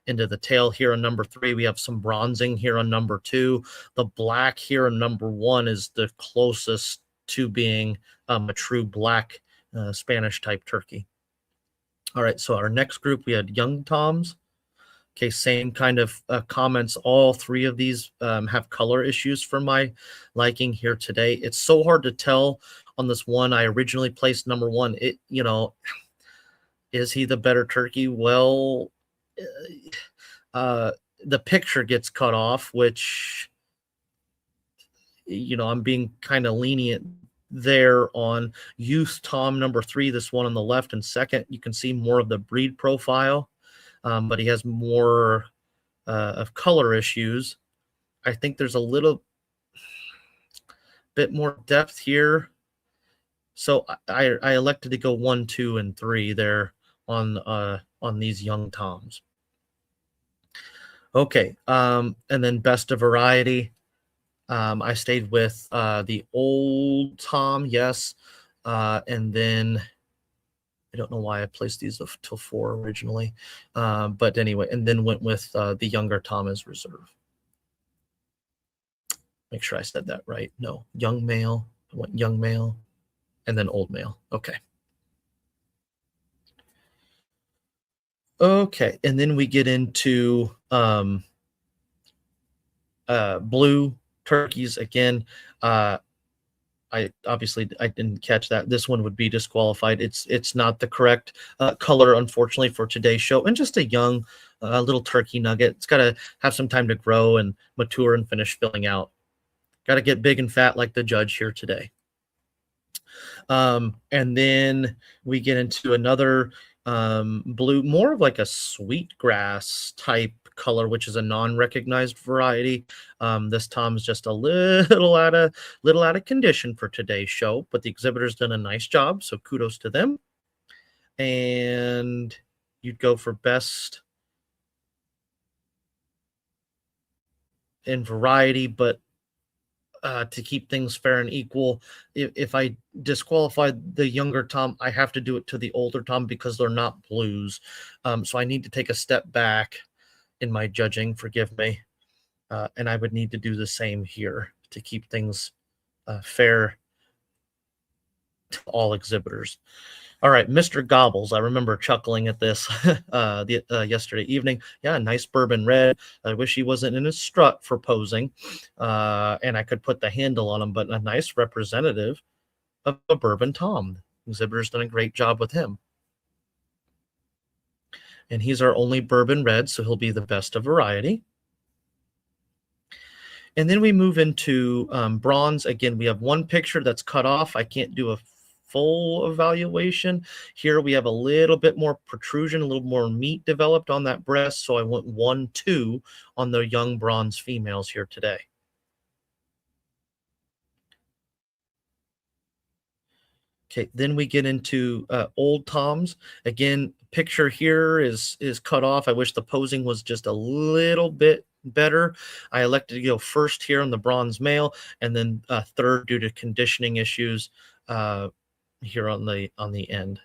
into the tail here on number 3. We have some bronzing here on number 2. The black here on number 1 is the closest to being a true black Spanish type turkey. All right, so our next group, we had young toms. Okay, same kind of comments. All 3 of these have color issues for my liking here today. It's so hard to tell on this one. I originally placed number 1. Is he the better turkey? Well, the picture gets cut off, which, I'm being kind of lenient there on youth tom number 3, this one on the left and second. You can see more of the breed profile. But he has more of color issues. I think there's a little bit more depth here. So I elected to go 1, 2, and 3 there on these young toms. Okay, and then best of variety. I stayed with the old tom, yes, and then I don't know why I placed these till 4 originally. But anyway, and then went with the younger tom as reserve. Make sure I said that right. No, young male. I want young male and then old male. Okay. Okay. And then we get into blue turkeys again. I didn't catch that. This one would be disqualified. It's not the correct color, unfortunately, for today's show. And just a young little turkey nugget. It's got to have some time to grow and mature and finish filling out. Got to get big and fat like the judge here today. And then we get into another blue, more of like a sweetgrass type color, which is a non-recognized variety. This Tom's just a little out of condition for today's show, but the exhibitor's done a nice job, so kudos to them. And you'd go for best in variety, but to keep things fair and equal, if I disqualify the younger Tom, I have to do it to the older Tom because they're not blues. So I need to take a step back in my judging, forgive me. And I would need to do the same here to keep things fair to all exhibitors. All right, Mr. Gobbles. I remember chuckling at this yesterday evening. Yeah, nice bourbon red. I wish he wasn't in his strut for posing, and I could put the handle on him, but a nice representative of a bourbon Tom. Exhibitor's done a great job with him. And he's our only bourbon red, so he'll be the best of variety. And then we move into bronze. Again, we have one picture that's cut off. I can't do a full evaluation. Here we have a little bit more protrusion, a little more meat developed on that breast. So I went 1-2 on the young bronze females here today. Okay, then we get into old Toms. Again, picture here is cut off. I wish the posing was just a little bit better. I elected to go first here on the bronze male, and then third due to conditioning issues here on the end.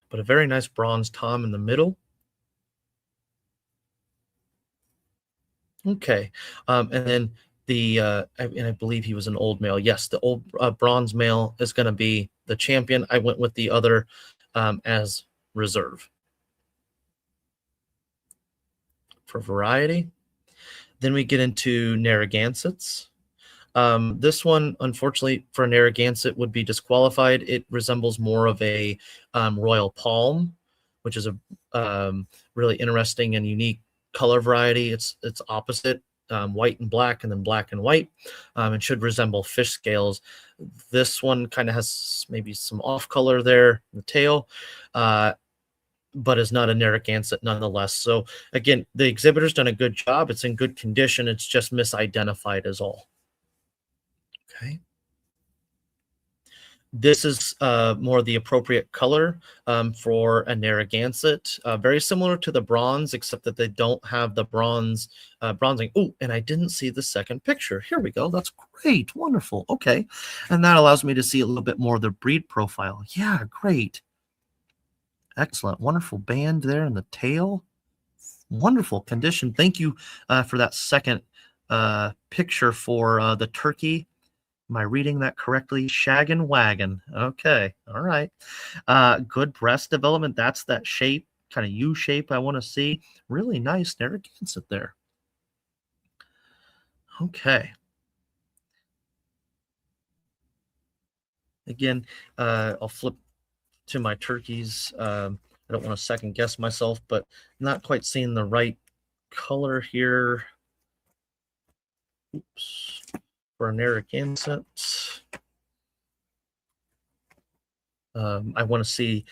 But a very nice bronze Tom in the middle. Okay, and then and I believe he was an old male. Yes, the old bronze male is going to be the champion. I went with the other as reserve for variety. Then we get into Narragansetts. This one, unfortunately, for Narragansett would be disqualified. It resembles more of a Royal Palm, which is a really interesting and unique color variety. It's opposite, white and black, and then black and white. It should resemble fish scales. This one kind of has maybe some off color there in the tail, but is not a Narragansett nonetheless. So again, the exhibitor's done a good job. It's in good condition. It's just misidentified as all. Okay. This is more the appropriate color for a Narragansett. Very similar to the bronze, except that they don't have the bronze bronzing. Oh, and I didn't see the second picture. Here we go. That's great. Wonderful. Okay. And that allows me to see a little bit more of the breed profile. Yeah, great. Excellent. Wonderful band there in the tail. Wonderful condition. Thank you for that second picture for the turkey. Am I reading that correctly? Shaggin' wagon. Okay. All right. Good breast development. That's that shape, kind of U shape I want to see. Really nice Narragansett there. Okay. Again, I'll flip to my turkeys. I don't want to second guess myself, but not quite seeing the right color here. Oops. For a Narragansett. I want to see,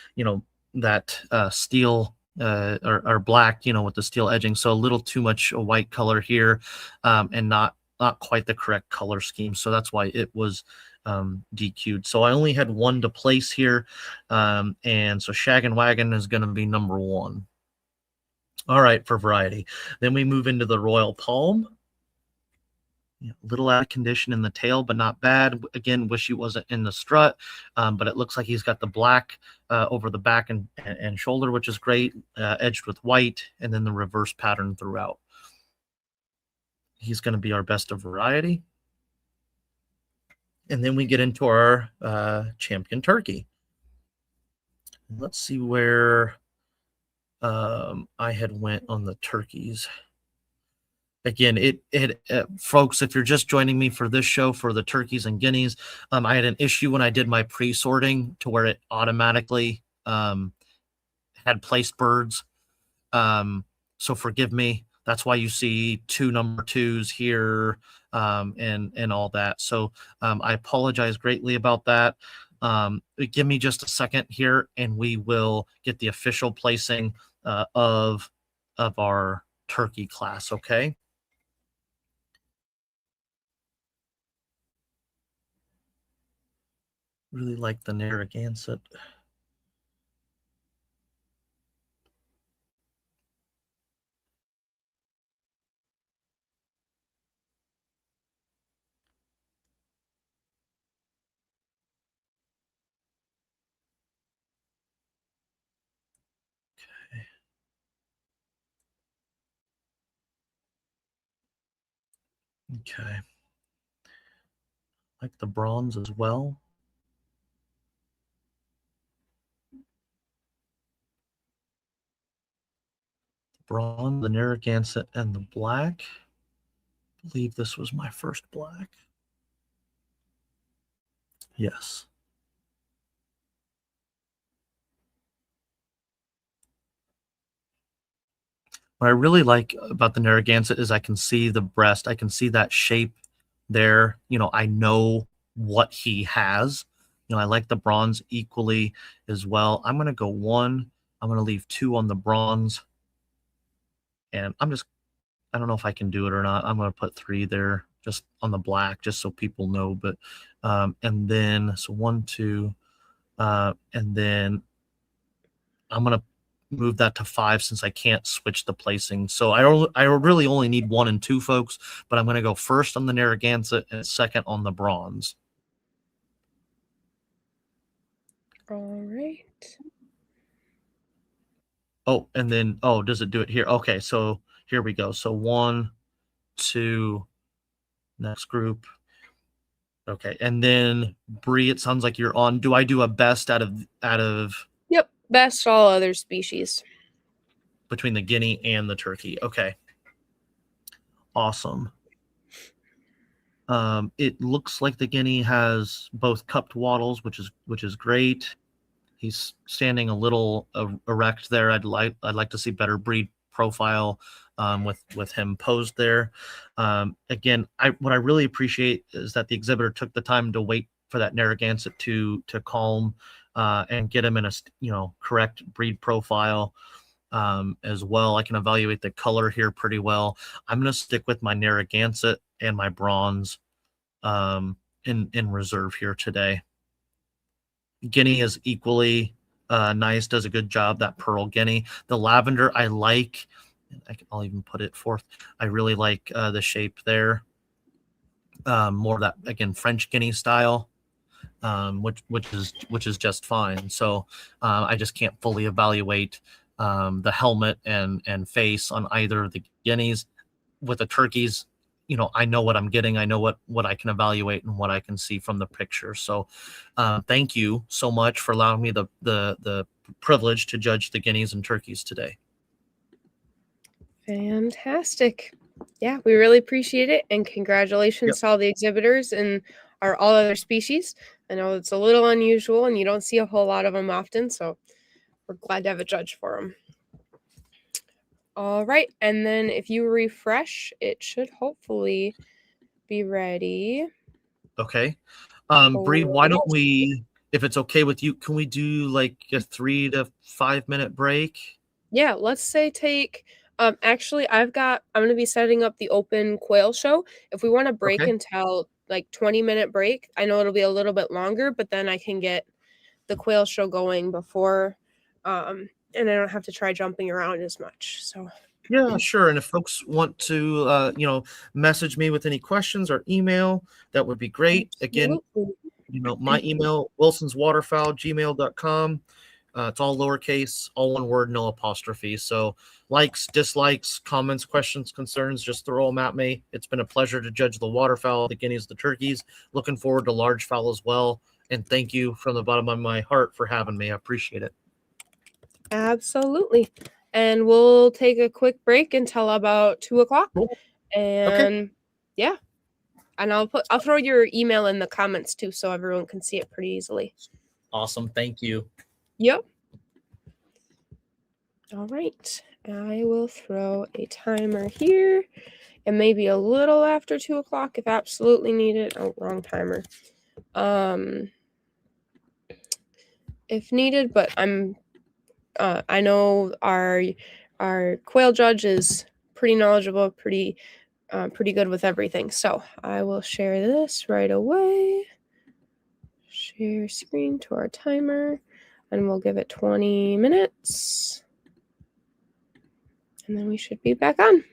that steel or black, with the steel edging. So a little too much white color here, and not quite the correct color scheme. So that's why it was DQ'd. So I only had one to place here, and so Shaggin' Wagon is going to be number 1. All right, for variety. Then we move into the Royal Palm. A little out of condition in the tail, but not bad. Again, wish he wasn't in the strut, but it looks like he's got the black over the back and shoulder, which is great, edged with white, and then the reverse pattern throughout. He's going to be our best of variety. And then we get into our champion turkey. Let's see where I had went on the turkeys. Again, folks, if you're just joining me for this show for the turkeys and guineas, I had an issue when I did my pre-sorting to where it automatically had placed birds. So forgive me. That's why you see 2 number 2s here and all that. So I apologize greatly about that. Give me just a second here, and we will get the official placing of our turkey class. Okay. Really like the Narragansett. Okay. Like the bronze as well. Bronze, the Narragansett, and the black. I believe this was my first black. Yes. What I really like about the Narragansett is I can see the breast. I can see that shape there. I know what he has. I like the bronze equally as well. I'm going to go 1. I'm going to leave 2 on the bronze. And I don't know if I can do it or not. I'm going to put 3 there just on the black, just so people know. But, and then, so 1, 2, and then I'm going to move that to 5 since I can't switch the placing. So I really only need 1 and 2, folks, but I'm going to go first on the Narragansett and second on the bronze. All right. Oh, and then, does it do it here? Okay, so here we go. So 1, 2, next group. Okay, and then Bree, it sounds like you're on. Do I do a best out of? Yep, best all other species. Between the guinea and the turkey. Okay. Awesome. It looks like the guinea has both cupped wattles, which is great. He's standing a little erect there. I'd like to see better breed profile with him posed there. Again, what I really appreciate is that the exhibitor took the time to wait for that Narragansett to calm and get him in a correct breed profile as well. I can evaluate the color here pretty well. I'm going to stick with my Narragansett and my bronze in reserve here today. Guinea is equally nice, does a good job, that pearl guinea. The lavender I like. I'll even put it forth. I really like the shape there. More of that, again, French guinea style, which is just fine. So I just can't fully evaluate the helmet and face on either of the guineas. With the turkeys, I know what I'm getting. I know what I can evaluate and what I can see from the picture. So thank you so much for allowing me the privilege to judge the guineas and turkeys today. Fantastic. Yeah, we really appreciate it. And congratulations to all the exhibitors and our all other species. I know it's a little unusual and you don't see a whole lot of them often, so we're glad to have a judge for them. All right, and then if you refresh, it should hopefully be ready. Okay. Bree, why don't we, if it's okay with you, can we do like a 3 to 5 minute break? Yeah, let's say take actually I'm going to be setting up the open quail show. If we want to break until like 20-minute break, I know it'll be a little bit longer, but then I can get the quail show going before and I don't have to try jumping around as much. So yeah, sure. And if folks want to message me with any questions or email, that would be great. Again, my email, wilsonswaterfowl@gmail.com. It's all lowercase, all one word, no apostrophe. So likes, dislikes, comments, questions, concerns, just throw them at me. It's been a pleasure to judge the waterfowl, the guineas, the turkeys. Looking forward to large fowl as well. And thank you from the bottom of my heart for having me. I appreciate it. Absolutely. And we'll take a quick break until about 2:00. Cool. And Okay. yeah. And I'll throw your email in the comments too, so everyone can see it pretty easily. Awesome. Thank you. Yep. All right. I will throw a timer here. It may be a little after 2:00 if absolutely needed. Oh, wrong timer. If needed, but I know our quail judge is pretty knowledgeable, pretty good with everything. So I will share this right away. Share screen to our timer, and we'll give it 20 minutes. And then we should be back on.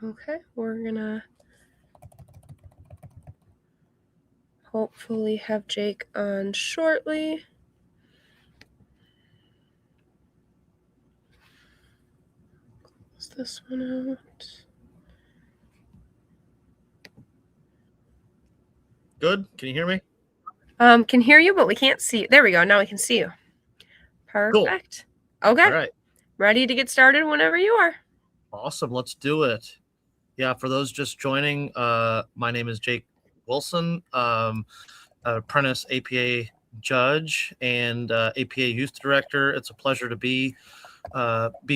Okay, we're gonna hopefully have Jake on shortly. Close this one out. Good. Can you hear me? Can hear you, but we can't see you. There we go. Now we can see you. Perfect. Cool. Okay. All right. Ready to get started whenever you are. Awesome. Let's do it. Yeah. For those just joining, my name is Jake Wilson, apprentice APA judge and APA youth director. It's a pleasure to be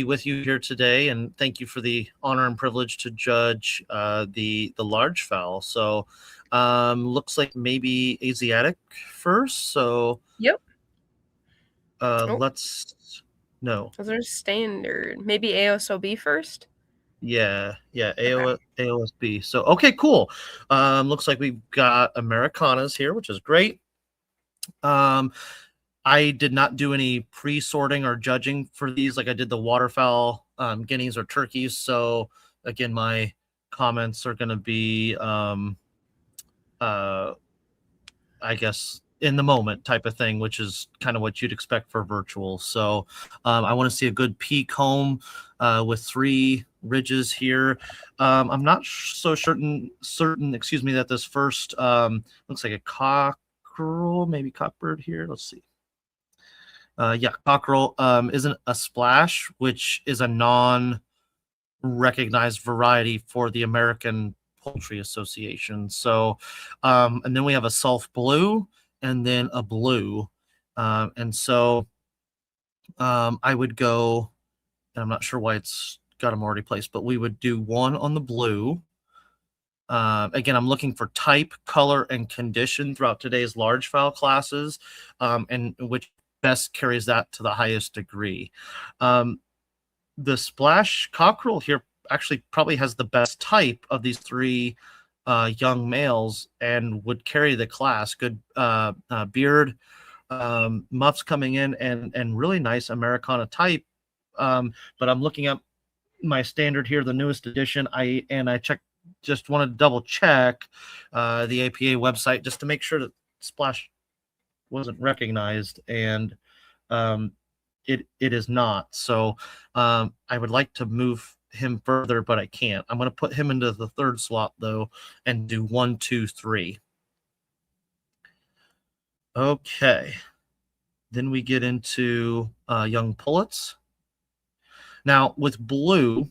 with you here today, and thank you for the honor and privilege to judge the largefowl. So, looks like maybe Asiatic first. So, Yep. let's no. Those are standard. Maybe AOSOB first. Yeah, Okay. AOSB. So, okay, cool. Looks like we've got Americanas here, which is great. I did not do any pre-sorting or judging for these like I did the waterfowl, guineas or turkeys. So again, my comments are going to be, I guess, in the moment type of thing, which is kind of what you'd expect for virtual. So I want to see a good pea comb with 3 ridges here. I'm not so certain, excuse me, that this first looks like a cockerel, maybe cockbird here. Let's see. Yeah, cockerel isn't a splash, which is a non-recognized variety for the American Poultry Association. So, and then we have a self blue and then a blue. And so I would go, and I'm not sure why it's got them already placed, but we would do 1 on the blue. Again, I'm looking for type, color, and condition throughout today's largefowl classes, and which best carries that to the highest degree. The splash cockerel here actually probably has the best type of these 3 young males and would carry the class. Good beard, muffs coming in, and really nice Americana type. But I'm looking up my standard here, the newest edition. I checked, just wanted to double check the APA website just to make sure that splash wasn't recognized, and it is not. So I would like to move him further, but I can't. I'm going to put him into the 3rd slot though and do 1, 2, 3. Okay, then we get into young pullets. Now with blue,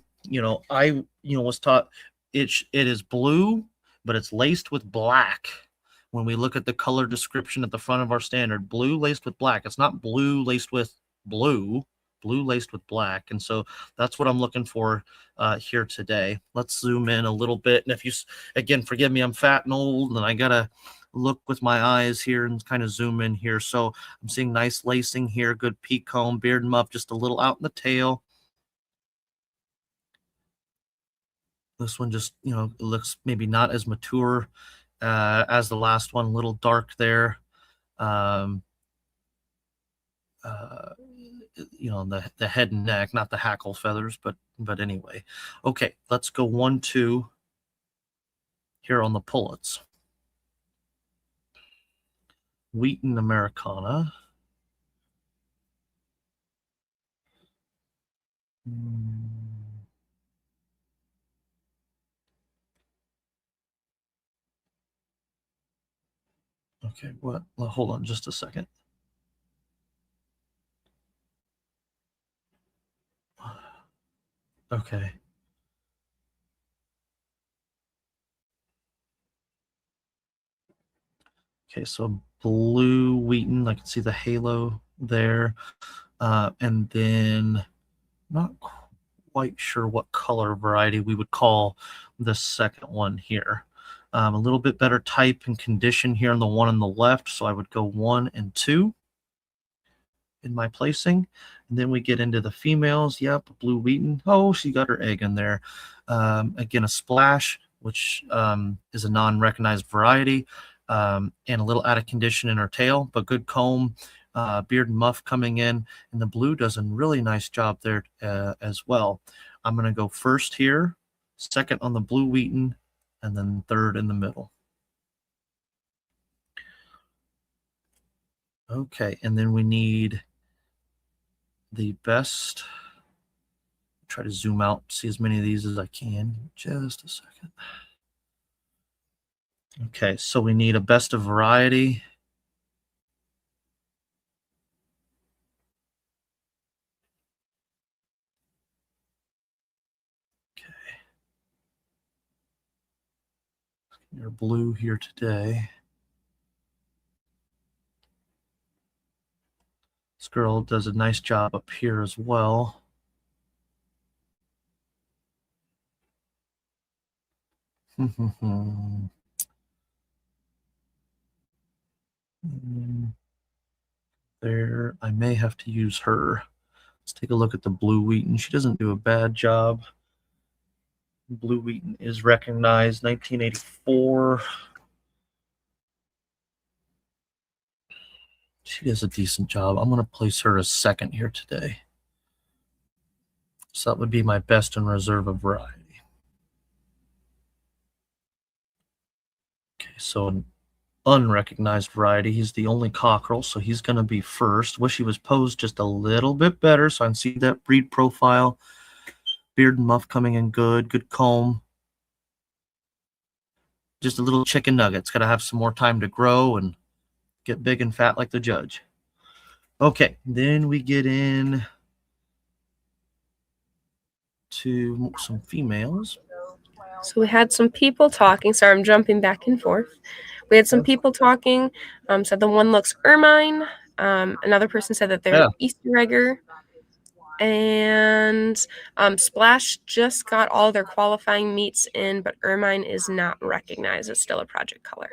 I was taught it is blue, but it's laced with black. When we look at the color description at the front of our standard, blue laced with black. It's not blue laced with blue laced with black. And so that's what I'm looking for here today. Let's zoom in a little bit. And if you, again, forgive me, I'm fat and old and I got to look with my eyes here and kind of zoom in here. So I'm seeing nice lacing here, good peak comb, beard and muff, just a little out in the tail. This one just, looks maybe not as mature as the last one, a little dark there. The head and neck, not the hackle feathers, but anyway. Okay, let's go 1, 2 here on the pullets. Wheaton Americana. Okay, what? Well, hold on just a second. Okay. Okay, so blue Wheaton, I can see the halo there. And then not quite sure what color variety we would call the second one here. A little bit better type and condition here on the one on the left, so I would go 1 and 2 in my placing. And then we get into the females. Yep, blue Wheaton. Oh, she got her egg in there. Again, a splash, which is a non-recognized variety, and a little out of condition in her tail, but good comb, beard and muff coming in. And the blue does a really nice job there as well. I'm going to go first here second on the blue Wheaton, and then third in the middle. Okay, and then we need the best. Try to zoom out, see as many of these as I can. Just a second. Okay, so we need a best of variety. Okay. Your blue here today. This girl does a nice job up here as well. There, I may have to use her. Let's take a look at the blue Wheaton. She doesn't do a bad job. Blue Wheaton is recognized 1984. She does a decent job. I'm going to place her as second here today. So that would be my best in reserve of variety. Okay, so an unrecognized variety. He's the only cockerel, so he's going to be first. Wish he was posed just a little bit better so I can see that breed profile. Beard and muff coming in good. Good comb. Just a little chicken nugget. It's got to have some more time to grow and get big and fat like the judge. Okay, then we get in to some females. So we had some people talking. Sorry, I'm jumping back and forth. We had some people talking. Said the one looks ermine. Another person said that they're Easter egger. And Splash just got all their qualifying meets in, but ermine is not recognized. It's still a project color.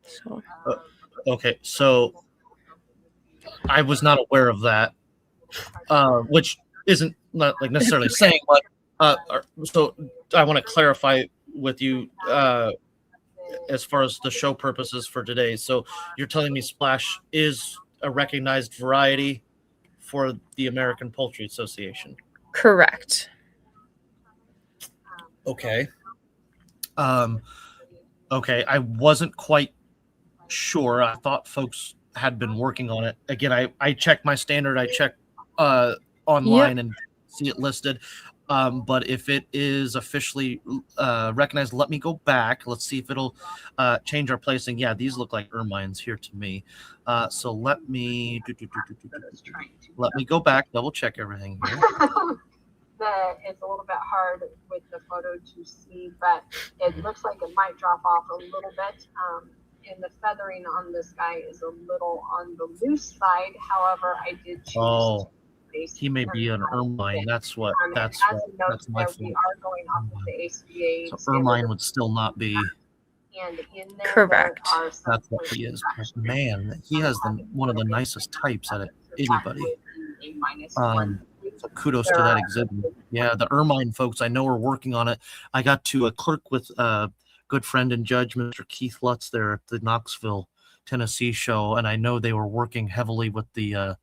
So okay, so I was not aware of that, which isn't not like necessarily saying, but so I want to clarify with you as far as the show purposes for today. So you're telling me Splash is a recognized variety for the American Poultry Association? Correct. Okay. Okay, I wasn't quite sure. I thought folks had been working on it. Again, I checked my standard. I checked online and see it listed. But if it is officially recognized, let me go back. Let's see if it'll change our placing. Yeah, these look like ermines here to me. So let me go back, double check everything here. It's a little bit hard with the photo to see, but it looks like it might drop off a little bit. And the feathering on this guy is a little on the loose side. However, I did choose he may be an ermine. That's my fault. We are going off of the ACBA. So ermine would still not be. And in there, correct. That's what he is. Man, he has one of the nicest types out of anybody. So kudos to that exhibit. Yeah, the ermine folks I know are working on it. I got to clerk with good friend and judge, Mr. Keith Lutz, there at the Knoxville, Tennessee show, and I know they were working heavily with the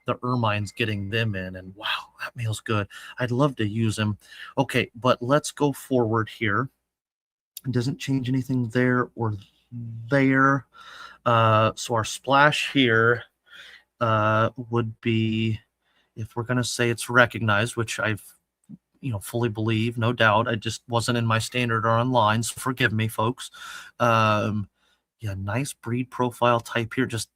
ermines, getting them in, and wow, that meal's good. I'd love to use him. Okay, but let's go forward here. It doesn't change anything there or there. So our Splash here would be, if we're going to say it's recognized, which I've fully believe, no doubt. I just wasn't in my standard or online, so forgive me, folks. Yeah, nice breed profile type here. Just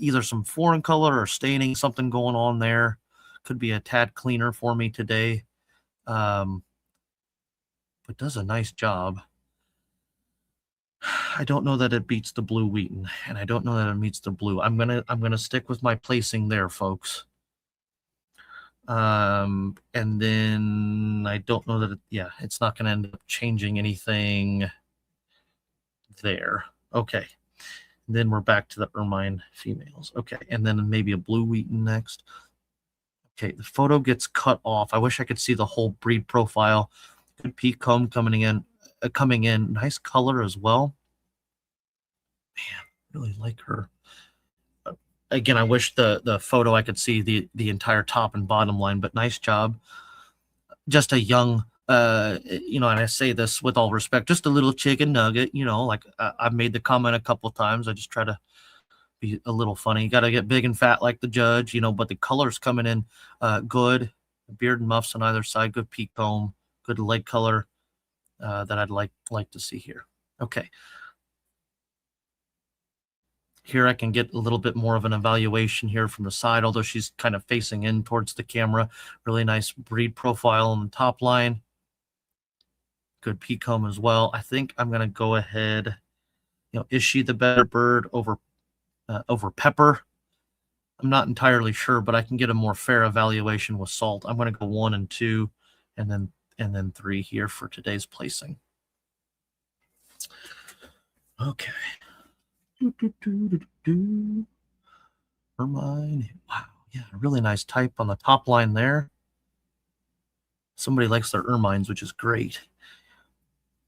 either some foreign color or staining, something going on there. Could be a tad cleaner for me today. But does a nice job. I don't know that it beats the blue Wheaton, and I don't know that it meets the blue. I'm gonna stick with my placing there, folks. And then I don't know that it's not going to end up changing anything there. Okay. And then we're back to the ermine females. Okay. And then maybe a blue Wheaton next. Okay. The photo gets cut off. I wish I could see the whole breed profile. Good peak comb coming in. Nice color as well. Man, really like her. Again, I wish the photo I could see the entire top and bottom line, but nice job. just a young, and I say this with all respect, just a little chicken nugget, like I've made the comment a couple of times. I just try to be a little funny. You got to get big and fat like the judge, but the color's coming in good. Beard and muffs on either side, good peak comb, good leg color that I'd like to see here. Okay. Here I can get a little bit more of an evaluation here from the side, although she's kind of facing in towards the camera. Really nice breed profile on the top line. Good peak comb as well. I think I'm going to go ahead. Is she the better bird over Pepper? I'm not entirely sure, but I can get a more fair evaluation with Salt. I'm going to go 1 and 2, and then 3 here for today's placing. Okay. Hermione. Wow. Yeah, really nice type on the top line there. Somebody likes their ermines, which is great.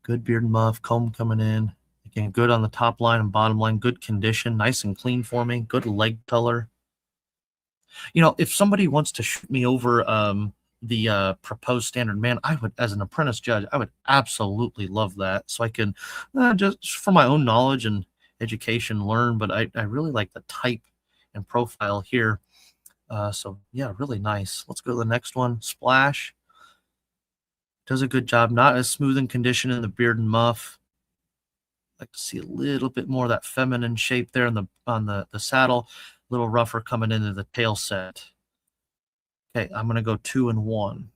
Good beard and muff, comb coming in. Again, good on the top line and bottom line. Good condition, nice and clean for me. Good leg color. If somebody wants to shoot me over the proposed standard man, I would, as an apprentice judge, I would absolutely love that. So I can just for my own knowledge and education learn, but I really like the type and profile here. So yeah, really nice. Let's go to the next one. Splash. Does a good job. Not as smooth in condition in the beard and muff. Like to see a little bit more of that feminine shape there on the saddle. A little rougher coming into the tail set. Okay, I'm going to go 2 and 1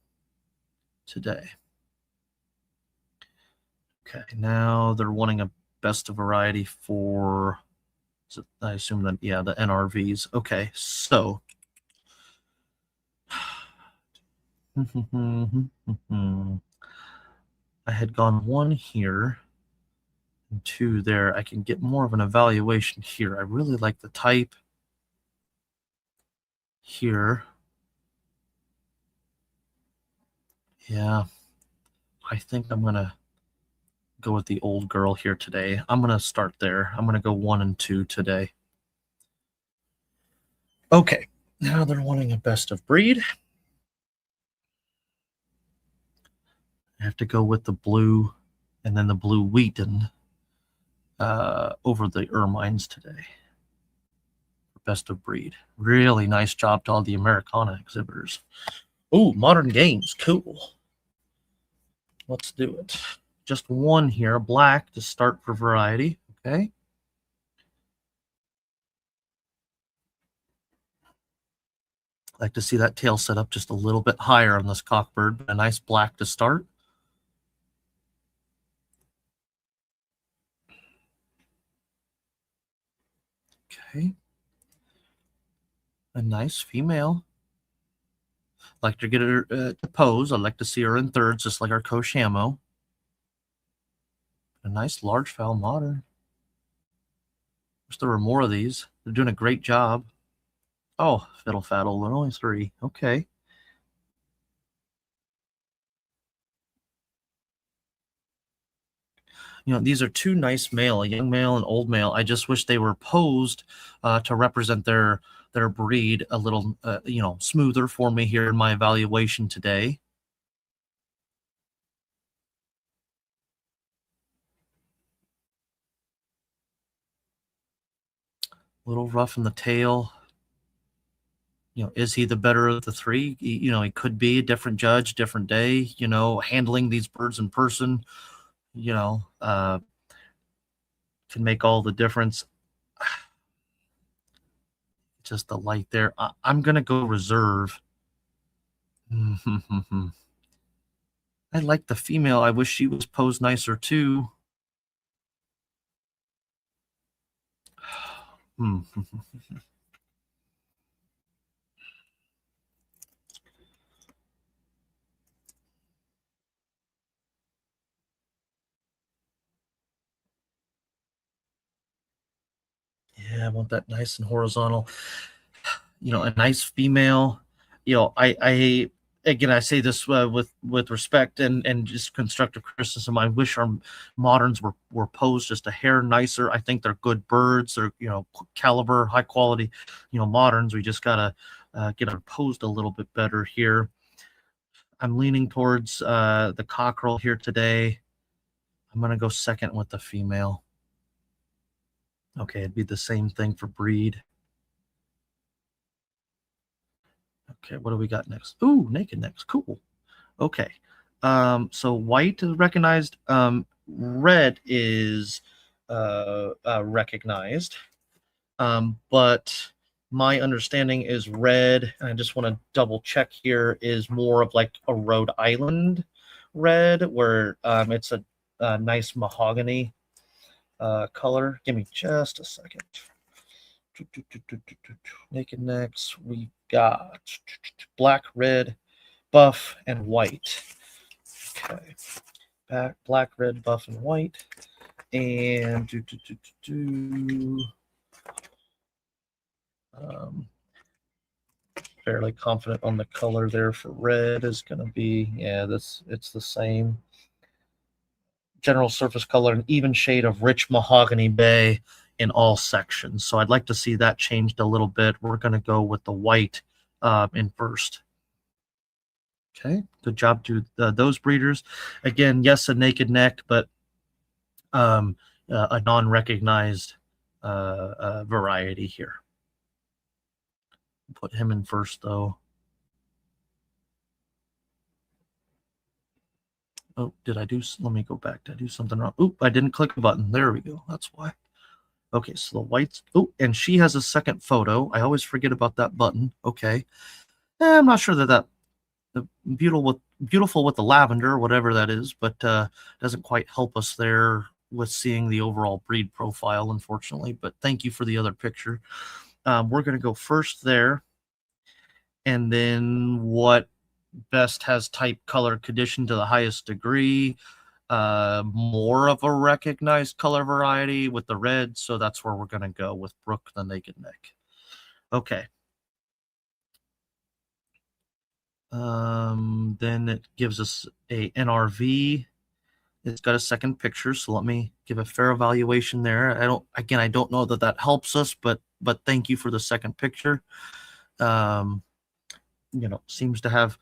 today. Okay, now they're wanting a best of variety for, I assume that, yeah, the NRVs. Okay, so. I had gone 1 here and 2 there. I can get more of an evaluation here. I really like the type here. Yeah, I think I'm going to go with the old girl here today. I'm going to start there. I'm going to go 1 and 2 today. Okay, now they're wanting a best of breed. I have to go with the blue and then the blue Wheaton over the ermines today. Best of breed. Really nice job to all the Americana exhibitors. Oh, modern games. Cool. Let's do it. Just 1 here, black to start for variety. Okay. I like to see that tail set up just a little bit higher on this cockbird. A nice black to start. Okay. A nice female. Like to get her to pose. I'd like to see her in thirds, just like our Koshamo. A nice largefowl modern. Wish there were more of these. They're doing a great job. Oh, fiddle faddle. There are only 3. Okay. These are 2 nice male, a young male and old male. I just wish they were posed to represent their breed a little, smoother for me here in my evaluation today. A little rough in the tail. Is he the better of the 3? He could be a different judge, different day, handling these birds in person, can make all the difference. Just the light there. I'm going to go reserve. I like the female. I wish she was posed nicer too. Yeah, I want that nice and horizontal. A nice female. I again, I say this with respect and just constructive criticism. I wish our moderns were posed just a hair nicer. I think they're good birds. They're caliber, high quality. Moderns. We just gotta get them posed a little bit better here. I'm leaning towards the cockerel here today. I'm going to go second with the female. Okay, it'd be the same thing for breed. Okay, what do we got next? Ooh, naked necks. Cool. Okay. So white is recognized. Red is recognized. But my understanding is red, and I just want to double check here, is more of like a Rhode Island red, where it's a nice mahogany color. Give me just a second. Naked necks, we've got black, red, buff, and white. Okay. Black, red, buff, and white. And fairly confident on the color there for red is going to be, yeah, it's the same. General surface color, an even shade of rich mahogany bay in all sections. So I'd like to see that changed a little bit. We're going to go with the white in first. Okay, good job to those breeders. Again, yes, a naked neck, but a non-recognized variety here. Put him in first, though. Oh, did I do? Let me go back. Did I do something wrong? Oop, I didn't click a button. There we go. That's why. Okay, so the whites. Oh, and she has a second photo. I always forget about that button. Okay. I'm not sure that beautiful with the lavender, whatever that is, but doesn't quite help us there with seeing the overall breed profile, unfortunately. But thank you for the other picture. We're going to go first there. And then what best has type, color, condition to the highest degree. More of a recognized color variety with the red. So that's where we're going to go with Brooke, the naked neck. Okay. Then it gives us a NRV. It's got a second picture, so let me give a fair evaluation there. I don't know that that helps us, but thank you for the second picture. Seems to have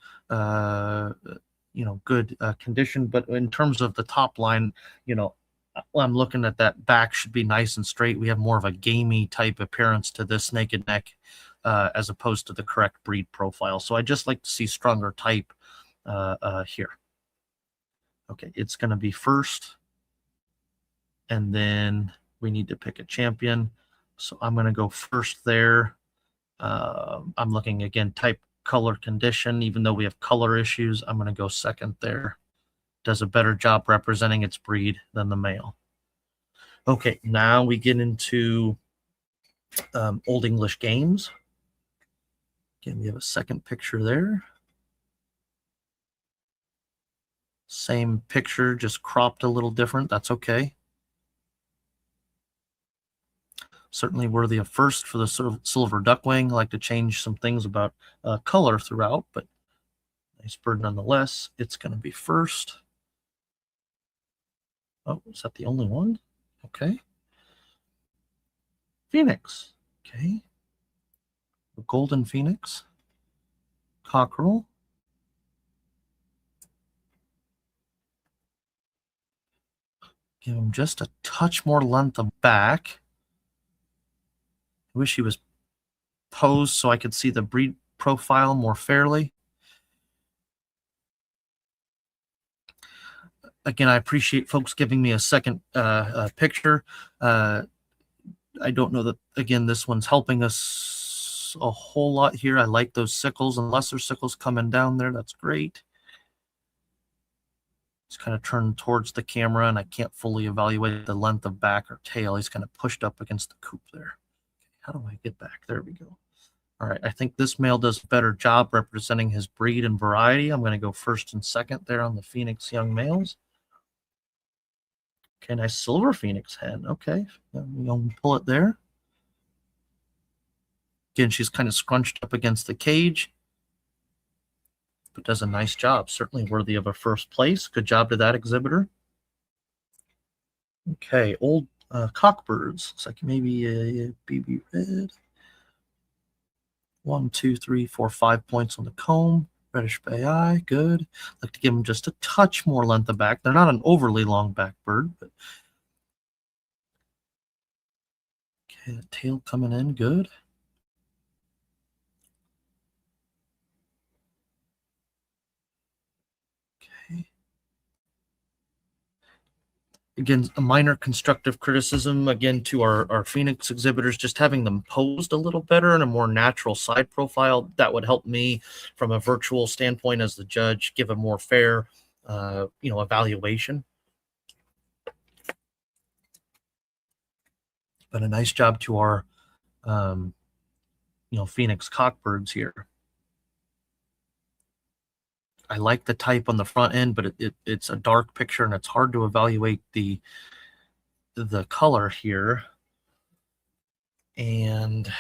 good condition, but in terms of the top line, I'm looking at that back should be nice and straight. We have more of a gamey type appearance to this naked neck as opposed to the correct breed profile. So I just like to see stronger type here. Okay, it's going to be first, and then we need to pick a champion. So I'm going to go first there. I'm looking again, type, color, condition. Even though we have color issues, I'm going to go second there. Does a better job representing its breed than the male. Okay, now we get into Old English games. Again, we have a second picture there. Same picture, just cropped a little different. That's okay. Certainly worthy of first for the silver duckwing. I like to change some things about color throughout, but nice bird nonetheless. It's going to be first. Oh, is that the only one? Okay. Phoenix. Okay. The golden phoenix. Cockerel. Give him just a touch more length of back. I wish he was posed so I could see the breed profile more fairly. Again, I appreciate folks giving me a second picture. I don't know that, again, this one's helping us a whole lot here. I like those sickles and lesser sickles coming down there. That's great. He's kind of turned towards the camera, and I can't fully evaluate the length of back or tail. He's kind of pushed up against the coop there. How do I get back? There we go. All right, I think this male does a better job representing his breed and variety. I'm going to go first and second there on the Phoenix young males. Okay, nice silver Phoenix hen. Okay, we'll pull it there. Again, she's kind of scrunched up against the cage, but does a nice job. Certainly worthy of a first place. Good job to that exhibitor. Okay, old cockbirds. Looks like maybe a BB red. 1, 2, 3, 4, 5 points on the comb. Reddish bay eye, good. Like to give them just a touch more length of back. They're not an overly long back bird, but okay, the tail coming in, good. Okay. Again, a minor constructive criticism, again, to our Phoenix exhibitors, just having them posed a little better in a more natural side profile. That would help me from a virtual standpoint as the judge, give a more fair, evaluation. But a nice job to our, Phoenix cockbirds here. I like the type on the front end, but it's a dark picture and it's hard to evaluate the color here. And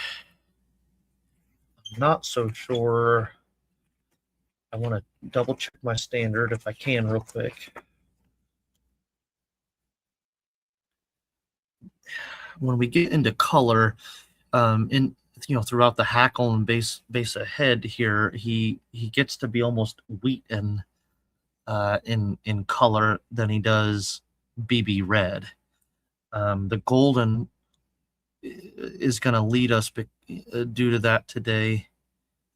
I'm not so sure. I want to double check my standard if I can real quick. When we get into color, throughout the hackle and base of head here, he gets to be almost wheat in color than he does BB red. The golden is going to lead us due to that today,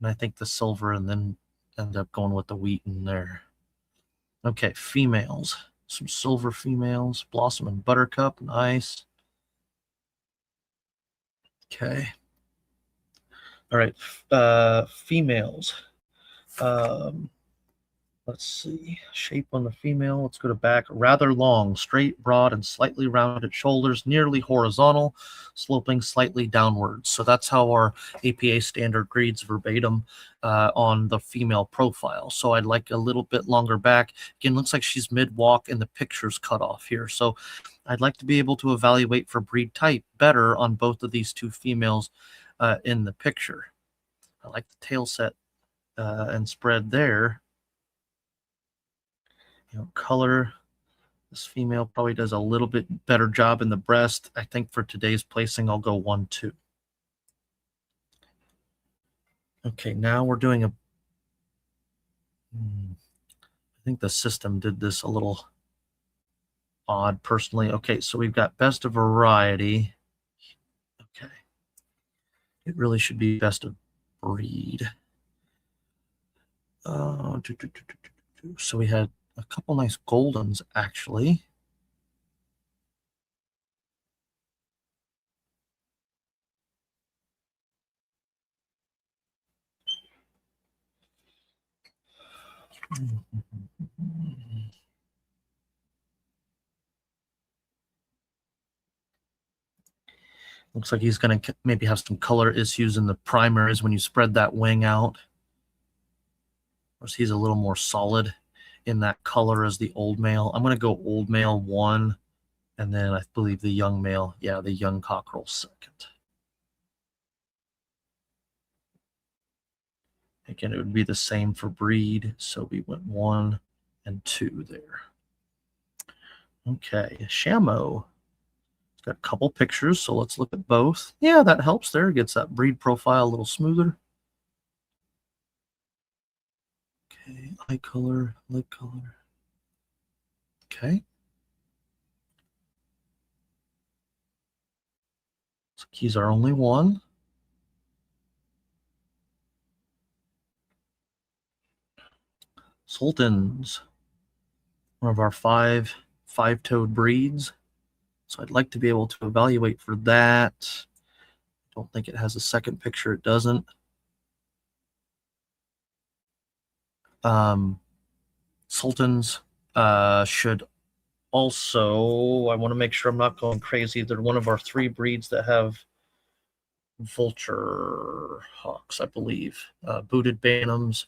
and I think the silver, and then end up going with the wheat in there. Okay, females. Some silver females. Blossom and Buttercup, nice. Okay. All right, females. Let's see. Shape on the female. Let's go to back. Rather long, straight, broad, and slightly rounded shoulders, nearly horizontal, sloping slightly downwards. So that's how our APA standard reads verbatim on the female profile. So I'd like a little bit longer back. Again, looks like she's mid-walk and the picture's cut off here. So I'd like to be able to evaluate for breed type better on both of these two females in the picture. I like the tail set and spread there. Color, this female probably does a little bit better job in the breast. I think for today's placing, I'll go 1-2. Okay, now we're doing I think the system did this a little odd personally. Okay, so we've got best of variety. Okay. It really should be best of breed. So we had a couple nice goldens, actually. Looks like he's going to maybe have some color issues in the primaries when you spread that wing out. Of course, he's a little more solid in that color as the old male. I'm going to go old male 1, and then I believe the young male, the young cockerel 2nd. Again, it would be the same for breed, so we went 1 and 2 there. Okay, Shamo. It's got a couple pictures, so let's look at both. Yeah, that helps there. It gets that breed profile a little smoother. Okay, eye color, lip color. Okay. So he's our only one. Sultans, one of our five-toed breeds. So I'd like to be able to evaluate for that. I don't think it has a second picture. It doesn't. Sultans should also, I want to make sure I'm not going crazy. They're one of our 3 breeds that have vulture hawks, I believe. Booted bantams,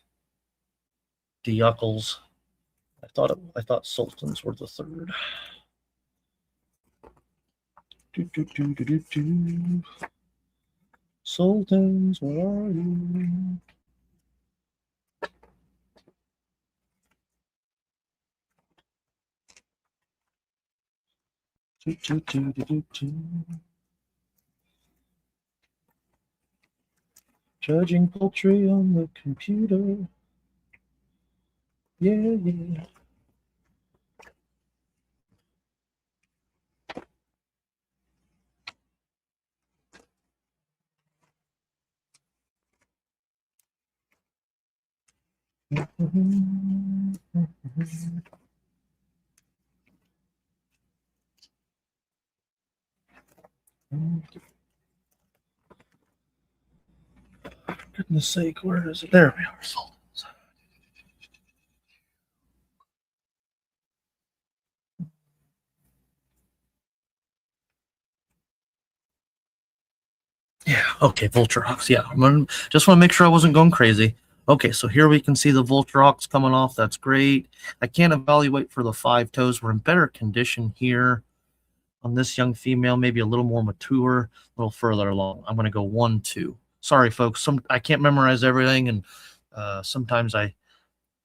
Diuckles. I thought sultans were the 3rd. Sultans, where are you? Judging poultry on the computer. Yeah. Goodness sake, where is it? There we are. Sultans. Yeah, okay, Vulture Hawks. Yeah, just want to make sure I wasn't going crazy. Okay, so here we can see the Vulture Hawks coming off. That's great. I can't evaluate for the 5 toes. We're in better condition here on this young female, maybe a little more mature, a little further along. I'm going to go 1, 2. Sorry, folks. I can't memorize everything, and sometimes I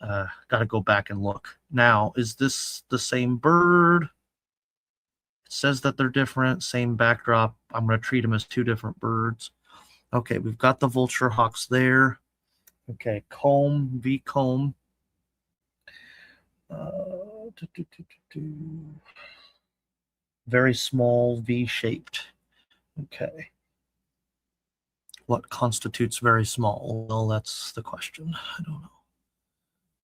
got to go back and look. Now, is this the same bird? It says that they're different, same backdrop. I'm going to treat them as 2 different birds. Okay, we've got the Vulture Hawks there. Okay, comb, V-comb. Very small, V-shaped. Okay. What constitutes very small? Well, that's the question. I don't know.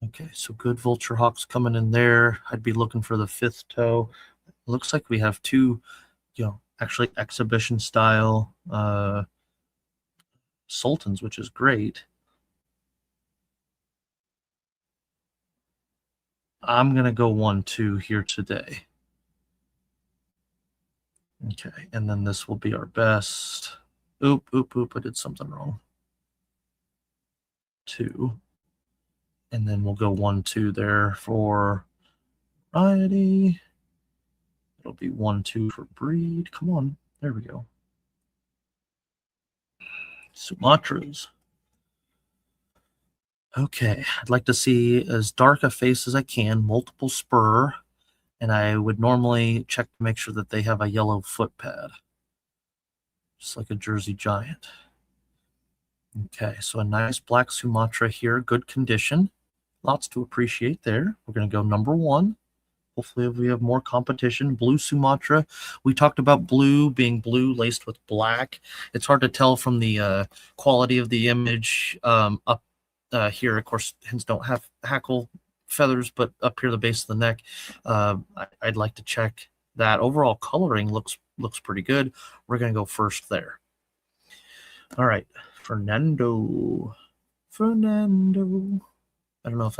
Okay, so good Vulture Hawks coming in there. I'd be looking for the 5th toe. It looks like we have 2, actually exhibition style sultans, which is great. I'm going to go 1, 2 here today. Okay, and then this will be our best. Oop, I did something wrong. 2. And then we'll go 1, 2 there for variety. It'll be 1, 2 for breed. Come on, there we go. Sumatras. Okay, I'd like to see as dark a face as I can, multiple spur, and I would normally check to make sure that they have a yellow foot pad, just like a Jersey Giant. Okay, so a nice black Sumatra here, good condition. Lots to appreciate there. We're going to go number 1. Hopefully we have more competition. Blue Sumatra. We talked about blue being blue laced with black. It's hard to tell from the quality of the image up here. Of course, hens don't have hackle feathers, but up here the base of the neck, I'd like to check that. Overall coloring looks pretty good. We're going to go first there. All right, Fernando. I don't know if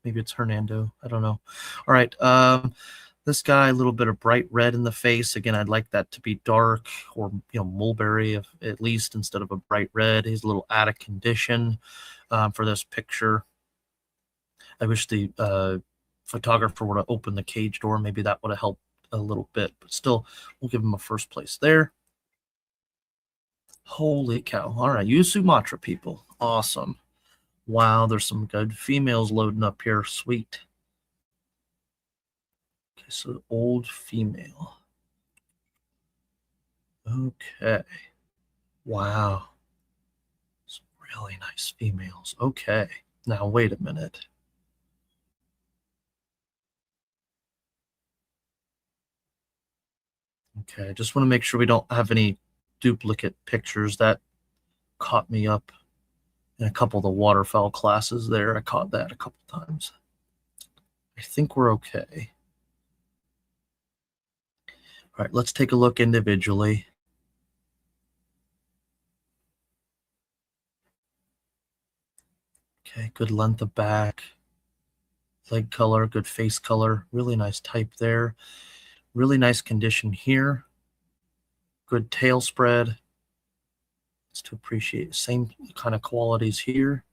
maybe it's Hernando. I don't know. All right. This guy, a little bit of bright red in the face. Again, I'd like that to be dark or, mulberry at least instead of a bright red. He's a little out of condition for this picture. I wish the photographer would have opened the cage door. Maybe that would have helped a little bit, but still, we'll give him a first place there. Holy cow. All right. You Sumatra people. Awesome. Wow, there's some good females loading up here. Sweet. Okay, so old female. Okay. Wow. Some really nice females. Okay. Now, wait a minute. Okay, I just want to make sure we don't have any duplicate pictures. That caught me up in a couple of the waterfowl classes there. I caught that a couple times. I think we're okay. All right, let's take a look individually. Okay, good length of back, leg color, good face color, really nice type there. Really nice condition here. Good tail spread. It's to appreciate same kind of qualities here.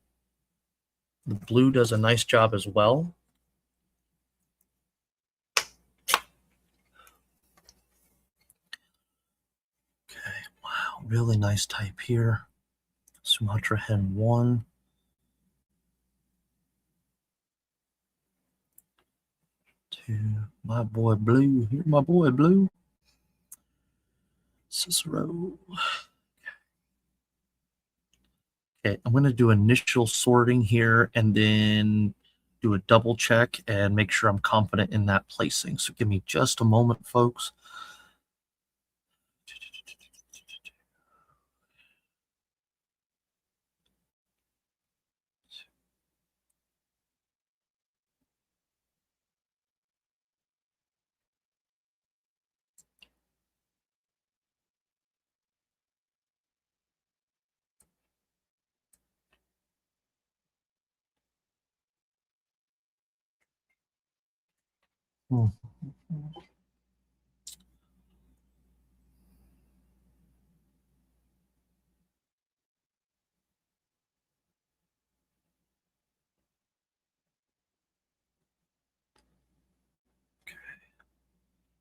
The blue does a nice job as well. Okay, wow, really nice type here. Sumatra hen 1. 2, my boy Blue. Here, my boy Blue. Cicero. Okay, I'm going to do initial sorting here and then do a double check and make sure I'm confident in that placing. So give me just a moment, folks.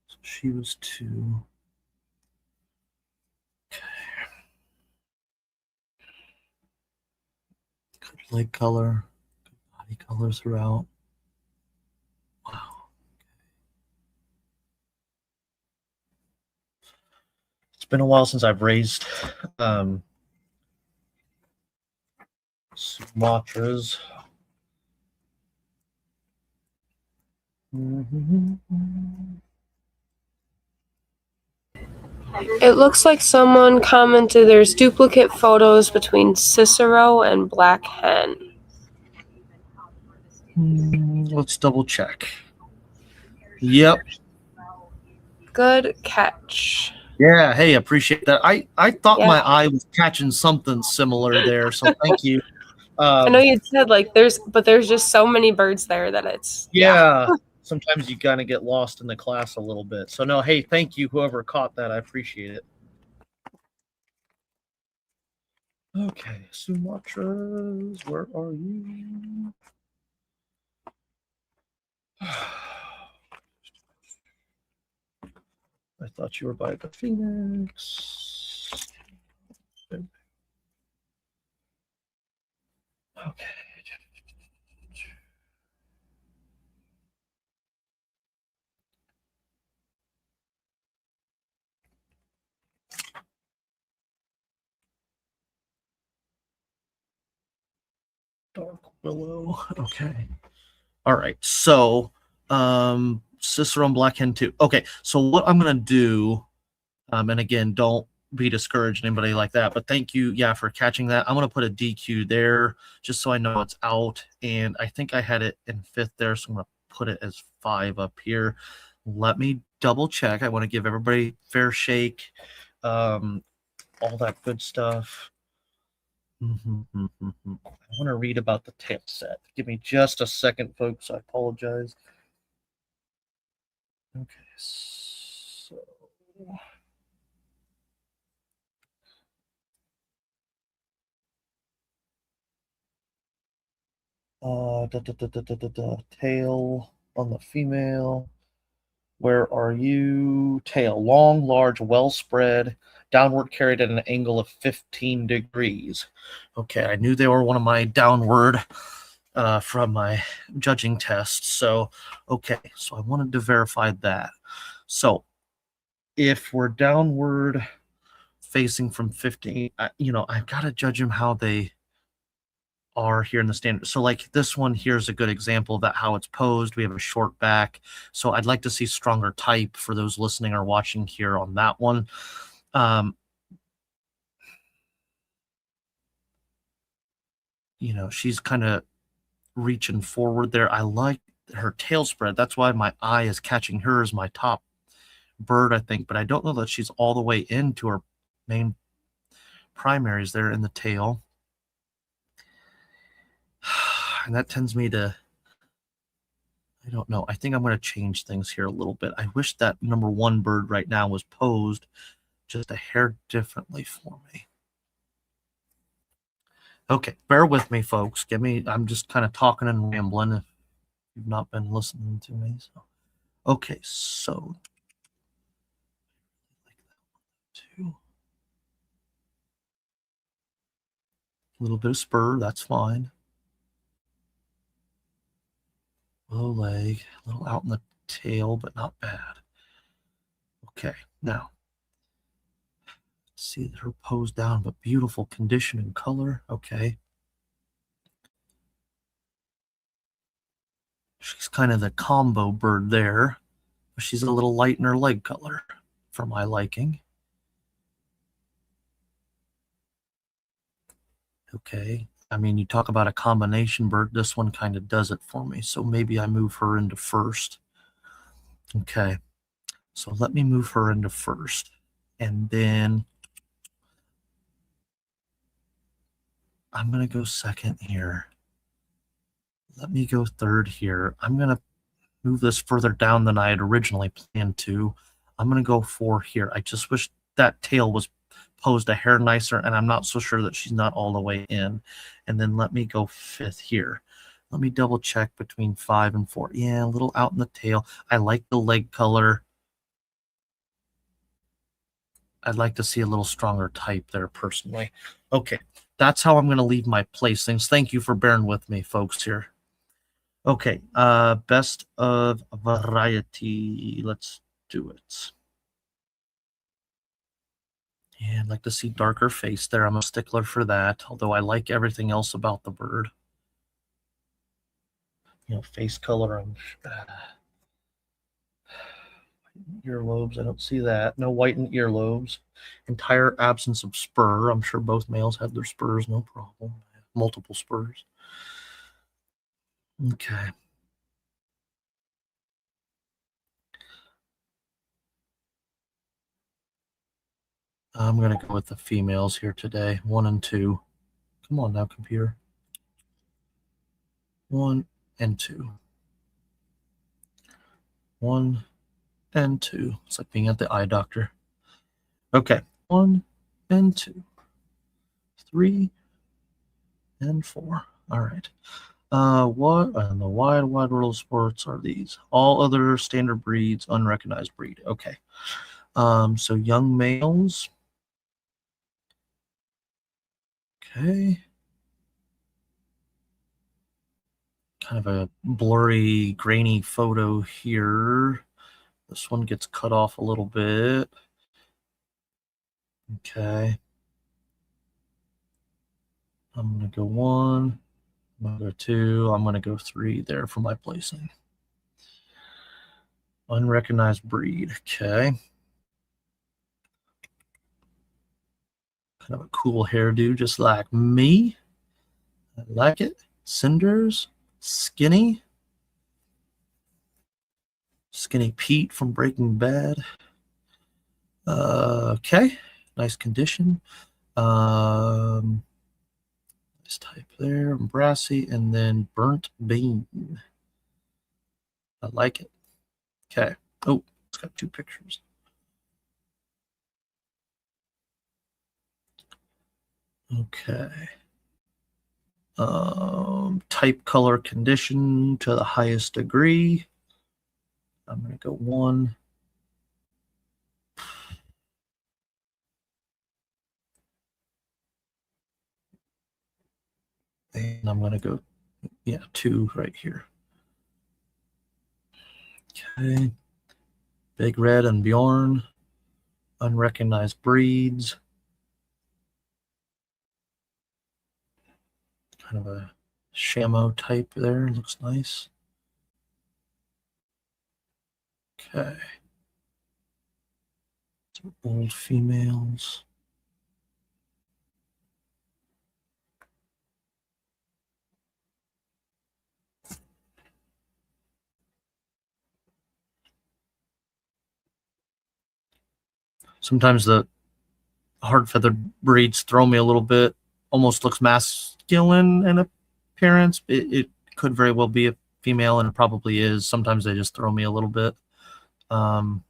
So she was 2. Good leg color, good body color throughout. Wow. It's been a while since I've raised Sumatras. It looks like someone commented there's duplicate photos between Cicero and Black Hen. Let's double check. Yep. Good catch. Yeah, hey, appreciate that. I thought Yeah. my eye was catching something similar there, so thank you. I know you said like there's just so many birds there that it's yeah. Sometimes you kind of get lost in the class a little bit. So no, hey, thank you whoever caught that. I appreciate it. Okay, Sumatras, where are you? I thought you were by the Phoenix. Okay. Dark willow. Okay. All right. So Cicero and Black Hen 2. Okay. So what I'm gonna do, and again, don't be discouraged, anybody like that, but thank you, yeah, for catching that. I'm gonna put a DQ there just so I know it's out. And I think I had it in 5th there, so I'm gonna put it as 5 up here. Let me double check. I want to give everybody fair shake, all that good stuff. I want to read about the tail set. Give me just a second, folks. I apologize. Okay, so tail on the female. Where are you? Tail long, large, well spread, downward carried at an angle of 15 degrees. Okay, I knew they were one of my downward from my judging tests. So, okay, so I wanted to verify that. So, if we're downward facing from 15, I've got to judge them how they are here in the standard. So like this one here is a good example of that, how it's posed. We have a short back. So I'd like to see stronger type for those listening or watching here on that one. She's kind of reaching forward there. I like her tail spread. That's why my eye is catching her as my top bird, I think, but I don't know that she's all the way into her main primaries there in the tail. And that tends me to, I don't know. I think I'm going to change things here a little bit. I wish that number 1 bird right now was posed just a hair differently for me. Okay, bear with me, folks. I'm just kind of talking and rambling if you've not been listening to me. So, okay, so a little bit of spur, that's fine. Low leg, a little out in the tail, but not bad. Okay, now see her pose down, but beautiful condition and color. Okay. She's kind of the combo bird there. She's a little light in her leg color for my liking. Okay. I mean, you talk about a combination bird. This one kind of does it for me. So maybe I move her into first. Okay. So let me move her into first. And then I'm going to go second here. Let me go third here. I'm going to move this further down than I had originally planned to. I'm going to go 4 here. I just wish that tail was posed a hair nicer, and I'm not so sure that she's not all the way in. And then let me go 5th here. Let me double check between 5 and 4. Yeah, a little out in the tail. I like the leg color. I'd like to see a little stronger type there personally. Okay, that's how I'm going to leave my placings. Thank you for bearing with me, folks, here. Okay, best of variety. Let's do it. Yeah, I'd like to see darker face there. I'm a stickler for that, although I like everything else about the bird. You know, face color and earlobes. I don't see that. No whitened earlobes. Entire absence of spur. I'm sure both males had their spurs, no problem. Multiple spurs. Okay. I'm going to go with the females here today. 1 and 2. Come on now, computer. 1 and 2. 1 and 2. It's like being at the eye doctor. Okay. 1 and 2. 3 and 4. All right. What and the wide world of sports are these? All other standard breeds, unrecognized breed. Okay. So young males. Okay. Kind of a blurry, grainy photo here. This one gets cut off a little bit. Okay. I'm going to go 1. I'm going to go 2. I'm going to go 3 there for my placing. Unrecognized breed. Okay. Kind of a cool hairdo, just like me. I like it. Cinders. Skinny. Skinny Pete from Breaking Bad. Okay. Nice condition. Nice type there. Brassy. And then Burnt Bean. I like it. Okay. Oh, it's got 2 pictures. Okay. Type, color, condition to the highest degree. I'm going to go 1. And I'm going to go, 2 right here. Okay. Big Red and Bjorn. Unrecognized breeds. Kind of a Shamo type there. Looks nice. Okay. Some old females. Sometimes the hard feathered breeds throw me a little bit. Almost looks masculine in appearance. It could very well be a female, and it probably is. Sometimes they just throw me a little bit. Oh,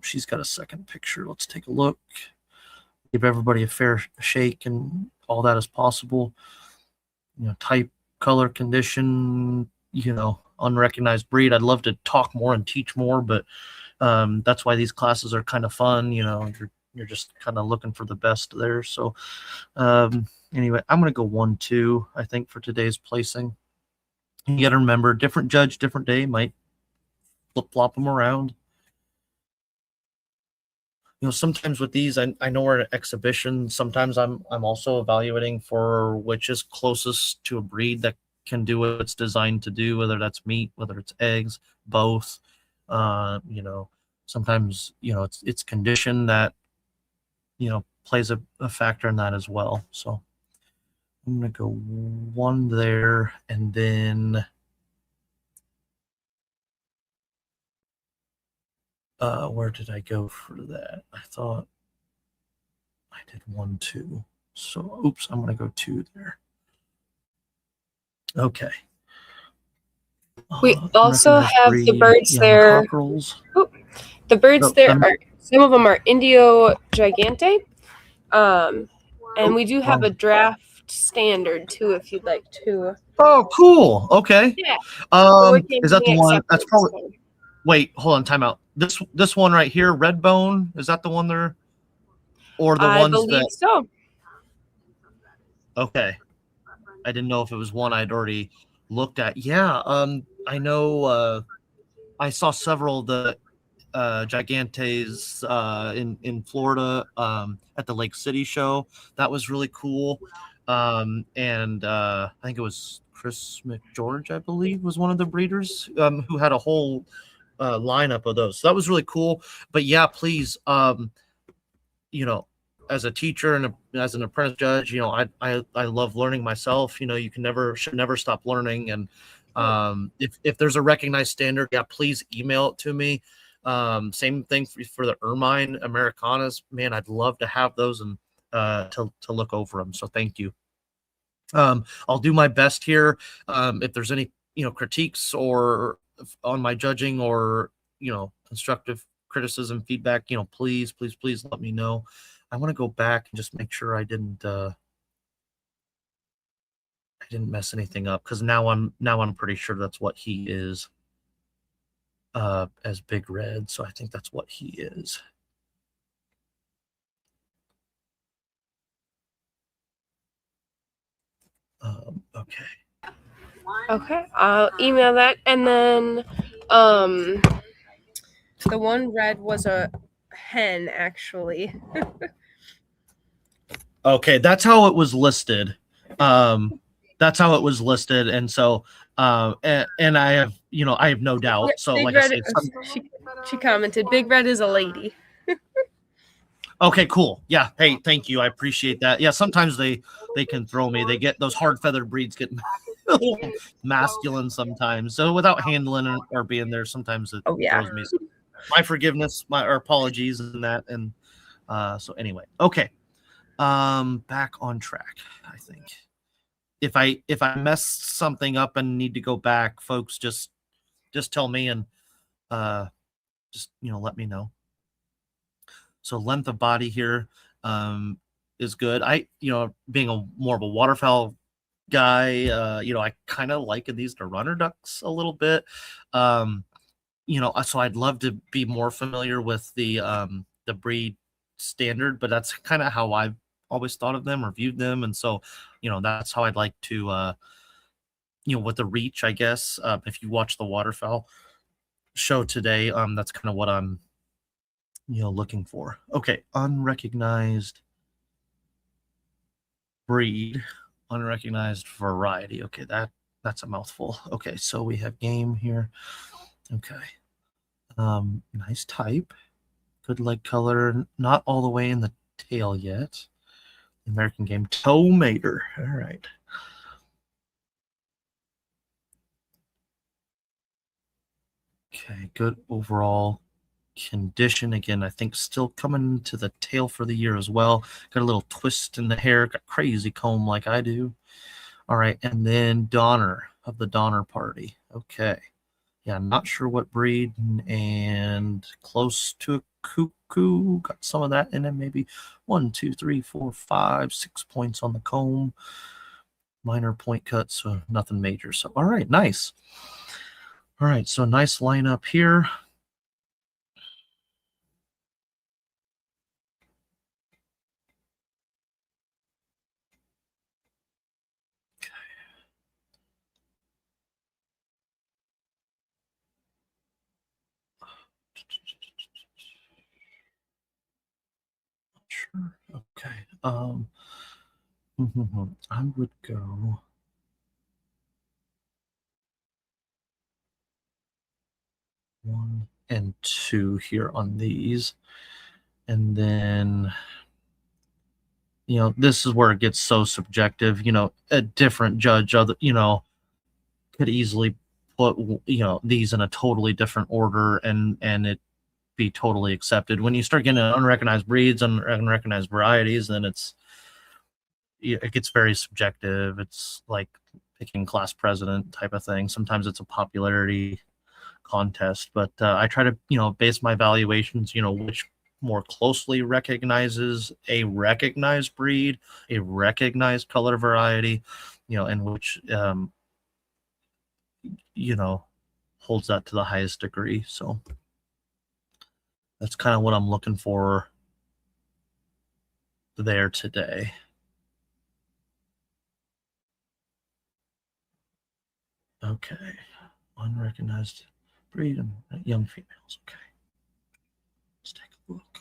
she's got a second picture. Let's take a look. Give everybody a fair shake and all that as possible. Type, color, condition, unrecognized breed. I'd love to talk more and teach more, but that's why these classes are kind of fun. You're just kind of looking for the best there. So anyway, I'm going to go 1, 2, I think, for today's placing. You got to remember, different judge, different day, might flip-flop them around. Sometimes with these, I know we're at an exhibition. Sometimes I'm also evaluating for which is closest to a breed that can do what it's designed to do, whether that's meat, whether it's eggs, both. You know, sometimes, you know, it's condition that, you know, plays a factor in that as well. So I'm going to go one there, and then where did I go for that? I thought I did 1, 2. So, oops, I'm going to go 2 there. Okay. We also have the birds there. Cockerels. Oh, the birds there are, some of them are Indio Gigante. And we do have a draft standard too, if you'd like to. Oh, cool. Okay. Yeah. Is that the one? That's probably. Wait, hold on. Time out. This one right here, red bone. Is that the one there, or the ones that? I believe so. Okay. I didn't know if it was one I'd already looked at. Yeah. I know. I saw several of the Gigantes in Florida at the Lake City show. That was really cool. And I think it was Chris McGeorge, I believe, was one of the breeders who had a whole lineup of those. So that was really cool. But yeah, please, you know, as a teacher and as an apprentice judge, you know, I love learning myself. You know, you should never stop learning. And if there's a recognized standard, yeah, please email it to me. Same thing for the Ermine Americanas. Man, I'd love to have those and to look over them. So thank you. I'll do my best here. If there's any, you know, critiques or on my judging or, you know, constructive criticism, feedback, you know, please let me know. I want to go back and just make sure I didn't mess anything up, because now I'm pretty sure that's what he is as Big Red. So I think that's what he is. Okay. Okay, I'll email that. And then the one red was a hen, actually. Okay, that's how it was listed. That's how it was listed, and so and I have, you know, I have no doubt. So Big like Red, I said, she commented, Big Red is a lady. Okay, cool. Yeah. Hey, thank you. I appreciate that. Yeah, sometimes they can throw me. They get those hard feathered breeds get masculine sometimes. So without handling or being there, sometimes it throws me. So my forgiveness, my apologies in that. And so anyway, okay. Back on track, I think. If I messed something up and need to go back, folks, just tell me and just, you know, let me know. So length of body here is good. You know, being more of a waterfowl guy, you know, I kind of liken these to runner ducks a little bit. You know, so I'd love to be more familiar with the breed standard, but that's kind of how I've always thought of them or viewed them. And so, you know, that's how I'd like to, you know, with the reach, I guess, if you watch the waterfowl show today, that's kind of what I'm, you know, looking for. Okay, unrecognized breed, unrecognized variety. Okay, that's a mouthful. Okay, so we have game here. Okay, nice type, good leg color, not all the way in the tail yet. American game toe mater. All right. Okay, good overall condition. Again, I think still coming to the tail for the year as well. Got a little twist in the hair, got crazy comb like I do. All right, and then Donner of the Donner party. Okay. Yeah, I'm not sure what breed, and close to a cuckoo. Got some of that in it, maybe 1, 2, 3, 4, 5, 6 points on the comb. Minor point cuts, so nothing major. So, all right, nice. All right, so nice lineup here. Sure. Okay. I would go. 1 and 2 here on these. And then, this is where it gets so subjective. A different judge, could easily put, these in a totally different order and it be totally accepted. When you start getting unrecognized breeds and unrecognized varieties, then it gets very subjective. It's like picking class president type of thing. Sometimes it's a popularity contest, but I try to base my valuations which more closely recognizes a recognized breed, a recognized color variety, and which holds that to the highest degree. So that's kind of what I'm looking for there today. Okay, unrecognized breed and young females. Okay, let's take a look.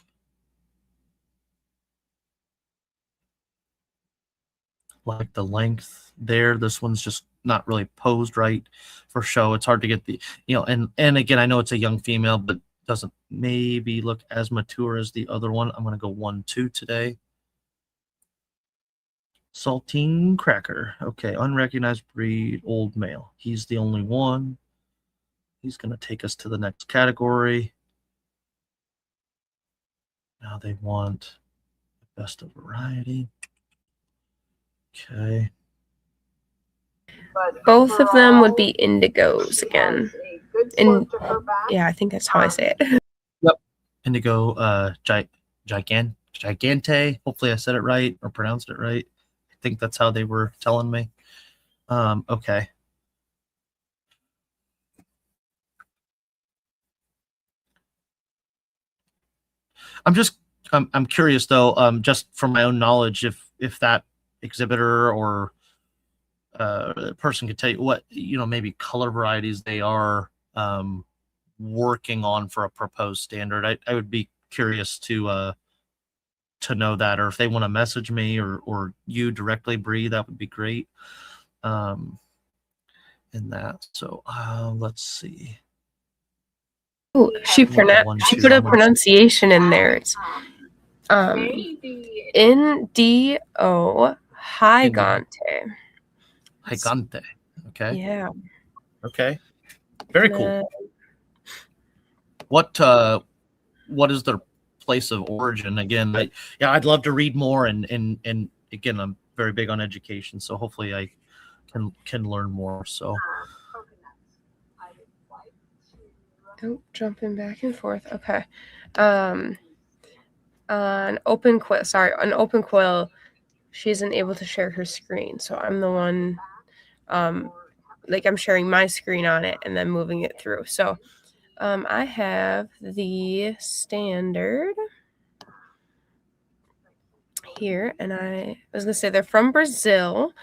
Like the length there, this one's just not really posed right for show. It's hard to get the, and again, I know it's a young female, but doesn't maybe look as mature as the other one. I'm going to go 1-2 today. Saltine Cracker. Okay, unrecognized breed, old male. He's the only one. He's going to take us to the next category. Now they want best of variety. Okay. But Both of them would overall, be indigos she again. has a good And slope to her back. yeah, I think that's how I say it. Yep. Indigo Gigante. Hopefully I said it right or pronounced it right. I think that's how they were telling me. Okay. I'm curious though, just from my own knowledge, if that exhibitor or person could tell you what, maybe color varieties they are working on for a proposed standard. I would be curious to know that, or if they want to message me or you directly, Bree, that would be great. In that. So let's see. Oh, she put a pronunciation in there. It's Indio Gigante. Gigante. Okay. Yeah. Okay. Very cool. What is their place of origin? Again, I'd love to read more and again, I'm very big on education, so hopefully I can learn more. So jumping back and forth. Okay. An open coil, she isn't able to share her screen, so I'm the one I'm sharing my screen on it and then moving it through. So I have the standard here, and I was gonna say they're from Brazil,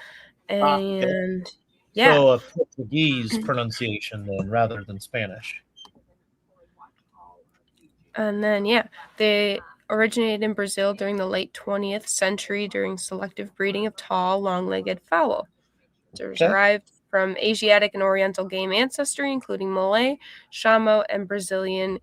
and okay. Yeah, so a Portuguese pronunciation then rather than Spanish. And then they originated in Brazil during the late 20th century during selective breeding of tall, long-legged fowl. They're derived from Asiatic and Oriental game ancestry, including Malay, Shamo, and Brazilian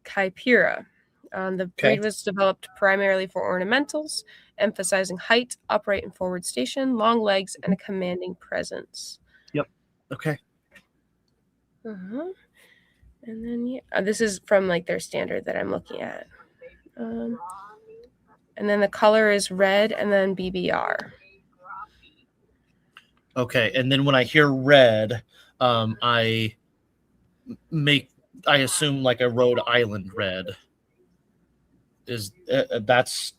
Caipira. The breed was developed primarily for ornamentals, emphasizing height, upright and forward station, long legs, and a commanding presence. Yep. Okay. And then this is from their standard that I'm looking at. And then the color is red, and then BBR. Okay, and then when I hear red, I assume like a Rhode Island red. Is that's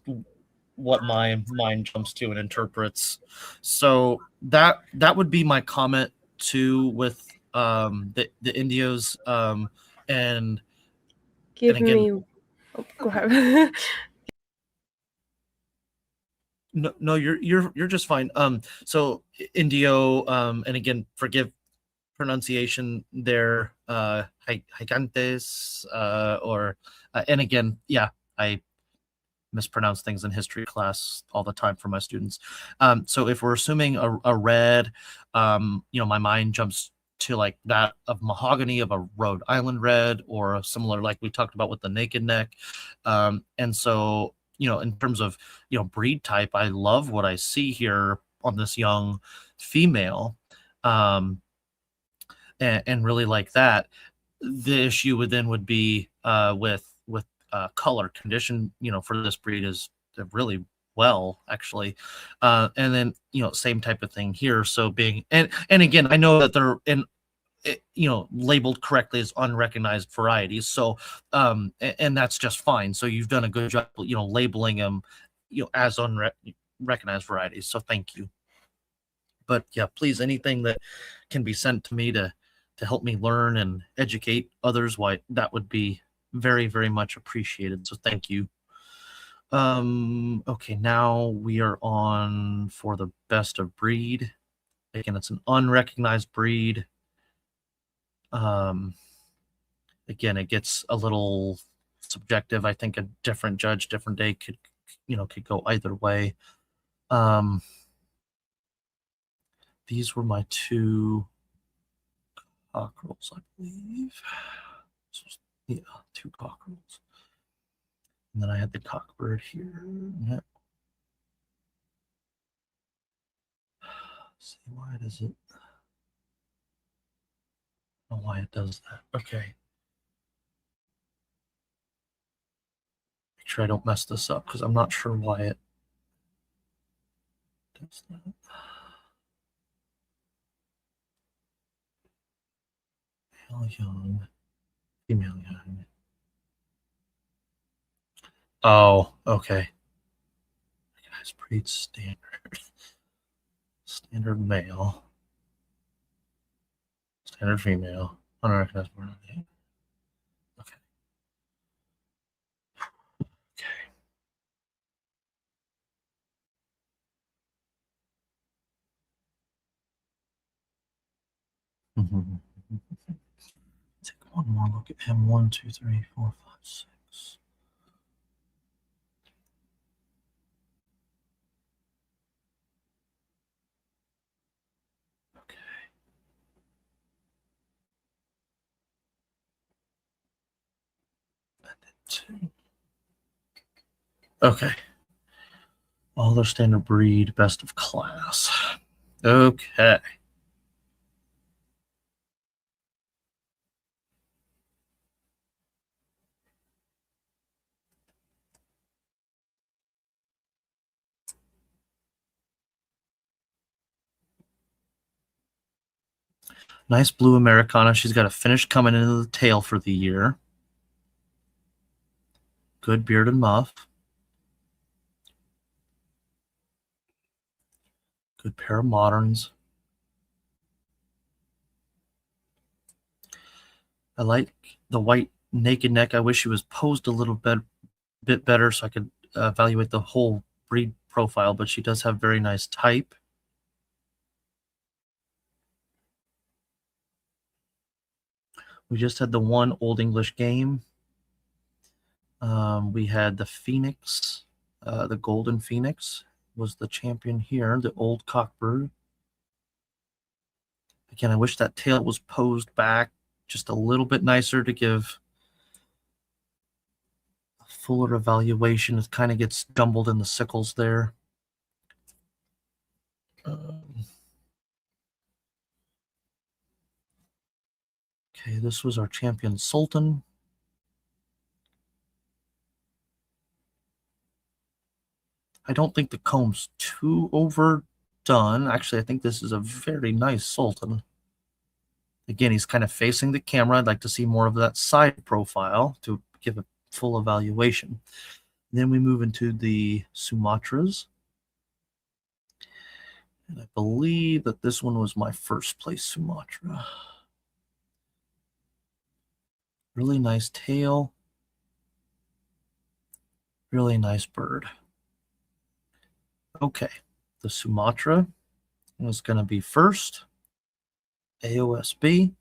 what my mind jumps to and interprets. So that would be my comment too with the Indios and go ahead. No, you're just fine. So Indio, and again, forgive pronunciation there, Gigantes, and again, I mispronounce things in history class all the time for my students. So if we're assuming a red, my mind jumps to like that of mahogany of a Rhode Island red, or a similar like we talked about with the naked neck. And so, in terms of, breed type, I love what I see here on this young female, and really like that. The issue would be with color condition. For this breed is really well, actually. And then, same type of thing here. So being, and again, I know that they're in, labeled correctly as unrecognized varieties. So, and that's just fine. So you've done a good job, labeling them, as unrecognized varieties. So thank you. But yeah, please, anything that can be sent to me to help me learn and educate others, why that would be very, very much appreciated. So thank you. Okay, now we are on for the best of breed. Again, it's an unrecognized breed. Again, it gets a little subjective. I think a different judge, different day could go either way. These were my two cockerels, I believe. Yeah, two cockerels. And then I had the cockbird here. Yep. See, why does it? I don't know why it does that. Okay. Make sure I don't mess this up, because I'm not sure why it does that. Male young, female young. Oh, okay. Guys, breed standard. Standard male. Standard female. Unrecognized born. Okay. Okay. Take one more look at him. 1, 2, 3, 4, 5, 6. Okay. And then 2. Okay. All their standard breed, best of class. Okay. Nice blue Americana. She's got a finish coming into the tail for the year. Good bearded muff. Good pair of moderns. I like the white naked neck. I wish she was posed a little bit better so I could evaluate the whole breed profile, but she does have very nice type. We just had the one Old English game. We had the Phoenix, the Golden Phoenix was the champion here, the old cockbird. Again, I wish that tail was posed back just a little bit nicer to give a fuller evaluation. It kind of gets jumbled in the sickles there. Okay, this was our champion Sultan. I don't think the comb's too overdone. Actually, I think this is a very nice Sultan. Again, he's kind of facing the camera. I'd like to see more of that side profile to give a full evaluation. Then we move into the Sumatras. And I believe that this one was my first place Sumatra. Really nice tail. Really nice bird. Okay, the Sumatra is going to be first. AOSB.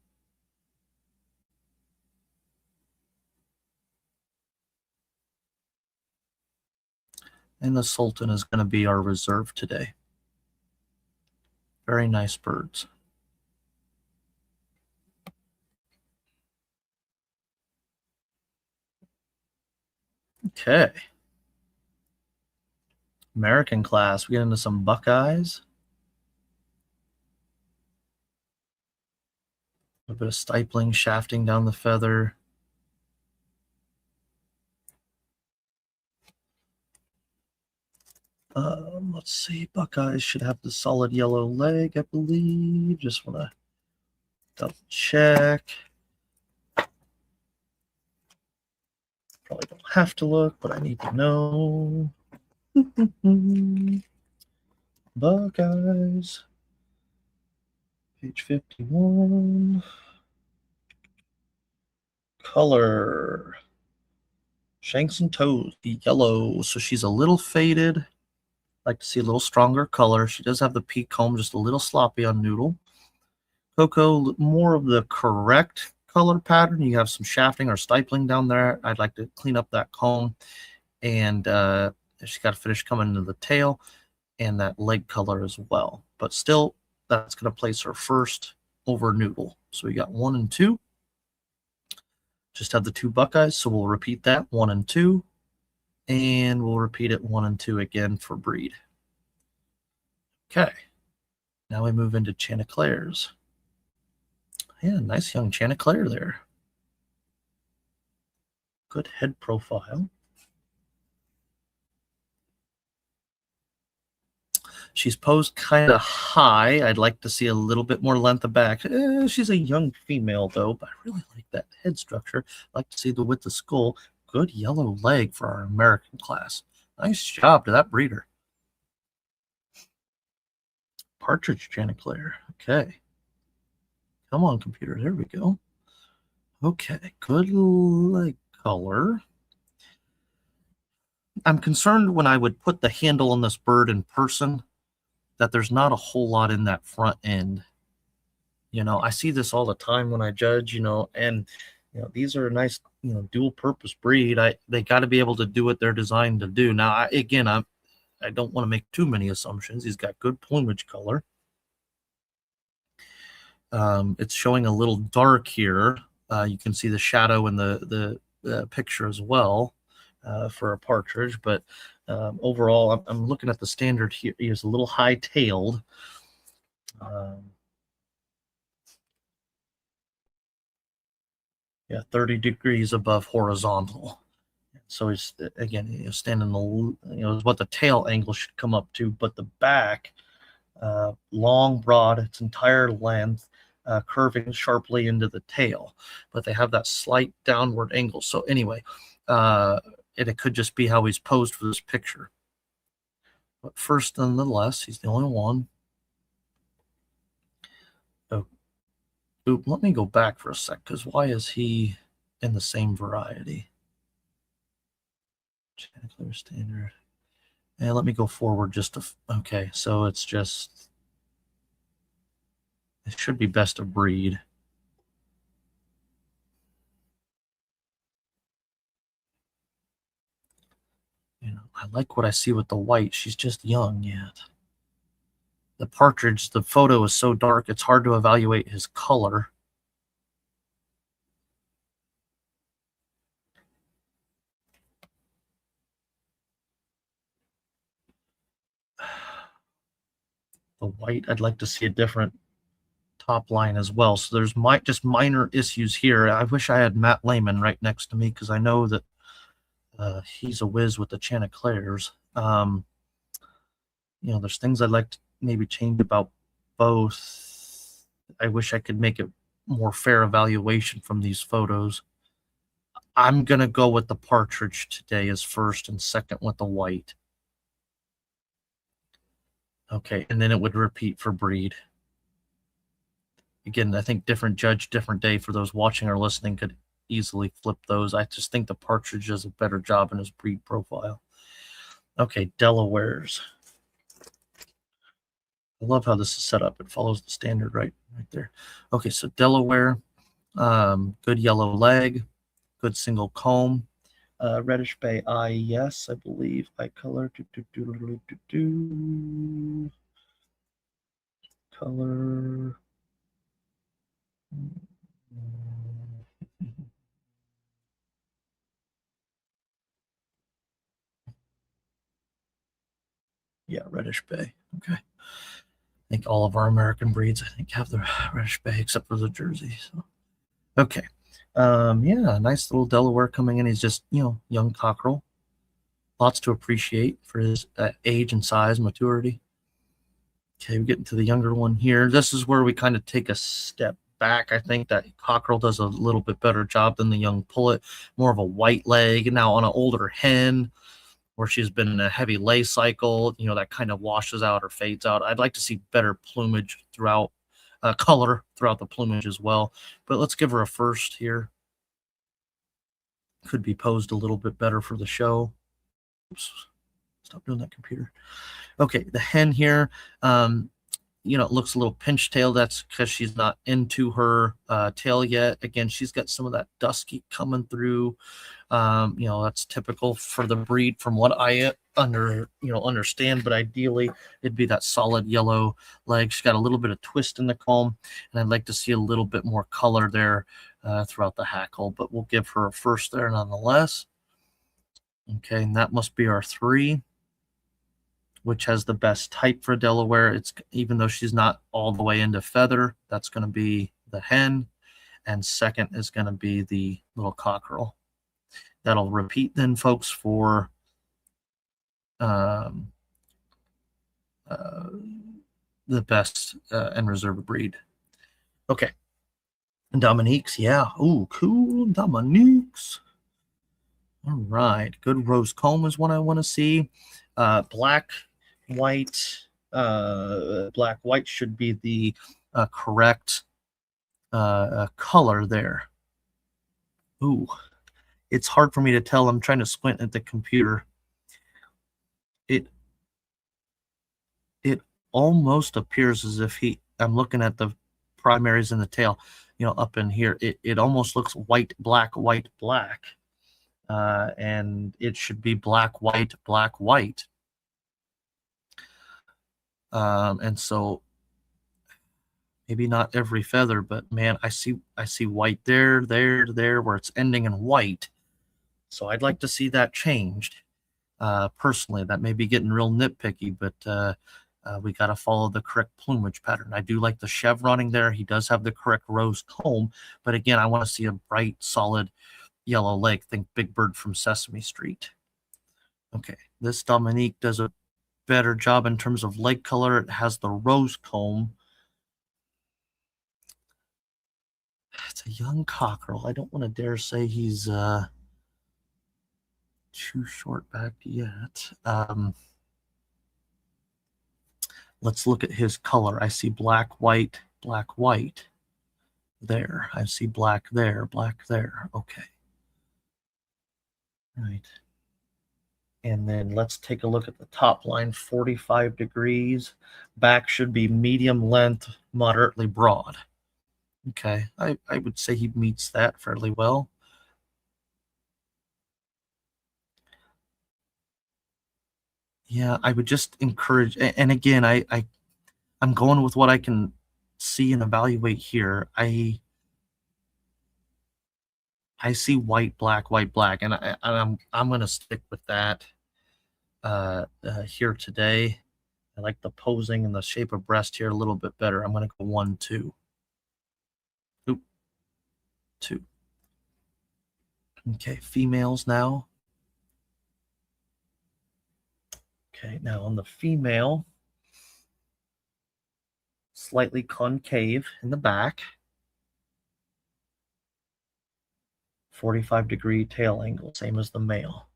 And the Sultan is going to be our reserve today. Very nice birds. Okay. American class. We get into some Buckeyes. A bit of stipling, shafting down the feather. Let's see. Buckeyes should have the solid yellow leg, I believe. Just want to double check. Probably don't have to look, but I need to know. Buckeyes. Page 51. Color. Shanks and toes, yellow. So she's a little faded. Like to see a little stronger color. She does have the peak comb, just a little sloppy on noodle. Cocoa, more of the correct color pattern. You have some shafting or stipling down there. I'd like to clean up that comb. And she's got to finish coming into the tail and that leg color as well. But still, that's going to place her first over noodle. So we got 1 and 2. Just have the 2 Buckeyes, so we'll repeat that 1 and 2. And we'll repeat it 1 and 2 again for breed. Okay. Now we move into Chanticleers. Yeah, nice young Chanticleer there. Good head profile. She's posed kind of high. I'd like to see a little bit more length of back. She's a young female, though, but I really like that head structure. I'd like to see the width of skull. Good yellow leg for our American class. Nice job to that breeder. Partridge Chanticleer. Okay. Come on, computer. There we go. Okay. Good leg color. I'm concerned when I would put the handle on this bird in person that there's not a whole lot in that front end. You know, I see this all the time when I judge, and, these are a nice, dual purpose breed. They got to be able to do what they're designed to do. Now, I don't want to make too many assumptions. He's got good plumage color. It's showing a little dark here. You can see the shadow in the picture as well for a partridge, but overall, I'm looking at the standard here. He is a little high-tailed. Yeah, 30 degrees above horizontal. So he's, again, standing is what the tail angle should come up to, but the back, long, broad, its entire length, curving sharply into the tail, but they have that slight downward angle. So anyway, it could just be how he's posed for this picture. But first, nonetheless, he's the only one. Oh, let me go back for a sec, because why is he in the same variety? Chanticleer standard. And let me go forward just to, okay, so it's just, it should be best of breed. I like what I see with the white. She's just young yet. The partridge, the photo is so dark, it's hard to evaluate his color. The white, I'd like to see a different top line as well. So there's just minor issues here. I wish I had Matt Lehman right next to me, because I know that he's a whiz with the Chanticleers. There's things I'd like to maybe change about both. I wish I could make it more fair evaluation from these photos. I'm going to go with the partridge today as first, and second with the white. Okay, and then it would repeat for breed. Again, I think different judge, different day for those watching or listening could easily flip those. I just think the partridge does a better job in his breed profile. Okay, Delawares. I love how this is set up. It follows the standard right there. Okay, so Delaware, good yellow leg, good single comb, reddish bay eye, yes, I believe. Eye color, color. reddish bay. Okay. I think all of our American breeds, I think, have the reddish bay except for the Jersey. So, okay. Yeah, nice little Delaware coming in. He's just, young cockerel. Lots to appreciate for his age and size, maturity. Okay, we get into the younger one here. This is where we kind of take a step back. I think that cockerel does a little bit better job than the young pullet. More of a white leg. Now on an older hen, where she's been in a heavy lay cycle, that kind of washes out or fades out. I'd like to see better plumage throughout, color throughout the plumage as well. But let's give her a first here. Could be posed a little bit better for the show. Oops, stop doing that, computer. Okay, the hen here, it looks a little pinch tail. That's because she's not into her tail yet. Again, she's got some of that dusky coming through. That's typical for the breed from what I understand, but ideally it'd be that solid yellow leg. She's got a little bit of twist in the comb, and I'd like to see a little bit more color there throughout the hackle, but we'll give her a first there nonetheless. Okay, and that must be our 3, which has the best type for Delaware. It's, even though she's not all the way into feather, that's going to be the hen, and second is going to be the little cockerel. That'll repeat then, folks, for the best and reserve breed. Okay. Dominique's, yeah. Ooh, cool. Dominique's. All right. Good rose comb is what I want to see. Black, white. Black, white should be the correct color there. Ooh. It's hard for me to tell. I'm trying to squint at the computer. It almost appears as if I'm looking at the primaries in the tail, up in here. It almost looks white, black, and it should be black, white, black, white. And so maybe not every feather, but man, I see white there, where it's ending in white. So I'd like to see that changed. Personally, that may be getting real nitpicky, but we got to follow the correct plumage pattern. I do like the chevroning there. He does have the correct rose comb, but again, I want to see a bright, solid yellow leg. Think Big Bird from Sesame Street. Okay, this Dominique does a better job in terms of leg color. It has the rose comb. It's a young cockerel. I don't want to dare say he's too short backed yet. Let's look at his color. I see black, white, there. I see black there, black there. Okay. Right. And then let's take a look at the top line, 45 degrees. Back should be medium length, moderately broad. Okay, I would say he meets that fairly well. Yeah, I would just encourage, and again, I'm going with what I can see and evaluate here. I see white, black, and I'm going to stick with that here today. I like the posing and the shape of breast here a little bit better. I'm going to go 1, 2. Oop, 2. Okay, females now. Okay, now on the female, slightly concave in the back, 45-degree tail angle, same as the male.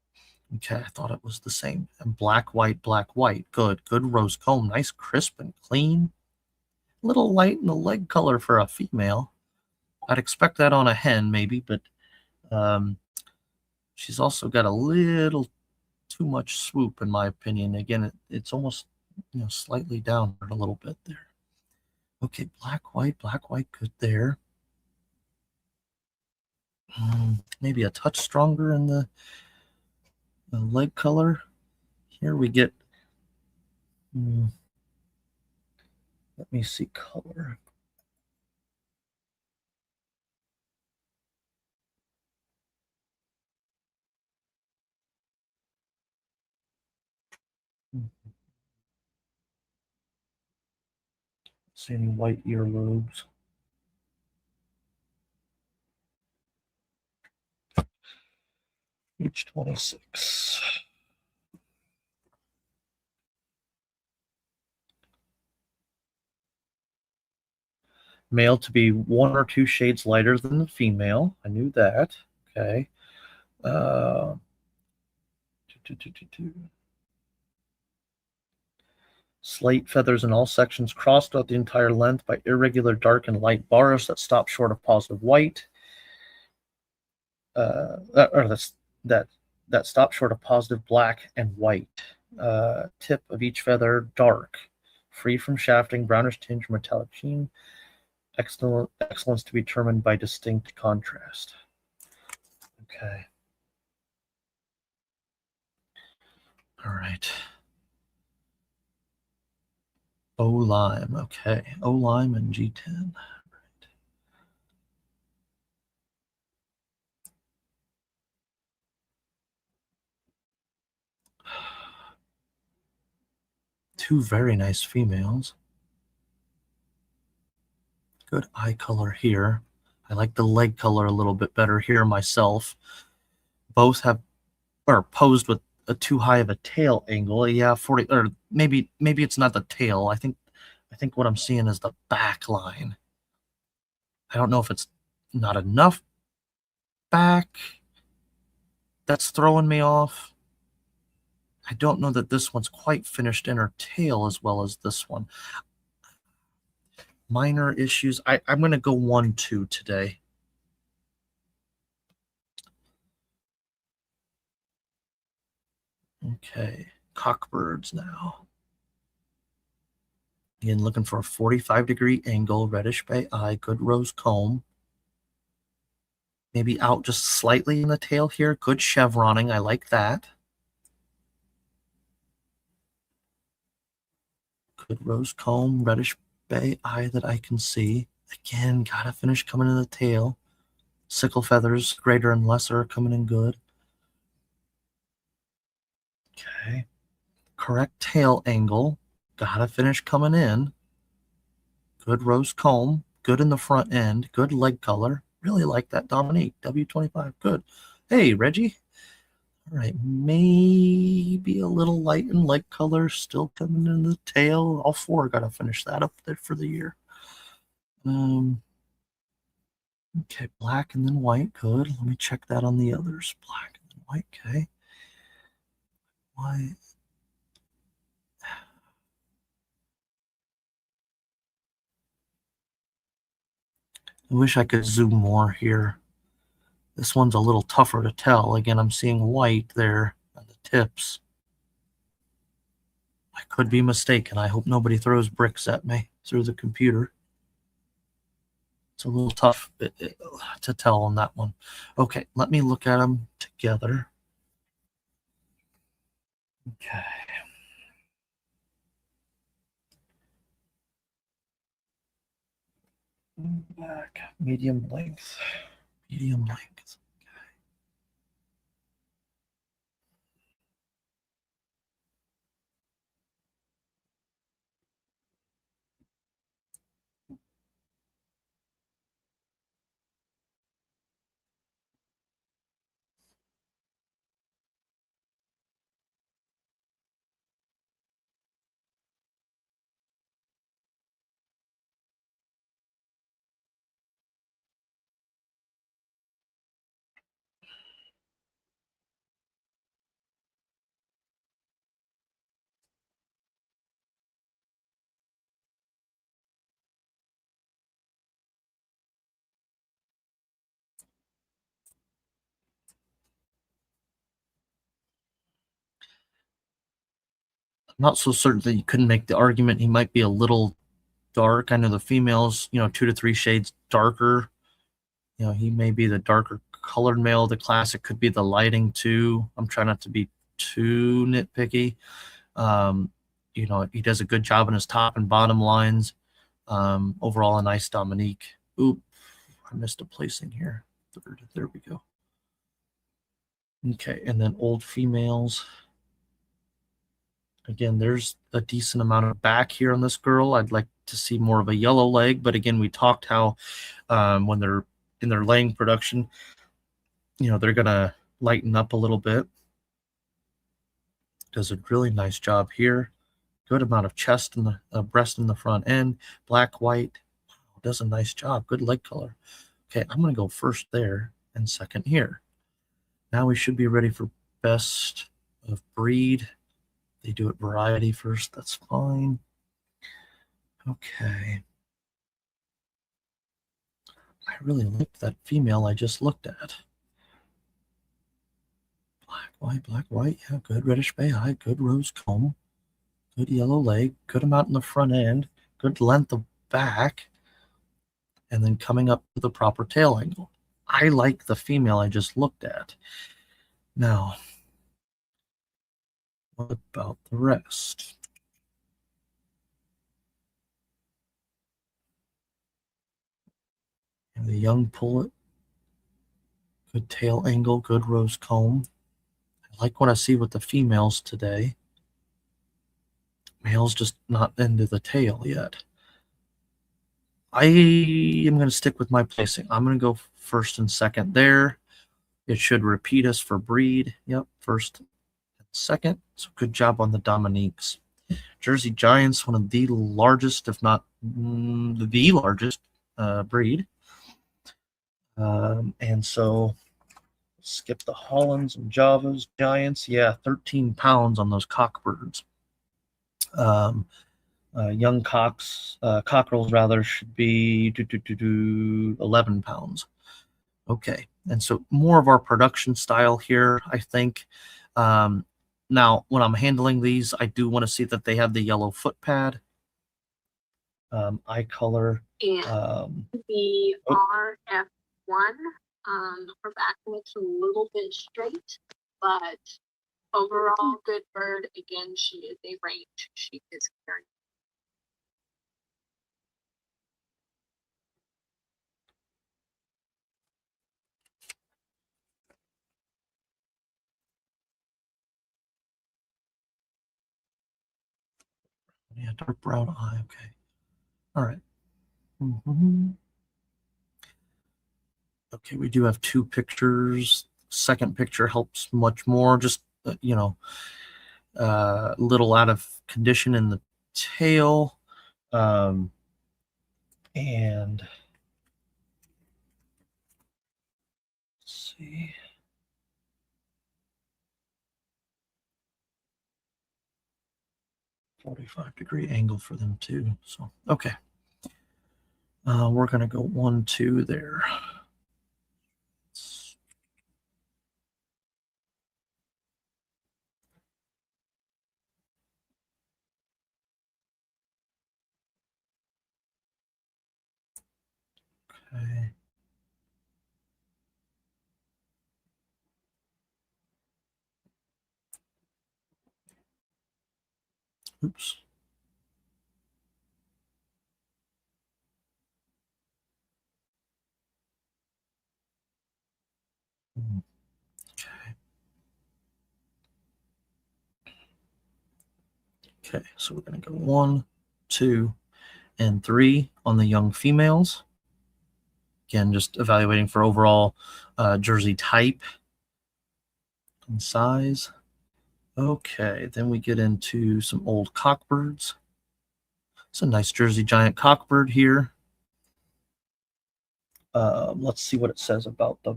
Okay, I thought it was the same. And black, white, good rose comb, nice, crisp and clean. A little light in the leg color for a female. I'd expect that on a hen maybe, but she's also got a little too much swoop in my opinion. Again, it's almost slightly down a little bit there. Okay, black, white, good there. Maybe a touch stronger in the leg color. Here we get, let me see color. See any white earlobes. Each 26. Male to be 1 or 2 shades lighter than the female. I knew that. Okay. Slate feathers in all sections, crossed out the entire length by irregular dark and light bars that stop short of positive white. That stop short of positive black and white. Tip of each feather dark, free from shafting, brownish tinge, metallic sheen. Excellence to be determined by distinct contrast. Okay. All right. O-Lime. Okay. O-Lime and G10. Right. Two very nice females. Good eye color here. I like the leg color a little bit better here myself. Both are posed with a too high of a tail angle. Yeah, 40, or maybe it's not the tail. I think what I'm seeing is the back line. I don't know if it's not enough back that's throwing me off. I don't know that this one's quite finished in her tail as well as this one. Minor issues. I'm going to go 1-2 today. Okay, cockbirds now. Again, looking for a 45-degree angle, reddish bay eye, good rose comb. Maybe out just slightly in the tail here. Good chevroning. I like that. Good rose comb, reddish bay eye that I can see. Again, gotta finish coming in the tail. Sickle feathers, greater and lesser, coming in good. Okay. Correct tail angle. Gotta finish coming in. Good rose comb. Good in the front end. Good leg color. Really like that Dominique. W25. Good. Hey, Reggie. All right. Maybe a little light in leg color. Still coming in the tail. All 4 gotta finish that up there for the year. Okay, black and then white. Good. Let me check that on the others. Black and then white. Okay. White. I wish I could zoom more here. This one's a little tougher to tell. Again, I'm seeing white there on the tips. I could be mistaken. I hope nobody throws bricks at me through the computer. It's a little tough to tell on that one. Okay, let me look at them together. Okay. Back, medium length. Medium length. I'm not so certain that you couldn't make the argument he might be a little dark. I know the females, 2 to 3 shades darker. He may be the darker colored male. The classic could be the lighting too. I'm trying not to be too nitpicky. He does a good job in his top and bottom lines. Overall, a nice Dominique. Oop, I missed a placing here. Third. There we go. Okay, and then old females. Again, there's a decent amount of back here on this girl. I'd like to see more of a yellow leg, but again, we talked how when they're in their laying production, they're gonna lighten up a little bit. Does a really nice job here. Good amount of chest and the breast in the front end. Black, white. Does a nice job. Good leg color. Okay, I'm gonna go first there and second here. Now we should be ready for best of breed. They do it variety first. That's fine. Okay. I really liked that female I just looked at. Black, white. Yeah, good reddish bay eye, good rose comb, good yellow leg, good amount in the front end, good length of back, and then coming up to the proper tail angle. I like the female I just looked at. Now, what about the rest? And the young pullet, good tail angle, good rose comb. I like what I see with the females today. Male's just not into the tail yet. I am going to stick with my placing. I'm going to go first and second there. It should repeat us for breed. Yep, first and second. So good job on the Dominiques. Jersey Giants, one of the largest, if not the largest breed. And so skip the Hollands and Javas, Giants. Yeah, 13 pounds on those cockbirds. Young cockerels rather should be 11 pounds. Okay, and so more of our production style here, I think. Now, when I'm handling these, I do want to see that they have the yellow foot pad, eye color. And the RF1, her back looks a little bit straight, but overall good bird. Again, she is a range. She is carrying. Yeah, dark brown eye. Okay. All right. Okay, we do have two pictures. Second picture helps much more. Just, little out of condition in the tail. And let's see. -45-degree angle for them too. So, okay. We're going to go 1, 2 there. Okay. Oops. Okay. Okay, so we're going to go 1, 2, and 3 on the young females. Again, just evaluating for overall jersey type and size. Okay, then we get into some old cockbirds. It's a nice Jersey Giant cockbird here. Let's see what it says about the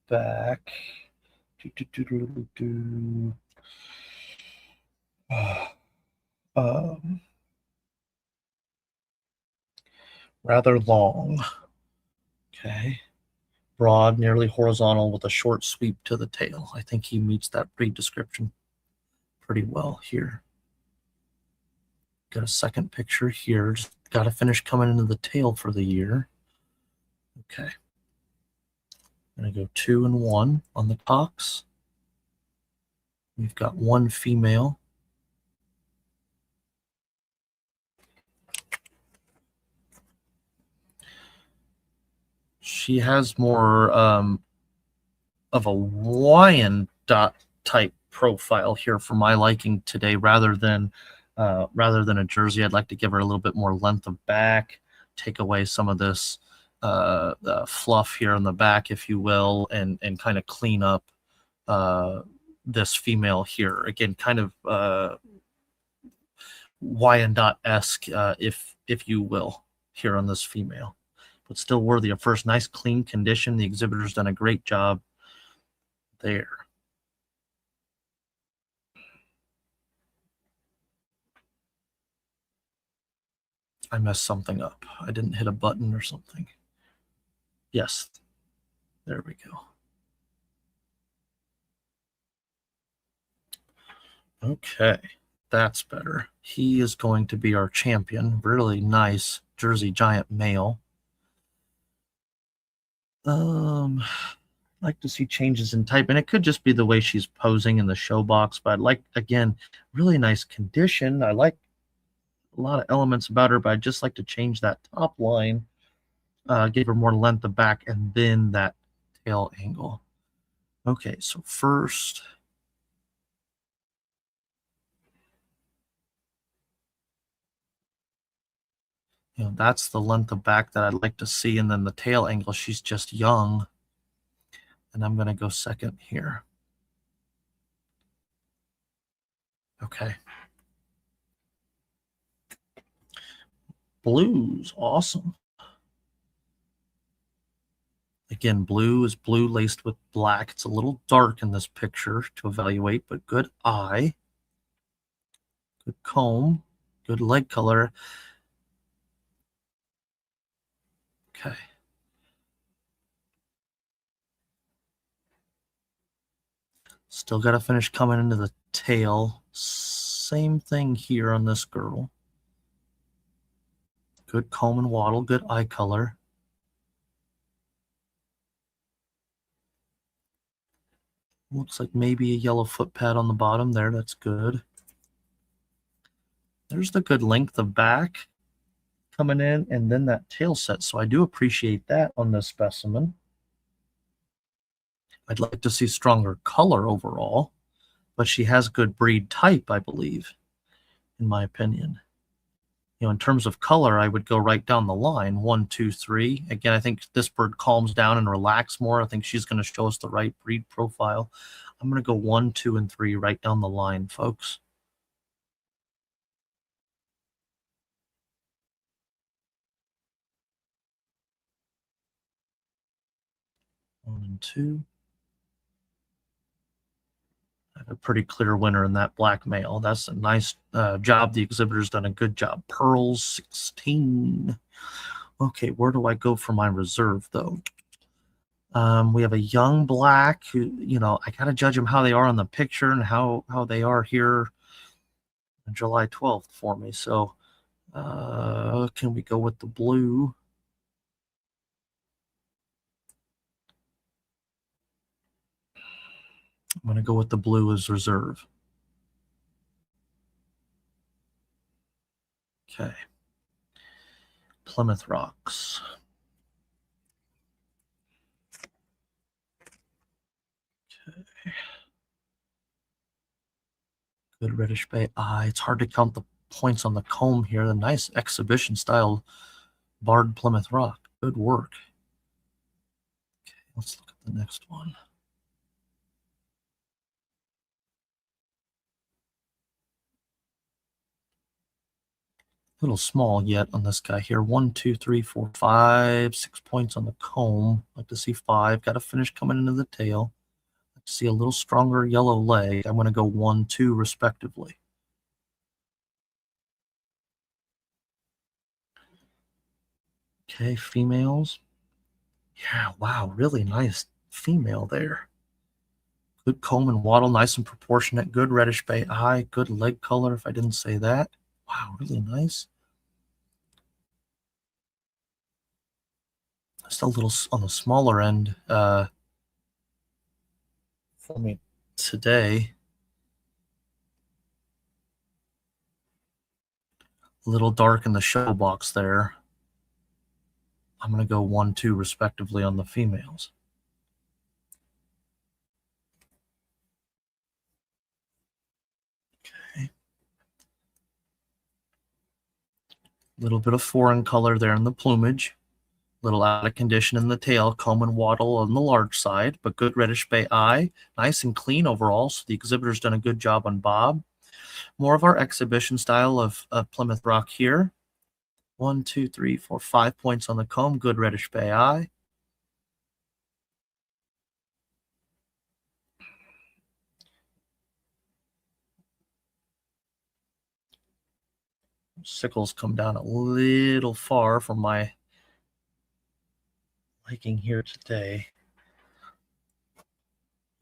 back. Rather long. Okay. Broad, nearly horizontal with a short sweep to the tail. I think he meets that breed description pretty well here. Got a second picture here. Just got to finish coming into the tail for the year. Okay. I'm going to go 2 and 1 on the cocks. We've got one female. She has more of a Wyandotte type profile here for my liking today rather than rather than a Jersey. I'd like to give her a little bit more length of back, take away some of this fluff here in the back, if you will, and kind of clean up this female here. Again, kind of Wyandotte-esque, if you will, here on this female, but still worthy of first. Nice clean condition. The exhibitor's done a great job there. I messed something up. I didn't hit a button or something. Yes, there we go. Okay, that's better. He is going to be our champion. Really nice Jersey Giant male. Like to see changes in type, and it could just be the way she's posing in the show box, but I'd like, again, really nice condition. I like a lot of elements about her, but I'd just like to change that top line, give her more length of back, and then that tail angle. Okay, so first, that's the length of back that I'd like to see, and then the tail angle, she's just young. And I'm going to go second here. Okay. Blue's awesome. Again, blue is blue laced with black. It's a little dark in this picture to evaluate, but good eye, good comb, good leg color. Okay. Still got to finish coming into the tail. Same thing here on this girl. Good comb and wattle, good eye color. Looks like maybe a yellow foot pad on the bottom there. That's good. There's the good length of back coming in, and then that tail set. So I do appreciate that on this specimen. I'd like to see stronger color overall, but she has good breed type, I believe, in my opinion. In terms of color, I would go right down the line, 1, 2, 3. Again, I think this bird calms down and relaxes more. I think she's going to show us the right breed profile. I'm going to go 1, 2, and 3 right down the line, folks. One and 2. I have a pretty clear winner in that black male. That's a nice job. The exhibitor's done a good job. Pearls 16. Okay, where do I go for my reserve, though? We have a young black who, I got to judge them how they are on the picture and how they are here on July 12th for me. So can we go with the blue? I'm going to go with the blue as reserve. Okay. Plymouth Rocks. Okay. Good reddish bay eye. It's hard to count the points on the comb here. The nice exhibition style barred Plymouth Rock. Good work. Okay, let's look at the next one. A little small yet on this guy here. 1, 2, 3, 4, 5, 6 points on the comb. Like to see 5. Got to finish coming into the tail. Like to see a little stronger yellow leg. I'm going to go 1, 2 respectively. Okay, females. Yeah, wow, really nice female there. Good comb and wattle, nice and proportionate. Good reddish bay eye. Good leg color, if I didn't say that. Wow, really nice. Just a little on the smaller end for me today. A little dark in the show box there. I'm going to go 1, 2 respectively on the females. Okay. little bit of foreign color there in the plumage. Little out of condition in the tail, comb and wattle on the large side, but good reddish bay eye. Nice and clean overall, so the exhibitor's done a good job on Bob. More of our exhibition style of Plymouth Rock here. 1, 2, 3, 4, 5 points on the comb, good reddish bay eye. Sickles come down a little far from my liking here today.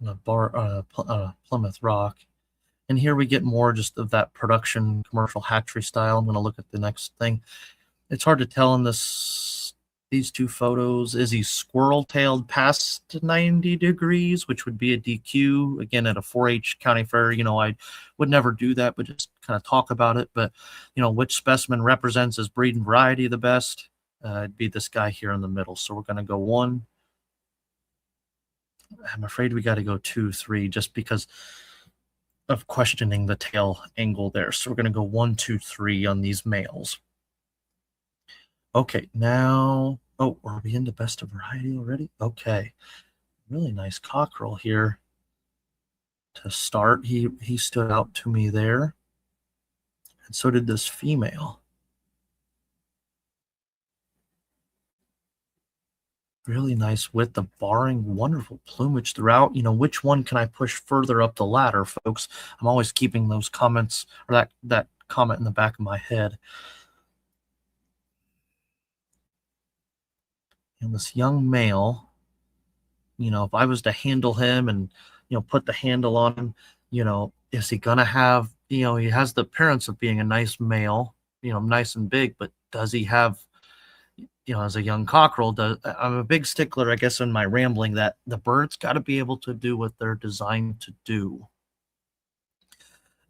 Plymouth Rock. And here we get more just of that production commercial hatchery style. I'm going to look at the next thing. It's hard to tell in these two photos. Is he squirrel-tailed past 90 degrees, which would be a DQ? Again, at a 4-H county fair, I would never do that, but just kind of talk about it. But, which specimen represents his breed and variety the best? It'd be this guy here in the middle. So we're going to go 1. I'm afraid we got to go 2, 3, just because of questioning the tail angle there. So we're going to go 1, 2, 3 on these males. Okay, now, are we into best of variety already? Okay, really nice cockerel here to start. He stood out to me there, and so did this female. Really nice width of barring, wonderful plumage throughout. Which one can I push further up the ladder, folks? I'm always keeping those comments, or that comment in the back of my head. And this young male, if I was to handle him and, put the handle on him, is he going to have, he has the appearance of being a nice male, nice and big, but does he have, as a young cockerel, I'm a big stickler, I guess, in my rambling, that the bird's got to be able to do what they're designed to do.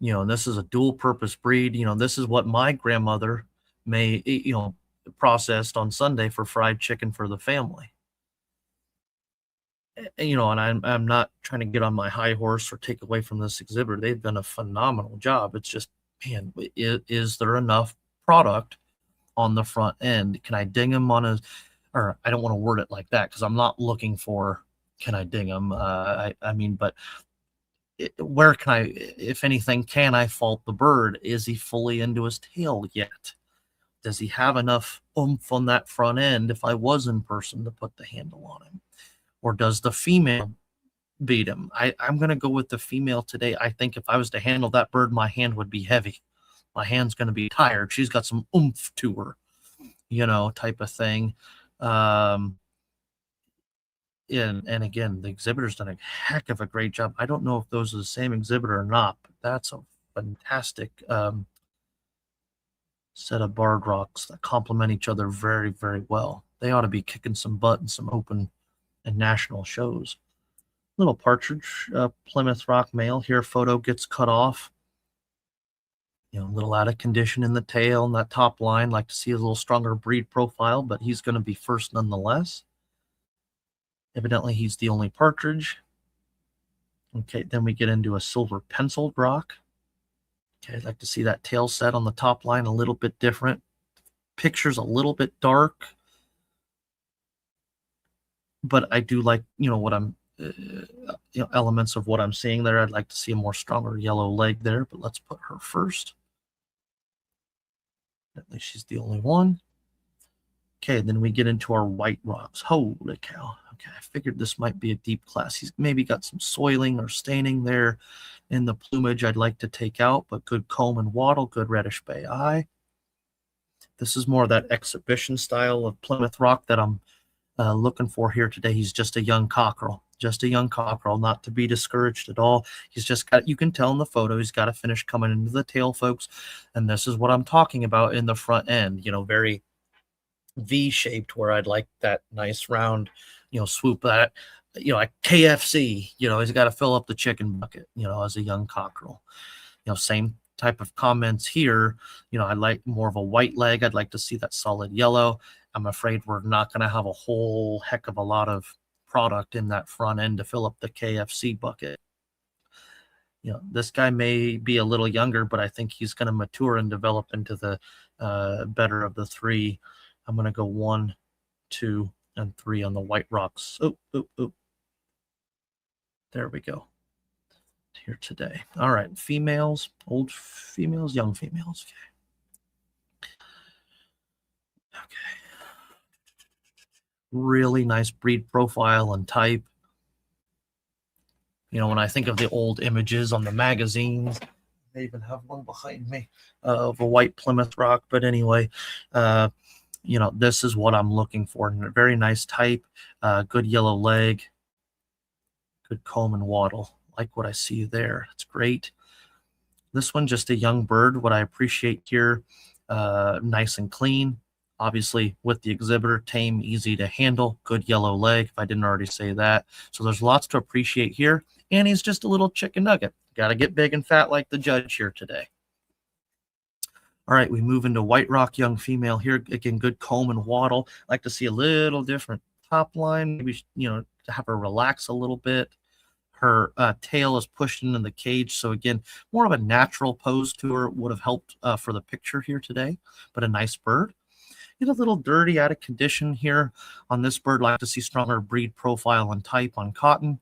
And this is a dual purpose breed. This is what my grandmother processed on Sunday for fried chicken for the family. And I'm not trying to get on my high horse or take away from this exhibitor. They've done a phenomenal job. It's just, man, is there enough product on the front end? Can I ding them or I don't want to word it like that, because I'm not looking for, can I ding them? But where can I, if anything, can I fault the bird? Is he fully into his tail yet? Does he have enough oomph on that front end if I was in person to put the handle on him? Or does the female beat him? I'm going to go with the female today. I think if I was to handle that bird, my hand would be heavy. My hand's going to be tired. She's got some oomph to her, type of thing. And again, the exhibitor's done a heck of a great job. I don't know if those are the same exhibitor or not, but that's a fantastic set of barred rocks that complement each other very, very well. They ought to be kicking some butt in some open and national shows. Little partridge, Plymouth Rock male here. Photo gets cut off. A little out of condition in the tail and that top line. Like to see a little stronger breed profile, but he's going to be first nonetheless. Evidently, he's the only partridge. Okay, then we get into a silver penciled rock. Okay, I'd like to see that tail set on the top line a little bit different. Picture's a little bit dark, but I do like, what I'm, elements of what I'm seeing there. I'd like to see a more stronger yellow leg there, but let's put her first. At least she's the only one. Okay, then we get into our white rocks. Holy cow. Okay, I figured this might be a deep class. He's maybe got some soiling or staining there in the plumage I'd like to take out, but good comb and wattle, good reddish bay eye. This is more of that exhibition style of Plymouth Rock that I'm looking for here today. He's just a young cockerel. Just a young cockerel, not to be discouraged at all. He's just got, you can tell in the photo, he's got to finish coming into the tail, folks. And this is what I'm talking about in the front end, very V-shaped, where I'd like that nice round, swoop that, like KFC, he's got to fill up the chicken bucket, as a young cockerel. Same type of comments here. I like more of a white leg. I'd like to see that solid yellow. I'm afraid we're not going to have a whole heck of a lot of product in that front end to fill up the KFC bucket. This guy may be a little younger, but I think he's going to mature and develop into the better of the three. I'm going to go 1, 2, and 3 on the white rocks. Oh. There we go. Here today. All right, females, old females, young females. Okay. Really nice breed profile and type. You know, when I think of the old images on the magazines, I even have one behind me of a white Plymouth Rock. But anyway, you know, this is what I'm looking for. Very nice type, good yellow leg, good comb and wattle. Like what I see there. It's great. This one, just a young bird. What I appreciate here, nice and clean. Obviously, with the exhibitor, tame, easy to handle, good yellow leg, if I didn't already say that. So there's lots to appreciate here. And he's just a little chicken nugget. Got to get big and fat like the judge here today. All right, we move into White Rock young female here. Again, good comb and wattle. Like to see a little different top line. Maybe, you know, to have her relax a little bit. Her tail is pushed into the cage. So again, more of a natural pose to her would have helped for the picture here today, but a nice bird. Get a little dirty, out of condition here on this bird. Like to see stronger breed profile and type on cotton.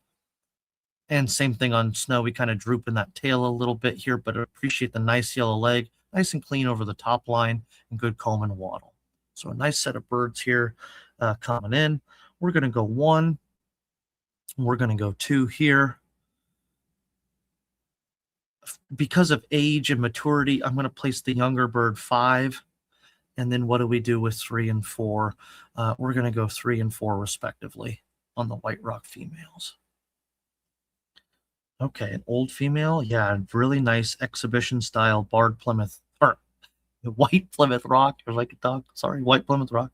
And same thing on snow. We kind of droop in that tail a little bit here, but appreciate the nice yellow leg, nice and clean over the top line, and good comb and wattle. So a nice set of birds here coming in. We're going to go 1. We're going to go 2 here. Because of age and maturity, I'm going to place the younger bird 5. And then what do we do with 3 and 4? We're going to go 3 and 4 respectively on the White Rock females. Okay, an old female. Yeah, really nice exhibition style barred Plymouth, or white Plymouth Rock, or like a dog. Sorry, white Plymouth Rock.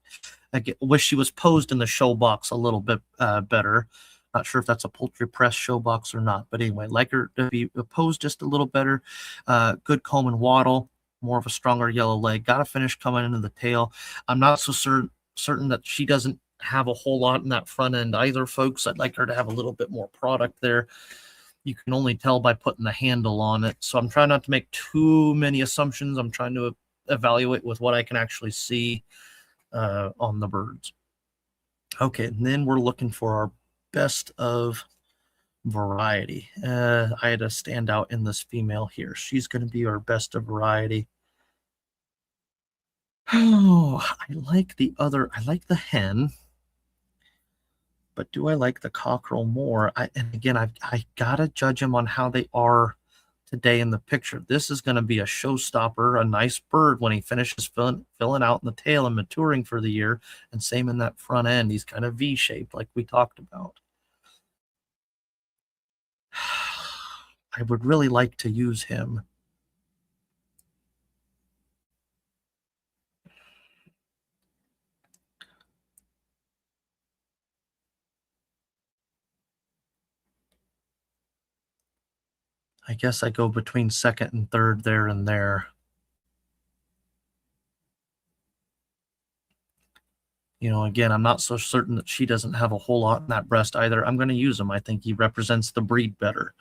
I wish she was posed in the show box a little bit better. Not sure if that's a Poultry Press show box or not, but anyway, like her to be posed just a little better. Good comb and wattle, more of a stronger yellow leg. Got a finish coming into the tail. I'm not so certain that she doesn't have a whole lot in that front end either, folks. I'd like her to have a little bit more product there. You can only tell by putting the handle on it. So I'm trying not to make too many assumptions. I'm trying to evaluate with what I can actually see on the birds. Okay, and then we're looking for our best of variety. I had a standout in this female here. She's going to be our best of variety. Oh, I like the hen. But do I like the cockerel more? And again, I got to judge them on how they are today in the picture. This is going to be a showstopper, a nice bird when he finishes filling out in the tail and maturing for the year. And same in that front end. He's kind of V-shaped like we talked about. I would really like to use him. I guess I go between second and third there and there. You know, again, I'm not so certain that she doesn't have a whole lot in that breast either. I'm going to use him. I think he represents the breed better.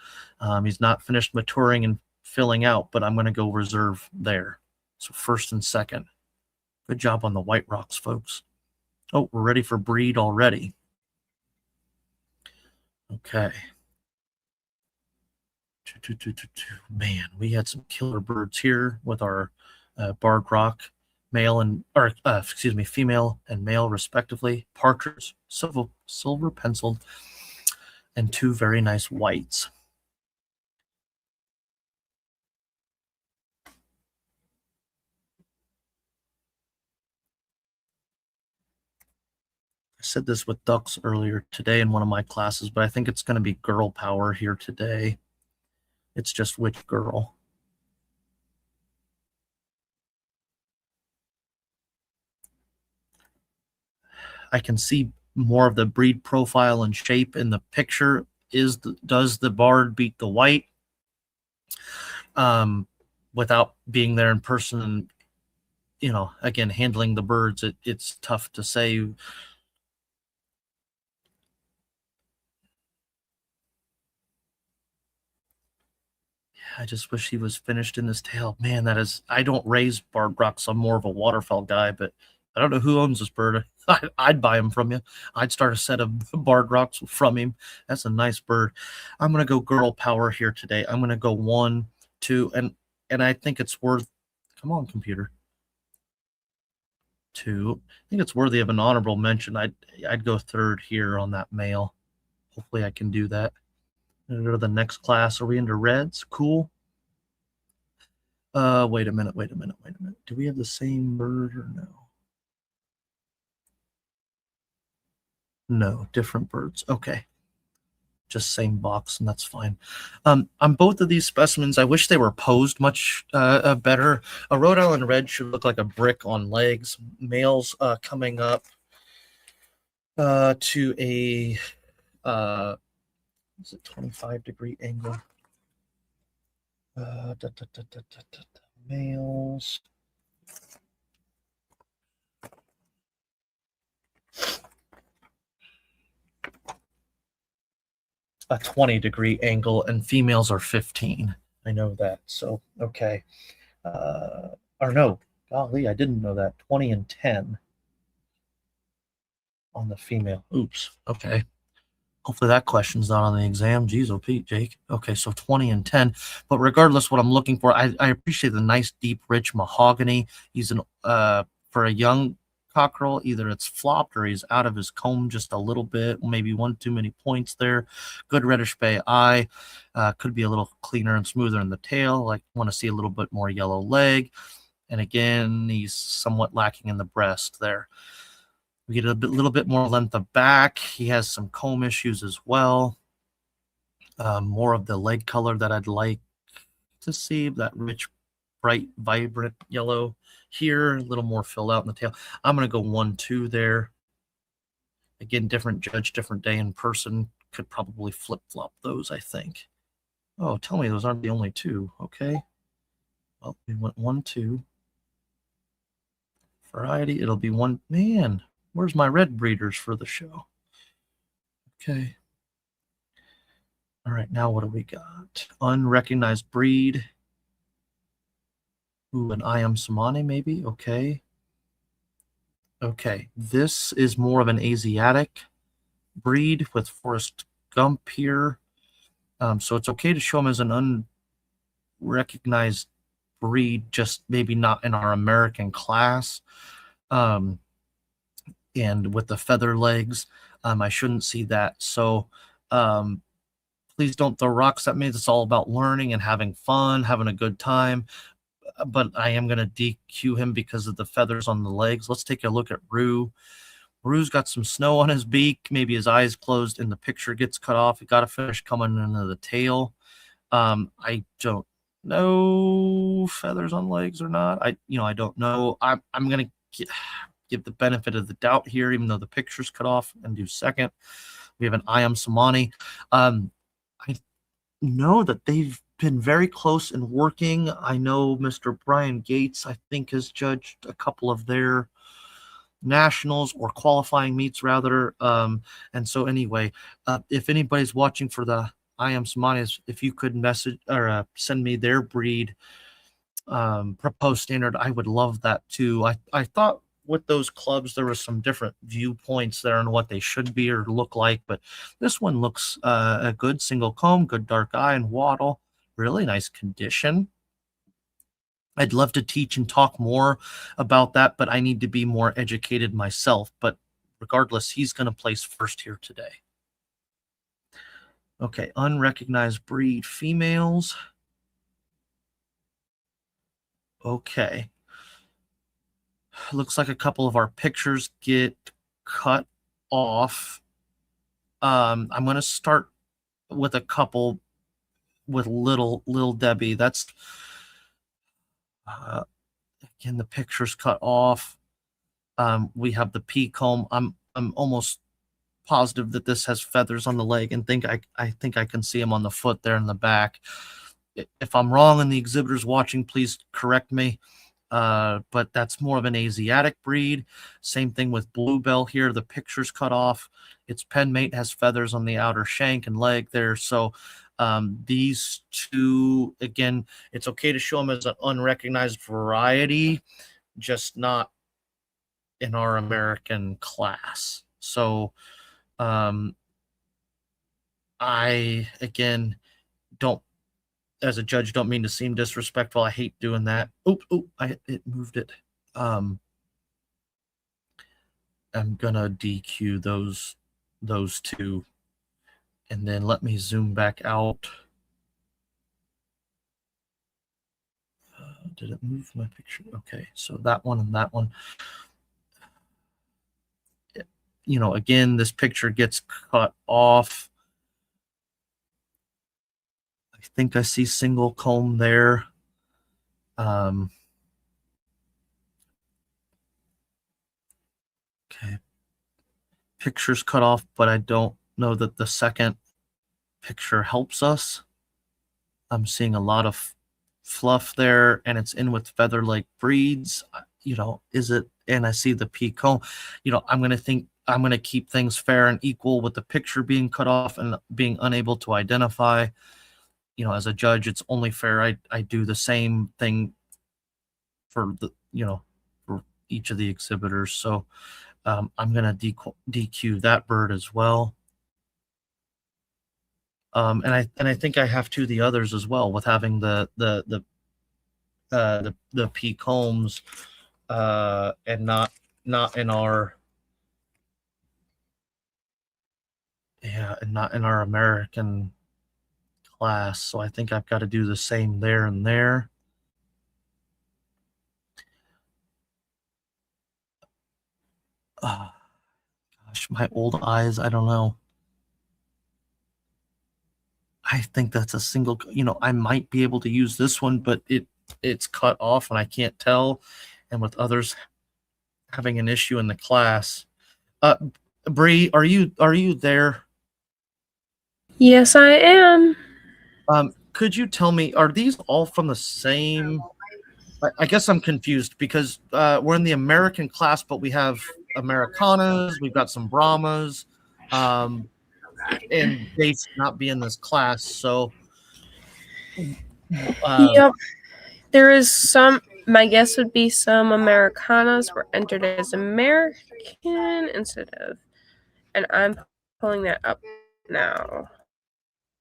He's not finished maturing and filling out, but I'm going to go reserve there. So first and second. Good job on the White Rocks, folks. Oh, we're ready for breed already. Okay. Man, we had some killer birds here with our barred rock female and male respectively. Partridge, silver penciled, and 2 very nice whites. I said this with ducks earlier today in one of my classes, but I think it's going to be girl power here today. It's just which girl. I can see more of the breed profile and shape in the picture. Does the barred beat the white? Without being there in person and, you know, again, handling the birds, it's tough to say. I just wish he was finished in his tail. Man, that is, I don't raise barred rocks. I'm more of a waterfowl guy, but I don't know who owns this bird. I'd buy him from you. I'd start a set of barred rocks from him. That's a nice bird. I'm going to go girl power here today. I'm going to go 1, 2, and I think it's worth, come on, computer. 2. I think it's worthy of an honorable mention. I'd go 3rd here on that male. Hopefully I can do that. Go to the next class. Are we into reds? Cool. Wait a minute. Do we have the same bird or no? No, different birds. Okay. Just same box, and that's fine. On both of these specimens, I wish they were posed much better. A Rhode Island red should look like a brick on legs. Males coming up to a is it 25-degree angle? Males. A 20-degree angle, and females are 15. I know that. So, okay. Or no, golly, I didn't know that. 20 and 10 on the female. Oops. Okay. Hopefully that question's not on the exam. Geez, oh Pete, Jake. Okay, so 20 and 10. But regardless, what I'm looking for, I appreciate the nice, deep, rich mahogany. He's an for a young cockerel, either it's flopped or he's out of his comb just a little bit, maybe one too many points there. Good reddish bay eye. Could be a little cleaner and smoother in the tail. Like, want to see a little bit more yellow leg. And again, he's somewhat lacking in the breast there. We get a little bit more length of back. He has some comb issues as well. More of the leg color that I'd like to see, that rich, bright, vibrant yellow here, a little more filled out in the tail. I'm going to go 1, 2 there. Again, different judge, different day in person. Could probably flip-flop those, I think. Oh, tell me those aren't the only 2. Okay. Well, we went 1, 2. Variety, it'll be 1. Man, where's my red breeders for the show? Okay. All right, now what do we got? Unrecognized breed. Ooh, an Iam Samani maybe? Okay. Okay, this is more of an Asiatic breed with Forrest Gump here. So it's okay to show him as an unrecognized breed, just maybe not in our American class. And with the feather legs, I shouldn't see that. So please don't throw rocks at me. It's all about learning and having fun, having a good time. But I am going to DQ him because of the feathers on the legs. Let's take a look at Rue. Rue's got some snow on his beak. Maybe his eyes closed and the picture gets cut off. He got a finish coming into the tail. I don't know feathers on legs or not. I don't know. I'm going to give the benefit of the doubt here, even though the picture's cut off, and do second. We have an Iam Samani. I know that they've been very close in working. I know Mr. Brian Gates, I think, has judged a couple of their nationals or qualifying meets rather. And so anyway, if anybody's watching for the Iam Samani, if you could message or send me their breed proposed standard, I would love that too. I thought with those clubs there were some different viewpoints there on what they should be or look like, but this one looks a good single comb, good dark eye and wattle, really nice condition. I'd love to teach and talk more about that, but I need to be more educated myself. But regardless, he's going to place first here today. Okay, unrecognized breed females. Okay. Looks like a couple of our pictures get cut off. I'm going to start with a couple with little Debbie. That's again, the picture's cut off. We have the pea comb. I'm almost positive that this has feathers on the leg, and I think I can see them on the foot there in the back. If I'm wrong and the exhibitor's watching, please correct me. But that's more of an Asiatic breed. Same thing with Bluebell here. The picture's cut off. Its pen mate has feathers on the outer shank and leg there. So These two, again, it's okay to show them as an unrecognized variety, just not in our American class. So I, again, don't, as a judge, don't mean to seem disrespectful. I hate doing that. It moved it. I'm gonna DQ those two, and then let me zoom back out. Did it move my picture? Okay, so that one and that one. You know, again, this picture gets cut off. I think I see single comb there. Okay. Picture's cut off, but I don't know that the second picture helps us. I'm seeing a lot of fluff there, and it's in with feather-like breeds. You know, is it? And I see the pea comb. You know, I'm going to keep things fair and equal with the picture being cut off and being unable to identify. You know, as a judge, it's only fair I do the same thing for the, you know, for each of the exhibitors. So I'm going to DQ that bird as well. And I think I have to the others as well, with having the pea combs and not in our and not in our American class. So I think I've got to do the same there and there. Gosh, my old eyes, I don't know. I think that's a single, you know, I might be able to use this one, but it's cut off and I can't tell. And with others having an issue in the class. Bree, are you there? Yes, I am. Could you tell me, are these all from the same? I guess I'm confused because we're in the American class, but we have Americanas, we've got some Brahmas, and they should not be in this class. So, yep, there is some. My guess would be some Americanas were entered as American instead of, and I'm pulling that up now.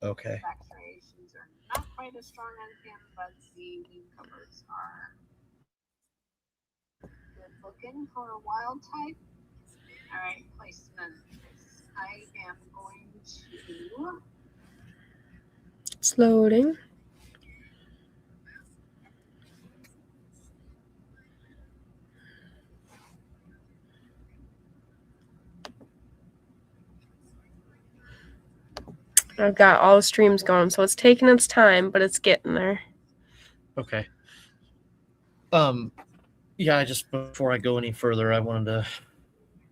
Okay. Vaccinations are not quite as strong on him, but the wing covers are good looking for a wild type. All right, placement. I am going to. It's loading. I've got all the streams going, so it's taking its time, but it's getting there. Okay. Yeah, I just, before I go any further, I wanted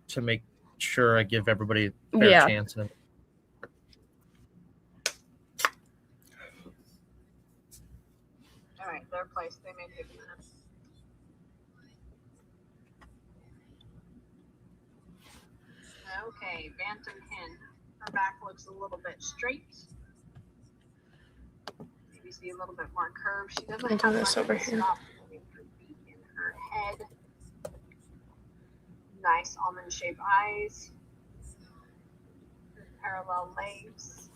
to make sure I give everybody a fair chance. All right, they're placed. They may take a minute. Okay, bantam hen. Her back looks a little bit straight. Maybe see a little bit more curve. She doesn't have much of a stop in her beak and her head. Nice almond-shaped eyes. Parallel legs.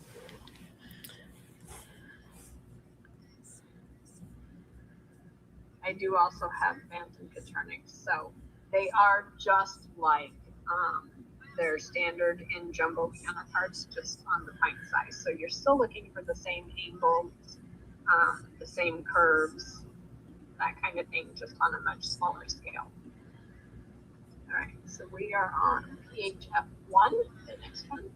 I do also have bantam Caternix, so they are just like their standard in jumbo counterparts, just on the pint size. So you're still looking for the same angles, the same curves, that kind of thing, just on a much smaller scale. All right, so we are on PHF1, the next one.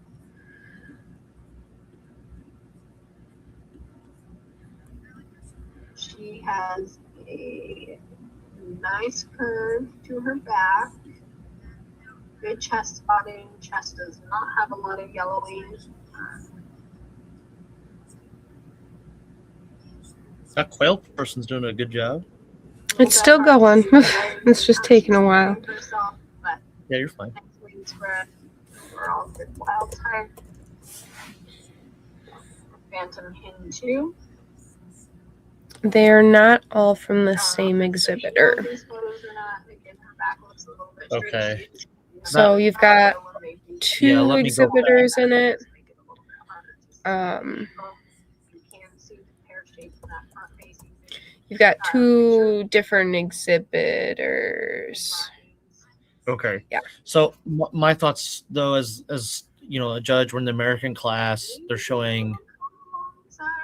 She has a nice curve to her back. Good chest spotting. Chest does not have a lot of yellowing. That quail person's doing a good job. It's still going. It's just taking a while. Yeah, you're fine. Nice wing spread. We're all good wild type. Phantom Hen 2. They're not all from the same exhibitor. These photos are not, again, her back looks a little bit Okay. So you've got two let me go back. exhibitors in it. You can see the pear shape in that front facing. You've got two different exhibitors. Okay. Yeah. So my thoughts, though, as you know, a judge, we're in the American class. They're showing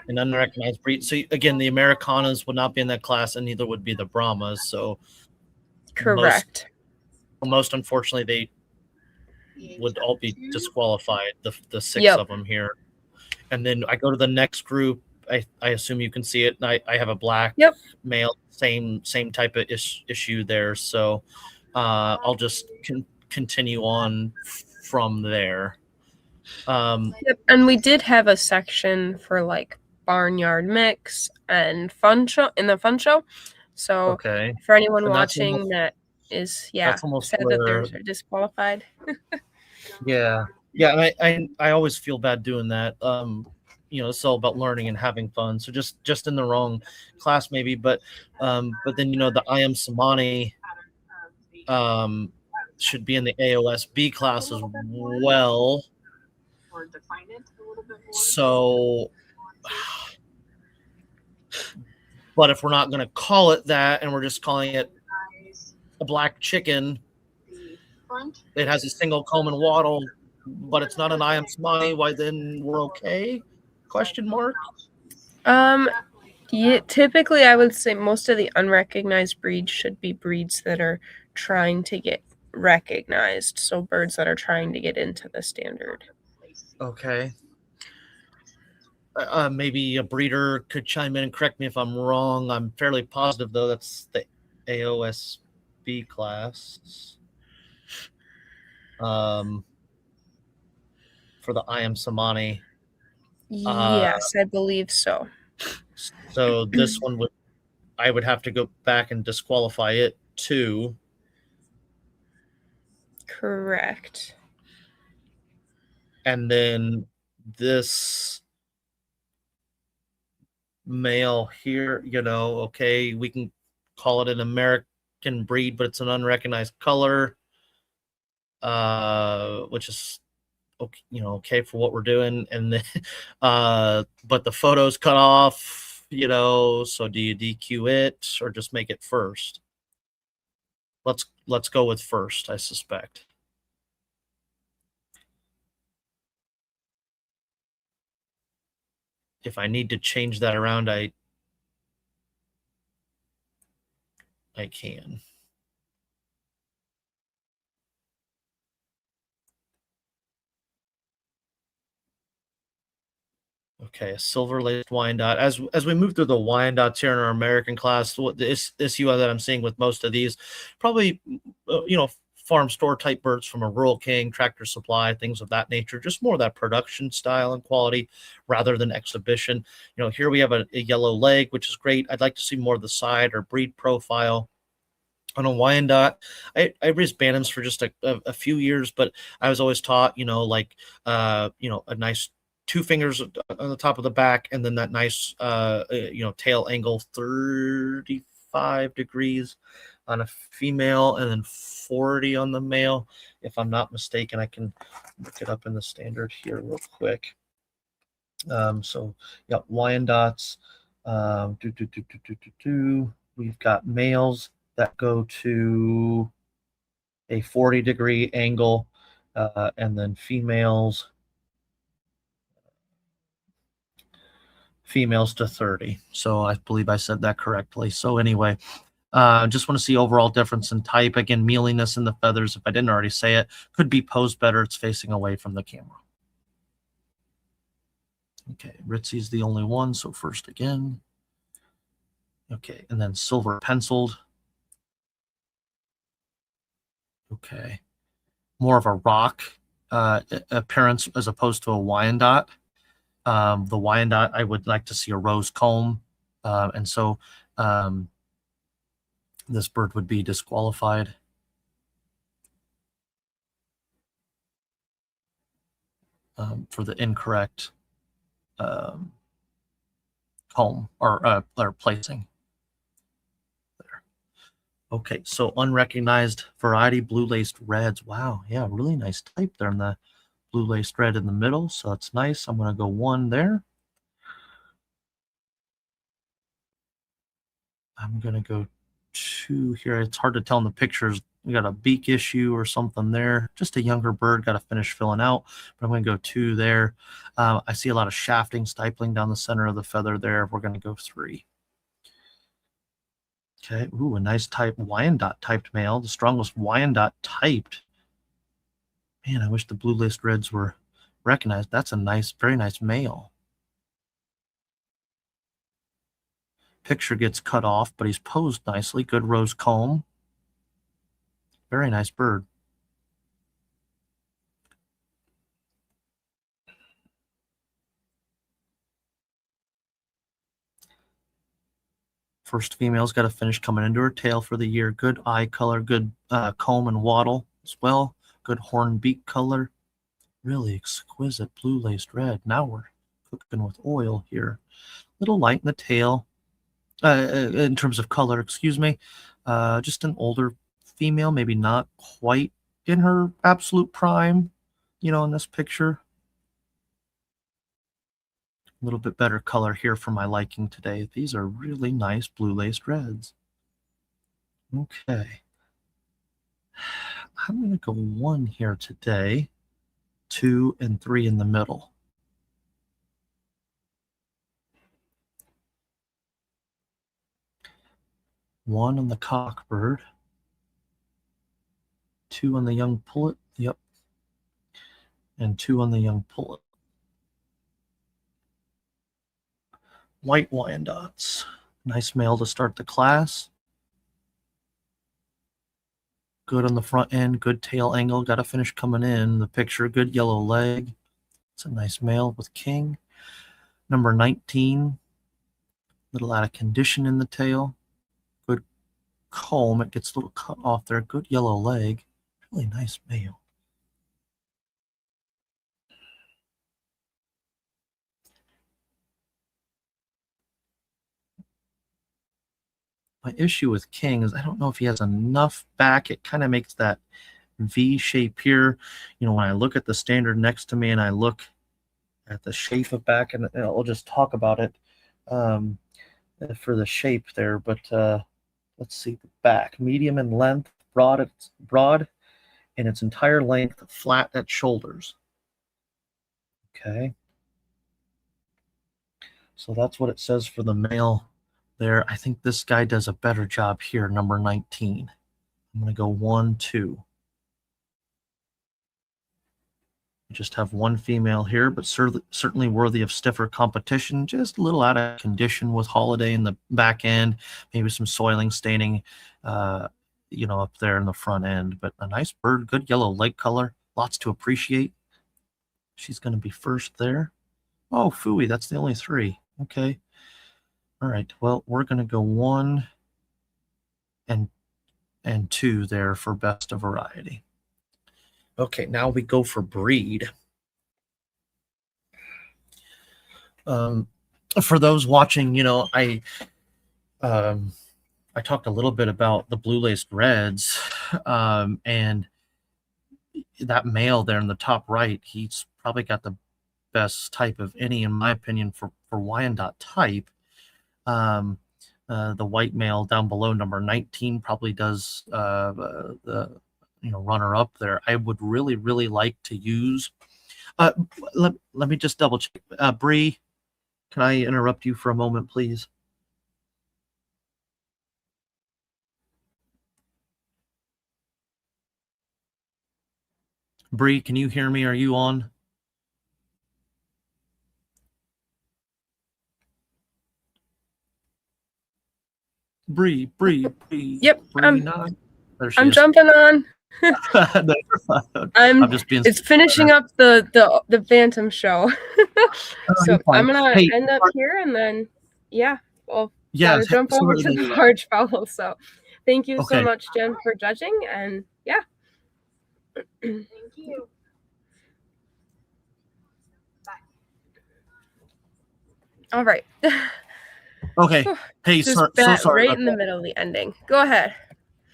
an unrecognized breed. So again, the Americanas would not be in that class, and neither would be the Brahmas. So correct. Most unfortunately, they would all be disqualified. The six Yep. of them here, and then I go to the next group. I assume you can see it. And I have a black Yep. male, same type of issue there. So I'll just continue on from there. Yep. And we did have a section for like barnyard mix and fun show in the fun show. So okay, for anyone and watching that is sad that they're disqualified. Yeah, and I always feel bad doing that. You know, it's all about learning and having fun. So just in the wrong class maybe, but then you know the I am Samani should be in the AOSB class as well. Or define it a little bit more. So, but if we're not going to call it that, and we're just calling it a black chicken, it has a single comb and wattle, but it's not an I am Samani. Why then we're okay? Question mark. Yeah, typically I would say most of the unrecognized breeds should be breeds that are trying to get recognized. So birds that are trying to get into the standard. Okay. Maybe a breeder could chime in and correct me if I'm wrong. I'm fairly positive, though, that's the AOSB class. For the I am Samani. Yes, I believe so. So this one I would have to go back and disqualify it too. Correct. And then this male here, you know, okay, we can call it an American breed, but it's an unrecognized color, which is okay, you know, okay for what we're doing. And then, but the photo's cut off, you know. So do you DQ it or just make it first? Let's go with first, I suspect. If I need to change that around, I can. Okay, a silver-laced Wyandotte. As we move through the Wyandottes here in our American class, what this issue that I'm seeing with most of these, probably, you know, farm store type birds from a Rural King, Tractor Supply, things of that nature, just more of that production style and quality rather than exhibition. You know, here we have a yellow leg, which is great. I'd like to see more of the side or breed profile. On a Wyandotte, I raised bantams for just a few years, but I was always taught, you know, like, you know, a nice 2 fingers on the top of the back, and then that nice, you know, tail angle 35 degrees on a female, and then 40 on the male. If I'm not mistaken, I can look it up in the standard here real quick. So yeah, Wyandottes. We've got males that go to a 40-degree angle, and then females to 30. So I believe I said that correctly. So anyway, just want to see overall difference in type. Again, mealiness in the feathers, if I didn't already say it, could be posed better. It's facing away from the camera. Okay, Ritzy's the only one, so first again. Okay, and then silver penciled. Okay, more of a rock appearance as opposed to a Wyandotte. The Wyandotte, I would like to see a rose comb, and so this bird would be disqualified. For the incorrect comb or placing. There. Okay, so unrecognized variety, blue laced reds. Wow, yeah, really nice type there in the blue laced red in the middle. So that's nice. I'm going to go 1 there. I'm going to go 2 here. It's hard to tell in the pictures. We got a beak issue or something there. Just a younger bird. Got to finish filling out. But I'm going to go 2 there. I see a lot of shafting, stippling down the center of the feather there. We're going to go 3. Okay. Ooh, a nice type Wyandotte typed male. The strongest Wyandotte typed. Man, I wish the blue laced reds were recognized. That's a nice, very nice male. Picture gets cut off, but he's posed nicely. Good rose comb. Very nice bird. First female's got to finish coming into her tail for the year. Good eye color, good comb and wattle as well. Good horn beak color. Really exquisite blue laced red. Now we're cooking with oil here. Little light in the tail. In terms of color, excuse me. Just an older female, maybe not quite in her absolute prime, you know, in this picture. A little bit better color here for my liking today. These are really nice blue laced reds. Okay. I'm going to go 1 here today, 2 and 3 in the middle. One on the cockbird, 2 on the young pullet, yep, and 2 on the young pullet. White Wyandottes, nice male to start the class. Good on the front end, good tail angle, got to finish coming in the picture. Good yellow leg. It's a nice male with king. Number 19, little out of condition in the tail. Good comb, it gets a little cut off there. Good yellow leg. Really nice male. My issue with king is I don't know if he has enough back. It kind of makes that V shape here. You know, when I look at the standard next to me and I look at the shape of back, and I'll just talk about it for the shape there. But let's see the back, medium in length, broad in its entire length, flat at shoulders. Okay. So that's what it says for the male there. I think this guy does a better job here, number 19. I'm going to go 1, 2. We just have 1 female here, but certainly worthy of stiffer competition. Just a little out of condition with holiday in the back end, maybe some soiling, staining, you know, up there in the front end. But a nice bird, good yellow leg color, lots to appreciate. She's going to be first there. Oh, phooey, that's the only 3. Okay. All right. Well, we're going to go 1 and 2 there for best of variety. Okay, now we go for breed. For those watching, you know, I talked a little bit about the blue laced reds, and that male there in the top right, he's probably got the best type of any, in my opinion, for Wyandotte type. The white male down below, number 19, probably does the runner up there. I would really, really like to use. Let me just double check. Bree, can I interrupt you for a moment, please? Bree, can you hear me? Are you on? Bree. Yep, Bree, I'm jumping on. I'm just being. It's finishing up the Phantom show, so I'm gonna end up here, and then gotta jump over to the Largefowl. So, thank you so much, Jen, for judging, and yeah. Thank you. Bye. All right. Okay. Hey, Just so bat sorry right about in the that. middle of the ending. Go ahead.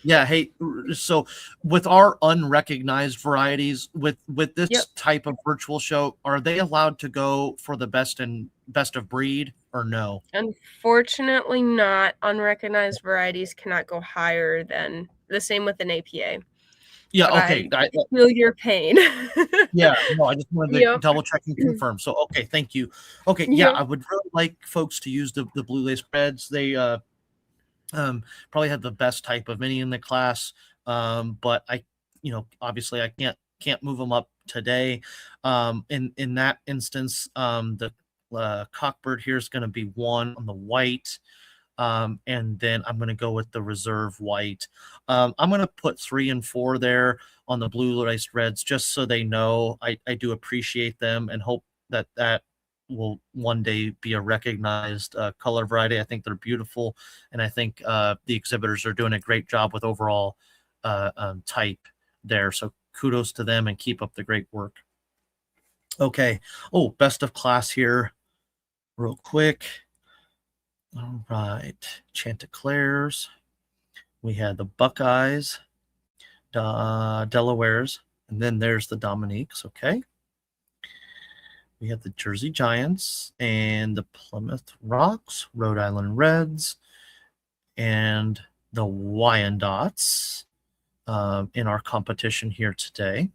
Yeah. Hey, so with our unrecognized varieties, with this Yep. type of virtual show, are they allowed to go for the best of breed or no? Unfortunately not. Unrecognized varieties cannot go higher than the same with an APA. Yeah. But Okay. I feel your pain. Yeah. No, I just wanted to Yep. double check and confirm. So, okay. Thank you. Okay. Yeah. Yep. I would really like folks to use the blue lace reds. They, probably had the best type of mini in the class. But I, obviously I can't move them up today. In that instance, the cockbird here is going to be 1 on the white. And then I'm going to go with the reserve white. I'm going to put 3 and 4 there on the blue lace reds, just so they know I do appreciate them and hope that will one day be a recognized color variety. I think they're beautiful, and I think the exhibitors are doing a great job with overall type there. So kudos to them and keep up the great work. Okay. Oh, best of class here real quick. All right. Chanticleers. We had the Buckeyes, Delawares, and then there's the Dominiques. Okay. We have the Jersey Giants and the Plymouth Rocks, Rhode Island Reds, and the Wyandottes in our competition here today.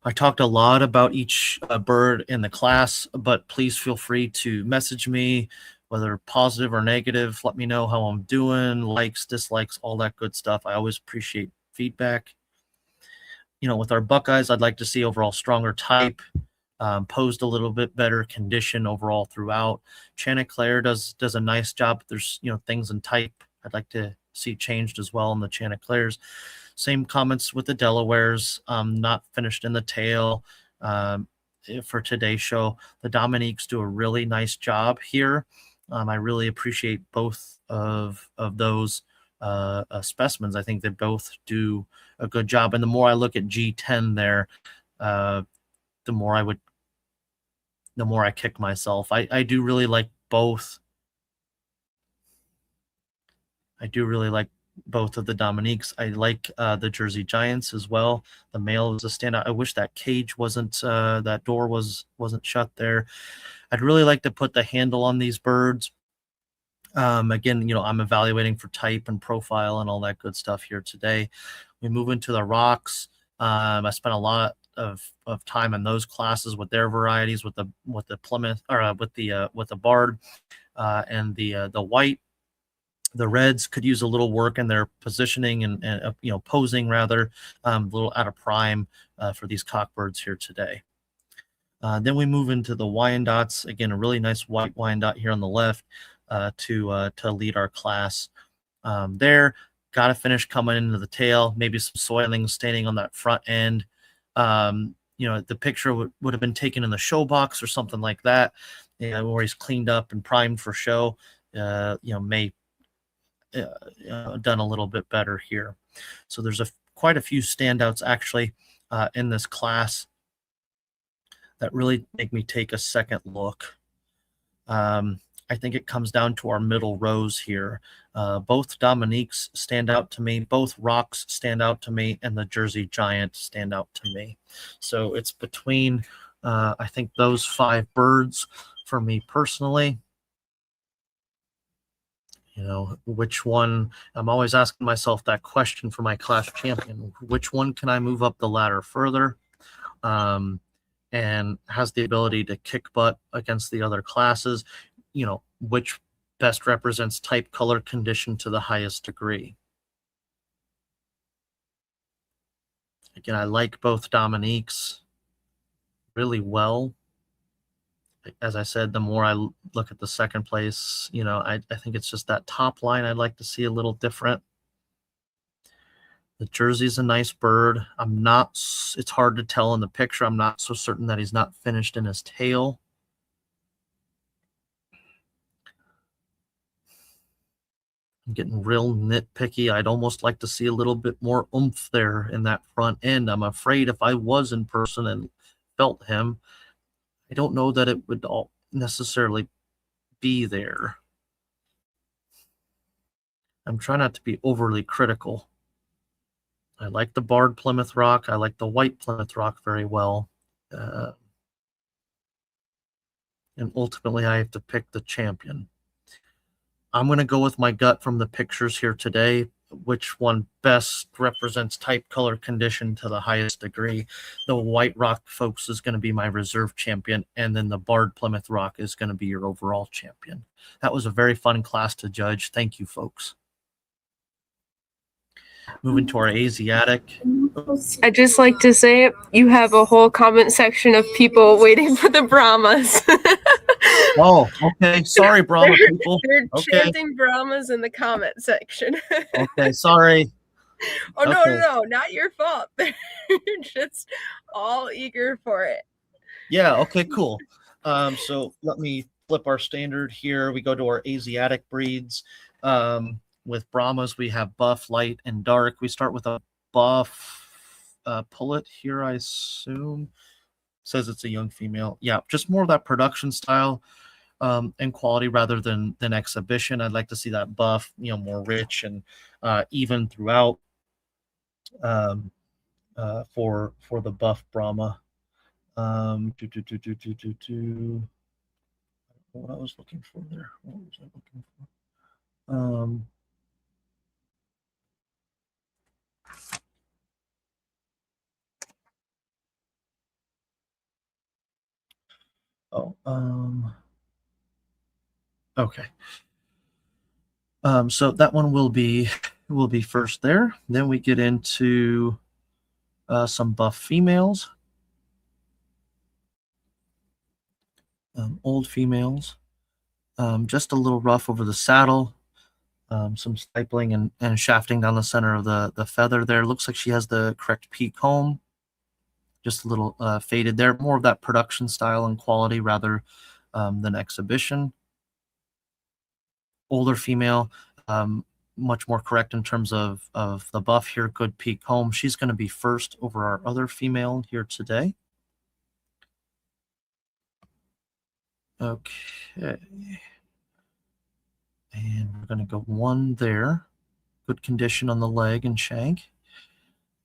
I talked a lot about each bird in the class, but please feel free to message me, whether positive or negative. Let me know how I'm doing, likes, dislikes, all that good stuff. I always appreciate feedback. With our Buckeyes, I'd like to see overall stronger type, posed a little bit better condition overall throughout. Chanticleer does a nice job. There's things in type I'd like to see changed as well in the Chanticleers. Same comments with the Delawares, not finished in the tail for today's show. The Dominiques do a really nice job here. I really appreciate both of those specimens. I think they both do a good job. And the more I look at G10 there, the more I kick myself. I do really like both. I do really like both of the Dominiques. I like the Jersey Giants as well. The male is a standout. I wish that cage wasn't, that door wasn't shut there. I'd really like to put the handle on these birds. Again, I'm evaluating for type and profile and all that good stuff here today. We move into the rocks. I spent a lot of time in those classes with their varieties, with the Plymouth, or with the Bard and the white. The reds could use a little work in their positioning and posing rather, a little out of prime for these cockbirds here today. Then we move into the Wyandottes. Again, a really nice white Wyandotte here on the left to lead our class. There, got to finish coming into the tail. Maybe some soiling standing on that front end. The picture would have been taken in the show box or something like that, where he's cleaned up and primed for show. May done a little bit better here. So there's quite a few standouts actually in this class that really make me take a second look. I think it comes down to our middle rows here. Both Dominiques stand out to me, both Rocks stand out to me, and the Jersey Giant stand out to me. So it's between, I think, those 5 birds for me personally. Which one, I'm always asking myself that question for my class champion, which one can I move up the ladder further and has the ability to kick butt against the other classes, which best represents type, color, condition to the highest degree. Again, I like both Dominiques really well. As I said, the more I look at the second place, I think it's just that top line I'd like to see a little different. The Jersey's a nice bird. It's hard to tell in the picture. I'm not so certain that he's not finished in his tail. I'm getting real nitpicky. I'd almost like to see a little bit more oomph there in that front end. I'm afraid if I was in person and felt him, I don't know that it would all necessarily be there. I'm trying not to be overly critical. I like the barred Plymouth Rock. I like the white Plymouth Rock very well. And ultimately, I have to pick the champion. I'm going to go with my gut from the pictures here today. Which one best represents type, color, condition to the highest degree? The white rock, folks, is going to be my reserve champion, and then the barred Plymouth Rock is going to be your overall champion. That was a very fun class to judge. Thank you, folks. Moving to our Asiatic. I just like to say you have a whole comment section of people waiting for the Brahmas. Oh, okay. Sorry, Brahma people. They're Okay. chanting Brahmas in the comment section. Okay, sorry. Oh, no, Okay. no, not your fault. They're just all eager for it. Yeah, okay, cool. So let me flip our standard here. We go to our Asiatic breeds. With Brahmas, we have buff, light, and dark. We start with a buff pullet here, I assume. Says it's a young female. Yeah, just more of that production style and quality rather than exhibition. I'd like to see that buff, more rich and even throughout for the buff Brahma. What I was looking for there. What was I looking for? Okay. So that one will be first there. Then we get into some buff females, old females, just a little rough over the saddle, some stipling and shafting down the center of the feather there. Looks like she has the correct peak comb, just a little faded there. More of that production style and quality rather than exhibition. Older female, much more correct in terms of the buff here. Good peak comb. She's going to be first over our other female here today. Okay. And we're going to go one there. Good condition on the leg and shank.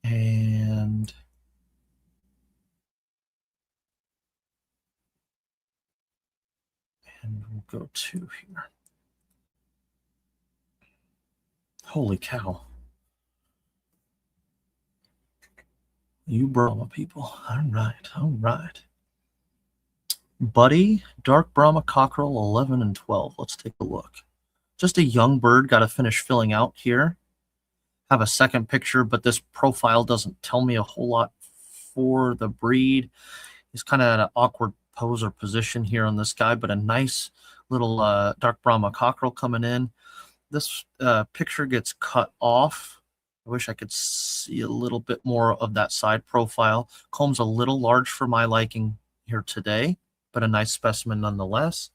And we'll go two here. Holy cow. You Brahma people. All right. Buddy, dark Brahma cockerel, 11 and 12. Let's take a look. Just a young bird, got to finish filling out here. Have a second picture, but this profile doesn't tell me a whole lot for the breed. He's kind of at an awkward pose or position here on this guy, but a nice little dark Brahma cockerel coming in. This picture gets cut off. I wish I could see a little bit more of that side profile. Comb's a little large for my liking here today, but a nice specimen nonetheless.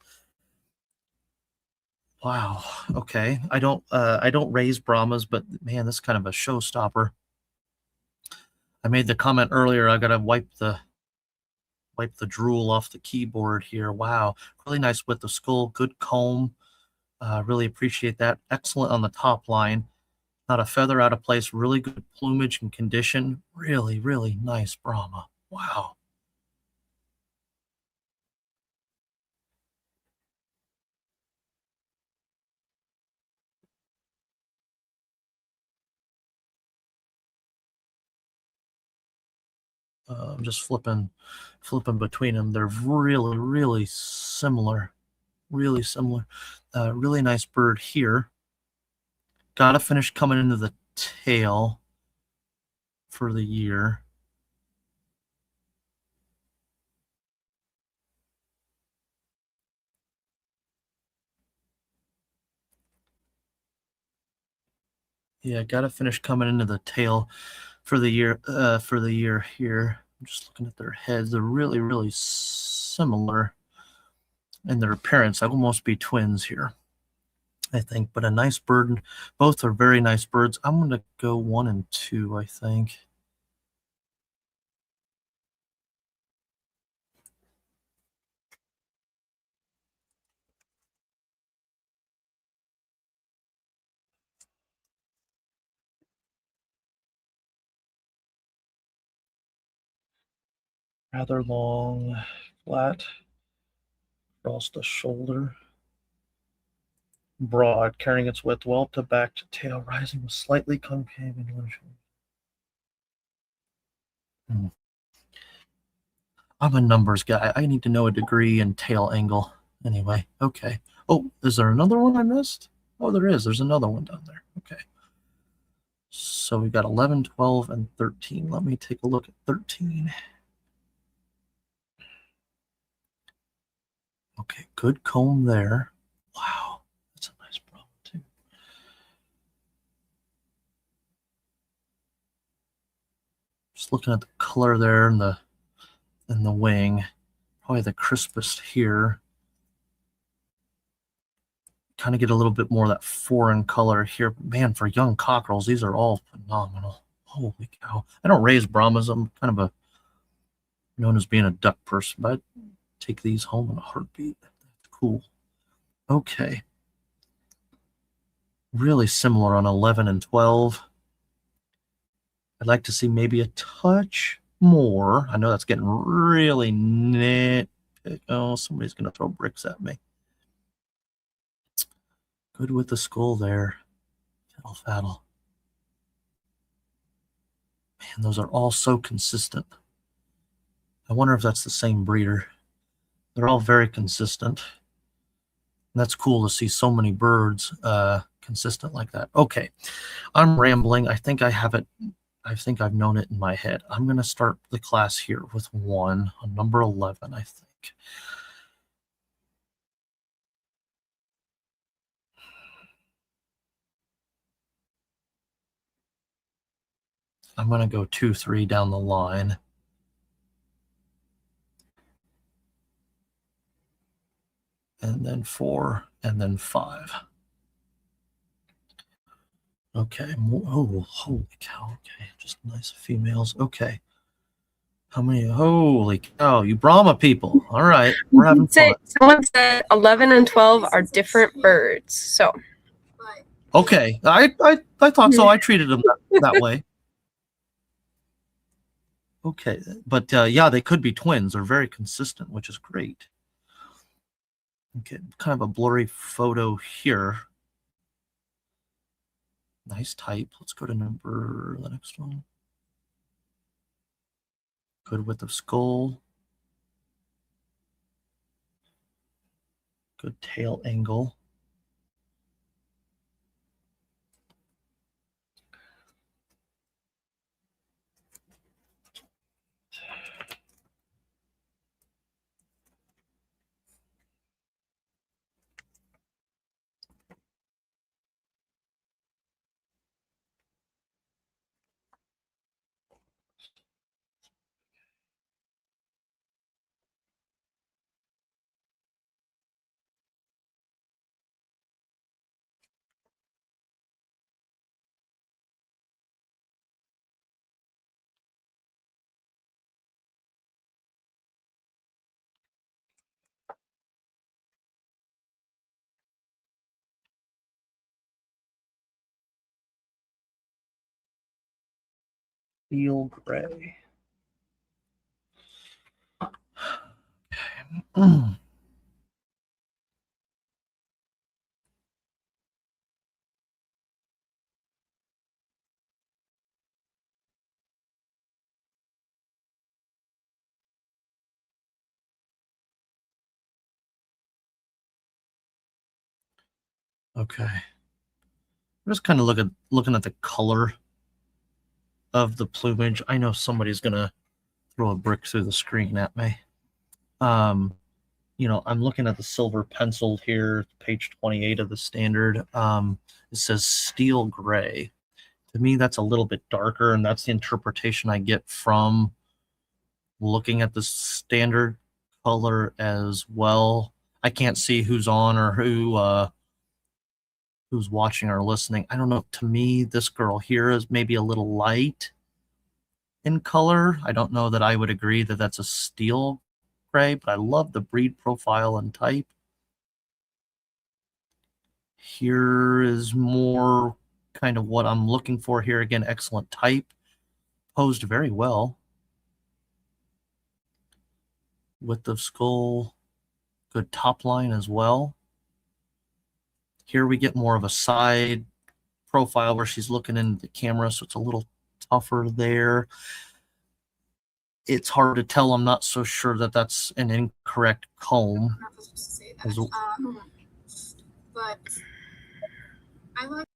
Wow. Okay. I don't raise Brahmas, but man, this is kind of a showstopper. I made the comment earlier. I gotta wipe the drool off the keyboard here. Wow. Really nice width of skull. Good comb. Really appreciate that. Excellent on the top line. Not a feather out of place. Really good plumage and condition. Really, really nice Brahma. Wow. I'm just flipping between them. They're really, really similar. Really similar. Really nice bird here. Got to finish coming into the tail for the year. Yeah, got to finish coming into the tail for the year. Here. I'm just looking at their heads. They're really, really similar in their appearance. I'd almost be twins here, I think. But a nice bird. Both are very nice birds. I'm going to go 1 and 2, I think. rather long, flat, across the shoulder, broad, carrying its width well to back to tail, rising with slightly concave in one shoulder. I'm a numbers guy. I need to know a degree and tail angle. Anyway, okay. Oh, is there another one I missed? Oh, there is. There's another one down there. Okay. So we got 11, 12, and 13. Let me take a look at 13. Okay, good comb there. Wow, that's a nice problem too. Just looking at the color there and the wing, probably the crispest here. Kind of get a little bit more of that foreign color here. But man, for young cockerels, these are all phenomenal. Holy cow. I don't raise Brahmas. I'm kind of known as being a duck person, but I'd take these home in a heartbeat. That's cool. Okay. Really similar on 11 and 12. I'd like to see maybe a touch more. I know that's getting really nitpicky. Oh, somebody's going to throw bricks at me. Good with the skull there. Fiddle faddle. Man, those are all so consistent. I wonder if that's the same breeder. They're all very consistent. And that's cool to see so many birds consistent like that. Okay, I'm rambling. I think I have it. I think I've known it in my head. I'm going to start the class here with 1 on number 11, I think. I'm going to go 2, 3 down the line. And then 4, and then 5. Okay. Oh, holy cow. Okay, just nice females. Okay. How many? Holy cow, you Brahma people. All right, we're having fun. Someone said 11 and 12 are different birds. So. Okay, I thought so. I treated them that way. Okay, but yeah, they could be twins. They're very consistent, which is great. Okay, kind of a blurry photo here. Nice type. Let's go to the next one. Good width of skull. Good tail angle. Steel gray. Okay. Okay. I'm just kind of looking at the color of the plumage. I know somebody's gonna throw a brick through the screen at me. You know, I'm looking at the silver penciled here, page 28 of the standard. It says steel gray. To me, that's a little bit darker, and that's the interpretation I get from looking at the standard color as well. I can't see who's on or who's watching or listening. I don't know. To me, this girl here is maybe a little light in color. I don't know that I would agree that that's a steel gray, but I love the breed profile and type. Here is more kind of what I'm looking for here. Again, excellent type. Posed very well. Width of skull, good top line as well. Here we get more of a side profile where she's looking into the camera, so it's a little tougher there. It's hard to tell. I'm not so sure that that's an incorrect comb. I'm not supposed to say that. But I like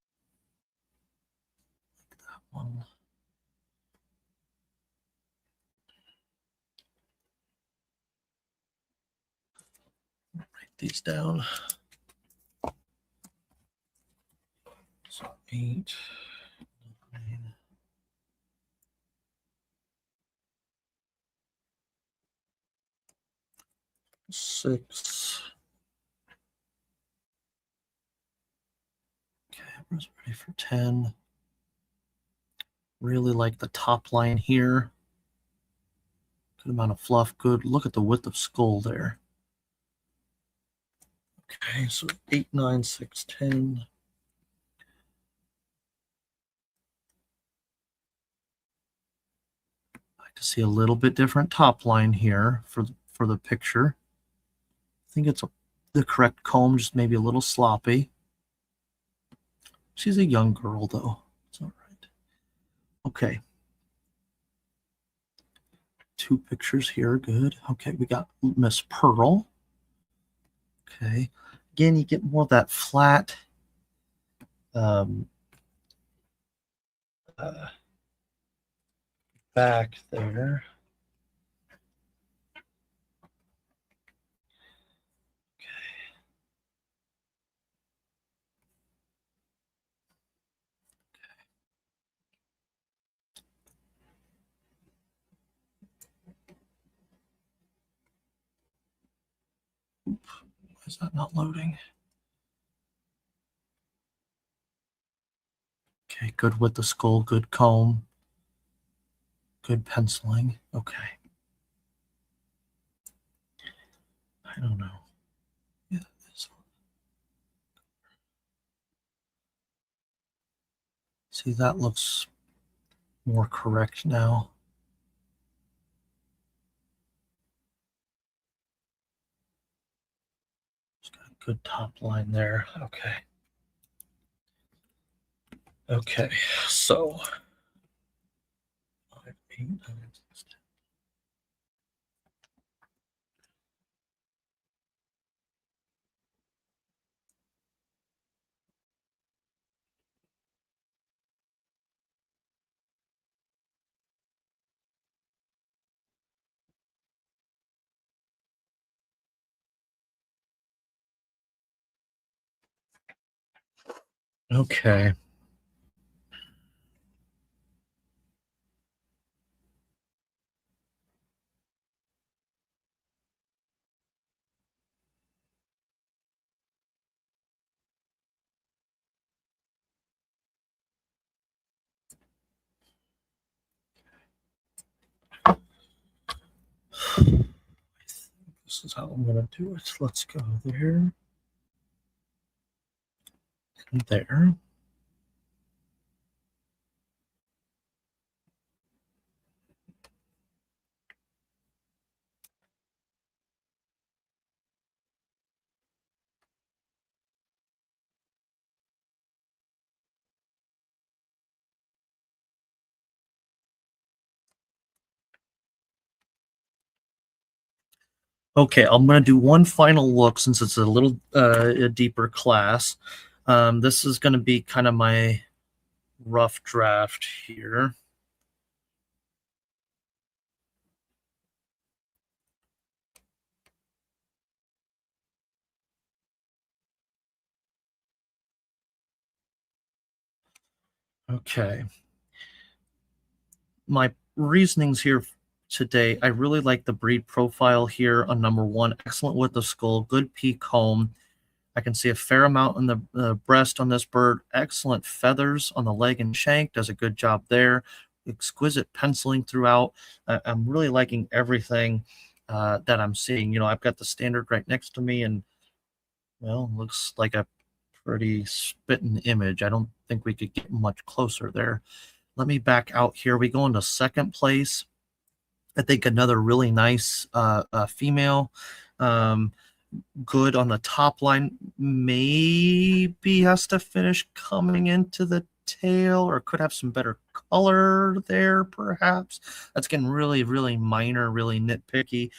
that one. Write these down. So 8, 9, 6. Okay, everyone's ready for 10. Really like the top line here. Good amount of fluff. Good. Look at the width of skull there. Okay, so 8, 9, 6, 10. I like to see a little bit different top line here for the picture. I think it's the correct comb, just maybe a little sloppy. She's a young girl, though. It's all right. Okay. 2 pictures here. Good. Okay, we got Miss Pearl. Okay. Again, you get more of that flat back there. Why is that not loading? Okay, good with the skull, good comb, good penciling. Okay. I don't know. Yeah, this one. See, that looks more correct now. It's got a good top line there. Okay. Okay, so 5, 8, 9, 6, 10. Okay. This is how I'm going to do it. Let's go there and there. Okay, I'm going to do one final look since it's a little a deeper class. This is going to be kind of my rough draft here. Okay. My reasonings here today, I really like the breed profile here on number 1. Excellent width of skull, good peak comb. I can see a fair amount on the breast on this bird. Excellent feathers on the leg and shank. Does a good job there. Exquisite penciling throughout. I'm really liking everything that I'm seeing. You know, I've got the standard right next to me, and well, looks like a pretty spitting image. I don't think we could get much closer there. Let me back out here. We go into second place. I think another really nice female. Good on the top line. Maybe has to finish coming into the tail, or could have some better color there, perhaps. That's getting really, really minor, really nitpicky.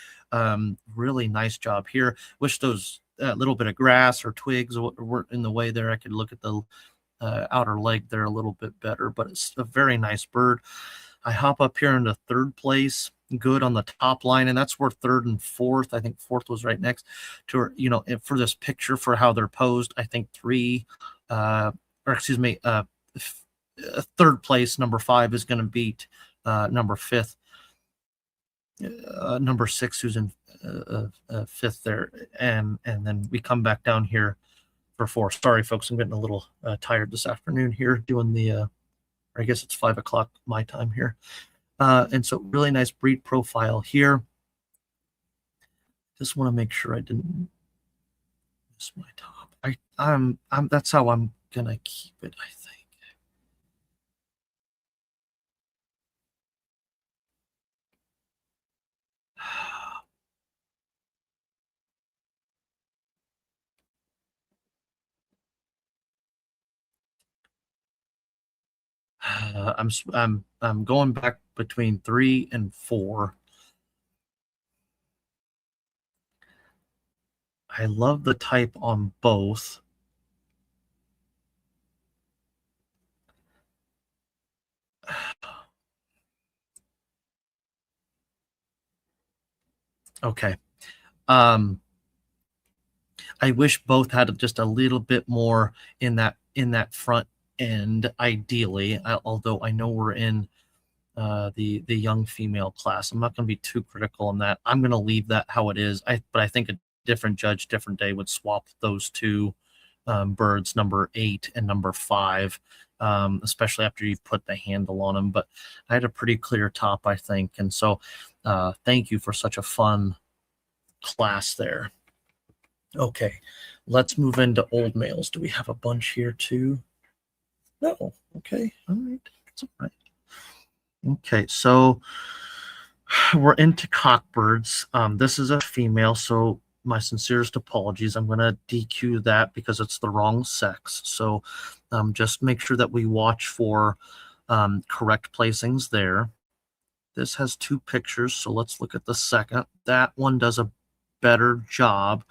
Really nice job here. Wish those little bit of grass or twigs weren't in the way there. I could look at the outer leg there a little bit better, but it's a very nice bird. I hop up here into third place. Good on the top line, and that's where third and fourth. I think fourth was right next to her. You know, for this picture, for how they're posed, I think third place, number 5 is going to beat number 5th, number 6, who's in 5th there, and then we come back down here for 4. Sorry, folks, I'm getting a little tired this afternoon here doing the. Or I guess it's 5 o'clock my time here. And so really nice breed profile here. Just want to make sure I didn't miss my top. I'm that's how I'm gonna keep it, I think. I'm going back between 3 and 4. I love the type on both. Okay. I wish both had just a little bit more in that front end, ideally. Although I know we're in the young female class, I'm not going to be too critical on that. I'm going to leave that how it is. But I think a different judge, different day would swap those two birds, number 8 and number 5, especially after you put the handle on them. But I had a pretty clear top, I think, and so thank you for such a fun class there. Okay, let's move into old males. Do we have a bunch here too? No. Okay. All right. That's all right. Okay, so we're into cockbirds. This is a female, so my sincerest apologies. I'm going to DQ that because it's the wrong sex. So just make sure that we watch for correct placings there. This has 2 pictures, so let's look at the second. That one does a better job.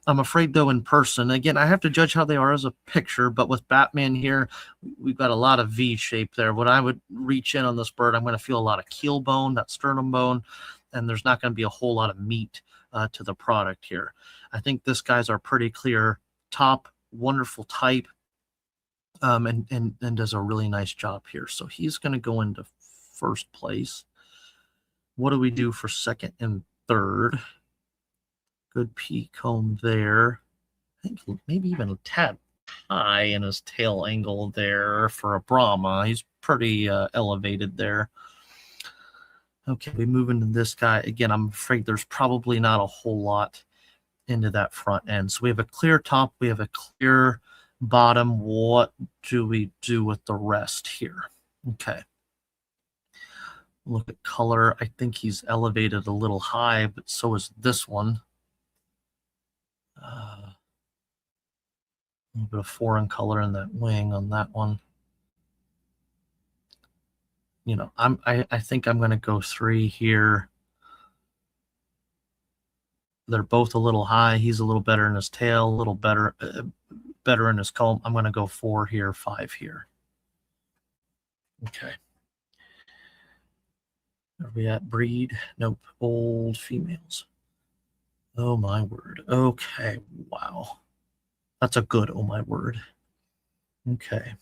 I'm afraid, though, in person, again, I have to judge how they are as a picture, but with Batman here, we've got a lot of V shape there. When I would reach in on this bird, I'm going to feel a lot of keel bone, that sternum bone, and there's not going to be a whole lot of meat to the product here. I think this guy's our pretty clear top, wonderful type, and does a really nice job here. So he's going to go into first place. What do we do for second and third? Good pea comb there. I think maybe even a tad high in his tail angle there for a Brahma. He's pretty elevated there. Okay, we move into this guy. Again, I'm afraid there's probably not a whole lot into that front end. So we have a clear top. We have a clear bottom. What do we do with the rest here? Okay. Look at color. I think he's elevated a little high, but so is this one. A little bit of foreign color in that wing on that one. You know, I think I'm going to go 3 here. They're both a little high. He's a little better in his tail, a little better in his comb. I'm going to go 4 here, 5 here. Okay. Are we at breed? Nope. Old females. Oh my word. Okay. Wow. That's a good oh my word. Okay.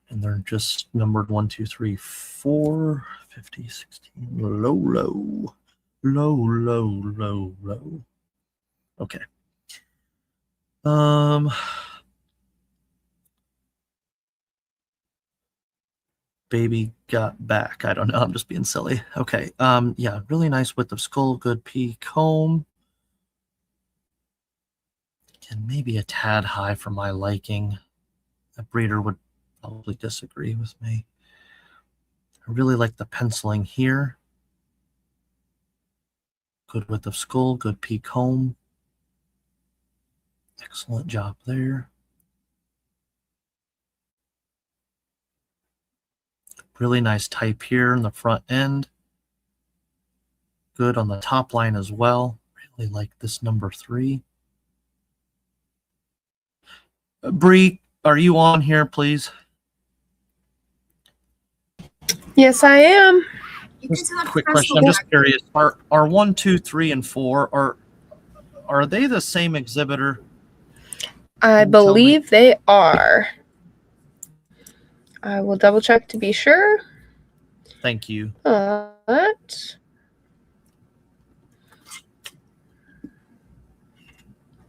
And they're just numbered 1, 2, 3, 4, 50, 16. Low, low. Low, low, low, low. Okay. Baby got back. I don't know. I'm just being silly. Okay. Yeah, really nice width of skull, good pea comb. And maybe a tad high for my liking. A breeder would probably disagree with me. I really like the penciling here. Good width of skull, good peak home. Excellent job there. Really nice type here in the front end. Good on the top line as well. Really like this number 3. Bree, are you on here, please? Yes, I am. You Just can tell quick the question. I'm just curious. Are 1, 2, 3, and 4 are they the same exhibitor? I Can you tell me? believe they are. I will double check to be sure. Thank you. But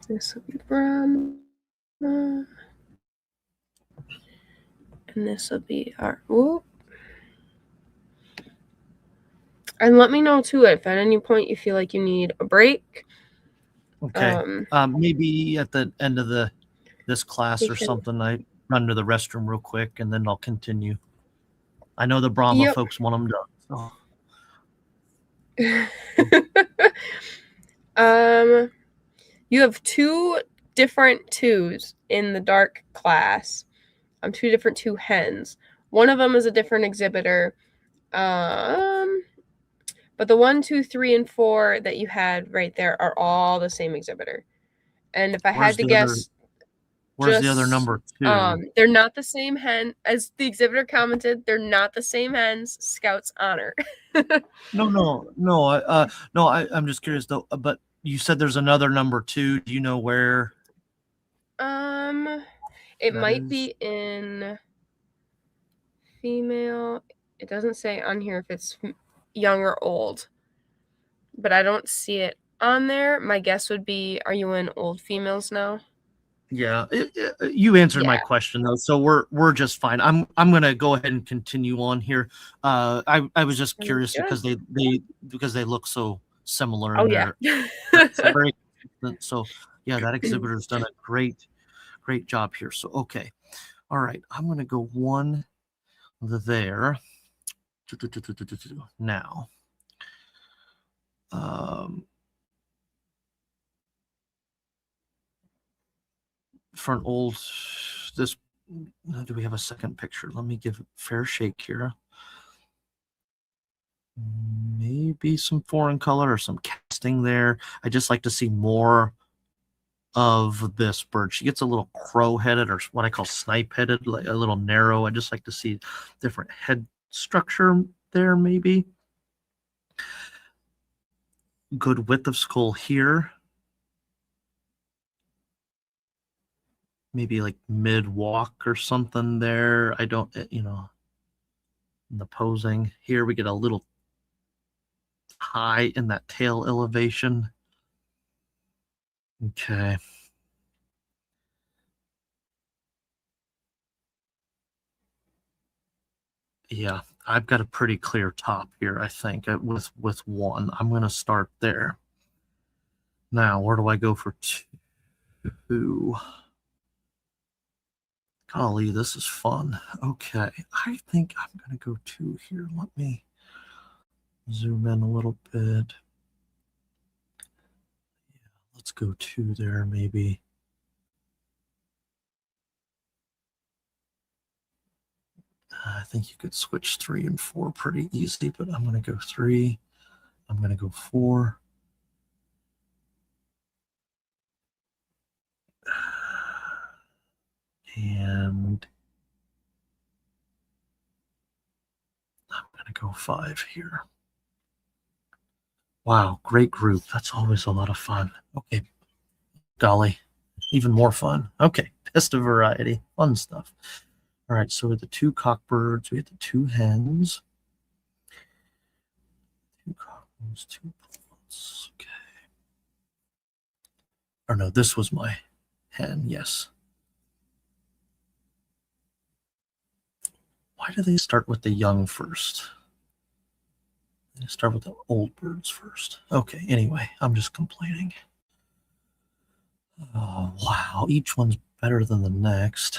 this will be Brahma. And this will be our. Whoop. And let me know too if at any point you feel like you need a break. Okay. Maybe at the end of this class We or can- something, I run to the restroom real quick and then I'll continue. I know the Brahma Yep. folks want them done. So. You have 2 different 2s in the dark class. 2 different 2 hens. One of them is a different exhibitor. But the 1, 2, 3, and 4 that you had right there are all the same exhibitor. And if I had to guess, where's the other number 2? They're not the same hen. As the exhibitor commented, they're not the same hens. Scouts honor. No. I'm just curious though. But you said there's another number 2. Do you know where? It might be in female. It doesn't say on here if it's young or old, but I don't see it on there. My guess would be, are you in old females now? Yeah, you answered my question though, so we're just fine. I'm gonna go ahead and continue on here. I was just curious because they look so similar. Oh yeah. Very consistent. So yeah, that exhibitor's done a great job here. So okay, all right, I'm gonna go 1 there. Now, for an old, this, do we have a second picture? Let me give it a fair shake here. Maybe some foreign color or some casting there. I just like to see more of this bird. She gets a little crow-headed, or what I call snipe-headed, like a little narrow. I just like to see different head structure there, maybe. Good width of skull here. Maybe like mid-walk or something there. I don't, in the posing. Here we get a little high in that tail elevation. Okay. Yeah, I've got a pretty clear top here, I think, with 1. I'm going to start there. Now, where do I go for 2? Golly, this is fun. Okay, I think I'm going to go 2 here. Let me zoom in a little bit. Yeah, let's go 2 there, maybe. I think you could switch 3 and 4 pretty easy, but I'm going to go 3. I'm going to go 4. And I'm going to go 5 here. Wow, great group. That's always a lot of fun. Okay, golly, even more fun. Okay, best of variety. Fun stuff. All right, so with the 2 cockbirds, we had the 2 hens. 2 cockbirds, 2 pullets. Okay. Or no, this was my hen, yes. Why do they start with the young first? They start with the old birds first. Okay, anyway, I'm just complaining. Oh, wow, each one's better than the next.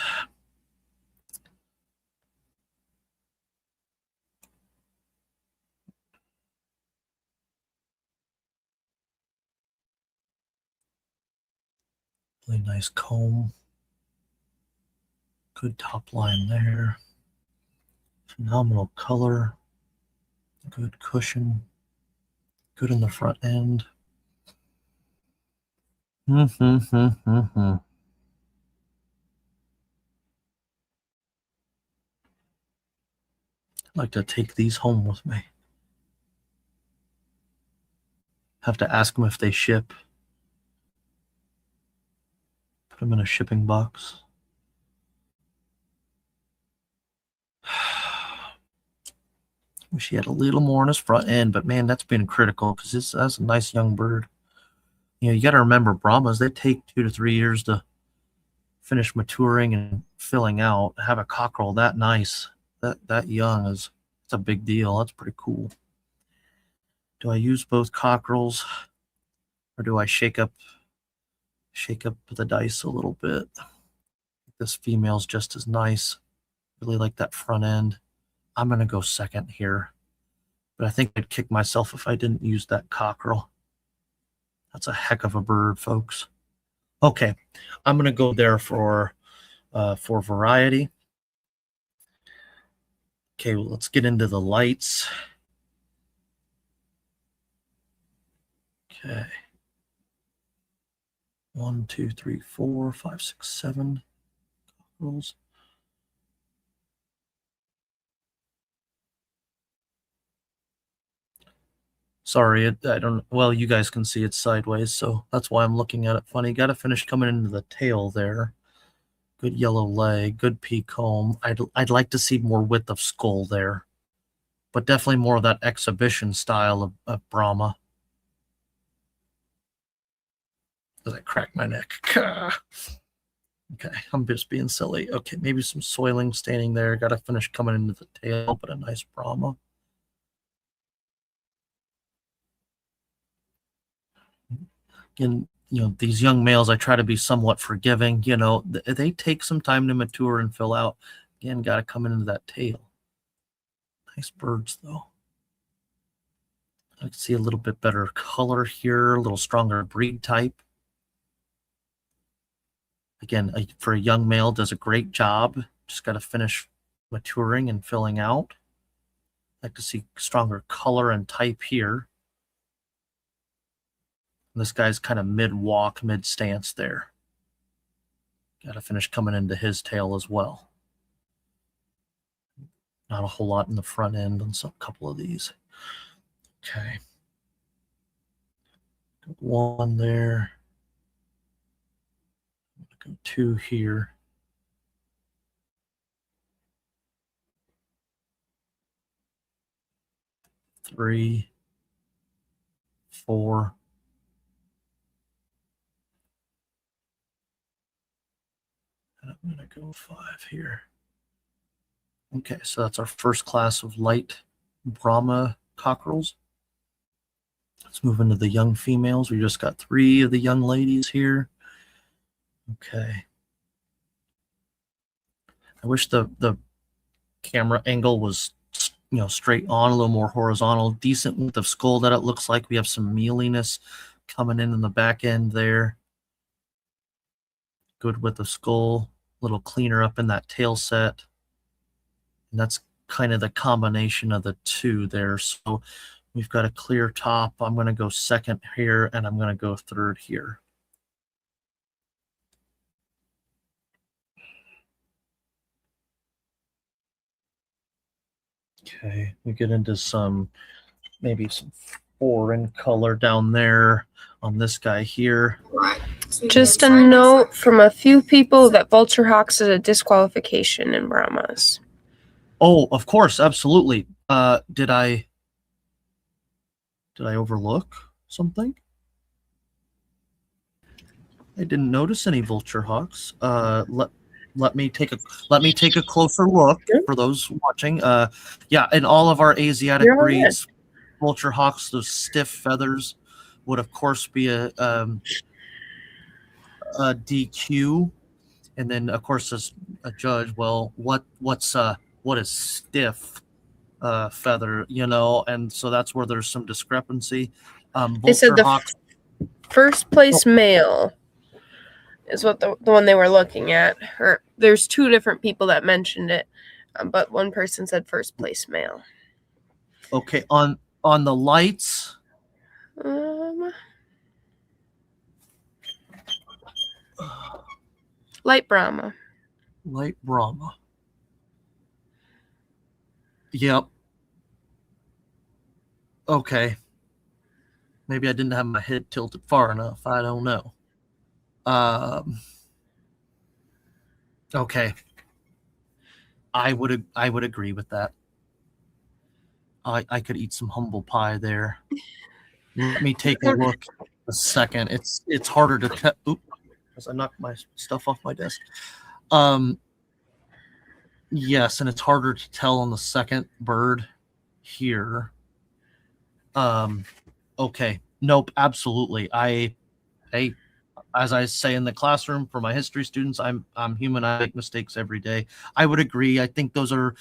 Really nice comb. Good top line there. Phenomenal color. Good cushion. Good in the front end. I'd like to take these home with me. Have to ask them if they ship. Put them in a shipping box. Wish he had a little more on his front end, but man, that's been critical because that's a nice young bird. You know, you got to remember Brahmas, they take 2 to 3 years to finish maturing and filling out. Have a cockerel that nice, that young it's a big deal. That's pretty cool. Do I use both cockerels or do I shake up the dice a little bit? This female's just as nice. Really like that front end. I'm going to go second here, but I think I'd kick myself if I didn't use that cockerel. That's a heck of a bird, folks. Okay, I'm going to go there for variety. Okay, well, let's get into the lights. Okay. 1, 2, 3, 4, 5, 6, 7 cockerels. Sorry, I don't. Well, you guys can see it sideways, so that's why I'm looking at it funny. Got to finish coming into the tail there. Good yellow leg, good peak comb. I'd like to see more width of skull there, but definitely more of that exhibition style of Brahma. Did I crack my neck? Okay, I'm just being silly. Okay, maybe some soiling staining there. Got to finish coming into the tail, but a nice Brahma. And you know, these young males, I try to be somewhat forgiving. You know, they take some time to mature and fill out. Again, got to come into that tail. Nice birds, though. I can see a little bit better color here, a little stronger breed type. Again, for a young male, does a great job. Just got to finish maturing and filling out. I like to see stronger color and type here. This guy's kind of mid-walk, mid-stance there. Got to finish coming into his tail as well. Not a whole lot in the front end on some couple of these. Okay. Got 1 there. I'm going to go 2 here. 3, 4. I'm going to go 5 here. Okay, so that's our first class of light Brahma cockerels. Let's move into the young females. We just got 3 of the young ladies here. Okay. I wish the camera angle was, you know, straight on, a little more horizontal. Decent width of skull that it looks like. We have some mealiness coming in the back end there. Good width of skull. A little cleaner up in that tail set. And that's kind of the combination of the 2 there. So we've got a clear top. I'm going to go second here, and I'm going to go third here. Okay, we get into maybe some foreign color down there on this guy here. Right. Just a note from a few people that vulture hawks is a disqualification in Brahmas. Oh, of course, absolutely. Did I overlook something? I didn't notice any vulture hawks. Let me take a closer look for those watching. Yeah, in all of our Asiatic breeds, vulture hawks, those stiff feathers would of course be a DQ, and then of course as a judge, well, what is stiff feather, you know, and so that's where there's some discrepancy. They said Vulture the hawks, first place male is what the one they were looking at. Or there's two different people that mentioned it, but one person said first place male. Okay, on the lights. Light Brahma. Light Brahma. Yep. Okay. Maybe I didn't have my head tilted far enough. I don't know. Okay. I would agree with that. I could eat some humble pie there. Let me take a look a second. It's harder to tell. Oop, as I knocked my stuff off my desk. Yes, and it's harder to tell on the second bird here. Okay. Nope, absolutely. As I say in the classroom for my history students, I'm human. I make mistakes every day. I would agree. I think those are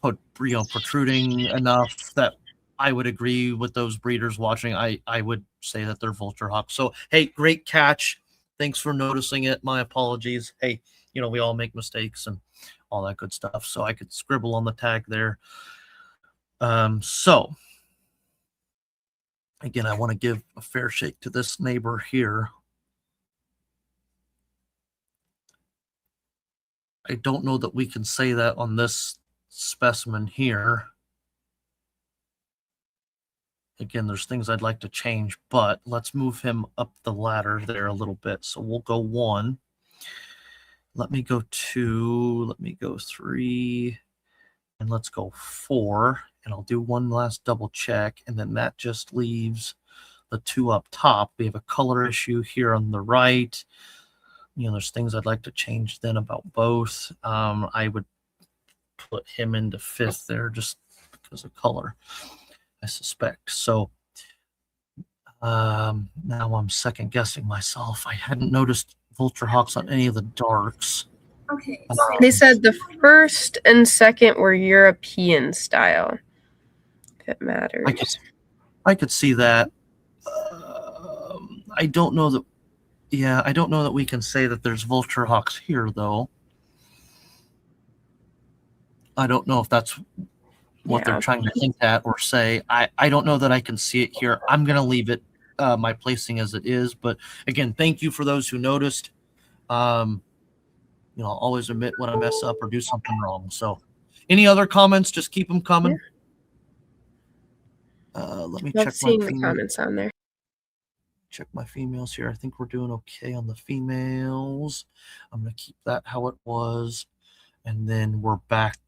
protruding enough that I would agree with those breeders watching. I would say that they're vulture hawks. So hey, great catch. Thanks for noticing it. My apologies. Hey, we all make mistakes and all that good stuff. So I could scribble on the tag there. So again, I want to give a fair shake to this neighbor here. I don't know that we can say that on this specimen here. Again, there's things I'd like to change, but let's move him up the ladder there a little bit. So we'll go 1. Let me go 2. Let me go 3. And let's go 4. And I'll do one last double check. And then that just leaves the 2 up top. We have a color issue here on the right. There's things I'd like to change then about both. I would put him into 5th there just because of color, I suspect. So now I'm second guessing myself. I hadn't noticed vulture hawks on any of the darks. Okay. They said the first and second were European style. If it matters. I could see that. I don't know that. Yeah, I don't know that we can say that there's vulture hawks here, though. I don't know if that's what they're trying to hint at or say. I don't know that I can see it here. I'm going to leave it my placing as it is. But again, thank you for those who noticed. I'll always admit when I mess up or do something wrong. So any other comments, just keep them coming. Let me check seeing the comments on there. Check my females here. I think we're doing okay on the females. I'm going to keep that how it was. And then we're back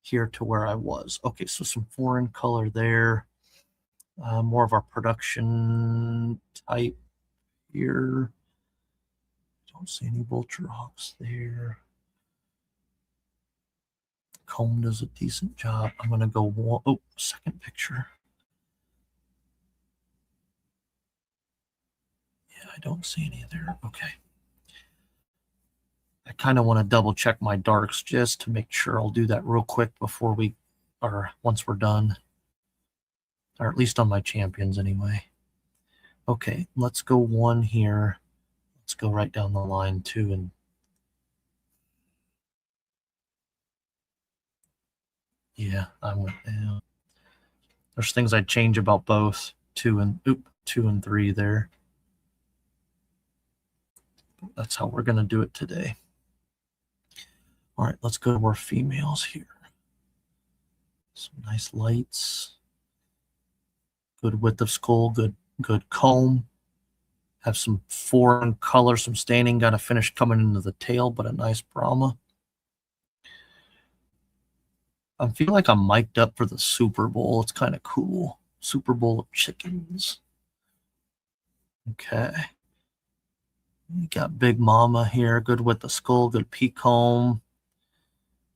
here to where I was. Okay, so some foreign color there. More of our production type here. Don't see any vulture hawks there. Comb does a decent job. I'm going to go second picture. Yeah, I don't see any there. Okay. I kind of want to double check my darks just to make sure. I'll do that real quick before once we're done. Or at least on my champions anyway. Okay, let's go 1 here. Let's go right down the line 2 and yeah, I went down. There's things I'd change about both 2 and 3 there. That's how we're going to do it today. All right, let's go to our females here. Some nice lights. Good width of skull, good comb. Have some foreign color, some staining. Got to finish coming into the tail, but a nice Brahma. I feel like I'm mic'd up for the Super Bowl. It's kind of cool. Super Bowl of chickens. Okay. You got Big Mama here. Good with the skull. Good peak comb.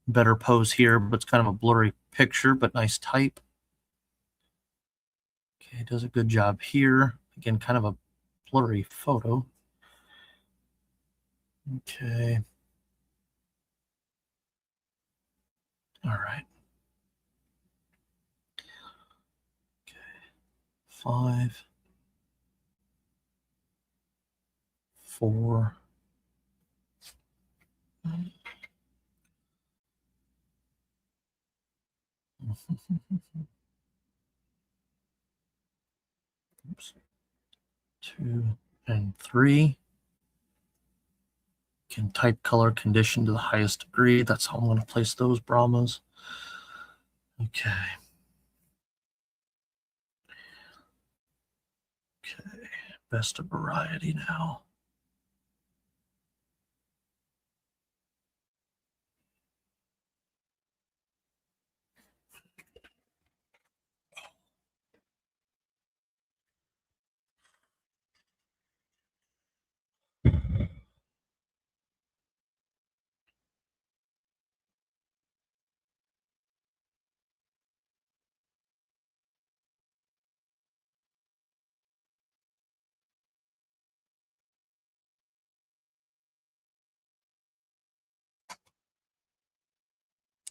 Better pose here, but it's kind of a blurry picture, but nice type. Okay, does a good job here. Again, kind of a blurry photo. Okay. All right. Okay. 5. 4. Oops. 2 and 3. Can type color condition to the highest degree. That's how I'm going to place those Brahmas. Okay. Okay. Best of variety now.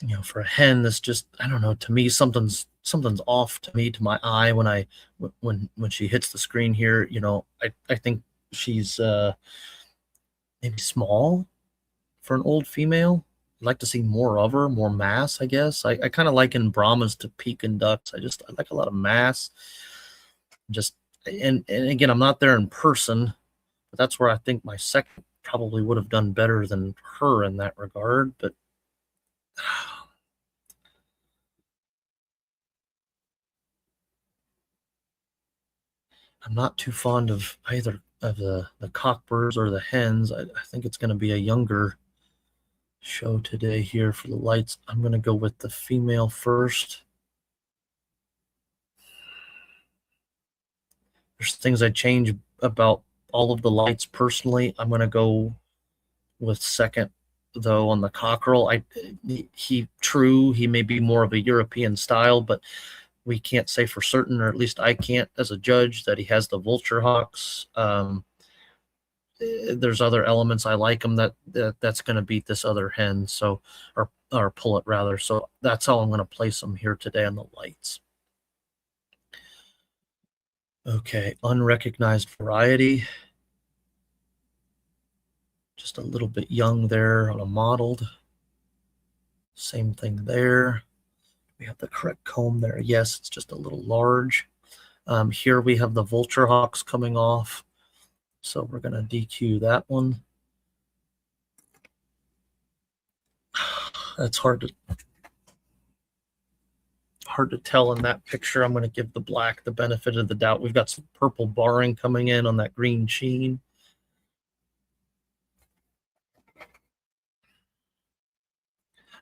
You know, for a hen, this just, I don't know, to me something's off to me, to my eye when she hits the screen here. You know, I think she's maybe small for an old female. I'd like to see more of her, more mass, I guess. I kind of liken Brahmas to Pekin ducks. I like a lot of mass. Just and again, I'm not there in person, but that's where I think my second probably would have done better than her in that regard. But I'm not too fond of either of the cockbirds or the hens. I think it's going to be a younger show today here for the lights. I'm going to go with the female first. There's things I change about all of the lights personally. I'm going to go with second, though, on the cockerel. He may be more of a European style, but we can't say for certain, or at least I can't as a judge, that he has the vulture hawks. There's other elements I like him that's going to beat this other hen, so or pullet rather. So that's how I'm going to place him here today on the lights. Okay, unrecognized variety. Just a little bit young there on a mottled. Same thing there. We have the correct comb there. Yes, it's just a little large. Here we have the vulture hawks coming off. So we're going to DQ that one. That's hard to tell in that picture. I'm going to give the black the benefit of the doubt. We've got some purple barring coming in on that green sheen.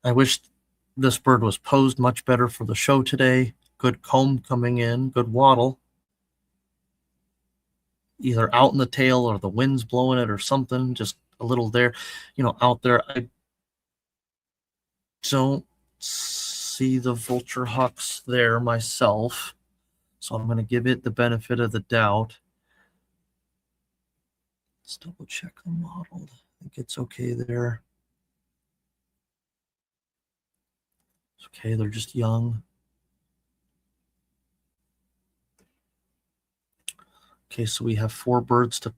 I wish this bird was posed much better for the show today. Good comb coming in, good wattle. Either out in the tail or the wind's blowing it or something, just a little there, you know, out there. I don't see the vulture hawks there myself, so I'm going to give it the benefit of the doubt. Let's double check the mottled. I think it's okay there. It's okay, they're just young. Okay, so we have 4 birds to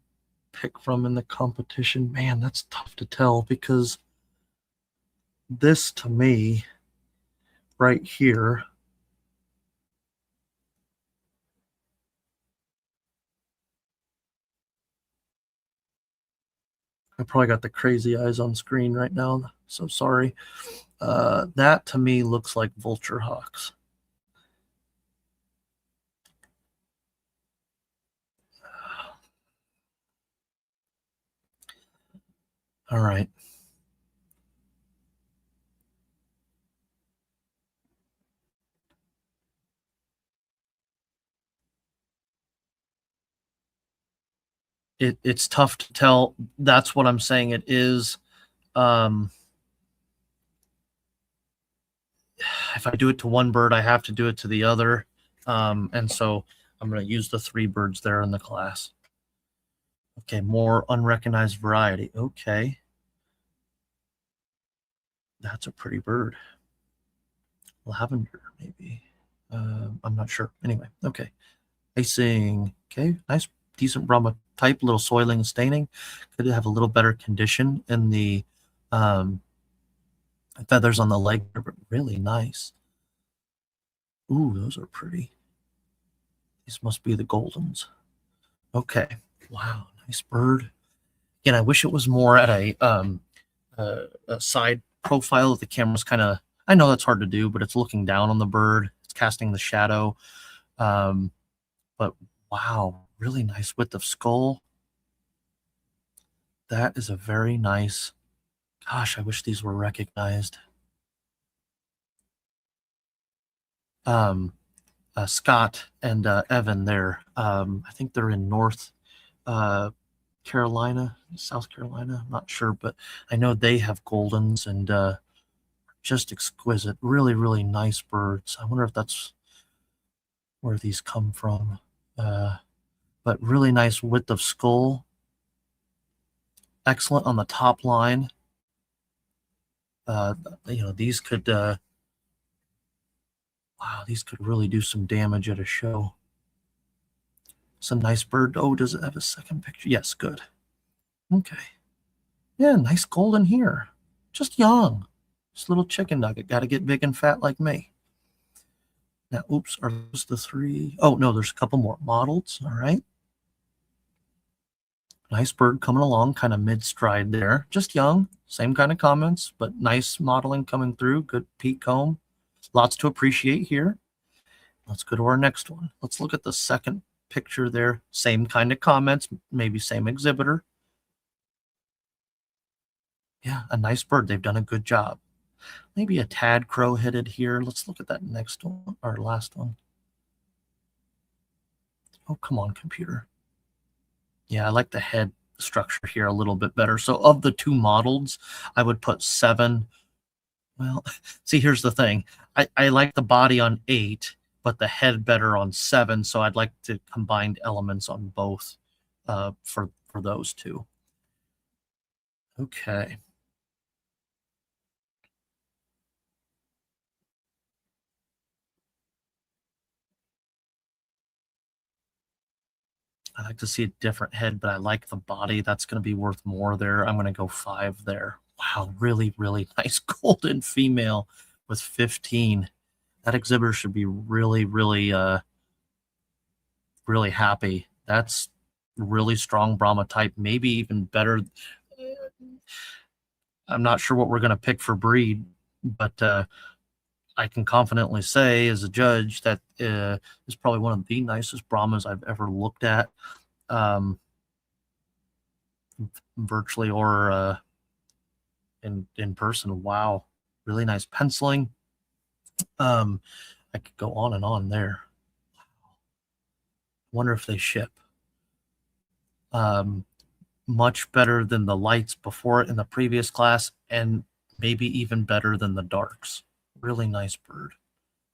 pick from in the competition. Man, that's tough to tell, because this, to me, right here, I probably got the crazy eyes on screen right now, so sorry. That, to me, looks like vulture hawks. All right. It's tough to tell. That's what I'm saying. It is. If I do it to one bird, I have to do it to the other. And so I'm going to use the 3 birds there in the class. Okay, more unrecognized variety. Okay. That's a pretty bird. Lavender, maybe. I'm not sure. Anyway, okay. Icing. Okay, nice, decent Brahma type, little soiling and staining. Could have a little better condition in the feathers on the leg, but really nice. Ooh, those are pretty. These must be the Goldens. Okay. Wow, nice bird. Again, I wish it was more at a side profile. The camera's kind of, I know that's hard to do, but it's looking down on the bird. It's casting the shadow. But wow, really nice width of skull. That is a very nice, gosh, I wish these were recognized. Scott and Evan there. I think they're in North Carolina, South Carolina. I'm not sure, but I know they have Goldens and just exquisite. Really, really nice birds. I wonder if that's where these come from. But really nice width of skull. Excellent on the top line. These could, wow, these could really do some damage at a show. It's a nice bird. Oh, does it have a second picture? Yes, good. Okay. Yeah, nice golden here. Just young. Just a little chicken nugget. Got to get big and fat like me. Now, oops, are those the three? Oh, no, there's a couple more models. All right. Nice bird coming along, kind of mid-stride there. Just young, same kind of comments, but nice modeling coming through. Good peak comb. Lots to appreciate here. Let's go to our next one. Let's look at the second picture there. Same kind of comments, maybe same exhibitor. Yeah, a nice bird. They've done a good job. Maybe a tad crow-headed here. Let's look at that next one, or last one. Oh, come on, computer. Yeah, I like the head structure here a little bit better. So of the two models, I would put 7. Well, see, here's the thing. I like the body on 8, but the head better on 7. So I'd like to combine elements on both for those two. Okay. I like to see a different head, but I like the body. That's going to be worth more there. I'm going to go 5 there. Wow, really, really nice golden female with 15. That exhibitor should be really, really, really happy. That's really strong Brahma type, maybe even better. I'm not sure what we're going to pick for breed, but I can confidently say as a judge that is probably one of the nicest Brahmas I've ever looked at. Virtually or in person. Wow, really nice penciling. I could go on and on there. Wonder if they ship. Much better than the lights before it in the previous class, and maybe even better than the darks. Really nice bird.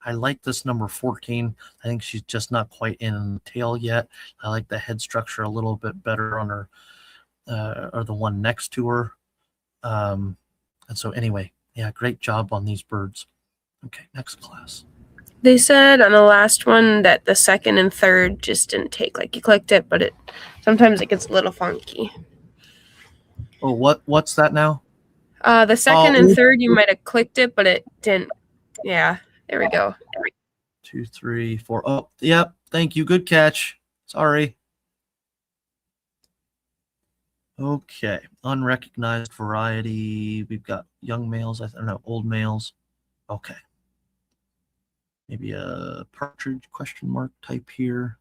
I like this number 14. I think she's just not quite in the tail yet. I like the head structure a little bit better on her, or the one next to her. And so anyway, yeah, great job on these birds. Okay, next class. They said on the last one that the second and third just didn't take. Like you clicked it, but sometimes it gets a little funky. Oh, what's that now? The second and third, you might have clicked it, but it didn't. Yeah, there we go. 2, 3, 4. Oh, yep. Thank you. Good catch. Sorry. Okay, unrecognized variety. We've got young males. I don't know, old males. Okay. Maybe a partridge question mark type here.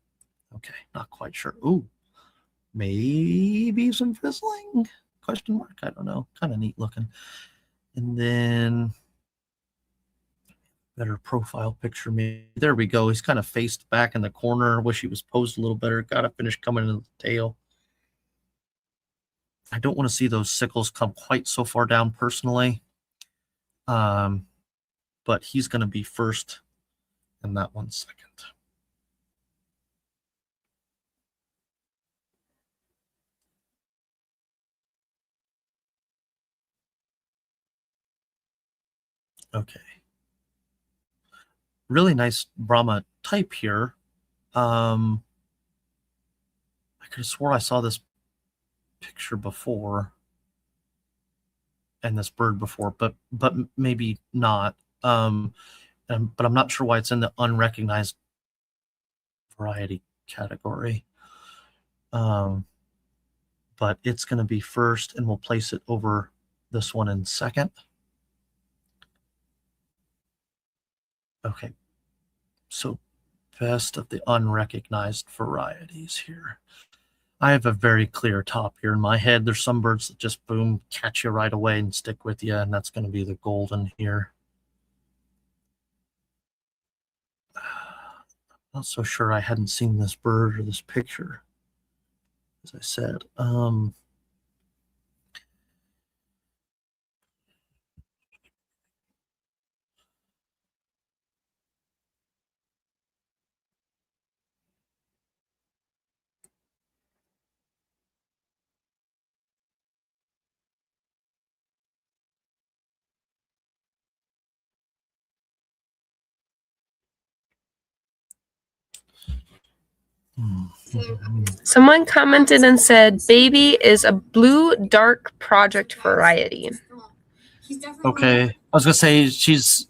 Okay, not quite sure. Ooh, maybe some frizzling question mark. I don't know. Kind of neat looking. And then better profile picture. Maybe there we go. He's kind of faced back in the corner. Wish he was posed a little better. Got to finish coming into the tail. I don't want to see those sickles come quite so far down personally. But he's going to be first and that one second. Okay. Really nice Brahma type here. I could have swore I saw this picture before and this bird before, but maybe not. But I'm not sure why it's in the unrecognized variety category. But it's going to be first, and we'll place it over this one in second. Okay, so best of the unrecognized varieties here. I have a very clear top here in my head. There's some birds that just boom, catch you right away and stick with you, and that's going to be the golden here. Not so sure I hadn't seen this bird or this picture, as I said. Someone commented and said, "Baby is a blue dark project variety." Okay, I was gonna say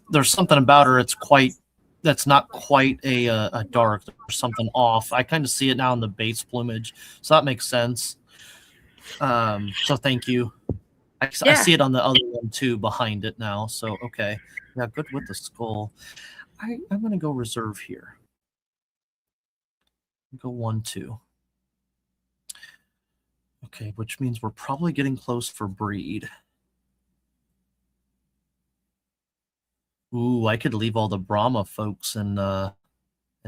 there's something about her. That's not quite a dark. There's something off. I kind of see it now in the base plumage, so that makes sense. So thank you. I see it on the other one too behind it now. So okay, yeah, good with the skull. I'm gonna go reserve here. Go 1-2. Okay, which means we're probably getting close for breed. Ooh, I could leave all the Brahma folks in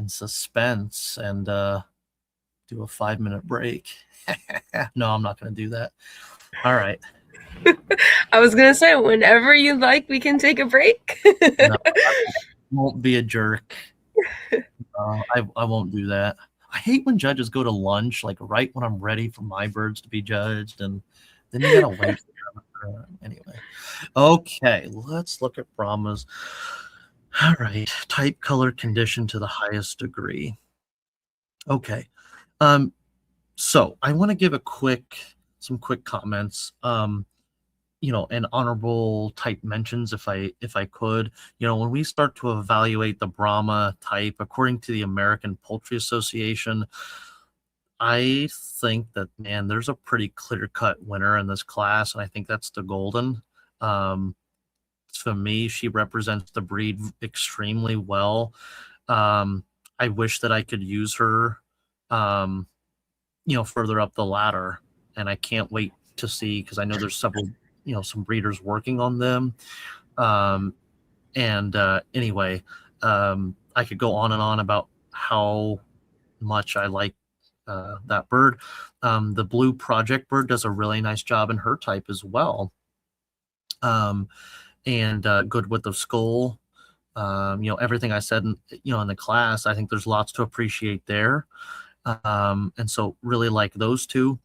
suspense and do a 5-minute break. No, I'm not going to do that. All right. I was going to say, whenever you like, we can take a break. No, I won't be a jerk. I won't do that. I hate when judges go to lunch, like right when I'm ready for my birds to be judged, and then you gotta wait. Anyway, okay, let's look at Brahmas. All right, type, color, condition to the highest degree. Okay, so I want to give some quick comments. And honorable type mentions if I could. When we start to evaluate the Brahma type according to the American Poultry Association, I think that, man, there's a pretty clear-cut winner in this class, and I think that's the golden. To me, she represents the breed extremely well. I wish that I could use her further up the ladder, and I can't wait to see, because I know there's several some breeders working on them. Anyway, I could go on and on about how much I like that bird. The blue project bird does a really nice job in her type as well. And good with the skull. Everything I said in the class, I think there's lots to appreciate there. And so really like those two.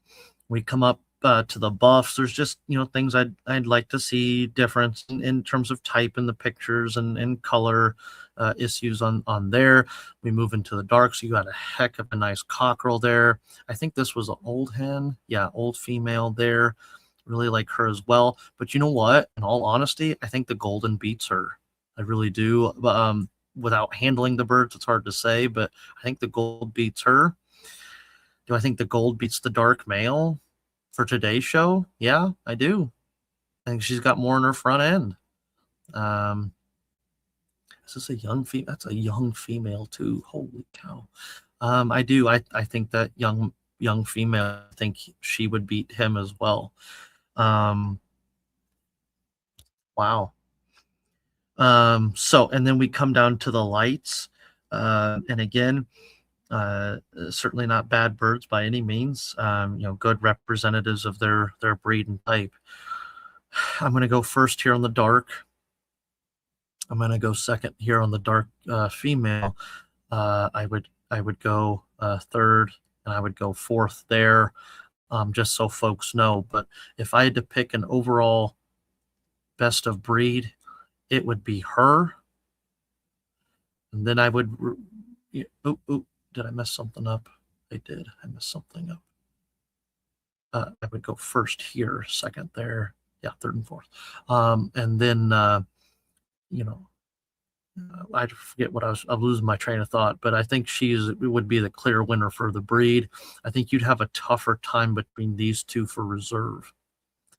We come up to the buffs. There's just things I'd like to see difference in terms of type in the pictures and color issues on there. We move into the darks. You got a heck of a nice cockerel there. I think this was an old hen. Yeah, old female there. Really like her as well. But you know what? In all honesty, I think the golden beats her. I really do. Without handling the birds, it's hard to say, but I think the gold beats her. Do I think the gold beats the dark male for today's show? Yeah, I do. I think she's got more in her front end. Is this a young female? That's a young female too. Holy cow. I do. I think that young female, I think she would beat him as well. Wow. So, and then we come down to the lights. And again, certainly not bad birds by any means. Good representatives of their breed and type. I'm going to go first here on the dark. I'm going to go second here on the dark female. I would go third, and I would go fourth there, just so folks know. But if I had to pick an overall best of breed, it would be her. And then I would. Did I mess something up? I did. I messed something up. I would go first here, second there. Yeah, third and fourth. And then, you know, I forget what I'm losing my train of thought, but I think would be the clear winner for the breed. I think you'd have a tougher time between these two for reserve.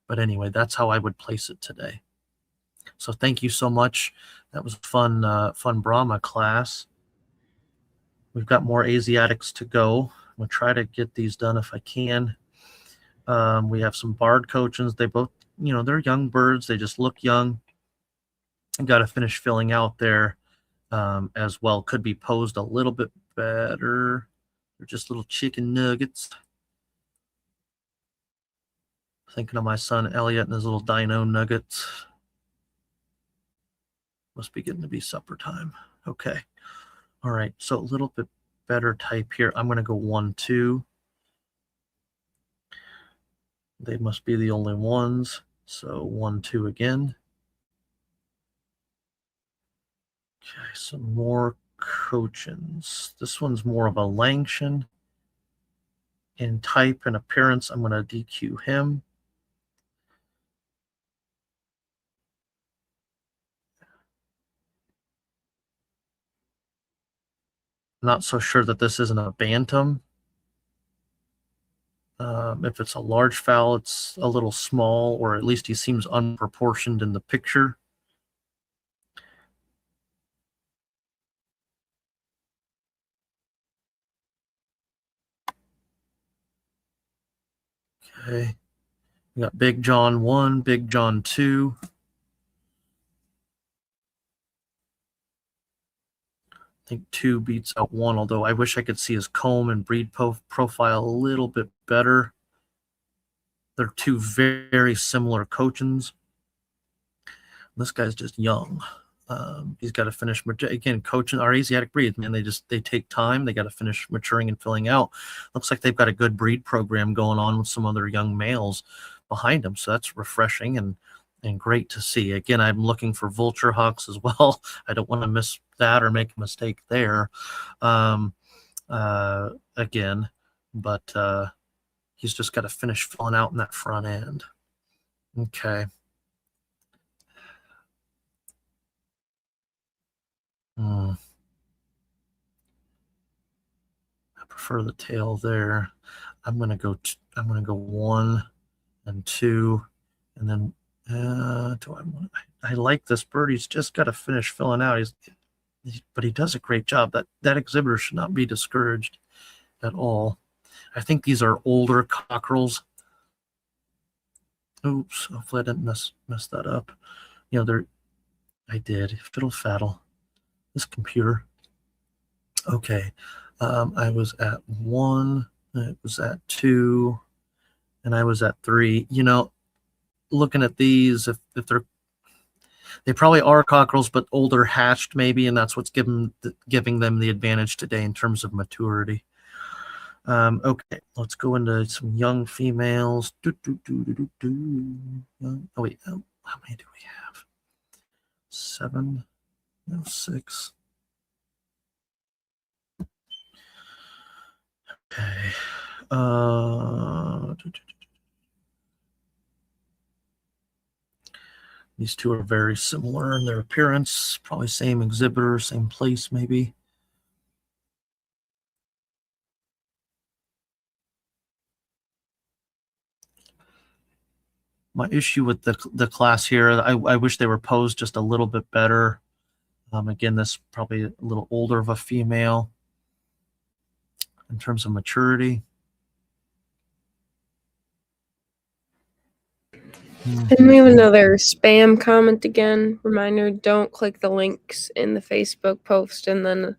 But anyway, that's how I would place it today. So thank you so much. That was a fun Brahma class. We've got more Asiatics to go. I'm going to try to get these done if I can. We have some barred cochins. They both, you know, they're young birds. They just look young. Got to finish filling out there as well. Could be posed a little bit better. They're just little chicken nuggets. Thinking of my son Elliot and his little dino nuggets. Must be getting to be supper time. Okay. All right. So a little bit better type here. I'm going to go 1, 2. They must be the only ones. So 1, 2 again. Okay, some more cochins. This one's more of a Langshan. In type and appearance, I'm going to DQ him. Not so sure that this isn't a bantam. If it's a large fowl, it's a little small, or at least he seems unproportioned in the picture. Okay. We got Big John 1, Big John 2. I think 2 beats out 1, although I wish I could see his comb and breed profile a little bit better. They're 2 very similar cochins. This guy's just young. He's got to finish again. Coaching our Asiatic breeds, man, they take time. They got to finish maturing and filling out. Looks like they've got a good breed program going on with some other young males behind them, so that's refreshing and great to see. Again, I'm looking for vulture hawks as well. I don't want to miss that or make a mistake there. Again, but he's just got to finish filling out in that front end. Okay. I prefer the tail there. I'm gonna go 1 and 2, and then I like this bird. He's just got to finish filling out. But he does a great job. That exhibitor should not be discouraged at all. I think these are older cockerels. Oops, hopefully I didn't mess that up. You know, I did. Fiddle faddle. This computer. Okay. I was at 1, it was at 2, and I was at 3. You know, looking at these, if they probably are cockerels, but older hatched maybe, and that's what's giving them the advantage today in terms of maturity. Okay, let's go into some young females. Oh wait, how many do we have? 7, no 6. Okay. These 2 are very similar in their appearance, probably same exhibitor, same place maybe. My issue with the class here, I wish they were posed just a little bit better. Again, this probably a little older of a female in terms of maturity. And we have another spam comment again. Reminder, don't click the links in the Facebook post, and then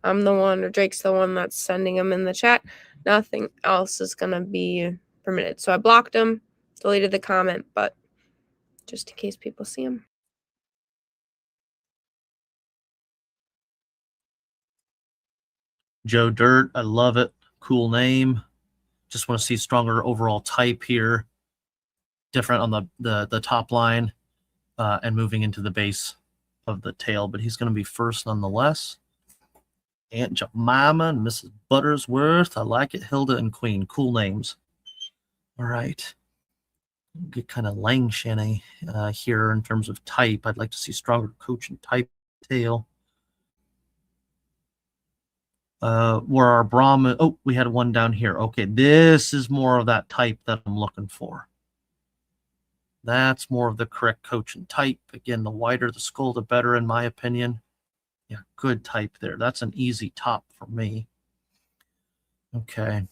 I'm the one, or Drake's the one that's sending them in the chat. Nothing else is going to be permitted. So I blocked them, deleted the comment, but just in case people see them. Joe Dirt, I love it. Cool name. Just want to see stronger overall type here. Different on the top line and moving into the base of the tail, but he's going to be first nonetheless. Aunt Jemima and Mrs. Buttersworth. I like it. Hilda and Queen. Cool names. All right. Get kind of Langshanny here in terms of type. I'd like to see stronger Cochin type tail. Where our Brahma, oh, we had one down here. Okay, this is more of that type that I'm looking for. That's more of the correct Cochin type. Again, the wider the skull, the better, in my opinion. Yeah, good type there. That's an easy top for me. Okay.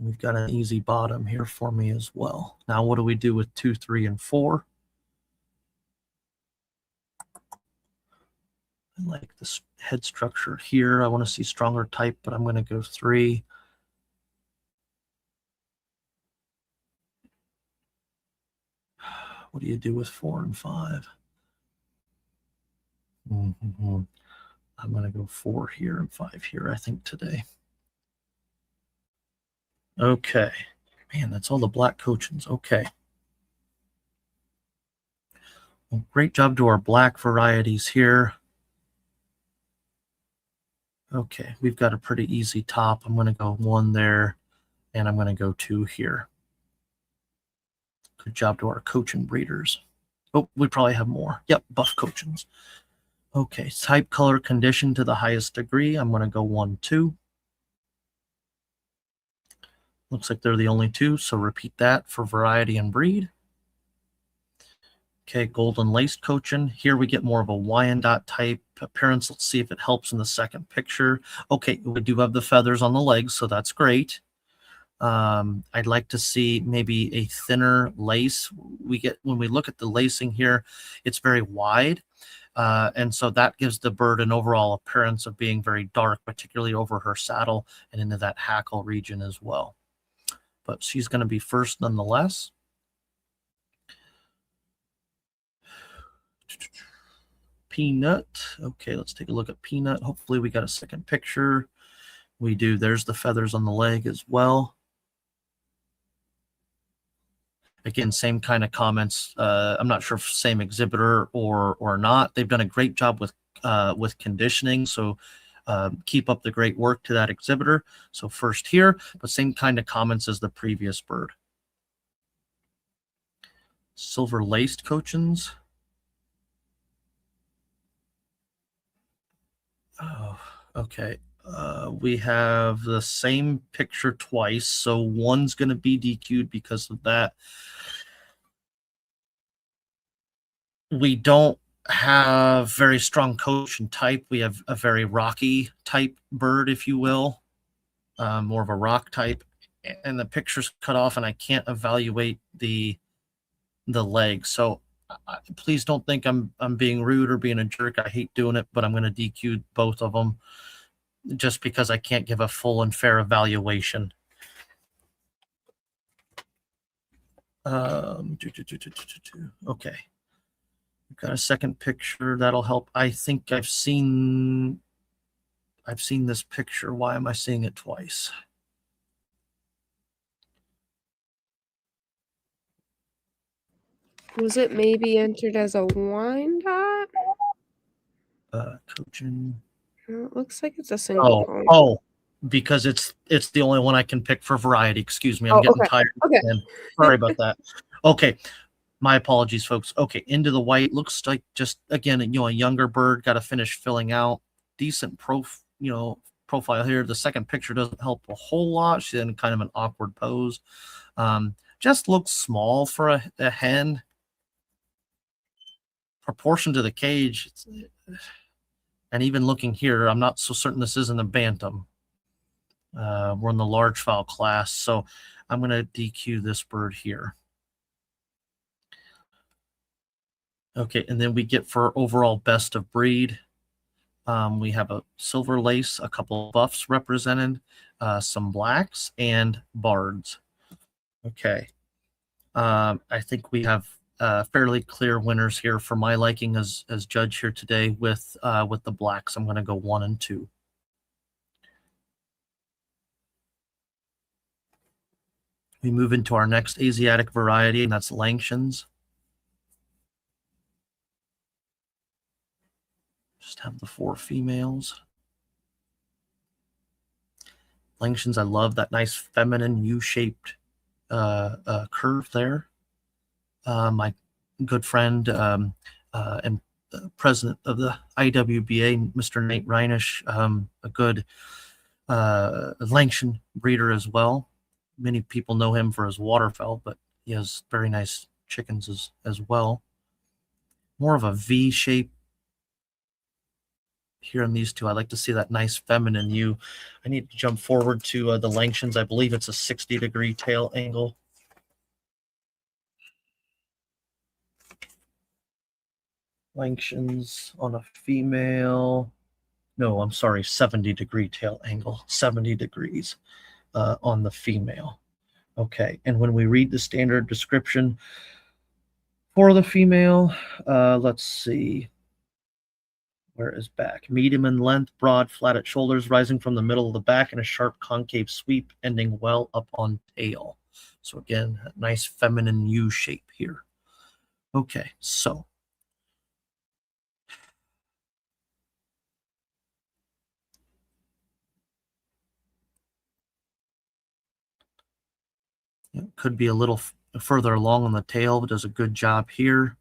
We've got an easy bottom here for me as well. Now, what do we do with 2, 3, and 4? I like this head structure here. I want to see stronger type, but I'm going to go 3. What do you do with 4 and 5? I'm going to go 4 here and 5 here, I think, today. Okay. Man, that's all the black Cochins. Okay. Well, great job to our black varieties here. Okay, we've got a pretty easy top. I'm going to go 1 there, and I'm going to go 2 here. Good job to our Cochin breeders. Oh, we probably have more. Yep, buff Cochins. Okay, type, color, condition to the highest degree. I'm going to go 1, 2. Looks like they're the only 2, so repeat that for variety and breed. Okay, golden laced Cochin. Here we get more of a Wyandotte type appearance. Let's see if it helps in the second picture. Okay, we do have the feathers on the legs, so that's great. I'd like to see maybe a thinner lace. When we look at the lacing here, it's very wide. And so that gives the bird an overall appearance of being very dark, particularly over her saddle and into that hackle region as well. But she's going to be first nonetheless. Peanut. Okay, let's take a look at Peanut. Hopefully we got a second picture. We do. There's the feathers on the leg as well. Again, same kind of comments. I'm not sure if same exhibitor or not. They've done a great job with conditioning, so keep up the great work to that exhibitor. So first here, but same kind of comments as the previous bird. Silver laced Cochins. Oh, okay. We have the same picture twice, so one's going to be DQ'd because of that. We don't have very strong Cochin type. We have a very rocky type bird, if you will, more of a rock type. And the picture's cut off, and I can't evaluate the legs. So please don't think I'm being rude or being a jerk. I hate doing it, but I'm going to DQ both of them just because I can't give a full and fair evaluation. Okay. We've got a second picture that'll help. I think I've seen this picture. Why am I seeing it twice? Was it maybe entered as a Wyandotte? Cochin. No, it looks like it's a single. Oh, because it's the only one I can pick for variety. Excuse me, I'm getting tired. Okay. Sorry about that. Okay, my apologies, folks. Okay, into the white. Looks like just again, a younger bird. Got to finish filling out. Decent profile here. The second picture doesn't help a whole lot. She's in kind of an awkward pose. Just looks small for a hen. Proportion to the cage. And even looking here, I'm not so certain this isn't a bantam. We're in the largefowl class, so I'm going to DQ this bird here. Okay, and then we get for overall best of breed. We have a silver lace, a couple of buffs represented, some blacks, and bards. Okay. I think we have fairly clear winners here for my liking as judge here today with the blacks. I'm going to go 1 and 2. We move into our next Asiatic variety, and that's Langshans. Just have the 4 females. Langshans, I love that nice feminine U-shaped curve there. My good friend and president of the IWBA, Mr. Nate Reinish, a good Langshan breeder as well. Many people know him for his waterfowl, but he has very nice chickens as well. More of a V shape here in these two. I like to see that nice feminine hue. I need to jump forward to the Langshans. I believe it's a 60-degree tail angle. Langshans on a female. No, I'm sorry, 70-degree tail angle. 70 degrees on the female. Okay, and when we read the standard description for the female, let's see. Where is back? Medium in length, broad, flat at shoulders, rising from the middle of the back in a sharp concave sweep, ending well up on tail. So again, a nice feminine U shape here. Okay, so it could be a little further along on the tail, but does a good job here.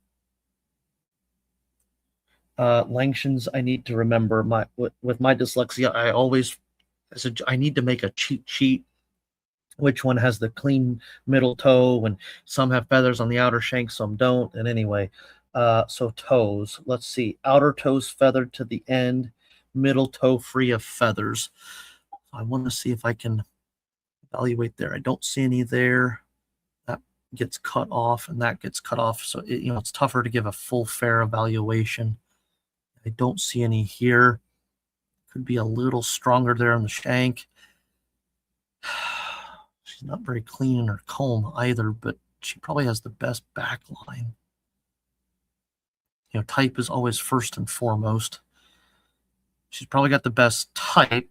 Langshans, I need to remember with my dyslexia, I need to make a cheat sheet. Which one has the clean middle toe, and some have feathers on the outer shank, some don't. And anyway, so toes, let's see, outer toes feathered to the end, middle toe free of feathers. I want to see if I can evaluate there. I don't see any there. That gets cut off and that gets cut off. So it's tougher to give a full fair evaluation. I don't see any here. Could be a little stronger there on the shank. She's not very clean in her comb either, but she probably has the best back line. Type is always first and foremost. She's probably got the best type.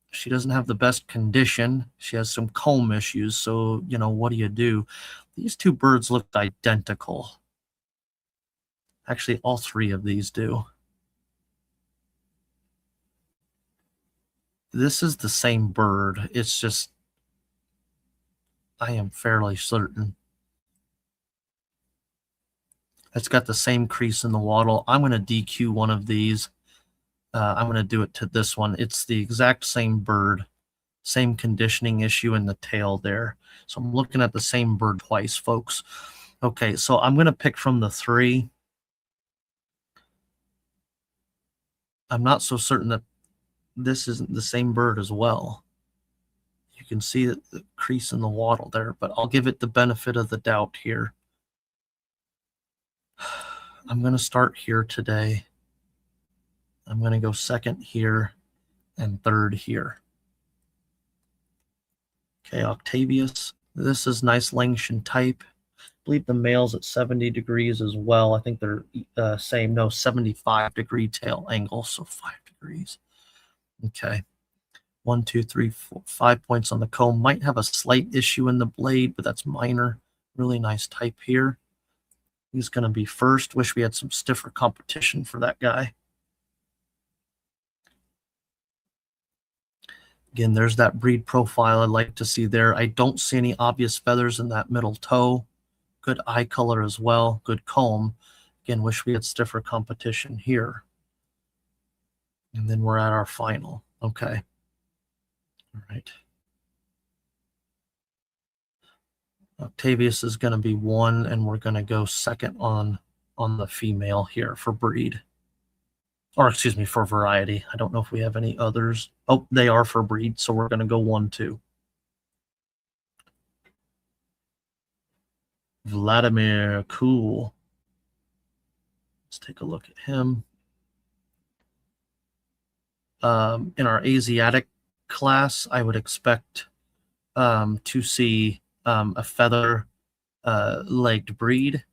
She doesn't have the best condition. She has some comb issues, so, what do? These two birds look identical. Actually, all three of these do. This is the same bird. It's just, I am fairly certain. It's got the same crease in the wattle. I'm going to DQ one of these. I'm going to do it to this one. It's the exact same bird, same conditioning issue in the tail there. So I'm looking at the same bird twice, folks. Okay, so I'm going to pick from the three. I'm not so certain that this isn't the same bird as well. You can see the crease in the wattle there, but I'll give it the benefit of the doubt here. I'm going to start here today. I'm going to go second here and third here. Okay, Octavius. This is nice Langshan type. I believe the male's at 70 degrees as well. I think they're same. No, 75-degree tail angle, so 5 degrees. Okay. 1, 2, 3, 4, 5 points on the comb. Might have a slight issue in the blade, but that's minor. Really nice type here. He's going to be first. Wish we had some stiffer competition for that guy. Again, there's that breed profile I'd like to see there. I don't see any obvious feathers in that middle toe. Good eye color as well. Good comb. Again, wish we had stiffer competition here. And then we're at our final. Okay. All right. Octavius is going to be 1, and we're going to go second on the female here for breed. Or excuse me, for variety. I don't know if we have any others. Oh, they are for breed, so we're going to go 1, 2. Vladimir, cool. Let's take a look at him. In our Asiatic class, I would expect to see a feather-legged breed.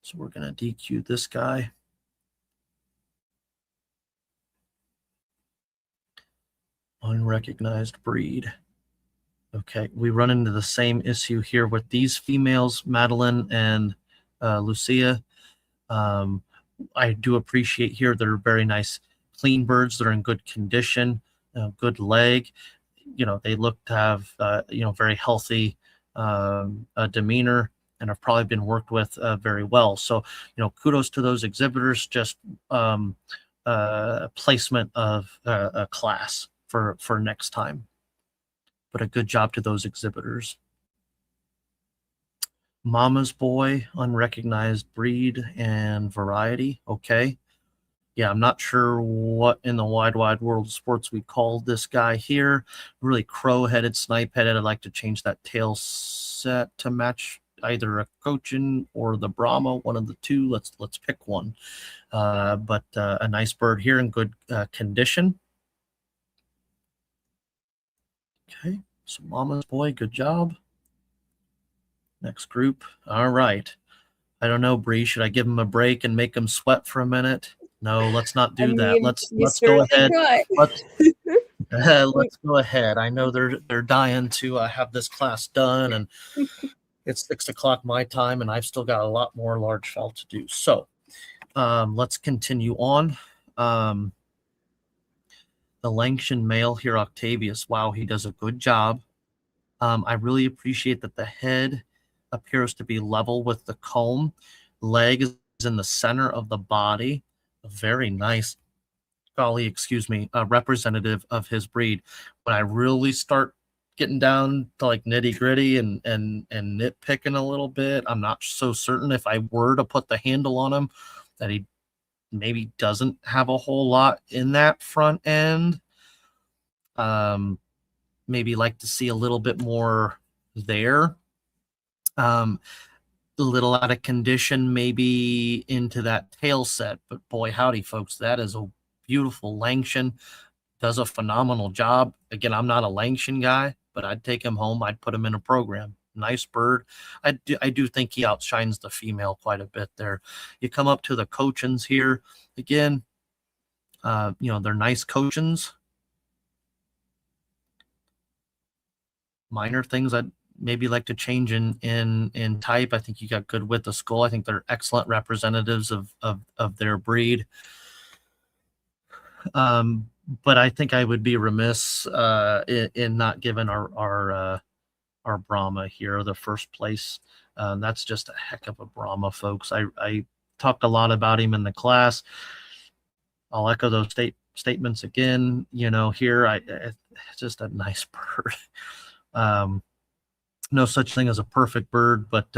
So we're going to DQ this guy. Unrecognized breed. Okay, we run into the same issue here with these females, Madeline and Lucia. I do appreciate here they're very nice, clean birds that are in good condition, good leg. they look to have very healthy demeanor, and have probably been worked with very well. So kudos to those exhibitors. Just placement of a class for next time, but a good job to those exhibitors. Mama's Boy, unrecognized breed and variety. Okay. Yeah, I'm not sure what in the wide world of sports we called this guy here. Really crow-headed, snipe-headed. I'd like to change that tail set to match either a Cochin or the Brahma, one of the two. Let's pick one. But a nice bird here in good condition. Okay, so Mama's Boy, good job. Next group. All right. I don't know, Bree. Should I give him a break and make him sweat for a minute? No, let's not do that. Let's go ahead. Let's go ahead. I know they're dying to have this class done, and it's 6 o'clock my time, and I've still got a lot more largefowl to do. So let's continue on. The Langshan male here, Octavius. Wow, he does a good job. I really appreciate that the head appears to be level with the comb. Leg is in the center of the body. Very nice, representative of his breed. When I really start getting down to like nitty gritty and nitpicking a little bit, I'm not so certain if I were to put the handle on him that he maybe doesn't have a whole lot in that front end. Maybe like to see a little bit more there. A little out of condition, maybe into that tail set, but boy, howdy, folks, that is a beautiful Langshan. Does a phenomenal job. Again, I'm not a Langshan guy, but I'd take him home. I'd put him in a program. Nice bird. I do think he outshines the female quite a bit there. You come up to the Cochins here. Again, they're nice Cochins. Minor things I'd maybe like to change in type. I think you got good width of skull. I think they're excellent representatives of their breed. But I think I would be remiss in not giving our Brahma here the first place. That's just a heck of a Brahma, folks. I talked a lot about him in the class. I'll echo those statements again. Here it's just a nice bird. No such thing as a perfect bird, but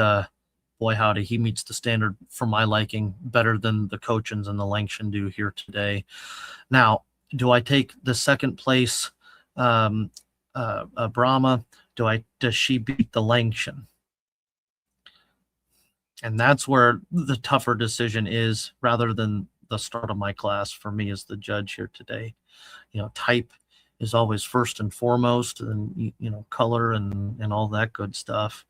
boy howdy, he meets the standard for my liking better than the Cochins and the Langshan do here today. Now, do I take the second place Brahma? Does she beat the Langshan? And that's where the tougher decision is, rather than the start of my class for me as the judge here today. Type is always first and foremost, and color and all that good stuff.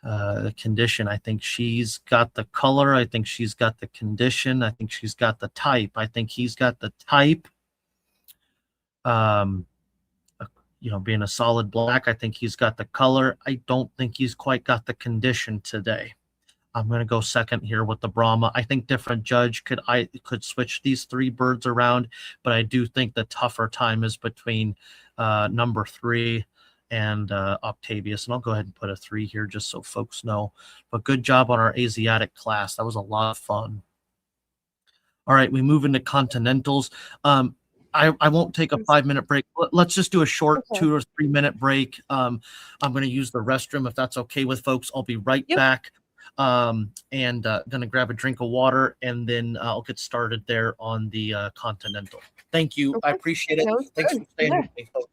The condition, I think she's got the color. I think she's got the condition. I think she's got the type. I think he's got the type. Being a solid black, I think he's got the color. I don't think he's quite got the condition today. I'm going to go second here with the Brahma. I think different judge could switch these three birds around, but I do think the tougher time is between number 3 and Octavius. And I'll go ahead and put a 3 here just so folks know. But good job on our Asiatic class. That was a lot of fun. All right, we move into Continentals. I won't take a 5-minute break. Let's just do a short 2 or 3 minute break. I'm going to use the restroom if that's okay with folks. I'll be right back. And gonna grab a drink of water, and then I'll get started there on the Continental. Thank you. I appreciate it. Thanks for staying with me, folks.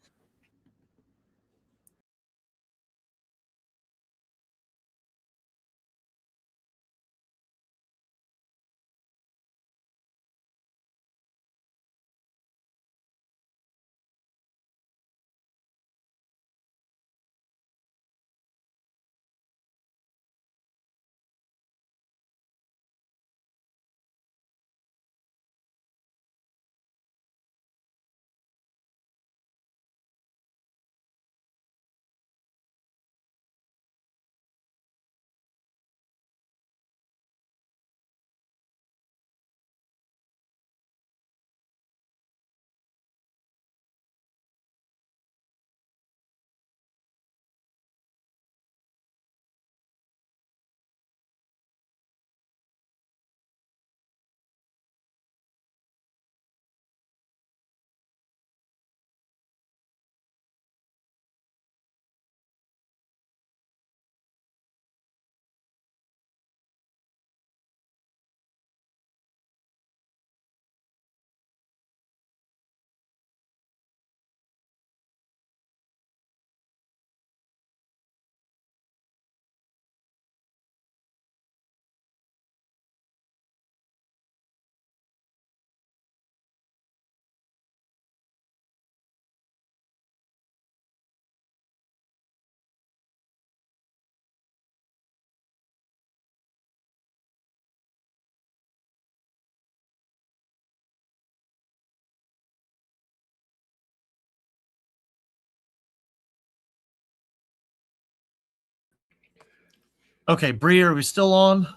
Okay, Bree, are we still on?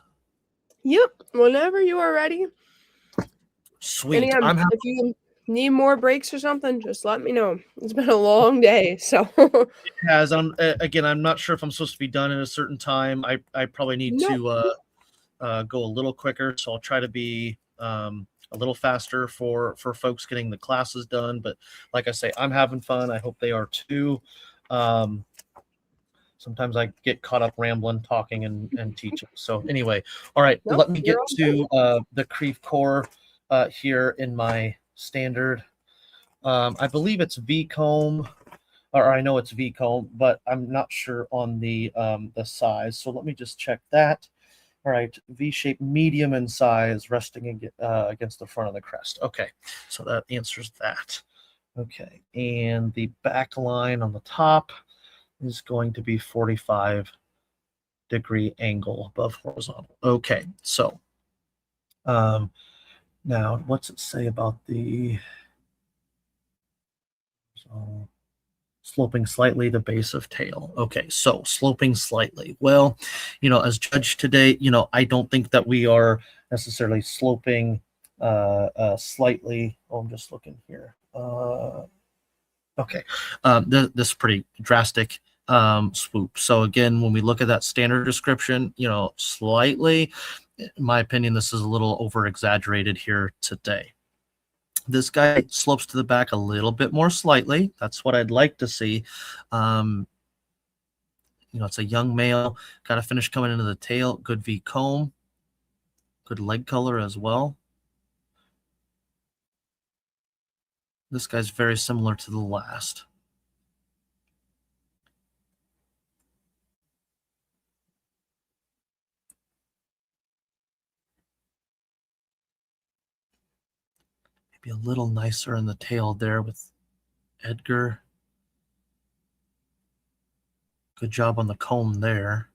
Yep. Whenever you are ready. Sweet. And again, if you need more breaks or something, just let me know. It's been a long day, so. It has. Again, I'm not sure if I'm supposed to be done at a certain time. I probably need to go a little quicker, so I'll try to be a little faster for folks getting the classes done. But like I say, I'm having fun. I hope they are too. Sometimes I get caught up rambling, talking, and teaching. So anyway, all right, let me get to the Creve Core here in my standard. I believe it's V-comb, or I know it's V-comb, but I'm not sure on the size. So let me just check that. All right, V-shape, medium in size, resting against the front of the crest. Okay, so that answers that. Okay, and the back line on the top is going to be 45-degree angle above horizontal. Okay, so now what's it say about the sloping slightly the base of tail? Okay, so sloping slightly. Well, as judged today, I don't think that we are necessarily sloping slightly. Oh, I'm just looking here. Okay, this is pretty drastic swoop. So again, when we look at that standard description, slightly, in my opinion, this is a little over exaggerated here today. This guy slopes to the back a little bit more slightly. That's what I'd like to see. It's a young male, got to finish coming into the tail. Good V comb, good leg color as well. This guy's very similar to the last. Maybe a little nicer in the tail there with Edgar. Good job on the comb there.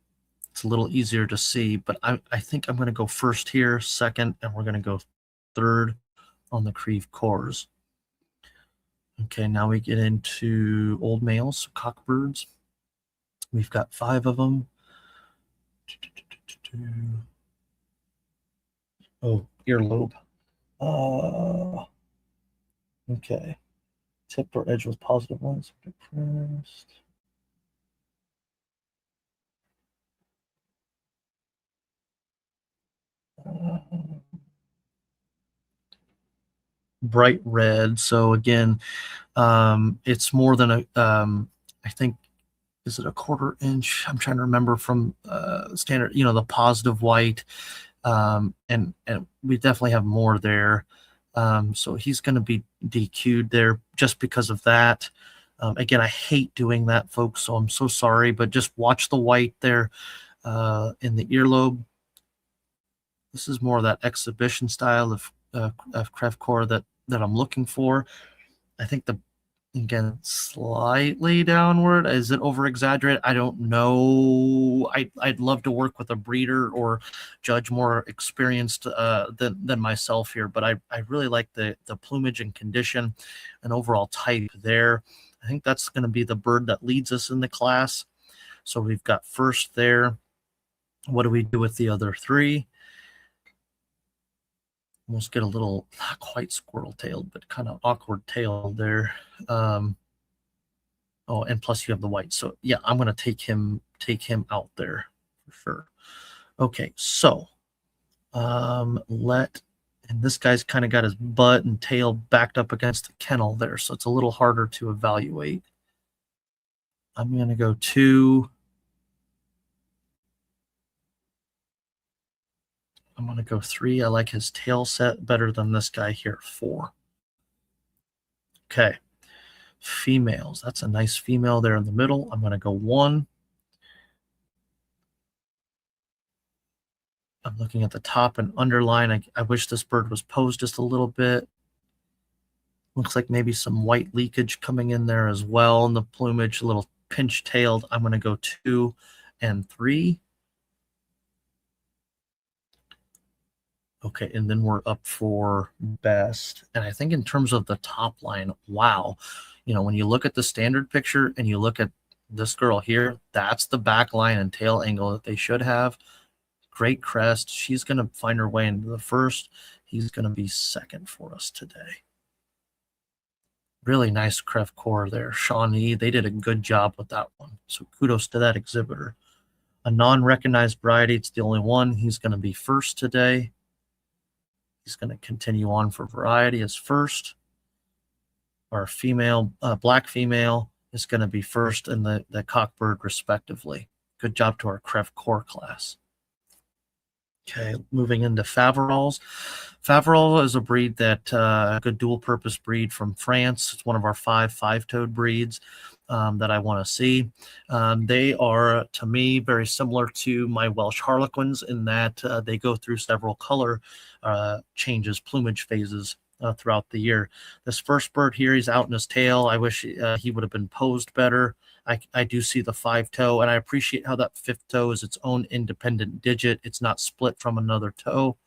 It's a little easier to see, but I think I'm going to go first here, second, and we're going to go third on the Creve cores. Okay, now we get into old males, cockbirds. We've got 5 of them. Oh, earlobe. Okay. Tipped or edge with positive ones. Depressed. Bright red. So again, it's more than a, I think, is it a 1/4 inch? I'm trying to remember from standard, the positive white. And we definitely have more there. So he's going to be DQ'd there just because of that. Again, I hate doing that, folks, so I'm so sorry, but just watch the white there in the earlobe. This is more of that exhibition style of Creve Core that I'm looking for. I think again, slightly downward. Is it over exaggerated? I don't know. I'd love to work with a breeder or judge more experienced than myself here, but I really like the plumage and condition and overall type there. I think that's going to be the bird that leads us in the class. So we've got first there. What do we do with the other 3? Almost get a little, not quite squirrel-tailed, but kind of awkward tail there. Oh, and plus you have the white. So yeah, I'm going to take him out there for sure. Okay, so and this guy's kind of got his butt and tail backed up against the kennel there, so it's a little harder to evaluate. I'm going to go 2. I'm going to go 3. I like his tail set better than this guy here, 4. Okay. Females. That's a nice female there in the middle. I'm going to go 1. I'm looking at the top and underline. I wish this bird was posed just a little bit. Looks like maybe some white leakage coming in there as well in the plumage, a little pinch-tailed. I'm going to go 2 and 3. Okay, and then we're up for best. And I think in terms of the top line, wow. When you look at the standard picture and you look at This girl here, that's the back line and tail angle that they should have. Great crest. She's going to find her way into the first. He's going to be second for us today. Really nice crev core there. Shawnee, they did a good job with that one. So kudos to that exhibitor. A non-recognized variety, it's the only one. He's going to be first today. He's going to continue on for variety as first. Our female, black female, is going to be first in the cockbird respectively. Good job to our crev core class. Okay, moving into Faverolles. Faverolles is a breed that a good dual-purpose breed from France. It's one of our five-toed breeds that I want to see. They are, to me, very similar to my Welsh Harlequins in that they go through several color changes, plumage phases throughout the year. This first bird here, he's out in his tail. I wish he would have been posed better. I do see the 5-toe, and I appreciate how that 5th toe is its own independent digit. It's not split from another toe.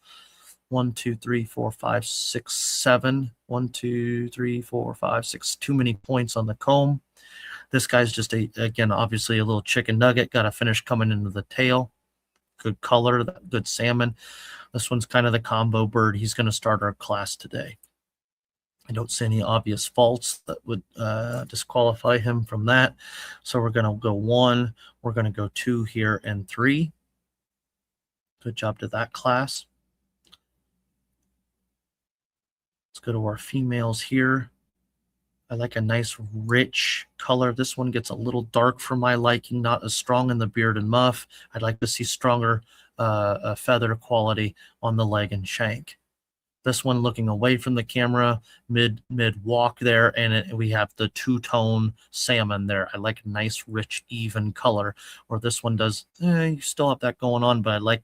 1, 2, 3, 4, 5, 6, 7. 1, 2, 3, 4, 5, 6. Too many points on the comb. This guy's just, again, obviously a little chicken nugget. Got a finish coming into the tail. Good color, good salmon. This one's kind of the combo bird. He's going to start our class today. I don't see any obvious faults that would disqualify him from that. So we're going to go 1. We're going to go 2 here and 3. Good job to that class. Let's go to our females here. I like a nice rich color. This one gets a little dark for my liking, not as strong in the beard and muff. I'd like to see stronger feather quality on the leg and shank. This one looking away from the camera, mid walk there, and we have the 2-tone salmon there. I like a nice, rich, even color. Or this one does, you still have that going on, but I like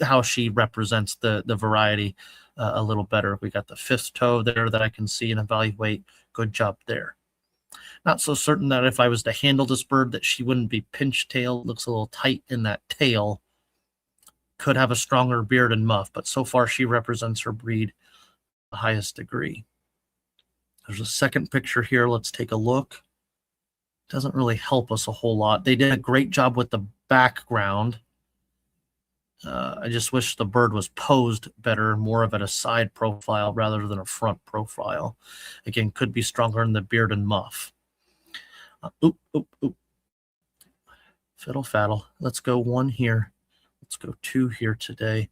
how she represents the variety a little better. We got the 5th toe there that I can see and evaluate. Good job there. Not so certain that if I was to handle this bird that she wouldn't be pinch tailed. Looks a little tight in that tail. Could have a stronger beard and muff, but so far she represents her breed the highest degree. There's a second picture here. Let's take a look. Doesn't really help us a whole lot. They did a great job with the background. I just wish the bird was posed better, more of it a side profile rather than a front profile. Again, could be stronger in the beard and muff. Fiddle faddle. Let's go 1 here. Let's go 2 here today.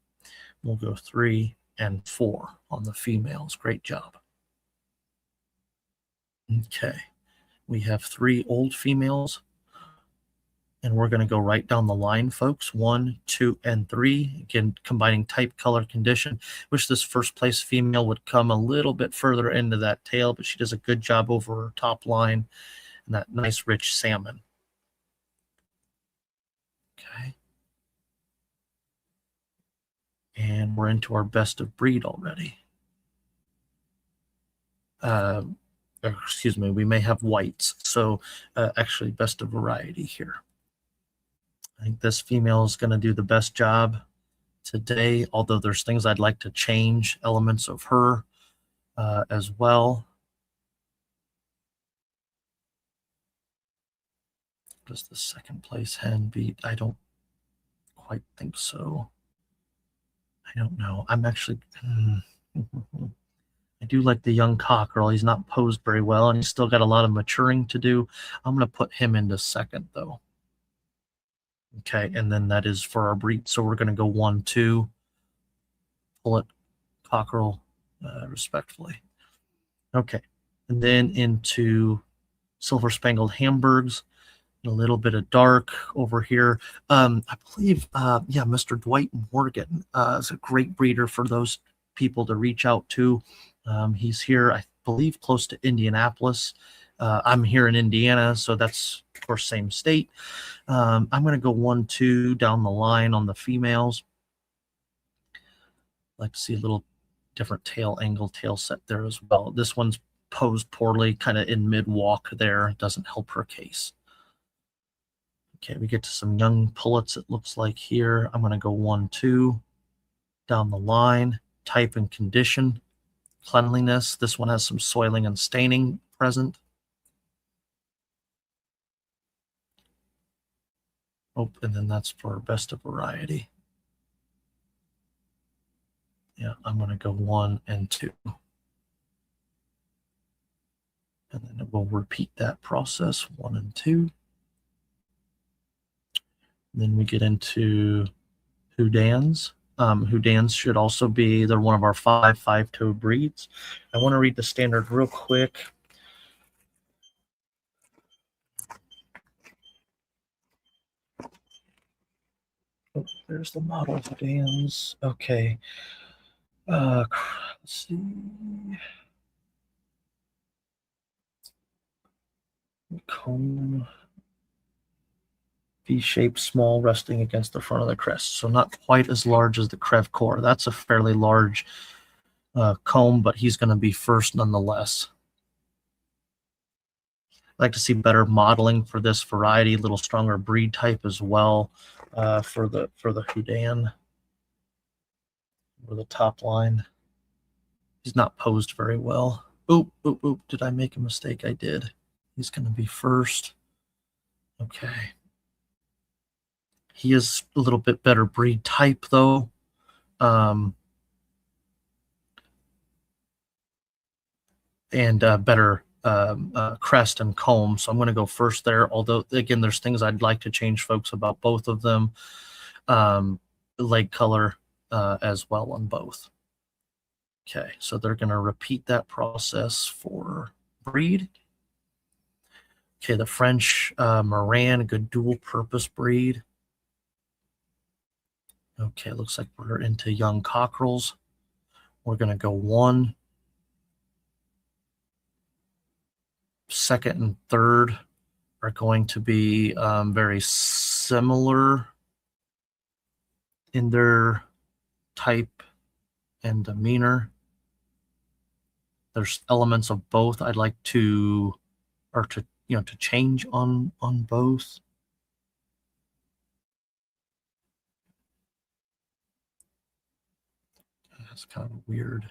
We'll go 3 and 4 on the females. Great job. Okay. We have 3 old females. And we're going to go right down the line, folks. 1, 2, and 3. Again, combining type, color, condition. Wish this first place female would come a little bit further into that tail, but she does a good job over her top line and that nice rich salmon. Okay. And we're into our best of breed already. Excuse me, we may have whites. So actually best of variety here. I think this female is going to do the best job today, although there's things I'd like to change, elements of her as well. Does the second place hen beat? I don't quite think so. I don't know. I'm actually, I do like the young cockerel. He's not posed very well, and he's still got a lot of maturing to do. I'm going to put him into second, though. Okay, and then that is for our breed. So we're going to go 1, 2, pullet, cockerel, respectfully. Okay, and then into silver spangled Hamburgs. A little bit of dark over here. I believe, yeah, Mr. Dwight Morgan is a great breeder for those people to reach out to. He's here, I believe, close to Indianapolis. I'm here in Indiana, so that's, of course, same state. I'm going to go 1, 2 down the line on the females. Like to see a little different tail angle, tail set there as well. This one's posed poorly, kind of in mid-walk there. It doesn't help her case. Okay, we get to some young pullets, it looks like here. I'm going to go 1, 2 down the line. Type and condition. Cleanliness. This one has some soiling and staining present. Oh, and then that's for best of variety. Yeah, I'm going to go 1 and 2. And then we'll repeat that process, 1 and 2. Then we get into Houdans. Houdans should also be, they're one of our 5 five-toed breeds. I want to read the standard real quick. Oh, there's the model Houdans. Okay. Let's see. Cone. V-shaped, small, resting against the front of the crest. So not quite as large as the Crevecore. That's a fairly large comb, but he's going to be first nonetheless. I'd like to see better modeling for this variety, a little stronger breed type as well for the Houdan or the top line. He's not posed very well. Oop, oop, oop. Did I make a mistake? I did. He's going to be first. Okay. He is a little bit better breed type, though. And better crest and comb. So I'm going to go first there. Although, again, there's things I'd like to change, folks, about both of them. Leg color as well on both. Okay, so they're going to repeat that process for breed. Okay, the French Moran, a good dual-purpose breed. Okay, looks like we're into young cockerels. We're going to go 1. Second and third are going to be very similar in their type and demeanor. There's elements of both I'd like to, or to change on both. That's kind of a weird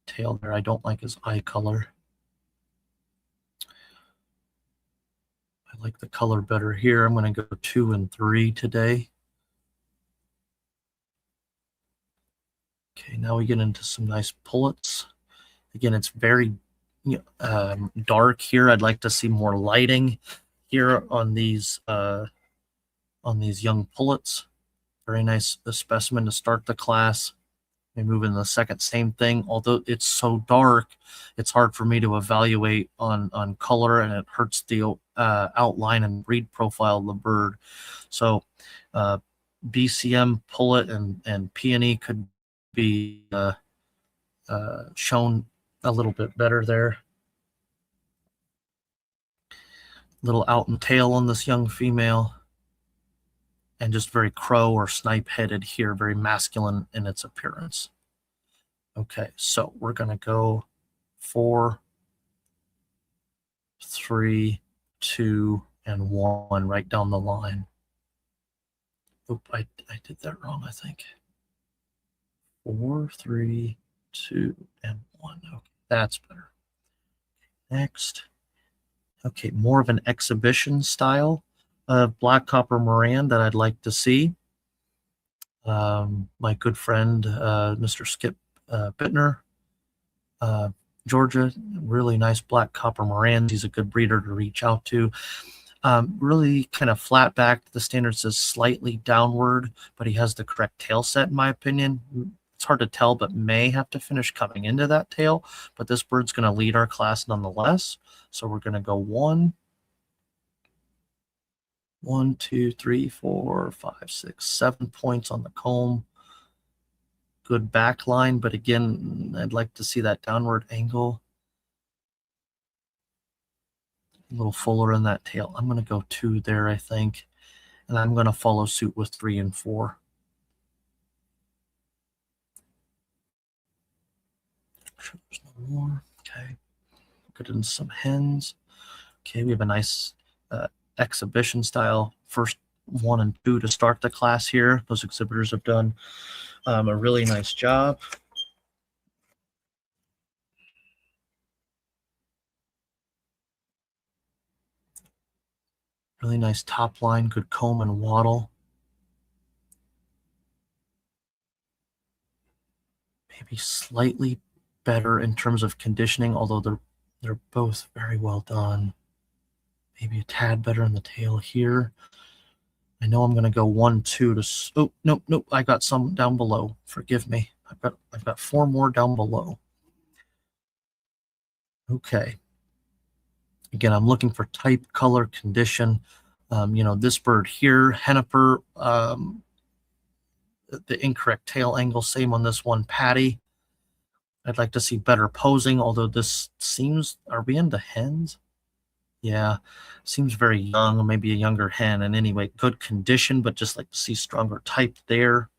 tail there. I don't like his eye color. I like the color better here. I'm going to go 2 and 3 today. Okay, now we get into some nice pullets. Again, it's very dark here. I'd like to see more lighting here on these young pullets. Very nice specimen to start the class. We move into the second, same thing. Although it's so dark, it's hard for me to evaluate on color, and it hurts the outline and breed profile of the bird. So BCM pullet and peony could be shown a little bit better there. Little out and tail on this young female, and just very crow or snipe headed here, very masculine in its appearance. Okay, so we're going to go 4, 3, 2, and 1 right down the line. Oop, I did that wrong, I think. 4, 3, 2, and 1. Okay, that's better. Next. Okay, more of an exhibition style of black copper Moran that I'd like to see. My good friend, Mr. Skip Bittner, Georgia, really nice black copper Morans. He's a good breeder to reach out to. Really kind of flat backed. The standard says slightly downward, but he has the correct tail set, in my opinion. It's hard to tell, but may have to finish coming into that tail. But this bird's going to lead our class nonetheless. So we're going to go 1, 2, 3, 4, 5, 6, 7 points on the comb. Good back line, but again, I'd like to see that downward angle. A little fuller in that tail. I'm going to go 2 there, I think. And I'm going to follow suit with 3 and 4. Sure there's no more. Okay. Get into some hens. Okay, we have a nice exhibition style first 1 and 2 to start the class here. Those exhibitors have done a really nice job. Really nice top line, good comb and wattle. Maybe slightly better in terms of conditioning, although they're both very well done. Maybe a tad better in the tail here. I know I'm going to go 1, 2 to. Oh, nope. I got some down below. Forgive me. I've got 4 more down below. Okay. Again, I'm looking for type, color, condition. This bird here, Hennifer, the incorrect tail angle. Same on this one, Patty. I'd like to see better posing, although this seems, are we into hens? Yeah, seems very young, maybe a younger hen. And anyway, good condition, but just like to see stronger type there.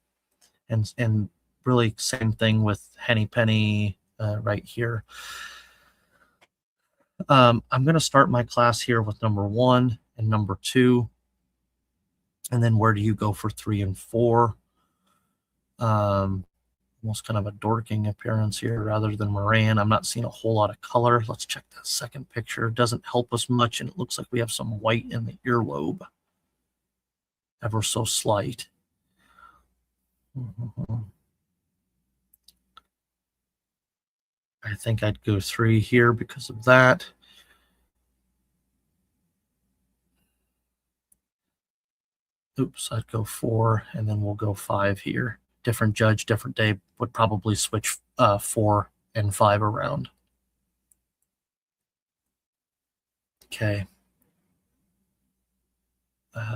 And really same thing with Henny Penny right here. I'm going to start my class here with number 1 and number 2. And then where do you go for 3 and 4? Almost kind of a dorking appearance here rather than Moran. I'm not seeing a whole lot of color. Let's check that second picture. It doesn't help us much, and it looks like we have some white in the earlobe. Ever so slight. I think I'd go 3 here because of that. Oops, I'd go 4, and then we'll go 5 here. Different judge, different day would probably switch 4 and 5 around. Okay.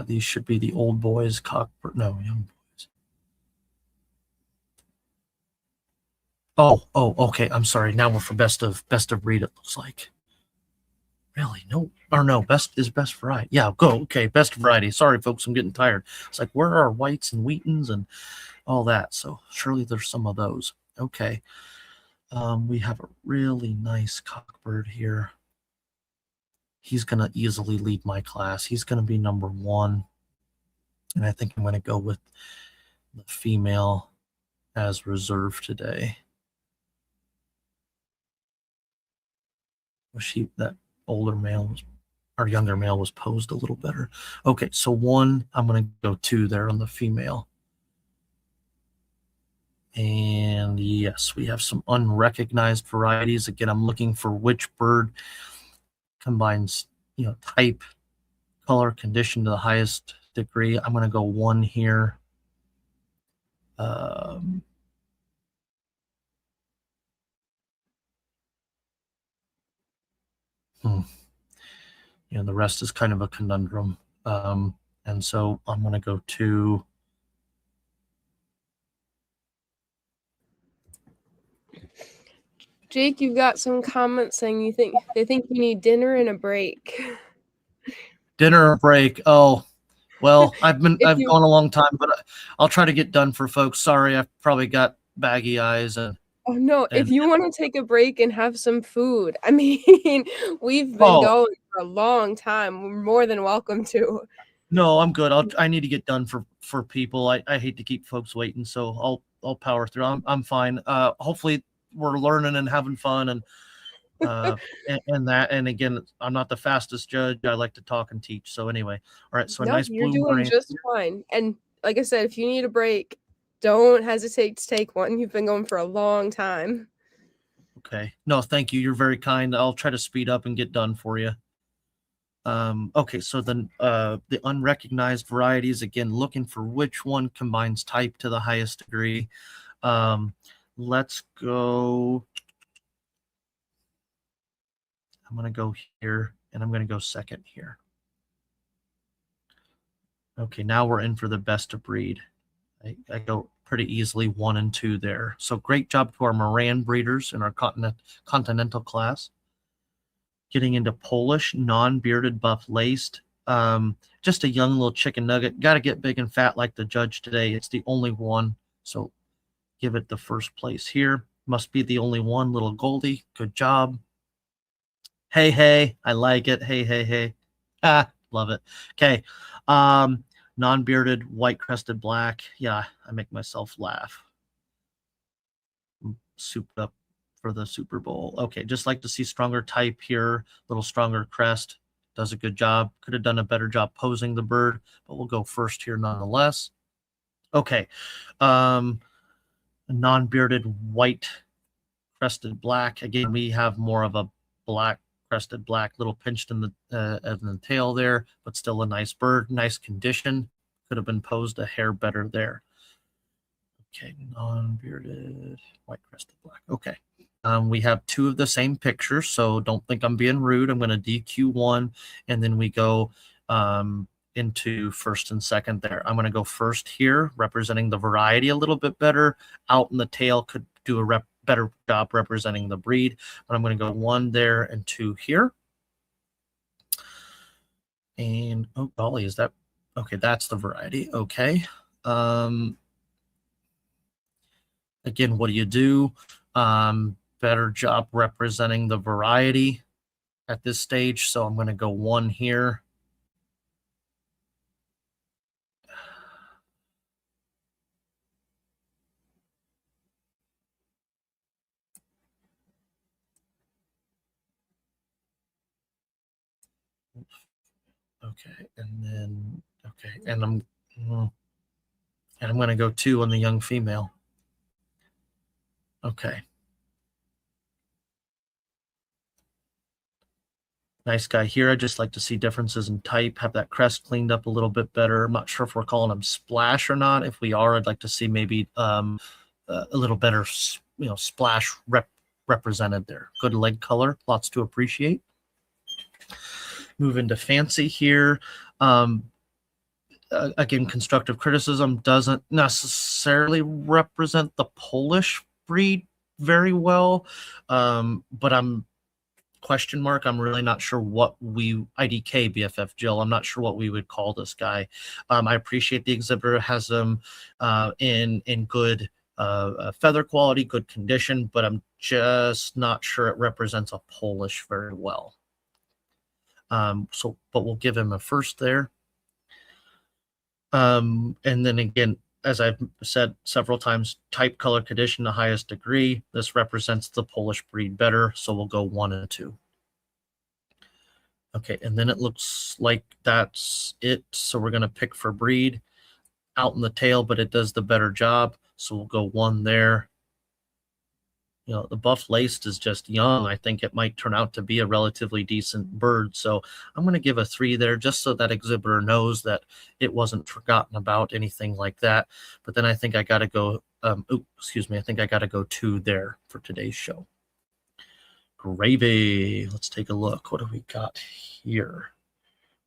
These should be the old boys, young boys. Oh, okay. I'm sorry. Now we're for best of breed, it looks like. Really? No. Or no, best variety. Yeah, go. Okay, best variety. Sorry, folks, I'm getting tired. It's like, where are whites and wheatons and all that? So surely there's some of those. Okay. We have a really nice cockbird here. He's going to easily lead my class. He's going to be number 1. And I think I'm going to go with the female as reserve today. That older male or younger male was posed a little better. Okay, so 1, I'm going to go 2 there on the female. And yes, we have some unrecognized varieties. Again, I'm looking for which bird combines, type, color, condition to the highest degree. I'm going to go 1 here. The rest is kind of a conundrum. And so I'm going to go 2. Jake, you've got some comments saying they think you need dinner and a break. Dinner or break? Oh, well, I've gone a long time, but I'll try to get done for folks. Sorry, I've probably got baggy eyes and. Oh no! If you want to take a break and have some food, I mean, we've been going for a long time. We're more than welcome to. No, I'm good. I need to get done for people. I hate to keep folks waiting, so I'll power through. I'm fine. Hopefully we're learning and having fun and that. And again, I'm not the fastest judge. I like to talk and teach. So anyway, all right. So a nice you're blue doing just fine. And like I said, if you need a break, don't hesitate to take one. You've been going for a long time. Okay. No, thank you. You're very kind. I'll try to speed up and get done for you. Okay, so then the unrecognized varieties, again, looking for which one combines type to the highest degree. Let's go. I'm going to go here, and I'm going to go second here. Okay, now we're in for the best of breed. I go pretty easily 1 and 2 there. So great job to our Moran breeders in our continental class. Getting into Polish, non-bearded, buff laced. Just a young little chicken nugget. Got to get big and fat like the judge today. It's the only one. So give it the first place here. Must be the only one. Little Goldie. Good job. Hey. I like it. Hey. Love it. Okay. Non-bearded, white-crested black. Yeah, I make myself laugh. Souped up for the Super Bowl. Okay, just like to see stronger type here, a little stronger crest. Does a good job. Could have done a better job posing the bird, but we'll go first here nonetheless. Okay. A non-bearded white crested black. Again, we have more of a black crested black, little pinched in the tail there, but still a nice bird, nice condition. Could have been posed a hair better there. Okay, non-bearded white crested black. Okay. We have two of the same pictures, so don't think I'm being rude. I'm going to DQ one, and then we go into first and second there. I'm going to go first here, representing the variety a little bit better. Out in the tail could do a better job representing the breed, but I'm going to go 1 there and 2 here. And oh golly, is that okay? That's the variety. Okay. Again, what do you do? Better job representing the variety at this stage. So I'm going to go 1 here. Okay, and then okay, and I'm going to go 2 on the young female. Okay. Nice guy here. I just like to see differences in type, have that crest cleaned up a little bit better. I'm not sure if we're calling him splash or not. If we are, I'd like to see maybe a little better, splash represented there. Good leg color, lots to appreciate. Move into fancy here. Again, constructive criticism doesn't necessarily represent the Polish breed very well, but I'm question mark. I'm really not sure what IDK BFF Jill. I'm not sure what we would call this guy. I appreciate the exhibitor has him in good feather quality, good condition, but I'm just not sure it represents a Polish very well. But we'll give him a first there. And then again, as I've said several times, type, color, condition, the highest degree. This represents the Polish breed better, so we'll go 1 and 2. Okay, and then it looks like that's it. So we're going to pick for breed out in the tail, but it does the better job. So we'll go 1 there. The buff laced is just young. I think it might turn out to be a relatively decent bird. So I'm going to give a 3 there just so that exhibitor knows that it wasn't forgotten about, anything like that. But then I think I got to go, I think I got to go 2 there for today's show. Gravy. Let's take a look. What do we got here?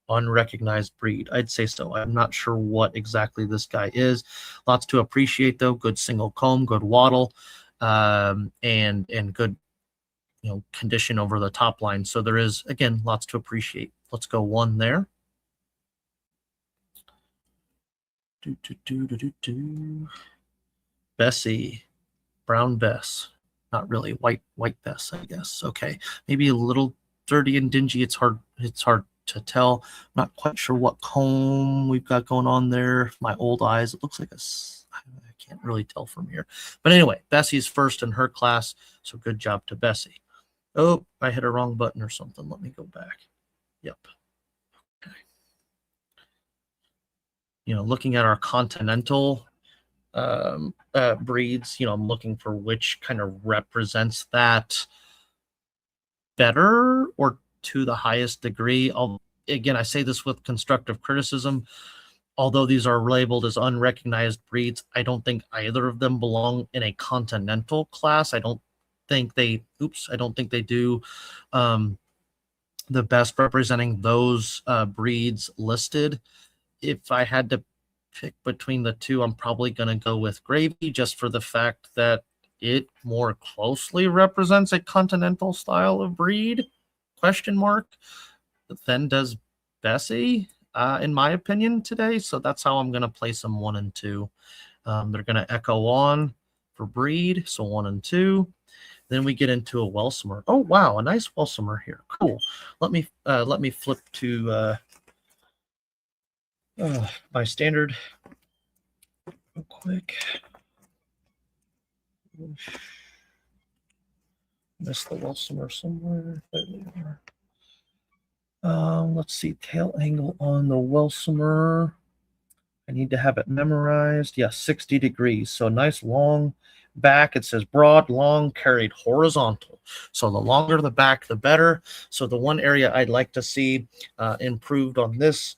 Unrecognized breed. I'd say so. I'm not sure what exactly this guy is. Lots to appreciate, though. Good single comb, good wattle. And good condition over the top line. So there is, again, lots to appreciate. Let's go 1 there. Bessie, brown Bess, not really white Bess, I guess. Okay, maybe a little dirty and dingy. It's hard to tell. Not quite sure what comb we've got going on there. My old eyes, it looks like I can't really tell from here. But anyway, Bessie's first in her class, so good job to Bessie. Oh, I hit a wrong button or something. Let me go back. Yep. Okay. Looking at our continental breeds, I'm looking for which kind of represents that better or to the highest degree. Again, I say this with constructive criticism. Although these are labeled as unrecognized breeds, I don't think either of them belong in a continental class. I don't think they do the best representing those breeds listed. If I had to pick between the two, I'm probably going to go with Gravy, just for the fact that it more closely represents a continental style of breed, than does Bessie. In my opinion today. So that's how I'm going to place them 1 and 2. They're going to echo on for breed. So 1 and 2. Then we get into a Welsomer. Oh, wow. A nice Welsomer here. Cool. Let me flip to my standard real quick. Missed the Welsomer somewhere. There they are. Let's see, tail angle on the Welsomer. I need to have it memorized. Yes, 60 degrees. So nice long back. It says broad, long, carried horizontal. So the longer the back, the better. So the one area I'd like to see improved on this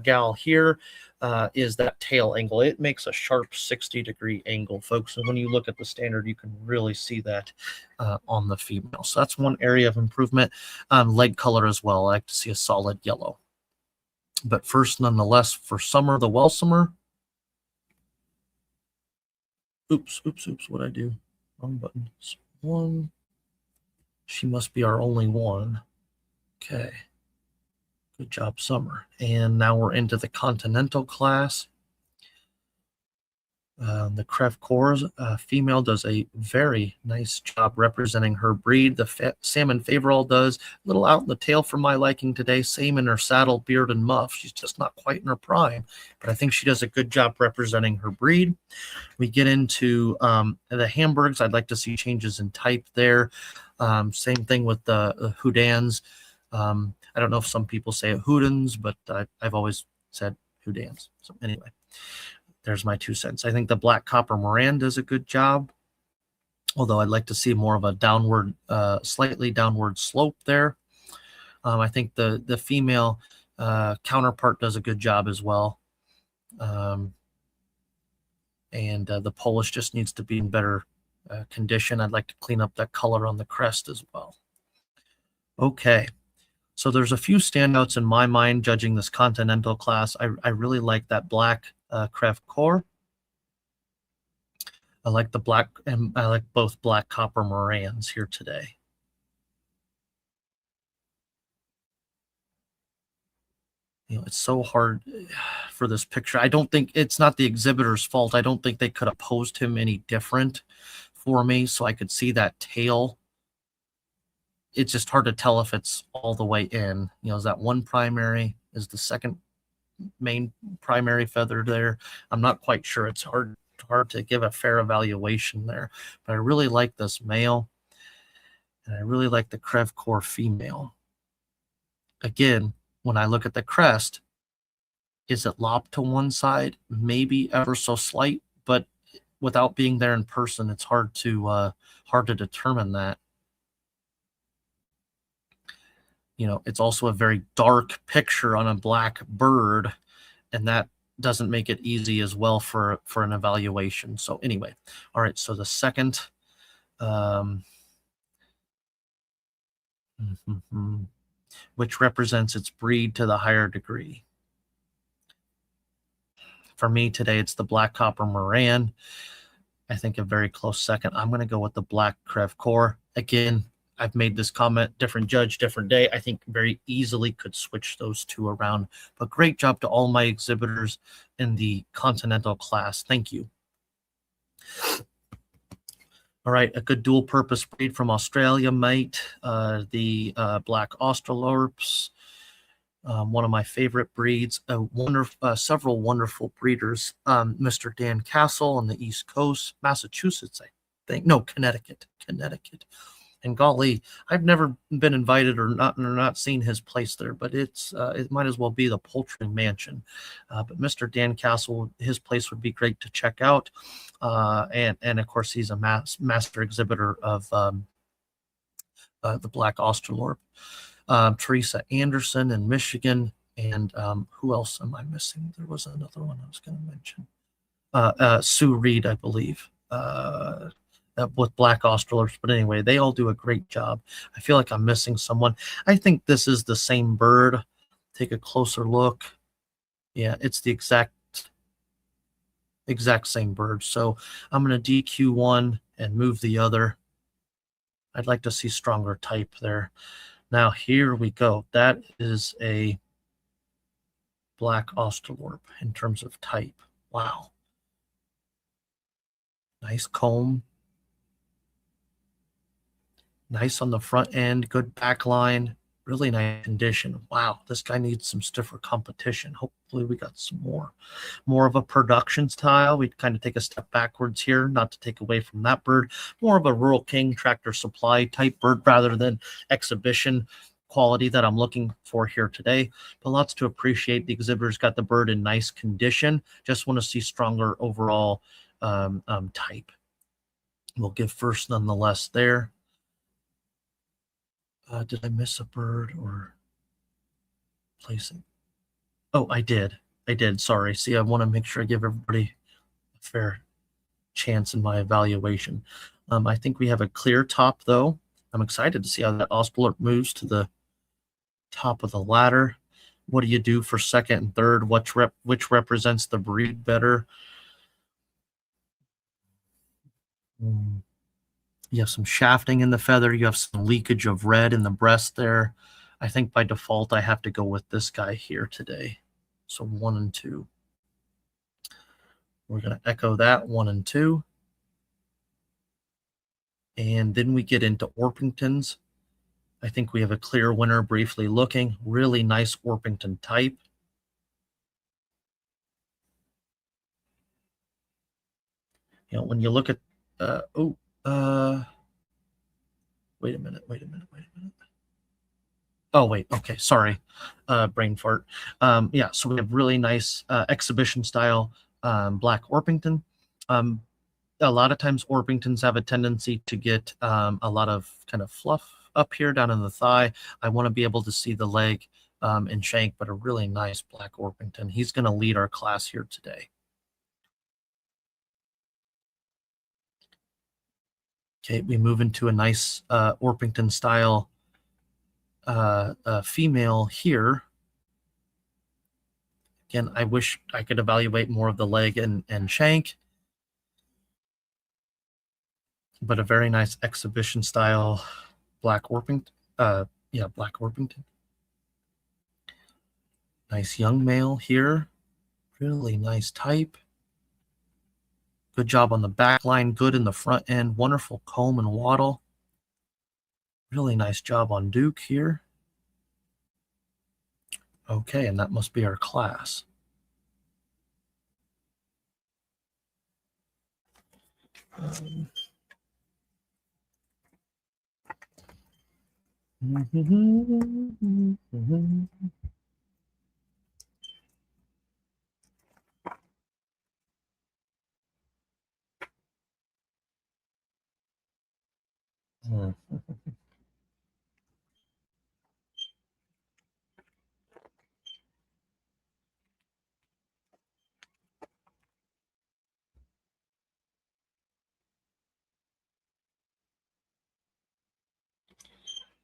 gal here is that tail angle. It makes a sharp 60-degree angle, folks. And when you look at the standard, you can really see that on the female. So that's one area of improvement. Leg color as well. I like to see a solid yellow. But first, nonetheless, for Summer, the Welsomer. Oops, what'd I do? Wrong button. One. She must be our only one. Okay. Good job, Summer. And now we're into the Continental class. The Crevecoeur female does a very nice job representing her breed. The Salmon Favorall does a little out in the tail for my liking today. Same in her saddle, beard, and muff. She's just not quite in her prime, but I think she does a good job representing her breed. We get into the Hamburgs. I'd like to see changes in type there. Same thing with the Houdans. I don't know if some people say Houdans, but I've always said Houdans. So anyway. There's my 2 cents. I think the Black Copper Moran does a good job, although I'd like to see more of a downward, slightly downward slope there. I think the female counterpart does a good job as well. And the Polish just needs to be in better condition. I'd like to clean up that color on the crest as well. Okay. So there's a few standouts in my mind judging this Continental class. I really like that black Crevecoeur. I like the black, and I like both Black Copper Morans here today. You know, it's so hard for this picture. I don't think it's not the exhibitor's fault. I don't think they could have posed him any different for me so I could see that tail. It's just hard to tell if it's all the way in. You know, is that one primary? Is the second main primary feather there? I'm not quite sure. It's hard to give a fair evaluation there. But I really like this male, and I really like the Crevecoeur female. Again, when I look at the crest, is it lopped to one side? Maybe ever so slight, but without being there in person, it's hard to determine that. You know, it's also a very dark picture on a black bird, and that doesn't make it easy as well for an evaluation. So anyway, all right, so the second, which represents its breed to the higher degree. For me today, it's the Black Copper Moran. I think a very close second. I'm going to go with the Black Crevecoeur. Again, I've made this comment, different judge, different day. I think very easily could switch those two around. But great job to all my exhibitors in the Continental class. Thank you. All right, a good dual-purpose breed from Australia, mate. The Black Australorps, one of my favorite breeds. Several wonderful breeders. Mr. Dan Castle on the East Coast, Massachusetts, I think. No, Connecticut. And golly, I've never been invited or not seen his place there, but it might as well be the Poultry Mansion. But Mr. Dan Castle, his place would be great to check out. And of course, he's a master exhibitor of the Black Australorp. Teresa Anderson in Michigan. And who else am I missing? There was another one I was going to mention. Sue Reed, I believe. With Black Australorps, but anyway, they all do a great job. I feel like I'm missing someone. I think this is the same bird. Take a closer look. Yeah, it's the exact same bird. So I'm going to DQ one and move the other. I'd like to see stronger type there. Now here we go. That is a Black Australorp in terms of type. Wow. Nice comb. Nice on the front end, good back line, really nice condition. Wow, this guy needs some stiffer competition. Hopefully we got some more of a production style. We'd kind of take a step backwards here, not to take away from that bird. More of a Rural King Tractor Supply type bird rather than exhibition quality that I'm looking for here today, but lots to appreciate. The exhibitor's got the bird in nice condition. Just want to see stronger overall type. We'll give first nonetheless there. Did I miss a bird or placing? Oh, I did. Sorry. See, I want to make sure I give everybody a fair chance in my evaluation. I think we have a clear top, though. I'm excited to see how that oscillator moves to the top of the ladder. What do you do for second and third? Which represents the breed better? You have some shafting in the feather. You have some leakage of red in the breast there. I think by default, I have to go with this guy here today. So 1 and 2. We're going to echo that 1 and 2. And then we get into Orpingtons. I think we have a clear winner briefly looking. Really nice Orpington type. You know, when you look at, wait a minute. Oh, wait. Okay. Sorry. Brain fart. Yeah. So we have really nice exhibition style black Orpington. A lot of times Orpingtons have a tendency to get a lot of kind of fluff up here down in the thigh. I want to be able to see the leg and shank, but a really nice black Orpington. He's going to lead our class here today. Okay, we move into a nice Orpington style female here. Again, I wish I could evaluate more of the leg and shank, but a very nice exhibition style black Orpington. Black Orpington. Nice young male here. Really nice type. Good job on the back line. Good in the front end. Wonderful comb and wattle. Really nice job on Duke here. Okay, and that must be our class.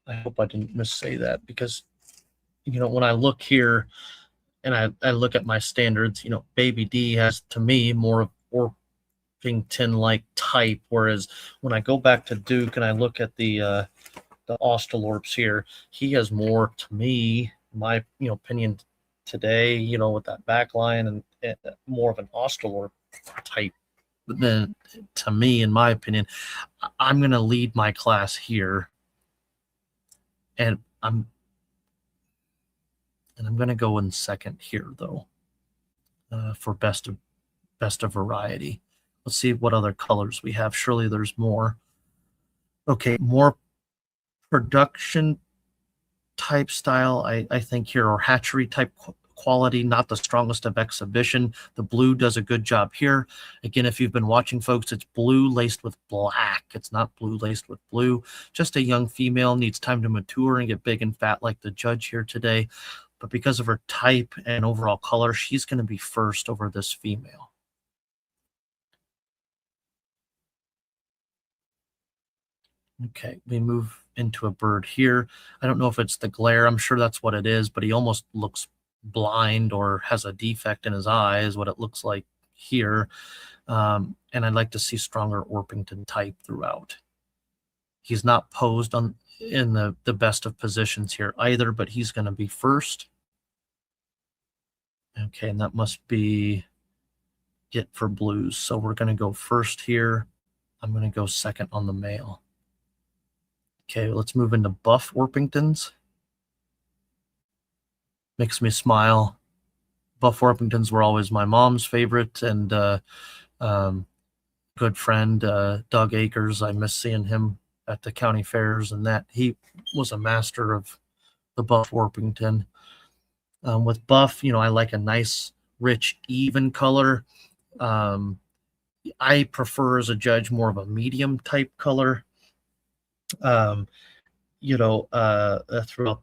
I hope I didn't missay that, because, you know, when I look here and I look at my standards, you know, Baby D has, to me, more of Orpington-like type, whereas when I go back to Duke and I look at the Australorps here, he has more, to me, my opinion today, you know, with that back line and more of an Australorp type. But then, to me, in my opinion, I'm going to lead my class here. And I'm going to go in second here, though, for best of variety. Let's see what other colors we have. Surely there's more. Okay, more production type style, I think here, or hatchery type quality, not the strongest of exhibition. The blue does a good job here. Again, if you've been watching, folks, it's blue laced with black. It's not blue laced with blue. Just a young female, needs time to mature and get big and fat like the judge here today. But because of her type and overall color, she's going to be first over this female. Okay, we move into a bird here. I don't know if it's the glare. I'm sure that's what it is, but he almost looks blind or has a defect in his eye is what it looks like here. And I'd like to see stronger Orpington type throughout. He's not posed in the best of positions here either, but he's going to be first. Okay, and that must be it for blues. So we're going to go first here. I'm going to go second on the male. Okay, let's move into buff Orpingtons. Makes me smile. Buff Orpingtons were always my mom's favorite, and good friend Doug Akers. I miss seeing him at the county fairs, and that he was a master of buff Orpington. With buff, I like a nice, rich, even color. I prefer as a judge more of a medium type color. Throughout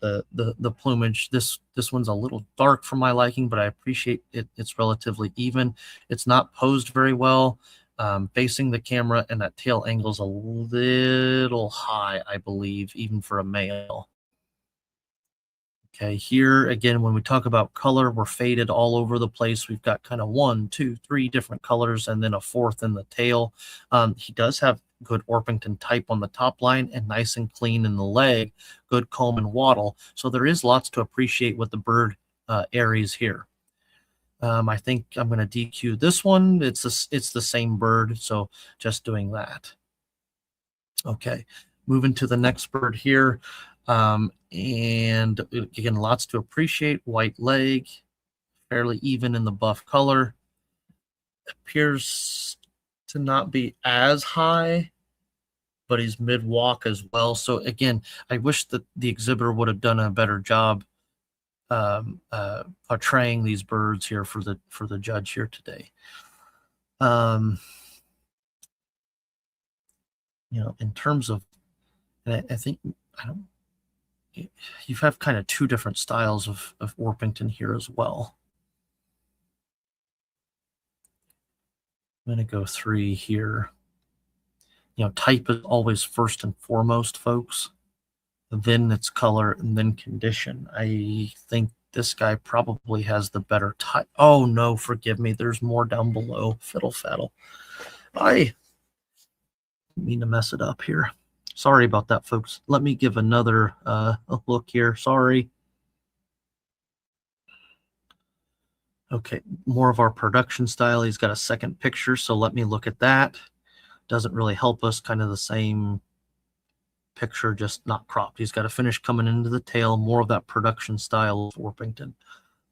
the plumage, this one's a little dark for my liking, but I appreciate it. It's relatively even. It's not posed very well, facing the camera, and that tail angle's a little high, I believe, even for a male. Okay, here again, when we talk about color, we're faded all over the place. We've got kind of 1, 2, 3 different colors, and then a fourth in the tail. He does have good Orpington type on the top line and nice and clean in the leg, good comb and wattle. So there is lots to appreciate with the bird areas here. I think I'm going to DQ this one. It's the same bird, so just doing that. Okay, moving to the next bird here. And again, lots to appreciate. White leg, fairly even in the buff color. Appears to not be as high, but he's mid-walk as well. So again, I wish that the exhibitor would have done a better job portraying these birds here for the judge here today. In terms of, and I think you have kind of two different styles of Orpington here as well. I'm going to go 3 here. Type is always first and foremost, folks. Then it's color, and then condition. I think this guy probably has the better type. Oh, no, forgive me. There's more down below. Fiddle faddle. I mean to mess it up here. Sorry about that, folks. Let me give another look here. Sorry. Okay, more of our production style. He's got a second picture, so let me look at that. Doesn't really help us. Kind of the same picture, just not cropped. He's got a finish coming into the tail. More of that production style of Orpington.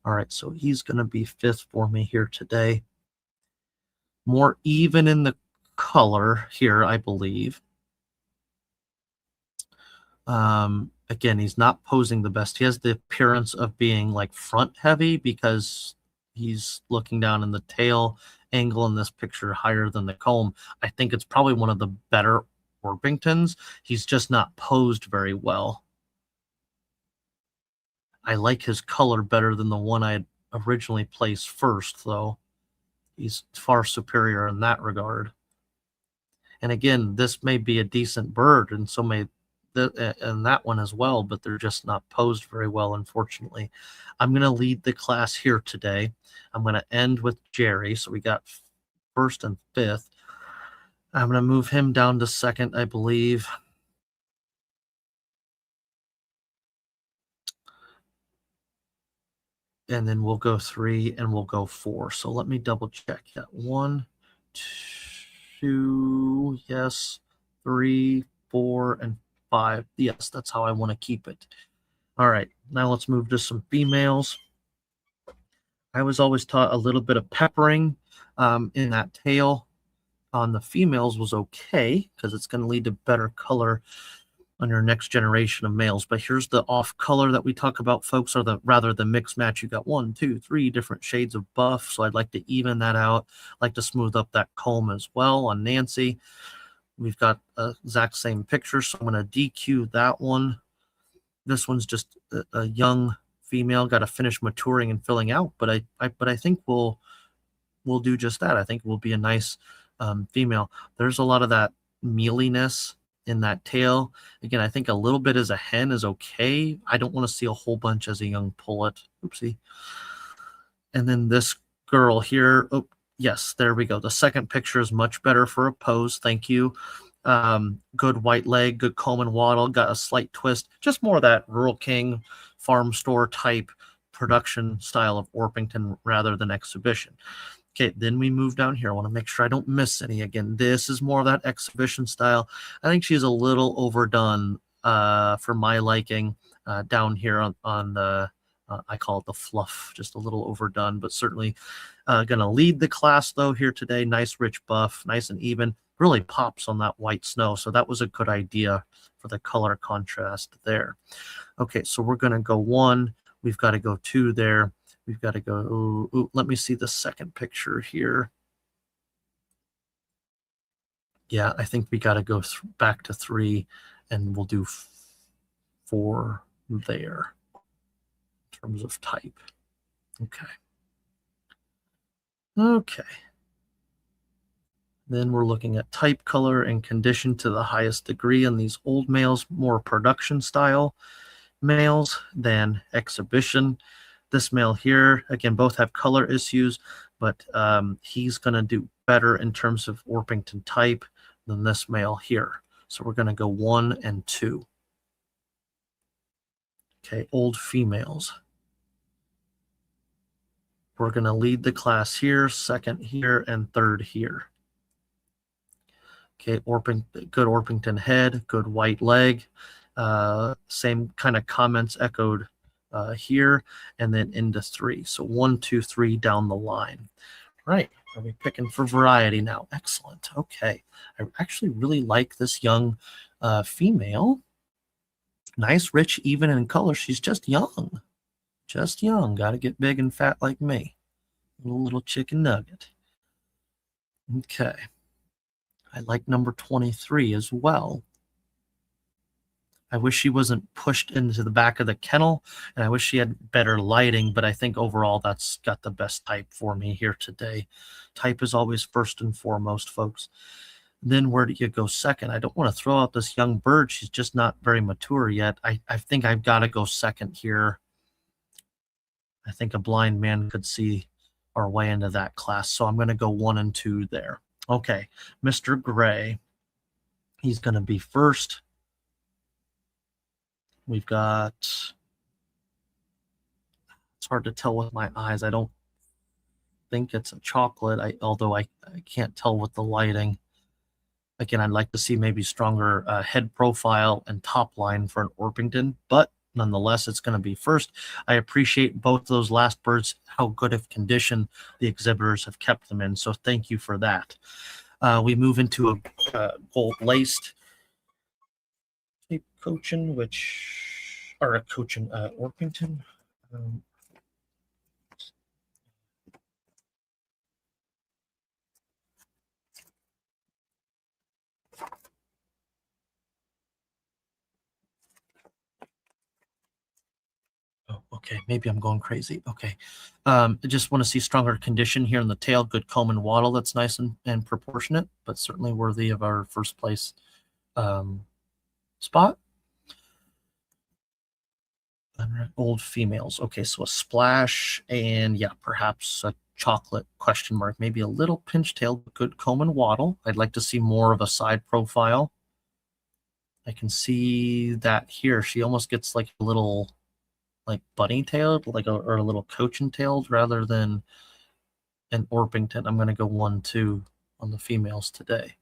All right, so he's going to be 5th for me here today. More even in the color here, I believe. Again, he's not posing the best. He has the appearance of being like front heavy because he's looking down in the tail angle in this picture higher than the comb. I think it's probably one of the better Orpingtons. He's just not posed very well. I like his color better than the one I had originally placed first, though. He's far superior in that regard. And again, this may be a decent bird, and so may and that one as well, but they're just not posed very well, unfortunately. I'm going to lead the class here today. I'm going to end with Jerry. So we got 1st and 5th. I'm going to move him down to 2nd, I believe. And then we'll go 3 and we'll go 4. So let me double check that. 1, 2, yes, 3, 4, and 5. Yes, that's how I want to keep it. All right, now let's move to some females. I was always taught a little bit of peppering in that tail on the females was okay because it's going to lead to better color on your next generation of males. But here's the off color that we talk about, folks, or the mixed match. You got 1, 2, 3 different shades of buff. So I'd like to even that out. I'd like to smooth up that comb as well on Nancy. We've got a exact same picture, so I'm going to DQ that one. This one's just a young female, got to finish maturing and filling out, but I think we'll do just that. I think we'll be a nice female. There's a lot of that mealiness in that tail. Again, I think a little bit as a hen is okay. I don't want to see a whole bunch as a young pullet. Oopsie. And then this girl here. Oh, yes, there we go. The second picture is much better for a pose. Thank you. Good white leg, good comb and wattle, got a slight twist. Just more of that Rural King farm store type production style of Orpington rather than exhibition. Okay, then we move down here. I want to make sure I don't miss any. Again, this is more of that exhibition style. I think she's a little overdone for my liking down here on the I call it the fluff, just a little overdone, but certainly going to lead the class though here today. Nice rich buff, nice and even. really pops on that white snow. So that was a good idea for the color contrast there. Okay, so we're going to go 1. We've got to go 2 there. We've got to go, ooh, let me see the second picture here. Yeah, I think we got to go back to 3, and we'll do 4 there in terms of type. Okay. Okay. Then we're looking at type, color, and condition to the highest degree in these old males, more production style males than exhibition. This male here, again, both have color issues, but he's going to do better in terms of Orpington type than this male here. So we're going to go 1 and 2. Okay, old females. We're going to lead the class here, second here, and third here. Okay, good Orpington head, good white leg. Same kind of comments echoed here, and then into 3. So 1, 2, 3 down the line. Right, are we picking for variety now? Excellent. Okay, I actually really like this young female. Nice, rich, even in color. She's just young. Just young. Got to get big and fat like me. Little chicken nugget. Okay. I like number 23 as well. I wish she wasn't pushed into the back of the kennel, and I wish she had better lighting, but I think overall that's got the best type for me here today. Type is always first and foremost, folks. Then where do you go second? I don't want to throw out this young bird. She's just not very mature yet. I think I've got to go second here. I think a blind man could see our way into that class, so I'm going to go 1 and 2 there. Okay, Mr. Gray, he's going to be first. We've got, it's hard to tell with my eyes. I don't think it's a chocolate, although I can't tell with the lighting. Again, I'd like to see maybe stronger head profile and top line for an Orpington, but nonetheless, it's going to be first. I appreciate both those last birds, how good of condition the exhibitors have kept them in. So thank you for that. We move into a gold-laced tape Cochin, Orpington. Oh, okay. Maybe I'm going crazy. Okay. I just want to see stronger condition here in the tail. Good comb and wattle. That's nice and proportionate, but certainly worthy of our first place spot. Old females. Okay, so a splash and yeah, perhaps a chocolate question mark. Maybe a little pinch tail, but good comb and wattle. I'd like to see more of a side profile. I can see that here. She almost gets like a little like bunny tailed, or a little Cochin tailed rather than an Orpington. I'm going to go 1, 2 on the females today.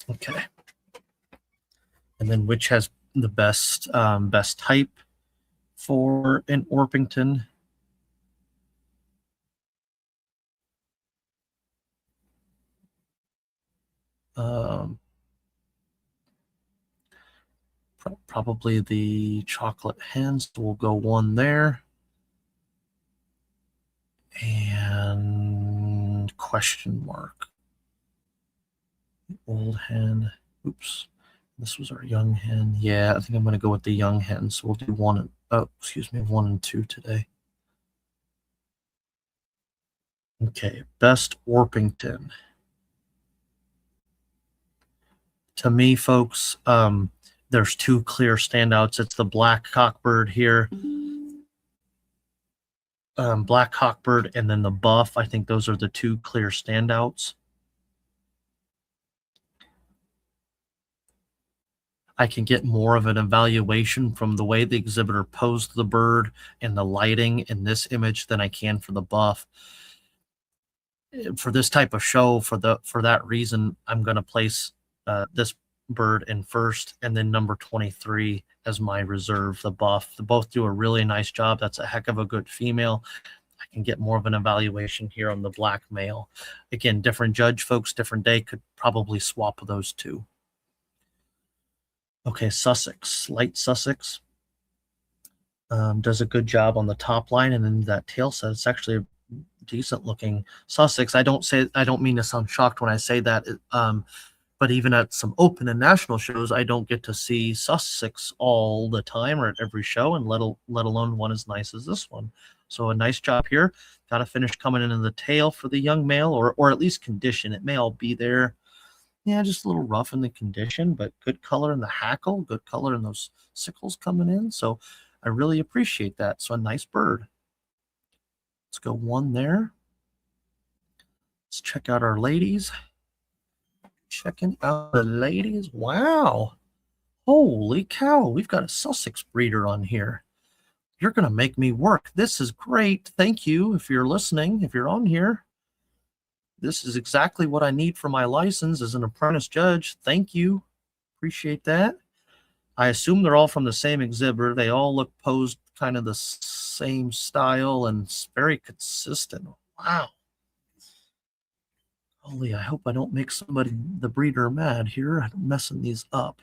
Okay. And then which has the best type for an Orpington? Probably the chocolate hens. We'll go 1 there. And question mark. Old hen. Oops. This was our young hen. Yeah, I think I'm going to go with the young hen. So we'll do 1 and 2 today. Okay, best Orpington. To me, folks, there's 2 clear standouts. It's the black cockbird here. Black cockbird and then the buff. I think those are the 2 clear standouts. I can get more of an evaluation from the way the exhibitor posed the bird and the lighting in this image than I can for the buff. For this type of show, for that reason, I'm going to place this bird in first, and then number 23 as my reserve, the buff. They both do a really nice job. That's a heck of a good female. I and get more of an evaluation here on the black male. Again, different judge folks, different day, could probably swap those two. Okay, Sussex, light Sussex. Does a good job on the top line, and then that tail set, it's actually a decent looking Sussex. I don't mean to sound shocked when I say that, but even at some open and national shows, I don't get to see Sussex all the time or at every show, and let alone one as nice as this one. So a nice job here. Got a finish coming into the tail for the young male, or at least condition. It may all be there. Yeah, just a little rough in the condition, but good color in the hackle, good color in those sickles coming in. So I really appreciate that. So a nice bird. Let's go one there. Let's check out our ladies. Checking out the ladies. Wow. Holy cow. We've got a Sussex breeder on here. You're going to make me work. This is great. Thank you. If you're listening, if you're on here, this is exactly what I need for my license as an apprentice judge. Thank you. Appreciate that. I assume they're all from the same exhibitor. They all look posed kind of the same style and very consistent. Wow. Holy, I hope I don't make somebody, the breeder, mad here. I'm messing these up.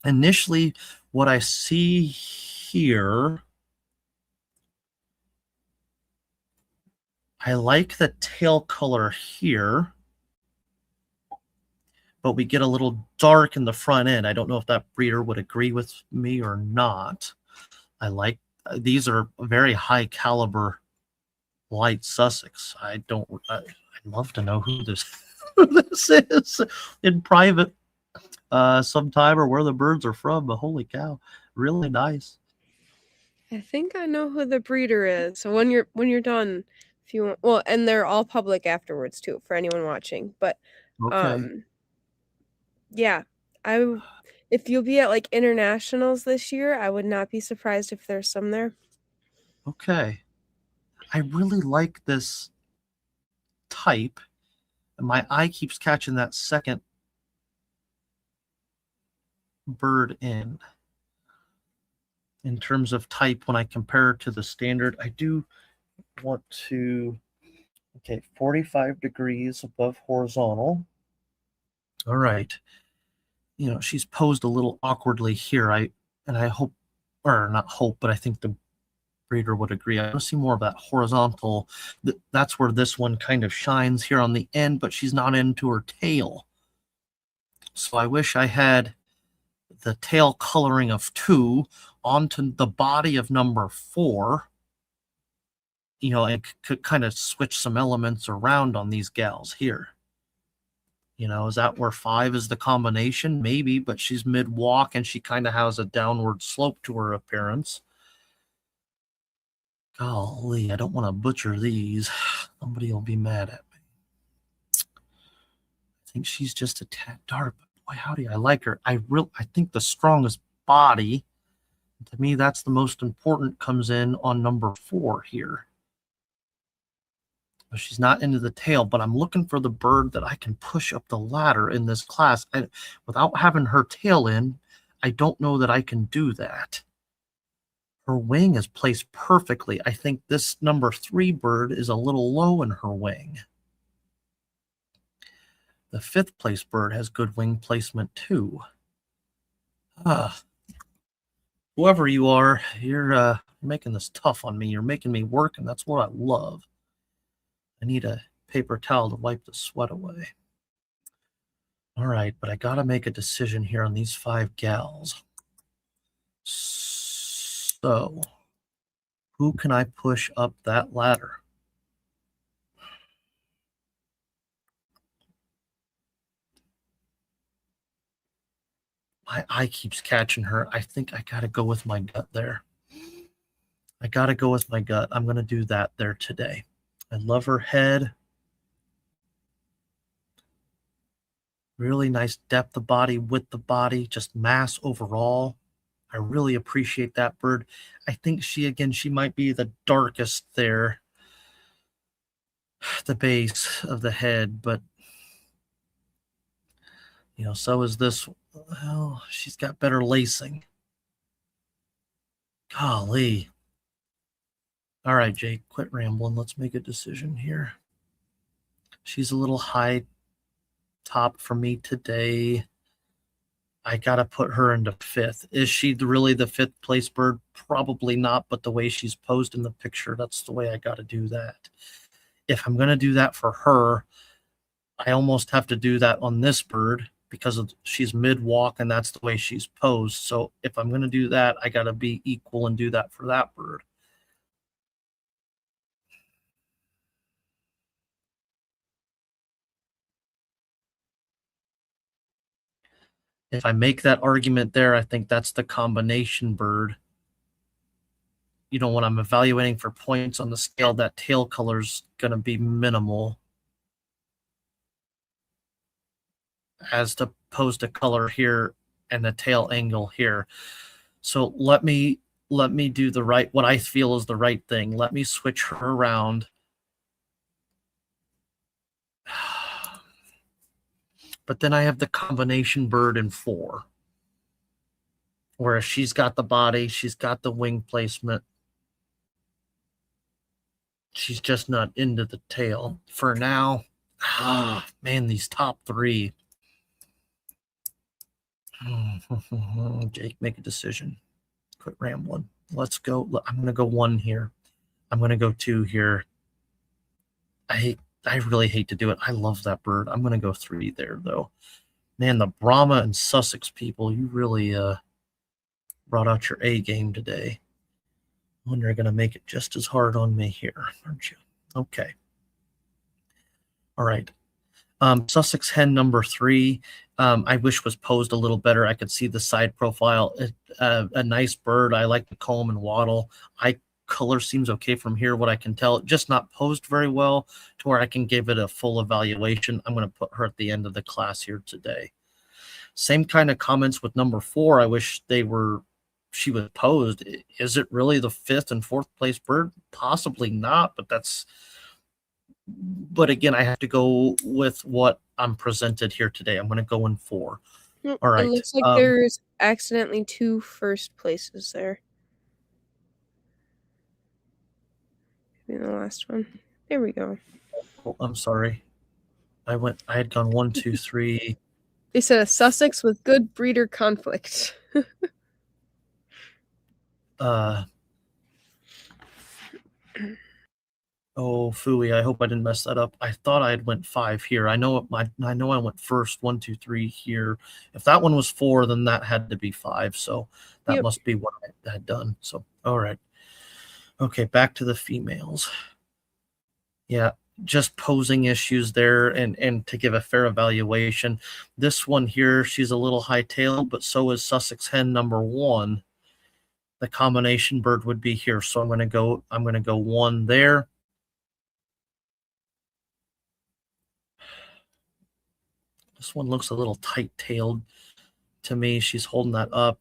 Initially, what I see here, I like the tail color here, but we get a little dark in the front end. I don't know if that breeder would agree with me or not. I like, these are very high caliber light Sussex. I'd love to know who this is in private sometime, or where the birds are from, but holy cow, really nice. I think I know who the breeder is. So when you're done, if you want, well, and they're all public afterwards too for anyone watching. But Okay. yeah, if you'll be at like internationals this year, I would not be surprised if there's some there. Okay. I really like this type, and my eye keeps catching that second bird in terms of type. When I compare it to the standard, I do want to, okay, 45 degrees above horizontal. All right. You know, she's posed a little awkwardly here. I hope, or not hope, but I think the breeder would agree. I want to see more of that horizontal. That's where this one kind of shines here on the end, but she's not into her tail. So I wish I had the tail coloring of 2 onto the body of number 4. You know, and could kind of switch some elements around on these gals here. You know, is that where 5 is the combination? Maybe, but she's mid-walk and she kind of has a downward slope to her appearance. Golly, I don't want to butcher these. Somebody will be mad at me. I think she's just a tad dark, but boy, howdy, I like her. I think the strongest body, to me, that's the most important, comes in on number 4 here. She's not into the tail, but I'm looking for the bird that I can push up the ladder in this class. Without having her tail in, I don't know that I can do that. Her wing is placed perfectly. I think this number 3 bird is a little low in her wing. The 5th place bird has good wing placement too. Whoever you are, you're making this tough on me. You're making me work, and that's what I love. I need a paper towel to wipe the sweat away. All right, but I got to make a decision here on these 5 gals. So, who can I push up that ladder? My eye keeps catching her. I think I got to go with my gut there. I got to go with my gut. I'm going to do that there today. I love her head. Really nice depth of body, width of body, just mass overall. I really appreciate that bird. I think she might be the darkest there, the base of the head, but you know, so is this. Well, she's got better lacing. Golly. All right, Jake, quit rambling. Let's make a decision here. She's a little high top for me today. I got to put her into fifth. Is she really the fifth place bird? Probably not, but the way she's posed in the picture, that's the way I got to do that. If I'm going to do that for her, I almost have to do that on this bird because she's mid-walk and that's the way she's posed. So if I'm going to do that, I got to be equal and do that for that bird. If I make that argument there, I think that's the combination bird. You know, when I'm evaluating for points on the scale, that tail color's going to be minimal as opposed to color here and the tail angle here. So let me do the right, what I feel is the right thing. Let me switch her around. But then I have the combination bird in 4. Whereas she's got the body, she's got the wing placement. She's just not into the tail. For now, man, these top 3. Jake, make a decision. Quit rambling. Let's go. I'm going to go 1 here. I'm going to go 2 here. I really hate to do it. I love that bird. I'm going to go 3 there, though. Man, the Brahma and Sussex people, you really brought out your A game today. I wonder you're going to make it just as hard on me here, aren't you? Okay. All right. Sussex hen number 3, I wish was posed a little better. I could see the side profile. A nice bird. I like the comb and wattle. Color seems okay from here, what I can tell. Just not posed very well to where I can give it a full evaluation. I'm going to put her at the end of the class here today. Same kind of comments with number 4. I wish she was posed. Is it really the 5th and 4th place bird? Possibly not, but again, I have to go with what I'm presented here today. I'm going to go in 4. All right. It looks like there's accidentally 2 first places there. In the last one. There we go. Oh, I'm sorry. I had gone 1, 2, 3. They said a Sussex with good breeder conflict. Oh, phooey. I hope I didn't mess that up. I thought I had went 5 here. I know I went first 1, 2, 3 here. If that one was 4, then that had to be 5. So that must be what I had done. So, all right. Okay, back to the females. Yeah, just posing issues there and to give a fair evaluation. This one here, she's a little high-tailed, but so is Sussex hen number 1. The combination bird would be here. So I'm going to go 1 there. This one looks a little tight-tailed to me. She's holding that up.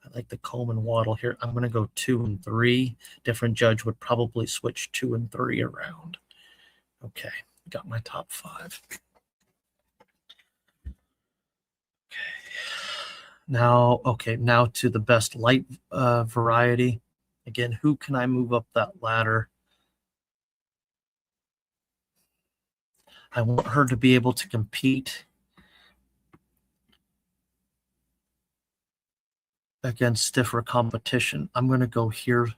I like the comb and wattle here. I'm going to go 2 and 3. Different judge would probably switch 2 and 3 around. Okay, got my top 5. Now to the best light variety. Again, who can I move up that ladder? I want her to be able to compete against stiffer competition. I'm going to go here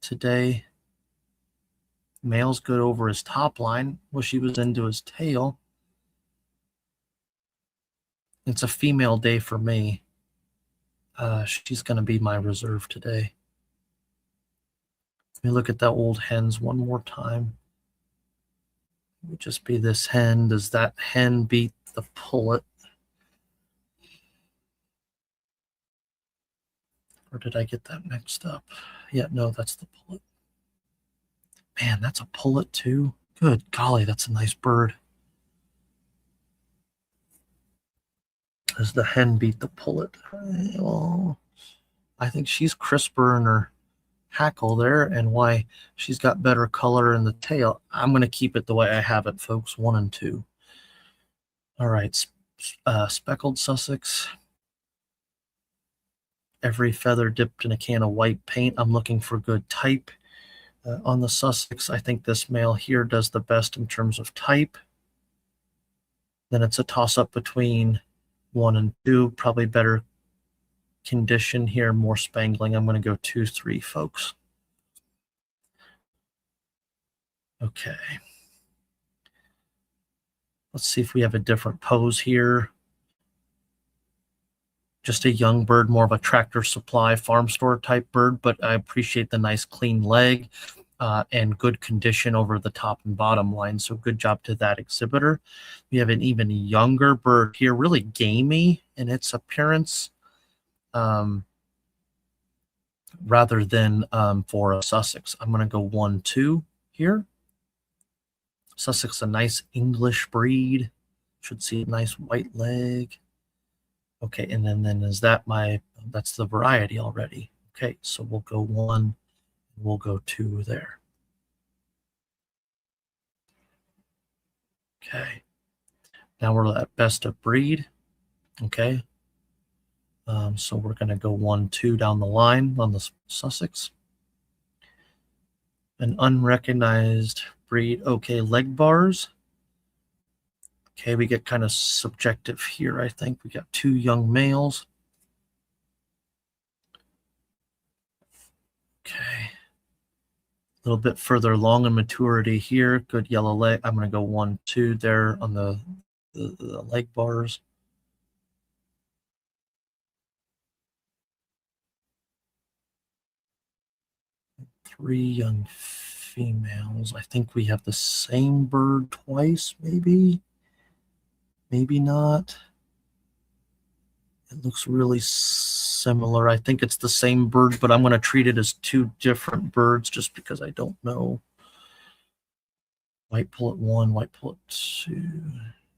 today. Male's good over his top line. Wish he was into his tail. It's a female day for me. She's going to be my reserve today. Let me look at that old hens one more time. It would just be this hen. Does that hen beat the pullet? Or did I get that mixed up? Yeah, no, that's the pullet. Man, that's a pullet too. Good golly, that's a nice bird. Does the hen beat the pullet? Well, I think she's crisper in her hackle there, and why she's got better color in the tail. I'm going to keep it the way I have it, folks, 1 and 2. All right, speckled Sussex. every feather dipped in a can of white paint. I'm looking for good type. On the Sussex, I think this male here does the best in terms of type. Then it's a toss-up between 1 and 2, probably better condition here, more spangling. I'm going to go 2, 3, folks. Okay. Let's see if we have a different pose here. Just a young bird, more of a Tractor Supply farm store type bird, but I appreciate the nice clean leg and good condition over the top and bottom line. So good job to that exhibitor. We have an even younger bird here, really gamey in its appearance, rather than for a Sussex. I'm going to go 1, 2 here. Sussex, a nice English breed. Should see a nice white leg. Okay, and then is that that's the variety already. Okay, so we'll go 1, we'll go 2 there. Okay, now we're at best of breed. Okay, so we're going to go 1, 2 down the line on the Sussex. An unrecognized breed. Okay, leg bars. Okay, we get kind of subjective here, I think. We got 2 young males. Okay. A little bit further along in maturity here. Good yellow leg. I'm going to go 1, 2 there on the leg bars. Three young females. I think we have the same bird twice, maybe. Maybe not. It looks really similar. I think it's the same bird, but I'm going to treat it as 2 different birds just because I don't know. White pullet 1, white pullet 2.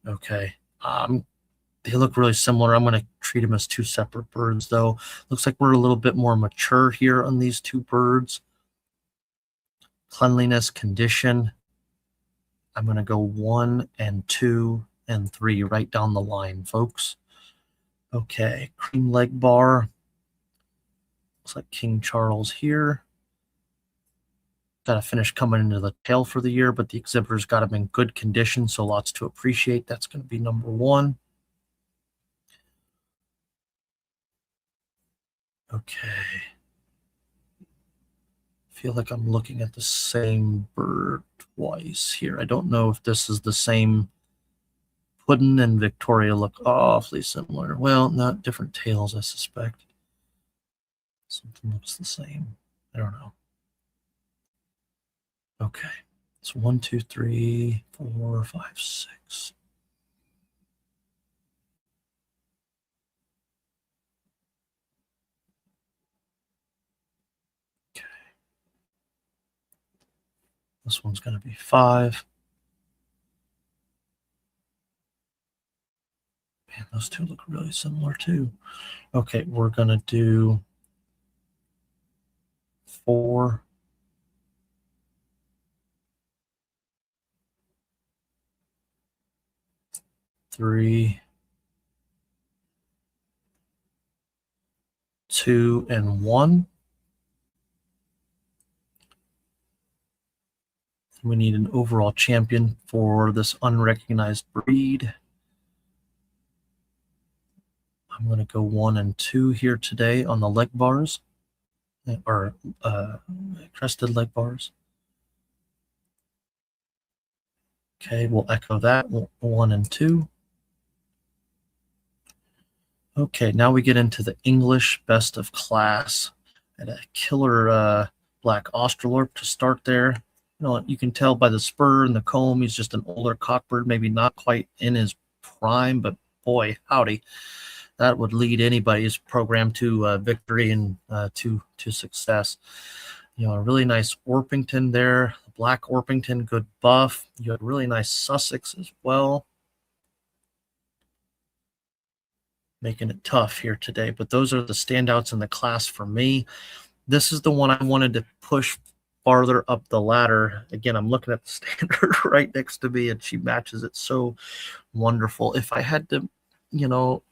Okay. They look really similar. I'm going to treat them as 2 separate birds, though. Looks like we're a little bit more mature here on these 2 birds. Cleanliness, condition. I'm going to go 1 and 2 and 3 right down the line, folks. Okay, cream leg bar. Looks like King Charles here. Got to finish coming into the tail for the year, but the exhibitor's got him in good condition, so lots to appreciate. That's going to be number 1. Okay. Feel like I'm looking at the same bird twice here. I don't know if this is the same. Puddin and Victoria look awfully similar. Well, not different tails, I suspect. Something looks the same. I don't know. Okay. It's 1, 2, 3, 4, 5, 6. Okay. This one's going to be 5. Man, those 2 look really similar too. Okay, we're going to do 4. 3, 2, and 1. We need an overall champion for this unrecognized breed. I'm going to go 1 and 2 here today on the leg bars, or crested leg bars. Okay, we'll echo that, 1 and 2. Okay, now we get into the English best of class. And a killer black Australorp to start there. You know, you can tell by the spur and the comb, he's just an older cockbird, maybe not quite in his prime, but boy, howdy. That would lead anybody's program to victory and to success. You know, a really nice Orpington there, black Orpington, good buff. You had really nice Sussex as well. Making it tough here today, but those are the standouts in the class for me. This is the one I wanted to push farther up the ladder. Again, I'm looking at the standard right next to me, and she matches it so wonderful. If I had to, you know,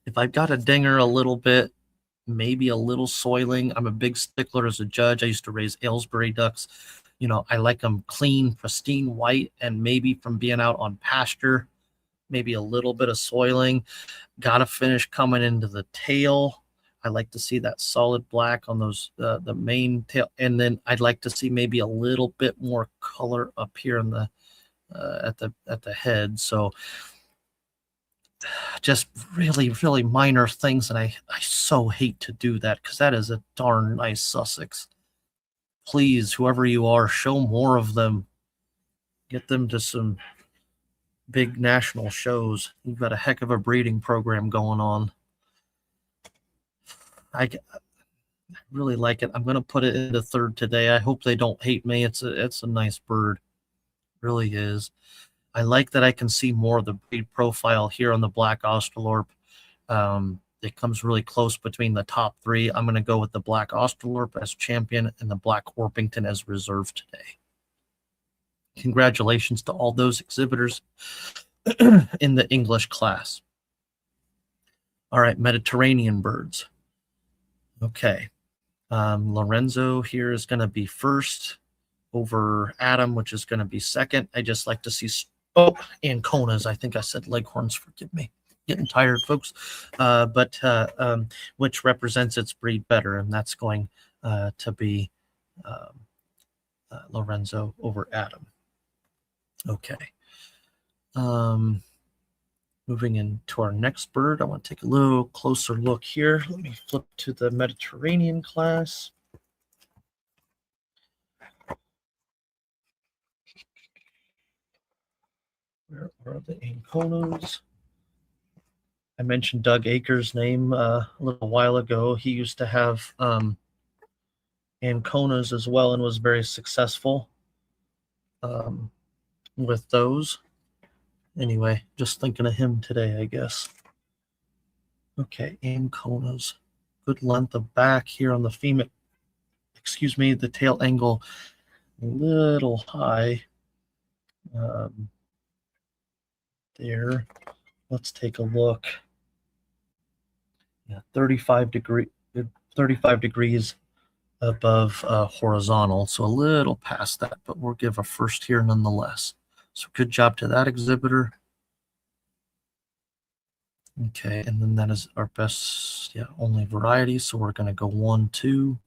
If I've got to dinger a little bit, maybe a little soiling. I'm a big stickler as a judge. I used to raise Aylesbury ducks. I like them clean, pristine white, and maybe from being out on pasture, maybe a little bit of soiling. Got to finish coming into the tail. I like to see that solid black on those the main tail, and then I'd like to see maybe a little bit more color up here in the at the head. So just really, really minor things, and I so hate to do that because that is a darn nice Sussex. Please, whoever you are, show more of them. Get them to some big national shows. You've got a heck of a breeding program going on. I really like it. I'm going to put it into third today. I hope they don't hate me. It's a nice bird. It really is. I like that I can see more of the breed profile here on the black Australorp. It comes really close between the top three. I'm going to go with the black Australorp as champion and the black Orpington as reserve today. Congratulations to all those exhibitors in the English class. All right, Mediterranean birds. Okay. Lorenzo here is going to be first over Adam, which is going to be second. I just like to see, Anconas. I think I said Leghorns, forgive me. Getting tired, folks. But which represents its breed better, and that's going to be Lorenzo over Adam. Okay. Moving into our next bird, I want to take a little closer look here. Let me flip to the Mediterranean class. Where are the Anconas? I mentioned Doug Akers' name a little while ago. He used to have Anconas as well and was very successful with those. Anyway, just thinking of him today, I guess. Okay, Anconas. Good length of back here on the female. Excuse me, the tail angle a little high. There. Let's take a look. Yeah, 35 degrees above horizontal, so a little past that, but we'll give a first here nonetheless. So good job to that exhibitor. Okay, and then that is our best, only variety. So we're going to go 1, 2.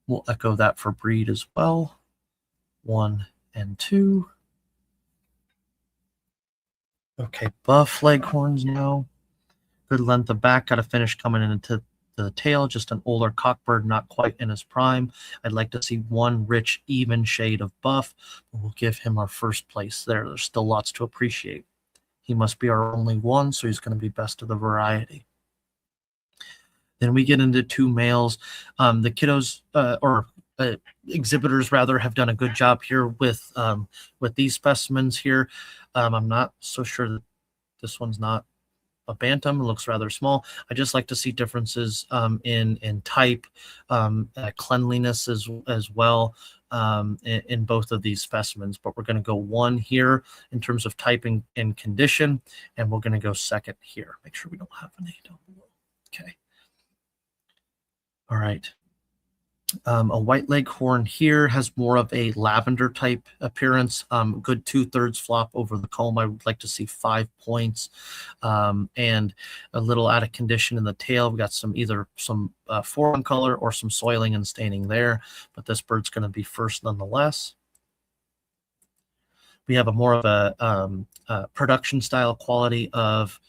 We'll echo that for breed as well. 1 and 2. Okay, buff leghorns now. Good length of back, got to finish coming into the tail. Just an older cockbird, not quite in his prime. I'd like to see one rich, even shade of buff. We'll give him our first place there. There's still lots to appreciate. He must be our only one, so he's going to be best of the variety. Then we get into 2 males. The kiddos, exhibitors rather, have done a good job here with these specimens here. I'm not so sure that this one's not a bantam. It looks rather small. I just like to see differences in type, cleanliness as well in both of these specimens. But we're going to go 1 here in terms of type and condition, and we're going to go 2nd here. Make sure we don't have any down below. Okay. All right. A white leghorn here has more of a lavender type appearance. Good 2/3 flop over the comb. I would like to see 5 points, and a little out of condition in the tail. We got either some foreign color or some soiling and staining there, but this bird's going to be first nonetheless. We have a more of a production style quality of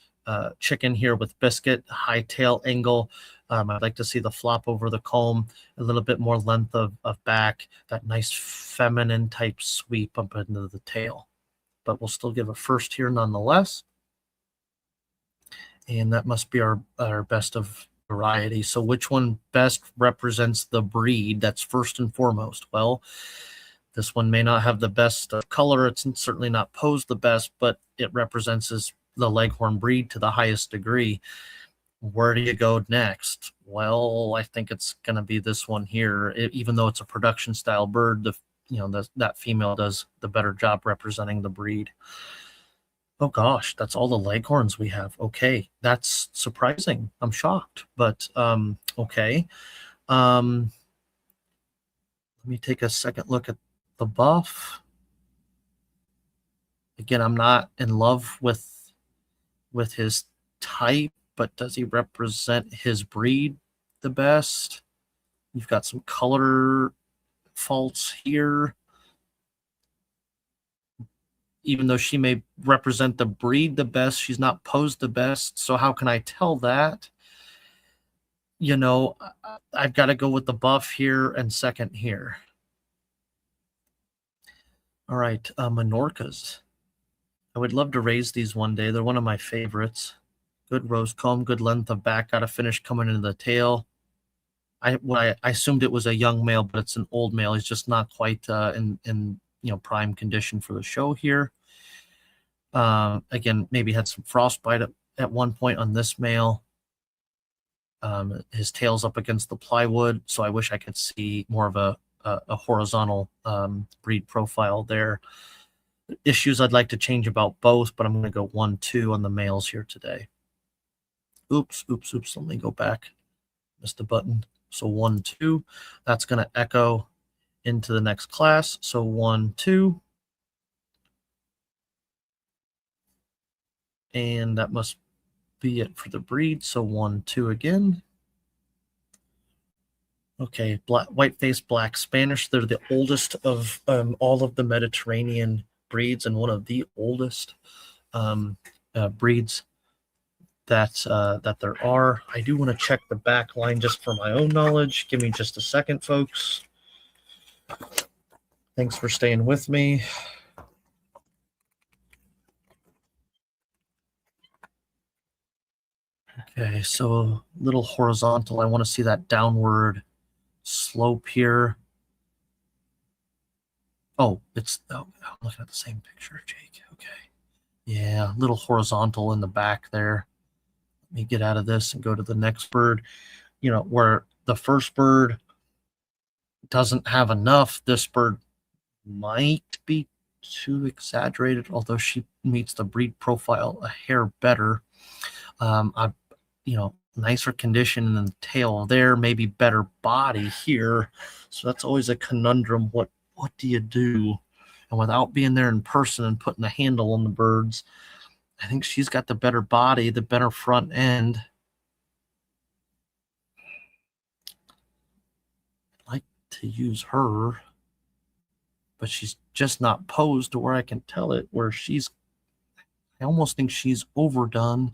chicken here with biscuit, high tail angle. I'd like to see the flop over the comb, a little bit more length of back, that nice feminine type sweep up into the tail. But we'll still give a first here nonetheless. And that must be our best of variety. So which one best represents the breed? That's first and foremost. Well, this one may not have the best color. It's certainly not posed the best, but it represents the leghorn breed to the highest degree. Where do you go next? Well, I think it's going to be this one here. Even though it's a production style bird, that female does the better job representing the breed. Oh gosh, that's all the leghorns we have. Okay, that's surprising. I'm shocked, but okay. Let me take a second look at the buff. Again, I'm not in love with his type, but does he represent his breed the best? You've got some color faults here. Even though she may represent the breed the best, she's not posed the best. So how can I tell that? You know, I've got to go with the buff here and second here. All right, Menorcas. I would love to raise these one day. They're one of my favorites. Good rose comb, good length of back. Got a finish coming into the tail. I assumed it was a young male, but it's an old male. He's just not quite in prime condition for the show here. Again, maybe had some frostbite at one point on this male. His tail's up against the plywood, so I wish I could see more of a horizontal breed profile there. Issues I'd like to change about both, but I'm going to go 1-2 on the males here today. Oops. Let me go back. Missed a button. So 1-2. That's going to echo into the next class. So 1-2. And that must be it for the breed. So 1-2 again. Okay, white-faced black Spanish. They're the oldest of all of the Mediterranean breeds and one of the oldest breeds that there are. I do want to check the back line just for my own knowledge. Give me just a second, folks. Thanks for staying with me. Okay, so a little horizontal. I want to see that downward slope here. Oh, I'm looking at the same picture, Jake. Okay. Yeah, a little horizontal in the back there. Let me get out of this and go to the next bird. Where the first bird doesn't have enough, this bird might be too exaggerated, although she meets the breed profile a hair better. Nicer condition in the tail there, maybe better body here. So that's always a conundrum. What do you do? And without being there in person and putting a handle on the birds, I think she's got the better body, the better front end. I'd like to use her, but she's just not posed to where I can tell it, I almost think she's overdone.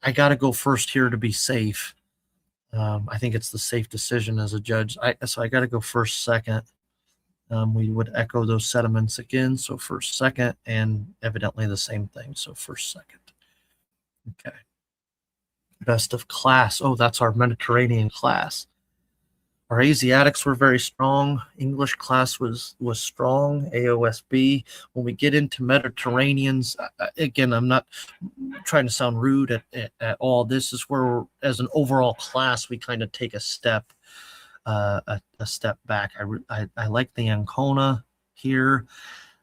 I got to go first here to be safe. I think it's the safe decision as a judge. So I got to go first, second. We would echo those sediments again. So first, second, and evidently the same thing. So first, second. Okay. Best of class. Oh, that's our Mediterranean class. Our Asiatics were very strong. English class was strong. AOSB. When we get into Mediterraneans, again, I'm not trying to sound rude at all. This is where, as an overall class, we kind of take a step back. I like the Ancona here.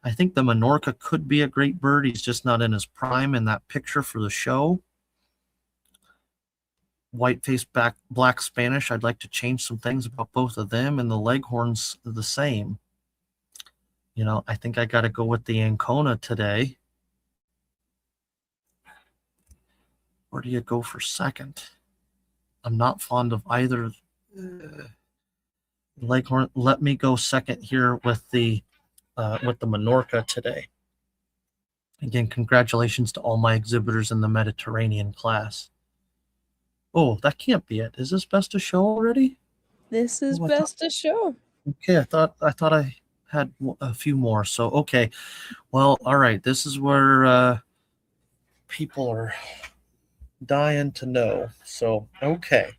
I think the Minorca could be a great bird. He's just not in his prime in that picture for the show. White-faced black Spanish. I'd like to change some things about both of them, and the Leghorns are the same. I think I got to go with the Ancona today. Where do you go for second? I'm not fond of either. Leghorn. Let me go second here with the Minorca today. Again, congratulations to all my exhibitors in the Mediterranean class. Oh, that can't be it. Is this best of show already? This is best of show. Okay, I thought I had a few more. So okay, well, all right. This is where people are dying to know. So okay,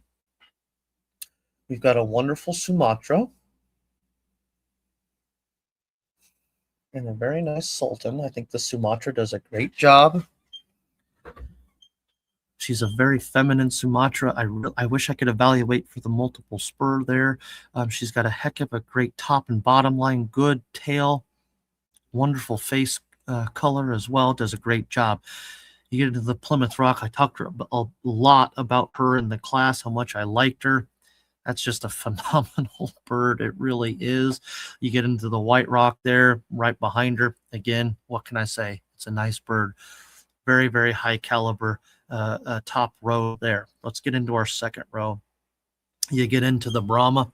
we've got a wonderful Sumatra and a very nice Sultan. I think the Sumatra does a great job. She's a very feminine Sumatra. I wish I could evaluate for the multiple spur there. She's got a heck of a great top and bottom line, good tail, wonderful face color as well. Does a great job. You get into the Plymouth Rock. I talked a lot about her in the class, how much I liked her. That's just a phenomenal bird. It really is. You get into the White Rock there, right behind her. Again, what can I say? It's a nice bird. Very, very high caliber top row there. Let's get into our second row. You get into the Brahma.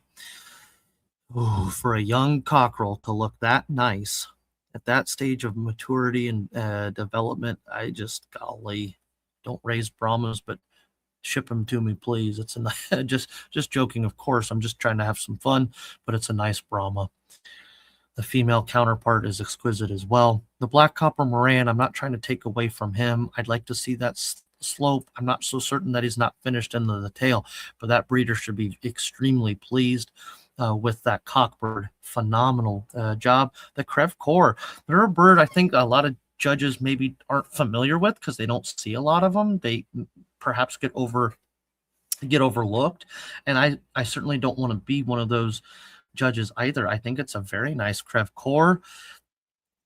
Ooh, for a young cockerel to look that nice at that stage of maturity and development, I just, golly, don't raise Brahmas, but ship them to me, please. It's a just joking, of course. I'm just trying to have some fun, but it's a nice Brahma. The female counterpart is exquisite as well. The black copper Moran, I'm not trying to take away from him. I'd like to see that slope. I'm not so certain that he's not finished into the tail, but that breeder should be extremely pleased with that cockbird. Phenomenal job. The Crev Core, they're a bird I think a lot of judges maybe aren't familiar with because they don't see a lot of them. They perhaps get overlooked, and I certainly don't want to be one of those judges either. I think it's a very nice Crev Core.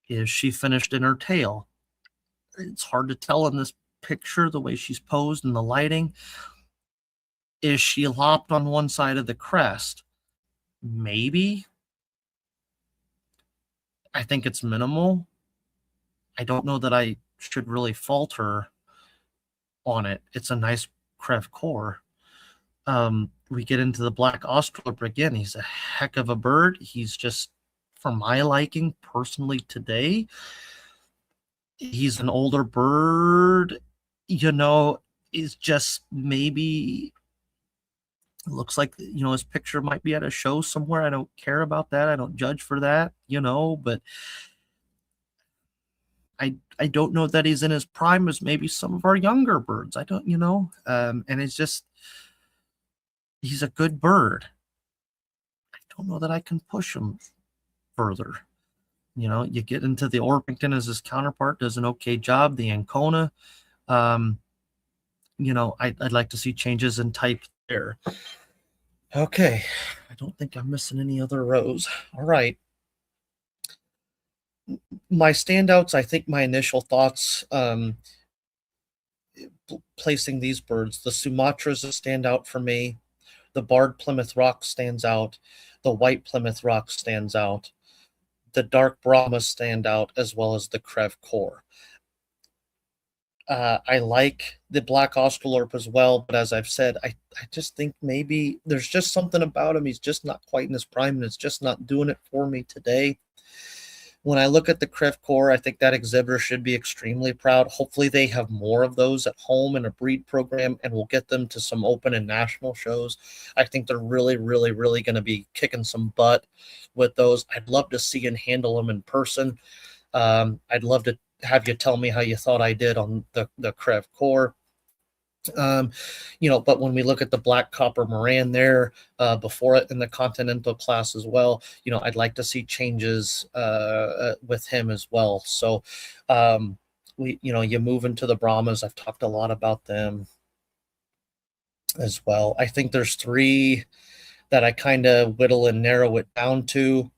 Is she finished in her tail? It's hard to tell in this picture the way she's posed and the lighting. Is she lopped on one side of the crest? Maybe. I think it's minimal. I don't know that I should really fault her on it. It's a nice Crev Core. We get into the black Australorp again. He's a heck of a bird. He's just, for my liking personally today, he's an older bird. Is just maybe looks like, his picture might be at a show somewhere. I don't care about that. I don't judge for that, but I don't know that he's in his prime as maybe some of our younger birds. I don't, and it's just, he's a good bird. I don't know that I can push him further. You get into the Orpington as his counterpart, does an okay job. The Ancona, I'd like to see changes in type there. Okay, I don't think I'm missing any other rows. All right. My standouts, I think my initial thoughts, placing these birds, the Sumatras stand out for me. The Barred Plymouth Rock stands out. The White Plymouth Rock stands out. The dark Brahmas stand out, as well as the Crev Core. I like the black Australorp as well, but as I've said, I just think maybe there's just something about him. He's just not quite in his prime, and it's just not doing it for me today. When I look at the Crev Core, I think that exhibitor should be extremely proud. Hopefully they have more of those at home in a breed program, and we'll get them to some open and national shows. I think they're really, really, really going to be kicking some butt with those. I'd love to see and handle them in person. I'd love to have you tell me how you thought I did on the Crev Core. But when we look at the black copper Moran there before it in the continental class as well, I'd like to see changes with him as well. So you move into the Brahmas. I've talked a lot about them as well. I think there's three that I kind of whittle and narrow it down to.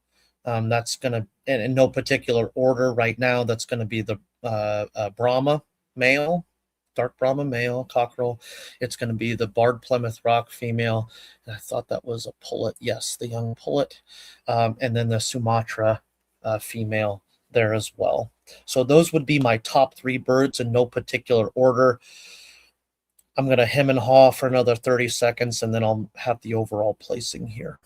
That's going to, in no particular order right now, that's going to be the Brahma male, dark Brahma male cockerel. It's going to be the Barred Plymouth Rock female. And I thought that was a pullet. Yes, the young pullet. And then the Sumatra female there as well. So those would be my top three birds in no particular order. I'm going to hem and haw for another 30 seconds, and then I'll have the overall placing here.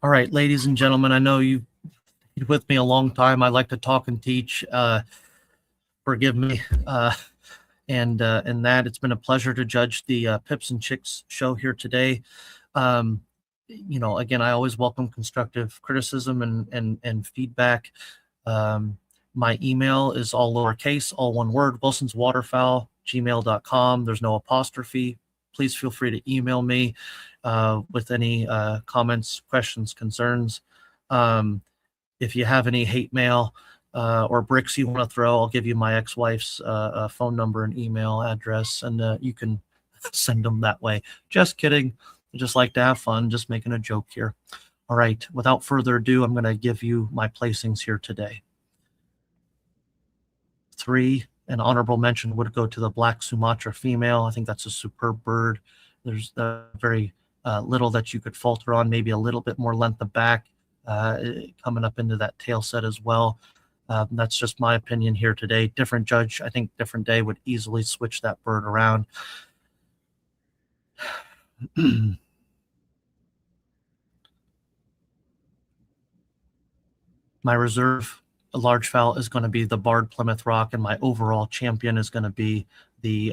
All right, ladies and gentlemen, I know you've been with me a long time. I like to talk and teach. Forgive me. And that it's been a pleasure to judge the Pips and Chicks show here today. Again, I always welcome constructive criticism and feedback. My email is all lowercase, all one word, wilsonswaterfowl@gmail.com. There's no apostrophe. Please feel free to email me with any comments, questions, concerns. If you have any hate mail or bricks you want to throw, I'll give you my ex-wife's phone number and email address, and you can send them that way. Just kidding. I just like to have fun, just making a joke here. All right, without further ado, I'm going to give you my placings here today. 3, an honorable mention would go to the black Sumatra female. I think that's a superb bird. There's very little that you could falter on, maybe a little bit more length of back coming up into that tail set as well. That's just my opinion here today. Different judge, I think different day would easily switch that bird around. My reserve largefowl is going to be the barred Plymouth Rock, and my overall champion is going to be the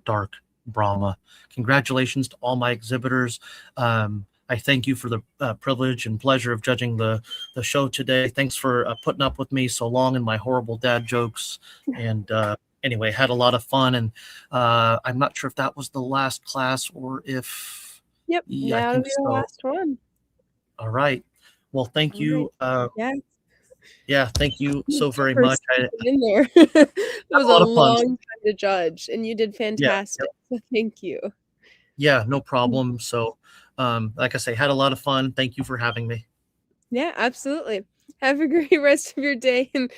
dark Brahma. Congratulations to all my exhibitors. I thank you for the privilege and pleasure of judging the show today. Thanks for putting up with me so long and my horrible dad jokes. And anyway, had a lot of fun. And I'm not sure if that was the last class or if... Yep, yeah, that'll be the last one. All right. Well, thank you. Yeah. Yeah, thank you so very much. In there. It was a long fun. time to judge, and you did fantastic. Yeah. So thank you. Yeah, no problem. So, like I say, had a lot of fun. Thank you for having me. Yeah, absolutely. Have a great rest of your day and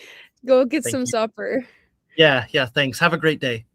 go get some supper. Yeah, thanks. Have a great day.